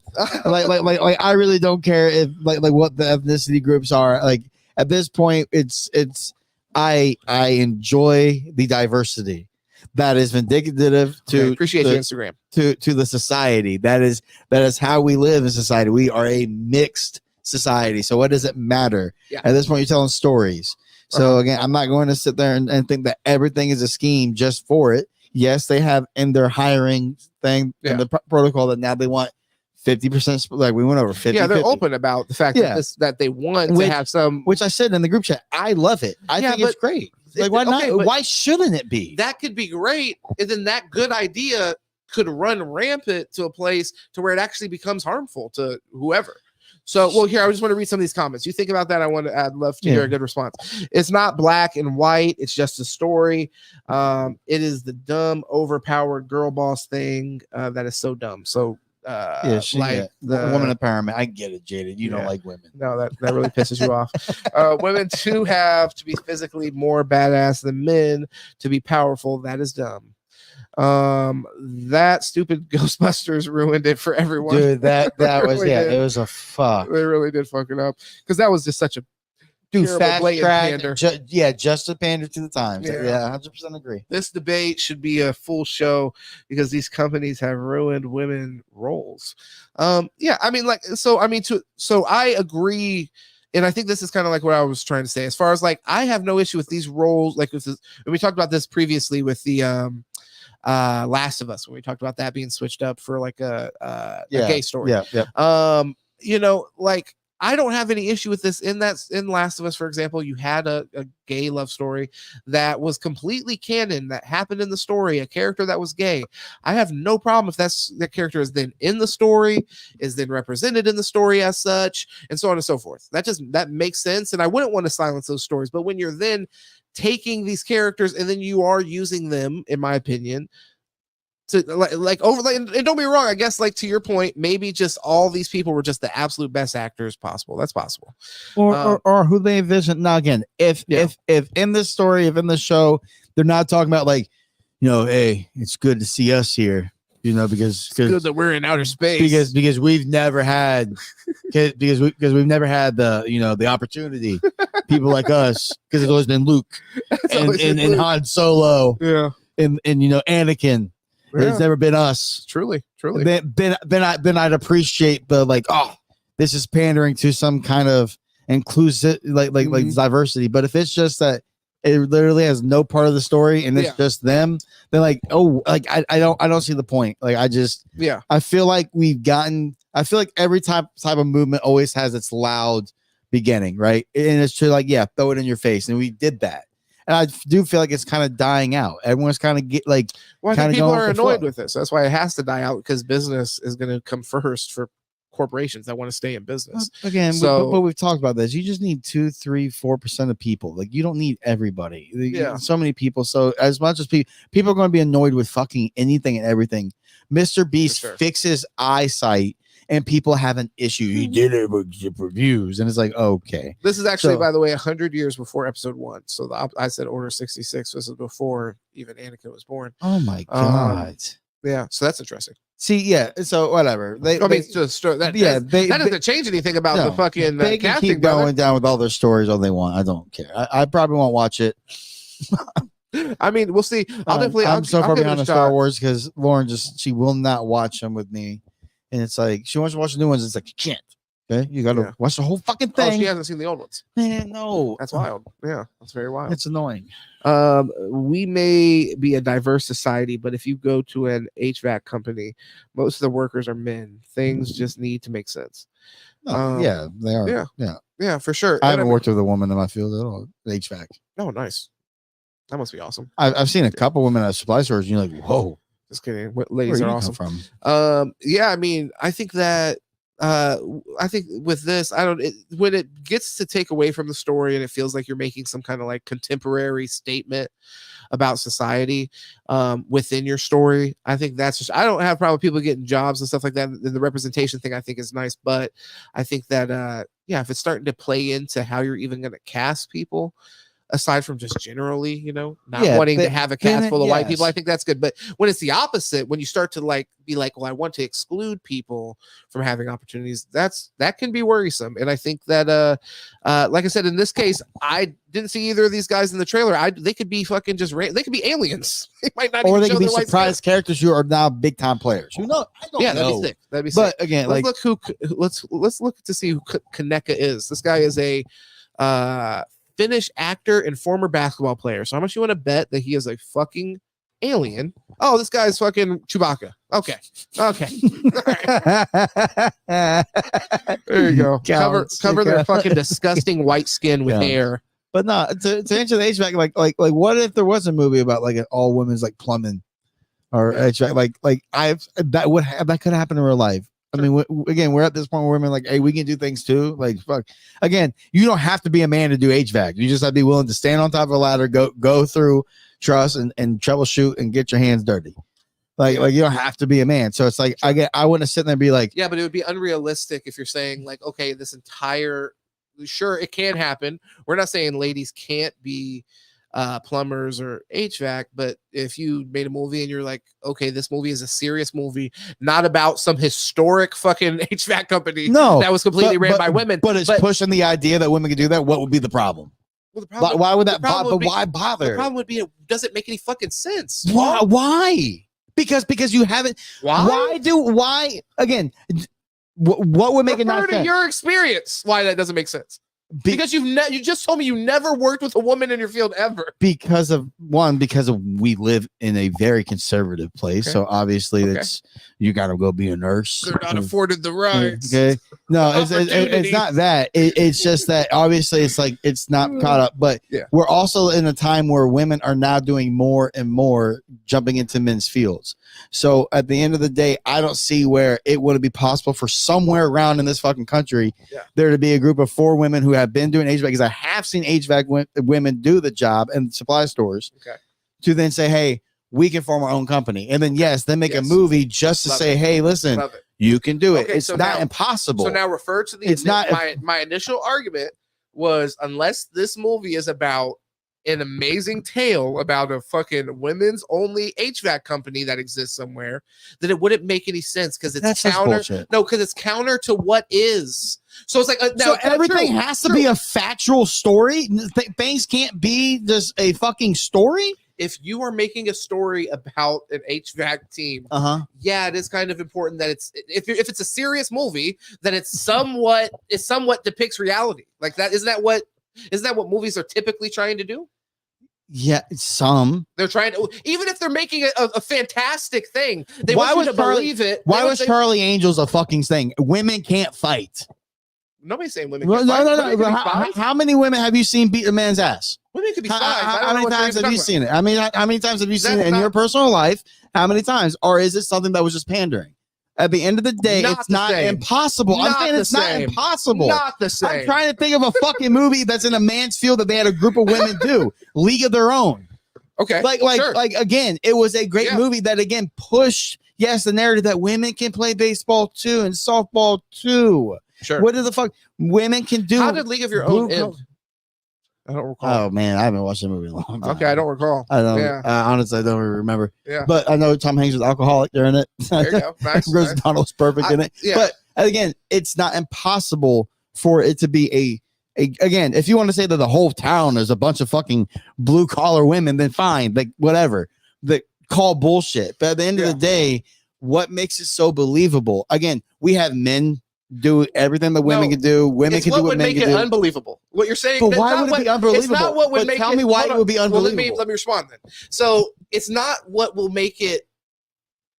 like I really don't care if like what the ethnicity groups are. Like, at this point, I enjoy the diversity that is indicative to appreciate your Instagram to the society. That is how we live in society. We are a mixed society. So what does it matter? Yeah. At this point, you're telling stories. So again, I'm not going to sit there and think that everything is a scheme just for it. Yes, they have in their hiring thing and the protocol that now they want 50%. Like we went over 50. Yeah, they're open about the fact that they want to have some. Which I said in the group chat, I love it. I think it's great. Like why not? Why shouldn't it be? That could be great, and then that good idea could run rampant to a place to where it actually becomes harmful to whoever. So, well, here I just want to read some of these comments. You think about that. I'd love to hear a good response. It's not black and white. It's just a story. It is the dumb, overpowered girl boss thing that is so dumb. So, the woman empowerment. I get it, Jaded. You don't like women. No, that really pisses you off. Women too have to be physically more badass than men to be powerful. That is dumb. That stupid Ghostbusters ruined it for everyone. Dude, that was really it was a fuck. They really did fuck it up because that was just such a fast track. pander. Just a pander to the times. Yeah, 100% agree. This debate should be a full show because these companies have ruined women roles. I agree. And I think this is kind of like what I was trying to say as far as like, I have no issue with these roles. Like and we talked about this previously with the, Last of Us, when we talked about that being switched up for like a gay story. Like I don't have any issue with this in Last of Us, for example. You had a gay love story that was completely canon, that happened in the story, a character that was gay. I have no problem if that character is then in the story, is then represented in the story as such, and so on and so forth. That makes sense, and I wouldn't want to silence those stories. But when you're then taking these characters and then you are using them, in my opinion, to and don't be wrong, I guess, like to your point, maybe just all these people were just the absolute best actors possible. That's possible. Or who they envision. Now again, if in this story, if in the show, they're not talking about like, hey, it's good to see us here, because it's good that we're in outer space because we've never had because we've never had the opportunity. People like us, because it's always been Luke and Han Solo, and Anakin. It's never been us. Truly. Then I'd appreciate the like, oh, this is pandering to some kind of inclusive like diversity. But if it's just that it literally has no part of the story and it's just them, then like, oh, like I don't see the point. Like I feel like every type of movement always has its loud beginning, right? And it's to like, throw it in your face, and we did that. And I do feel like it's kind of dying out. Everyone's kind of I think people are annoyed with this. That's why it has to die out, because business is going to come first for corporations that want to stay in business. Again, but we've talked about this. You just need 2, 3, 4% of people. Like, you don't need everybody. So many people. So as much as people are going to be annoyed with fucking anything and everything. Mr. Beast fixes eyesight, and people have an issue. He did it with reviews, and it's like, okay. This is actually, by the way, 100 years before episode 1. So I said Order 66. This is before even Anakin was born. Oh my god. So that's interesting. See, so whatever. That doesn't change anything about the fucking they can casting. Keep going down with all their stories all they want. I don't care. I probably won't watch it. I mean, we'll see. I'm so far behind on Star Wars because Lauren she will not watch them with me. And it's like, she wants to watch the new ones. It's like, you can't. Okay. You got to watch the whole fucking thing. Oh, she hasn't seen the old ones. Man, no. That's wild. Yeah. That's very wild. It's annoying. We may be a diverse society, but if you go to an HVAC company, most of the workers are men. Things just need to make sense. They are. Yeah, for sure. I haven't worked with a woman in my field at all. HVAC. Oh, nice. That must be awesome. I've seen a couple women at supply stores, and you're like, whoa. Just kidding. Ladies are awesome. From? I mean, I think that with this, when it gets to take away from the story and it feels like you're making some kind of like contemporary statement about society within your story, I think that's just, I don't have a problem with people getting jobs and stuff like that. The representation thing I think is nice, but I think that if it's starting to play into how you're even going to cast people, aside from just generally, not wanting to have a cast full of white people, I think that's good. But when it's the opposite, when you start to like be like, well, I want to exclude people from having opportunities, that can be worrisome. And I think that like I said, in this case, I didn't see either of these guys in the trailer. They could be fucking they could be aliens. They might not, or they could be surprise characters who are now big time players. Who knows? I don't know. That'd be sick. But again, let's look to see who Kaneka is. This guy is a Finnish actor and former basketball player. So how much you want to bet that he is a fucking alien. Oh, this guy's fucking Chewbacca. Okay. There you go. Cover their fucking disgusting white skin with hair. But no, to answer the HVAC, like what if there was a movie about like an all women's like plumbing or HVAC? That could happen in real life. I mean, again, we're at this point where women like, hey, we can do things too. Like, fuck. Again, you don't have to be a man to do HVAC. You just have to be willing to stand on top of a ladder, go through truss and troubleshoot and get your hands dirty. Like you don't have to be a man. So it's like I wouldn't sit there and be like, yeah, but it would be unrealistic if you're saying like, okay, this entire, sure, it can happen. We're not saying ladies can't be plumbers or HVAC, but if you made a movie and you're like, okay, this movie is a serious movie, not about some historic fucking HVAC company that was completely ran by women, but it's pushing the idea that women can do that. What would be the problem? Well, the problem why would that bother? Why bother? The problem would be it doesn't make any fucking sense. Why? Because you haven't. Why again? What would make it not refer to sense? your experience why that doesn't make sense? Because you just told me you never worked with a woman in your field ever. Because we live in a very conservative place, so obviously it's you got to go be a nurse. They're not afforded the rights. Okay, no, it's not that. It's just that obviously it's like it's not caught up. But we're also in a time where women are now doing more and more jumping into men's fields. So at the end of the day, I don't see where it would be possible for somewhere around in this fucking country there to be a group of 4 women who have been doing HVAC, because I have seen HVAC women do the job in supply stores to then say, hey, we can form our own company. And then, then make a movie just to say, hey, listen, you can do it. It's not impossible. So now refer to my initial argument was, unless this movie is about an amazing tale about a fucking women's only HVAC company that exists somewhere, then it wouldn't make any sense because it's it's counter to what is. So it's like so everything has to be a factual story. Things can't be just a fucking story. If you are making a story about an HVAC team, it is kind of important that it's if it's a serious movie, that it somewhat depicts reality. Like that isn't that what movies are typically trying to do? Yeah, some. They're trying to, even if they're making a fantastic thing, they want you to believe it. Why was Charlie Angels a fucking thing? Women can't fight. Nobody's saying women can't fight. No. How many women have you seen beat a man's ass? Women could be spies. How many times have you seen it? I mean, how many times have you seen it in your personal life? How many times? Or is it something that was just pandering? At the end of the day, it's not impossible. I'm saying it's not impossible. Not the same. I'm trying to think of a fucking movie that's in a man's field that they had a group of women do. League of Their Own. Okay. Like again, it was a great movie that again pushed, the narrative that women can play baseball too and softball too. Sure. What the fuck women can do? How did League of Your Own end? I don't recall. Oh man, I haven't watched the movie in a long time. Okay, I don't recall. I don't. Honestly, I don't remember. Yeah, but I know Tom Hanks was alcoholic during it. There you go. Nice. Rose O'Donnell's perfect in it. Yeah. But again, it's not impossible for it to be again. If you want to say that the whole town is a bunch of fucking blue collar women, then fine. Like whatever. That call bullshit. But at the end of the day, what makes it so believable? Again, we have men do everything that women can do. Women can do what men can do. What would make it unbelievable? What you're saying? But why would it be unbelievable? It's not what would make tell me why it would be unbelievable. Well, let me respond then. So it's not what will make it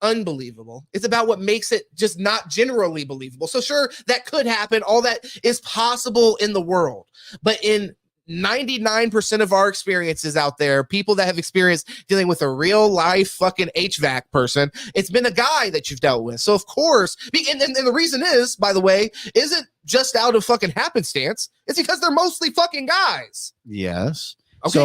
unbelievable. It's about what makes it just not generally believable. So sure, that could happen. All that is possible in the world, but in 99% of our experiences out there, people that have experienced dealing with a real life fucking HVAC person, it's been a guy that you've dealt with. So of course, and the reason is, by the way, isn't just out of fucking happenstance. It's because they're mostly fucking guys. Yes. Okay.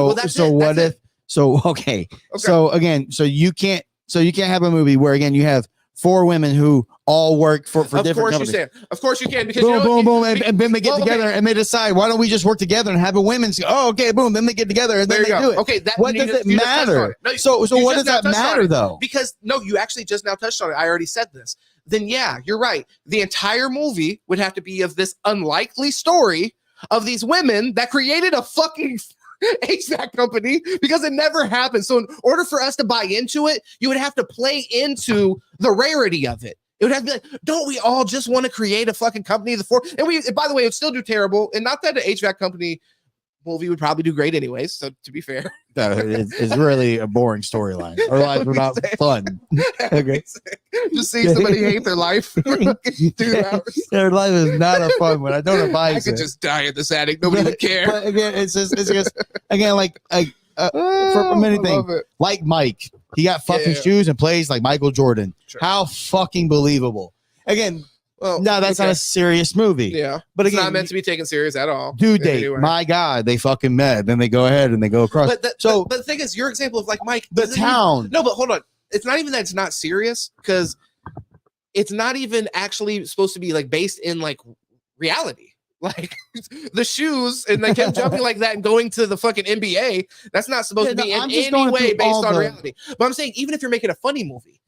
So again, so you can't have a movie where again you have 4 women who all work for different companies. Of course you can. Because boom, and then they get together and they decide, why don't we just work together and have a women's? Boom, then they get together and then they do it. Okay, what does it matter? So what does that matter though? Because no, you actually just now touched on it. I already said this. Then yeah, you're right. The entire movie would have to be of this unlikely story of these women that created a fucking HVAC company because it never happened. So in order for us to buy into it, you would have to play into the rarity of it. It would have to be like, don't we all just want to create a fucking company? And by the way, it would still do terrible. And not that an HVAC company movie would probably do great anyways. So to be fair, No, it's really a boring storyline. Our lives were not fun. Okay. Just seeing somebody hate their life for 2 hours. Their life is not a fun one. I don't advise I could it. just die in this attic. Nobody would care. But again, it's just again for many things. Like Mike, he got fucking shoes and plays like Michael Jordan. Sure. How fucking believable. Again, no, that's not a serious movie. Yeah, but again, it's not meant to be taken serious at all. Due date, anyway. My God, they fucking met. Then they go ahead and they go across. But the thing is, your example of like Mike, the town. No, but hold on. It's not even that it's not serious because it's not even actually supposed to be like based in like reality. Like the shoes and like him jumping like that and going to the fucking NBA, that's not supposed to be in any way based on reality. But I'm saying, even if you're making a funny movie,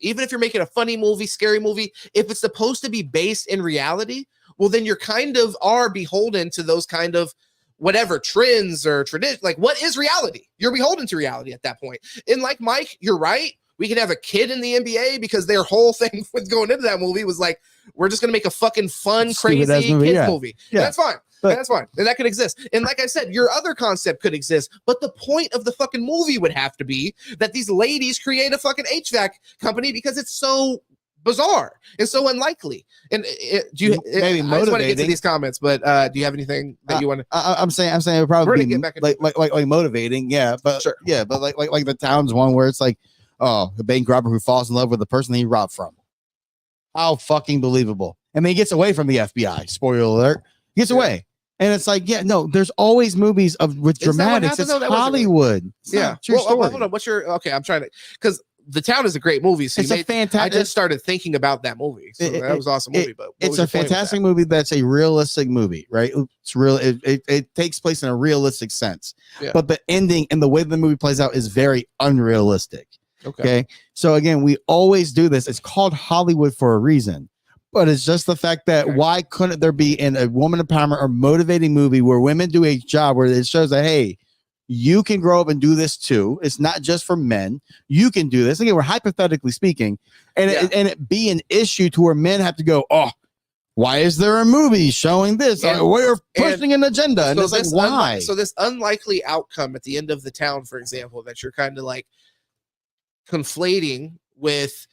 even if you're making a funny movie, scary movie, if it's supposed to be based in reality, well, then you're kind of are beholden to those kind of whatever trends or tradition. Like, what is reality? You're beholden to reality at that point. And like Mike, you're right. We could have a kid in the NBA because their whole thing with going into that movie was like, we're just going to make a fucking fun, crazy kids movie. Yeah. That's fine. That's fine. And that could exist. And like I said, your other concept could exist. But the point of the fucking movie would have to be that these ladies create a fucking HVAC company because it's so bizarre and so unlikely. And do you maybe I just want to get to these comments, but do you have anything that you want to? I'm saying it would probably be like motivating. Yeah, but sure. Yeah, but like the town's one where it's like, oh, the bank robber who falls in love with the person that he robbed from. How fucking believable. And then he gets away from the FBI. Spoiler alert. He gets away. And it's like, yeah, no, there's always movies with dramatics. It's Hollywood. Yeah. True story. Hold on. What's your, okay, I'm trying to, because The Town is a great movie. So it's a fantastic. I just started thinking about that movie. So that was an awesome movie. But it's a fantastic movie that's a realistic movie, right? It's real. It takes place in a realistic sense. Yeah. But the ending and the way the movie plays out is very unrealistic. Okay. So again, we always do this. It's called Hollywood for a reason, but it's just the fact that why couldn't there be in a woman empowerment or motivating movie where women do a job where it shows that, hey, you can grow up and do this too. It's not just for men. You can do this. Again, we're hypothetically speaking, and it be an issue to where men have to go, oh, why is there a movie showing this? We're pushing an agenda. And so it's like, why? So this unlikely outcome at the end of The Town, for example, that you're kind of like conflating with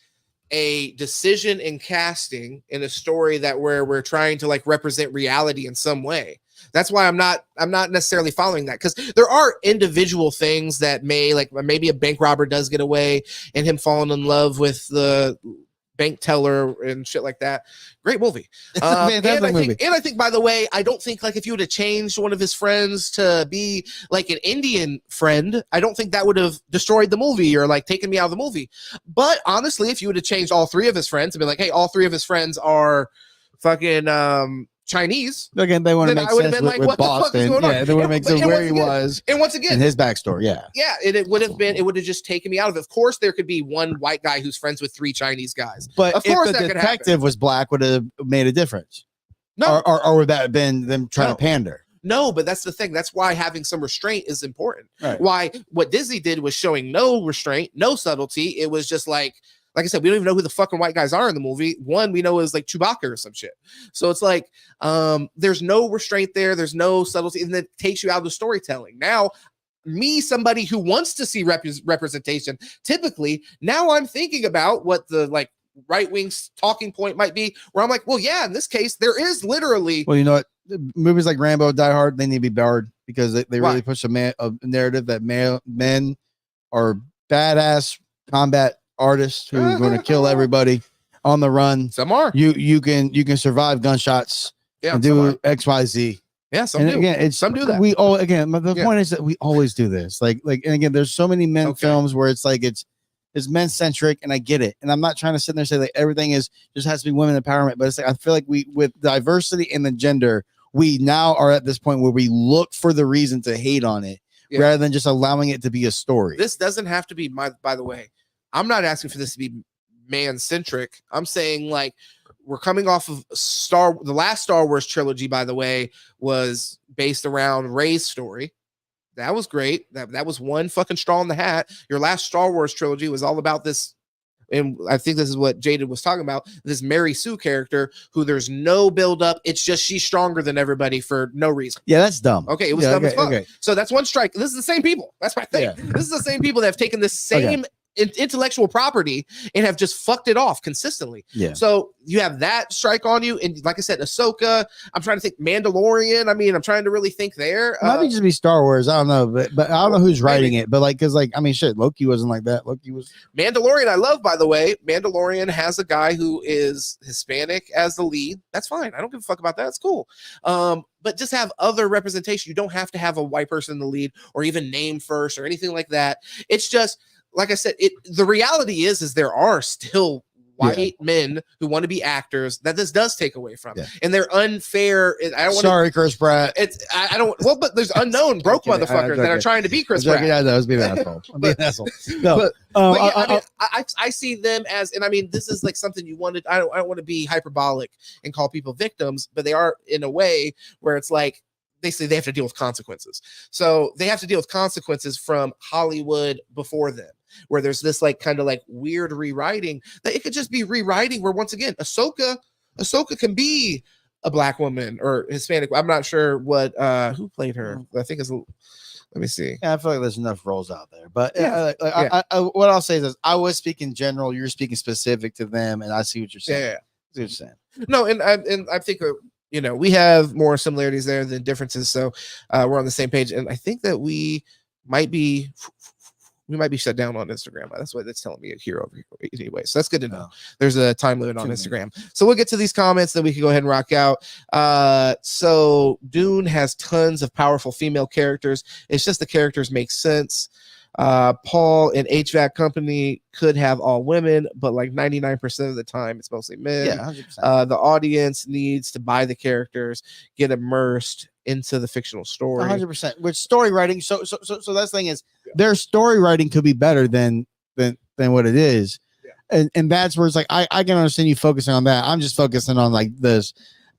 a decision in casting in a story that where we're trying to like represent reality in some way. That's why I'm not necessarily following that, because there are individual things that may, like maybe a bank robber does get away and him falling in love with the bank teller and shit like that. Great movie. And I think, by the way, I don't think like if you would have changed one of his friends to be like an Indian friend, I don't think that would have destroyed the movie or like taken me out of the movie. But honestly, if you would have changed all three of his friends and be like, hey, all three of his friends are fucking Chinese. Again, they want to make sense with Boston. Yeah, they want to make sense where he was. And once again, in his backstory. Yeah. Yeah. And it would have just taken me out of it. Of course, there could be one white guy who's friends with three Chinese guys. But of course, if the detective was black, would have made a difference. No. Or would that have been them trying to pander? No, but that's the thing. That's why having some restraint is important. Right. Why what Disney did was showing no restraint, no subtlety. It was just like I said, we don't even know who the fucking white guys are in the movie. One we know is like Chewbacca or some shit. So it's like there's no restraint there. There's no subtlety, and that takes you out of the storytelling. Now, me, somebody who wants to see representation, typically now I'm thinking about what the like right-wing talking point might be, where I'm like, well, yeah, in this case, there is literally. Well, you know what? Movies like Rambo, Die Hard, they need to be barred because they really push a narrative that men are badass combat artists who are going to kill everybody on the run. Some are. You can survive gunshots and do XYZ. Yeah, some do. Again, some do that. We all the point is that we always do this. Like and again, there's so many men films where it's like it's men centric, and I get it. And I'm not trying to sit there and say like everything just has to be women empowerment, but it's like I feel like we with diversity in the gender, we now are at this point where we look for the reason to hate on it rather than just allowing it to be a story. This doesn't have to be by the way. I'm not asking for this to be man-centric. I'm saying like we're coming off of the last Star Wars trilogy, by the way, was based around Rey's story. That was great. That was one fucking straw in the hat. Your last Star Wars trilogy was all about this and I think this is what Jaded was talking about, this Mary Sue character who there's no build up. It's just she's stronger than everybody for no reason. Yeah, that's dumb. Okay, it was dumb as fuck. So that's one strike. This is the same people. That's my thing. This is the same people that have taken this same intellectual property and have just fucked it off consistently. So you have that strike on you, and like I said, Ahsoka. I'm trying to think Mandalorian. I mean, I'm trying to really think there. Maybe just be Star Wars. I don't know, but I don't know who's writing it. But like, because like, I mean, shit, Loki wasn't like that. Loki was Mandalorian. I love, by the way. Mandalorian has a guy who is Hispanic as the lead. That's fine. I don't give a fuck about that. It's cool. But just have other representation. You don't have to have a white person in the lead or even name first or anything like that. It's just, like I said, the reality is there are still white men who want to be actors that this does take away from, and they're unfair. I don't want Sorry, Chris Pratt. I don't. Well, but there's unknown broke motherfuckers that are trying to be Chris Pratt. Yeah, I was being an asshole. I'm being an asshole. No, I see them as, and I mean, this is like something you wanted. I don't want to be hyperbolic and call people victims, but they are in a way where it's like, they say they have to deal with consequences. So they have to deal with consequences from Hollywood before them, where there's this like kind of like weird rewriting that it could just be rewriting where, once again, Ahsoka can be a black woman or Hispanic. I'm not sure what who played her. I think it's, let me see. Yeah, I feel like there's enough roles out there. But what I'll say is this, I was speaking general, you're speaking specific to them, and I see what you're saying. Yeah. I see what you're saying. No, and I think you know, we have more similarities there than differences, so we're on the same page. And I think that we might be shut down on Instagram. That's what it's telling me here over here anyway. So that's good to know. There's a time limit on Instagram. So we'll get to these comments, then we can go ahead and rock out. So Dune has tons of powerful female characters. It's just the characters make sense. Paul and HVAC company could have all women, but like 99% of the time it's mostly men. Yeah, 100%. The audience needs to buy the characters, get immersed into the fictional story. 100%. With story writing, so that's the thing is their story writing could be better than what it is. And that's where it's like I can understand you focusing on that. I'm just focusing on like this.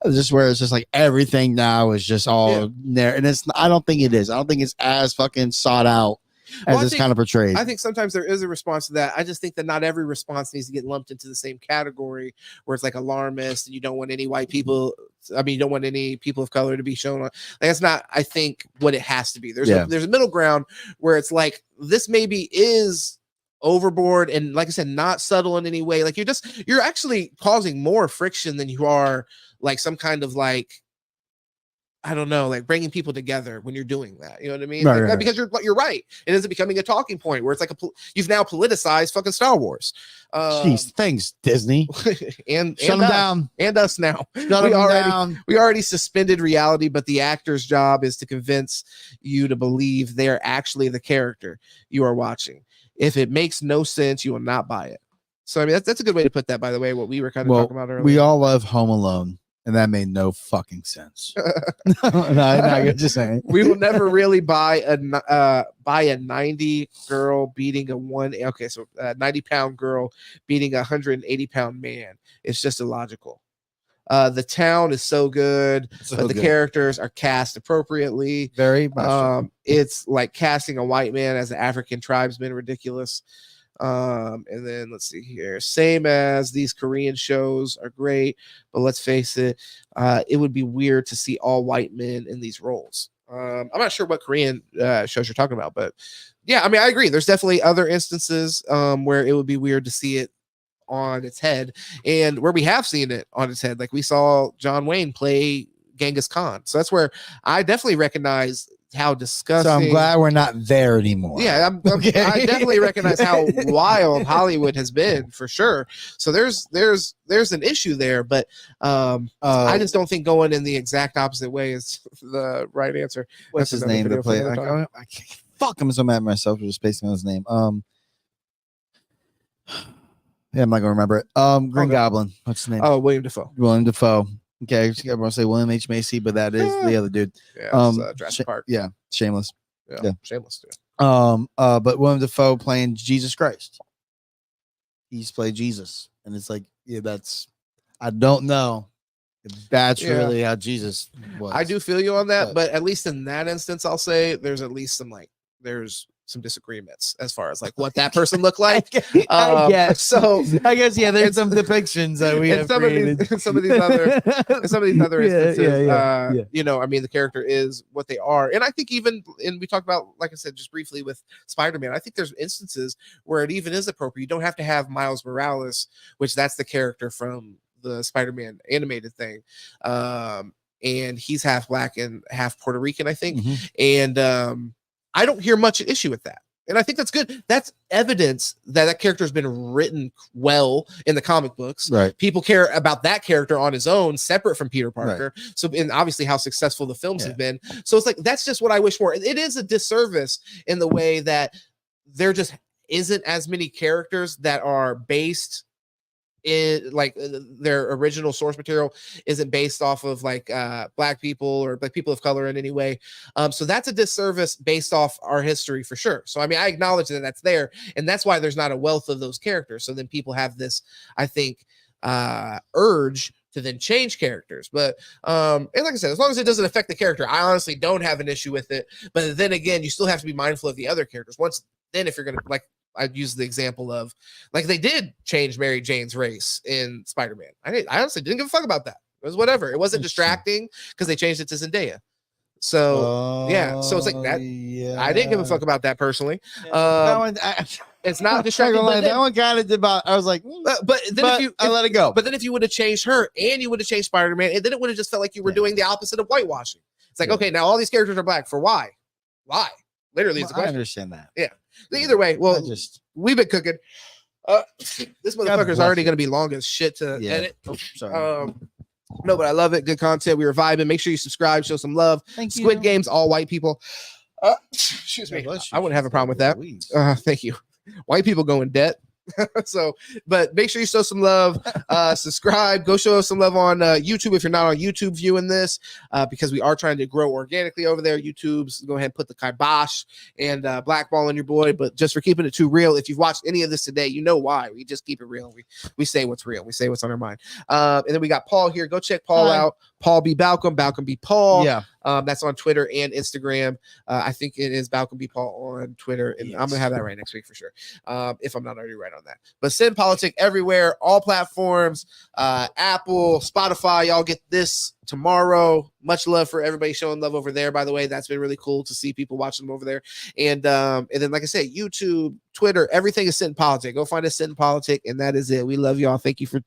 Just where it's just like everything now is just all there, and I don't think it is. I don't think it's as fucking sought out as it's kind of portrayed. I think sometimes there is a response to that. I just think that not every response needs to get lumped into the same category where it's like alarmist and you don't want any white people. I mean, you don't want any people of color to be shown on. Like, that's not, I think, what it has to be. There's a middle ground where it's like this maybe is overboard and, like I said, not subtle in any way. Like you're actually causing more friction than you are like some kind of like, I don't know, like bringing people together when you're doing that. You know what I mean? Right. Because you're right. It ends up becoming a talking point where it's like you've now politicized fucking Star Wars. Jeez, thanks Disney. and shut them down. And us now. We already suspended reality, but the actor's job is to convince you to believe they're actually the character you are watching. If it makes no sense, you will not buy it. So I mean, that's a good way to put that. By the way, what we were kind of talking about earlier. We all love Home Alone. And that made no fucking sense. no, just saying. We will never really buy a 90 girl beating a 90-pound girl beating a 180-pound man. It's just illogical. The town is so good, but the characters are cast appropriately. Very much. It's like casting a white man as an African tribesman ridiculous. And then let's see here, same as these Korean shows are great, but let's face it, it would be weird to see all white men in these roles. I'm not sure what Korean shows you're talking about, but yeah, I mean, I agree. There's definitely other instances where it would be weird to see it on its head, and where we have seen it on its head, like we saw John Wayne play Genghis Khan. So that's where I definitely recognize how disgusting. So I'm glad we're not there anymore. Yeah, I definitely recognize how wild Hollywood has been for sure. So there's an issue there, but I just don't think going in the exact opposite way is the right answer. What's his name to play? I can't, fuck, I'm so mad at myself for just spacing on his name. Yeah, I'm not gonna remember it. Green Goblin. What's his name? Oh, William Dafoe. William Dafoe. Okay, everyone say William H. Macy, but that is the other dude. Yeah, Jurassic Park. Yeah, Shameless. Yeah, Shameless too. But William Dafoe playing Jesus Christ. He's played Jesus, and it's like, yeah, that's. I don't know if that's really how Jesus was. I do feel you on that, but at least in that instance, I'll say there's at least some like there's some disagreements as far as like what that person looked like. I guess. So I guess there's some depictions that we have created. Some of these other instances, you know, I mean, the character is what they are, and I think and we talked about, like I said, just briefly with Spider-Man. I think there's instances where it even is appropriate. You don't have to have Miles Morales, which that's the character from the Spider-Man animated thing, and he's half black and half Puerto Rican, I think, and I don't hear much issue with that. And I think that's good. That's evidence that that character has been written well in the comic books. Right. People care about that character on his own, separate from Peter Parker. Right. So, and obviously how successful the films have been. So it's like, that's just what I wish for. It is a disservice in the way that there just isn't as many characters that are based in like their original source material isn't based off of like black people or like people of color in any way. So that's a disservice based off our history for sure. So I mean, I acknowledge that that's there, and that's why there's not a wealth of those characters. So then people have this, I think, urge to then change characters. But and like I said, as long as it doesn't affect the character, I honestly don't have an issue with it. But then again, you still have to be mindful of the other characters. If you're gonna, like, I'd use the example of, like, they did change Mary Jane's race in Spider-Man. I honestly didn't give a fuck about that. It was whatever. It wasn't distracting because they changed it to Zendaya. So so it's like that. I didn't give a fuck about that personally. It's not distracting. That one kind of did about. I was like, but I let it go. But then if you would have changed her and you would have changed Spider-Man, and then it would have just felt like you were doing the opposite of whitewashing. It's like, okay, now all these characters are black. For why? Why? Literally, it's a question. I understand that. Yeah. Either way, well, we've been cooking. This motherfucker's already going to be long as shit to edit. Oh, sorry. No, but I love it. Good content. We were vibing. Make sure you subscribe, show some love. Squid Games, all white people. Excuse me. I wouldn't have a problem with that. Thank you. White people go in debt. So, but make sure you show some love, subscribe, go show us some love on YouTube if you're not on YouTube viewing this, because we are trying to grow organically over there. YouTube's go ahead and put the kibosh and blackball on your boy, but just for keeping it too real. If you've watched any of this today, you know why. We just keep it real. We say what's real. We say what's on our mind. And then we got Paul here. Go check Paul out. Paul B. Balcom, Balcom B. Paul. Yeah. That's on Twitter and Instagram. I think it is Balcom B. Paul on Twitter, and I'm gonna have that right next week for sure. If I'm not already right on that. But Sin Politic everywhere, all platforms, Apple, Spotify. Y'all get this tomorrow. Much love for everybody showing love over there. By the way, that's been really cool to see people watching them over there. And then, like I said, YouTube, Twitter, everything is Sin Politic. Go find us Sin Politic, and that is it. We love y'all. Thank you for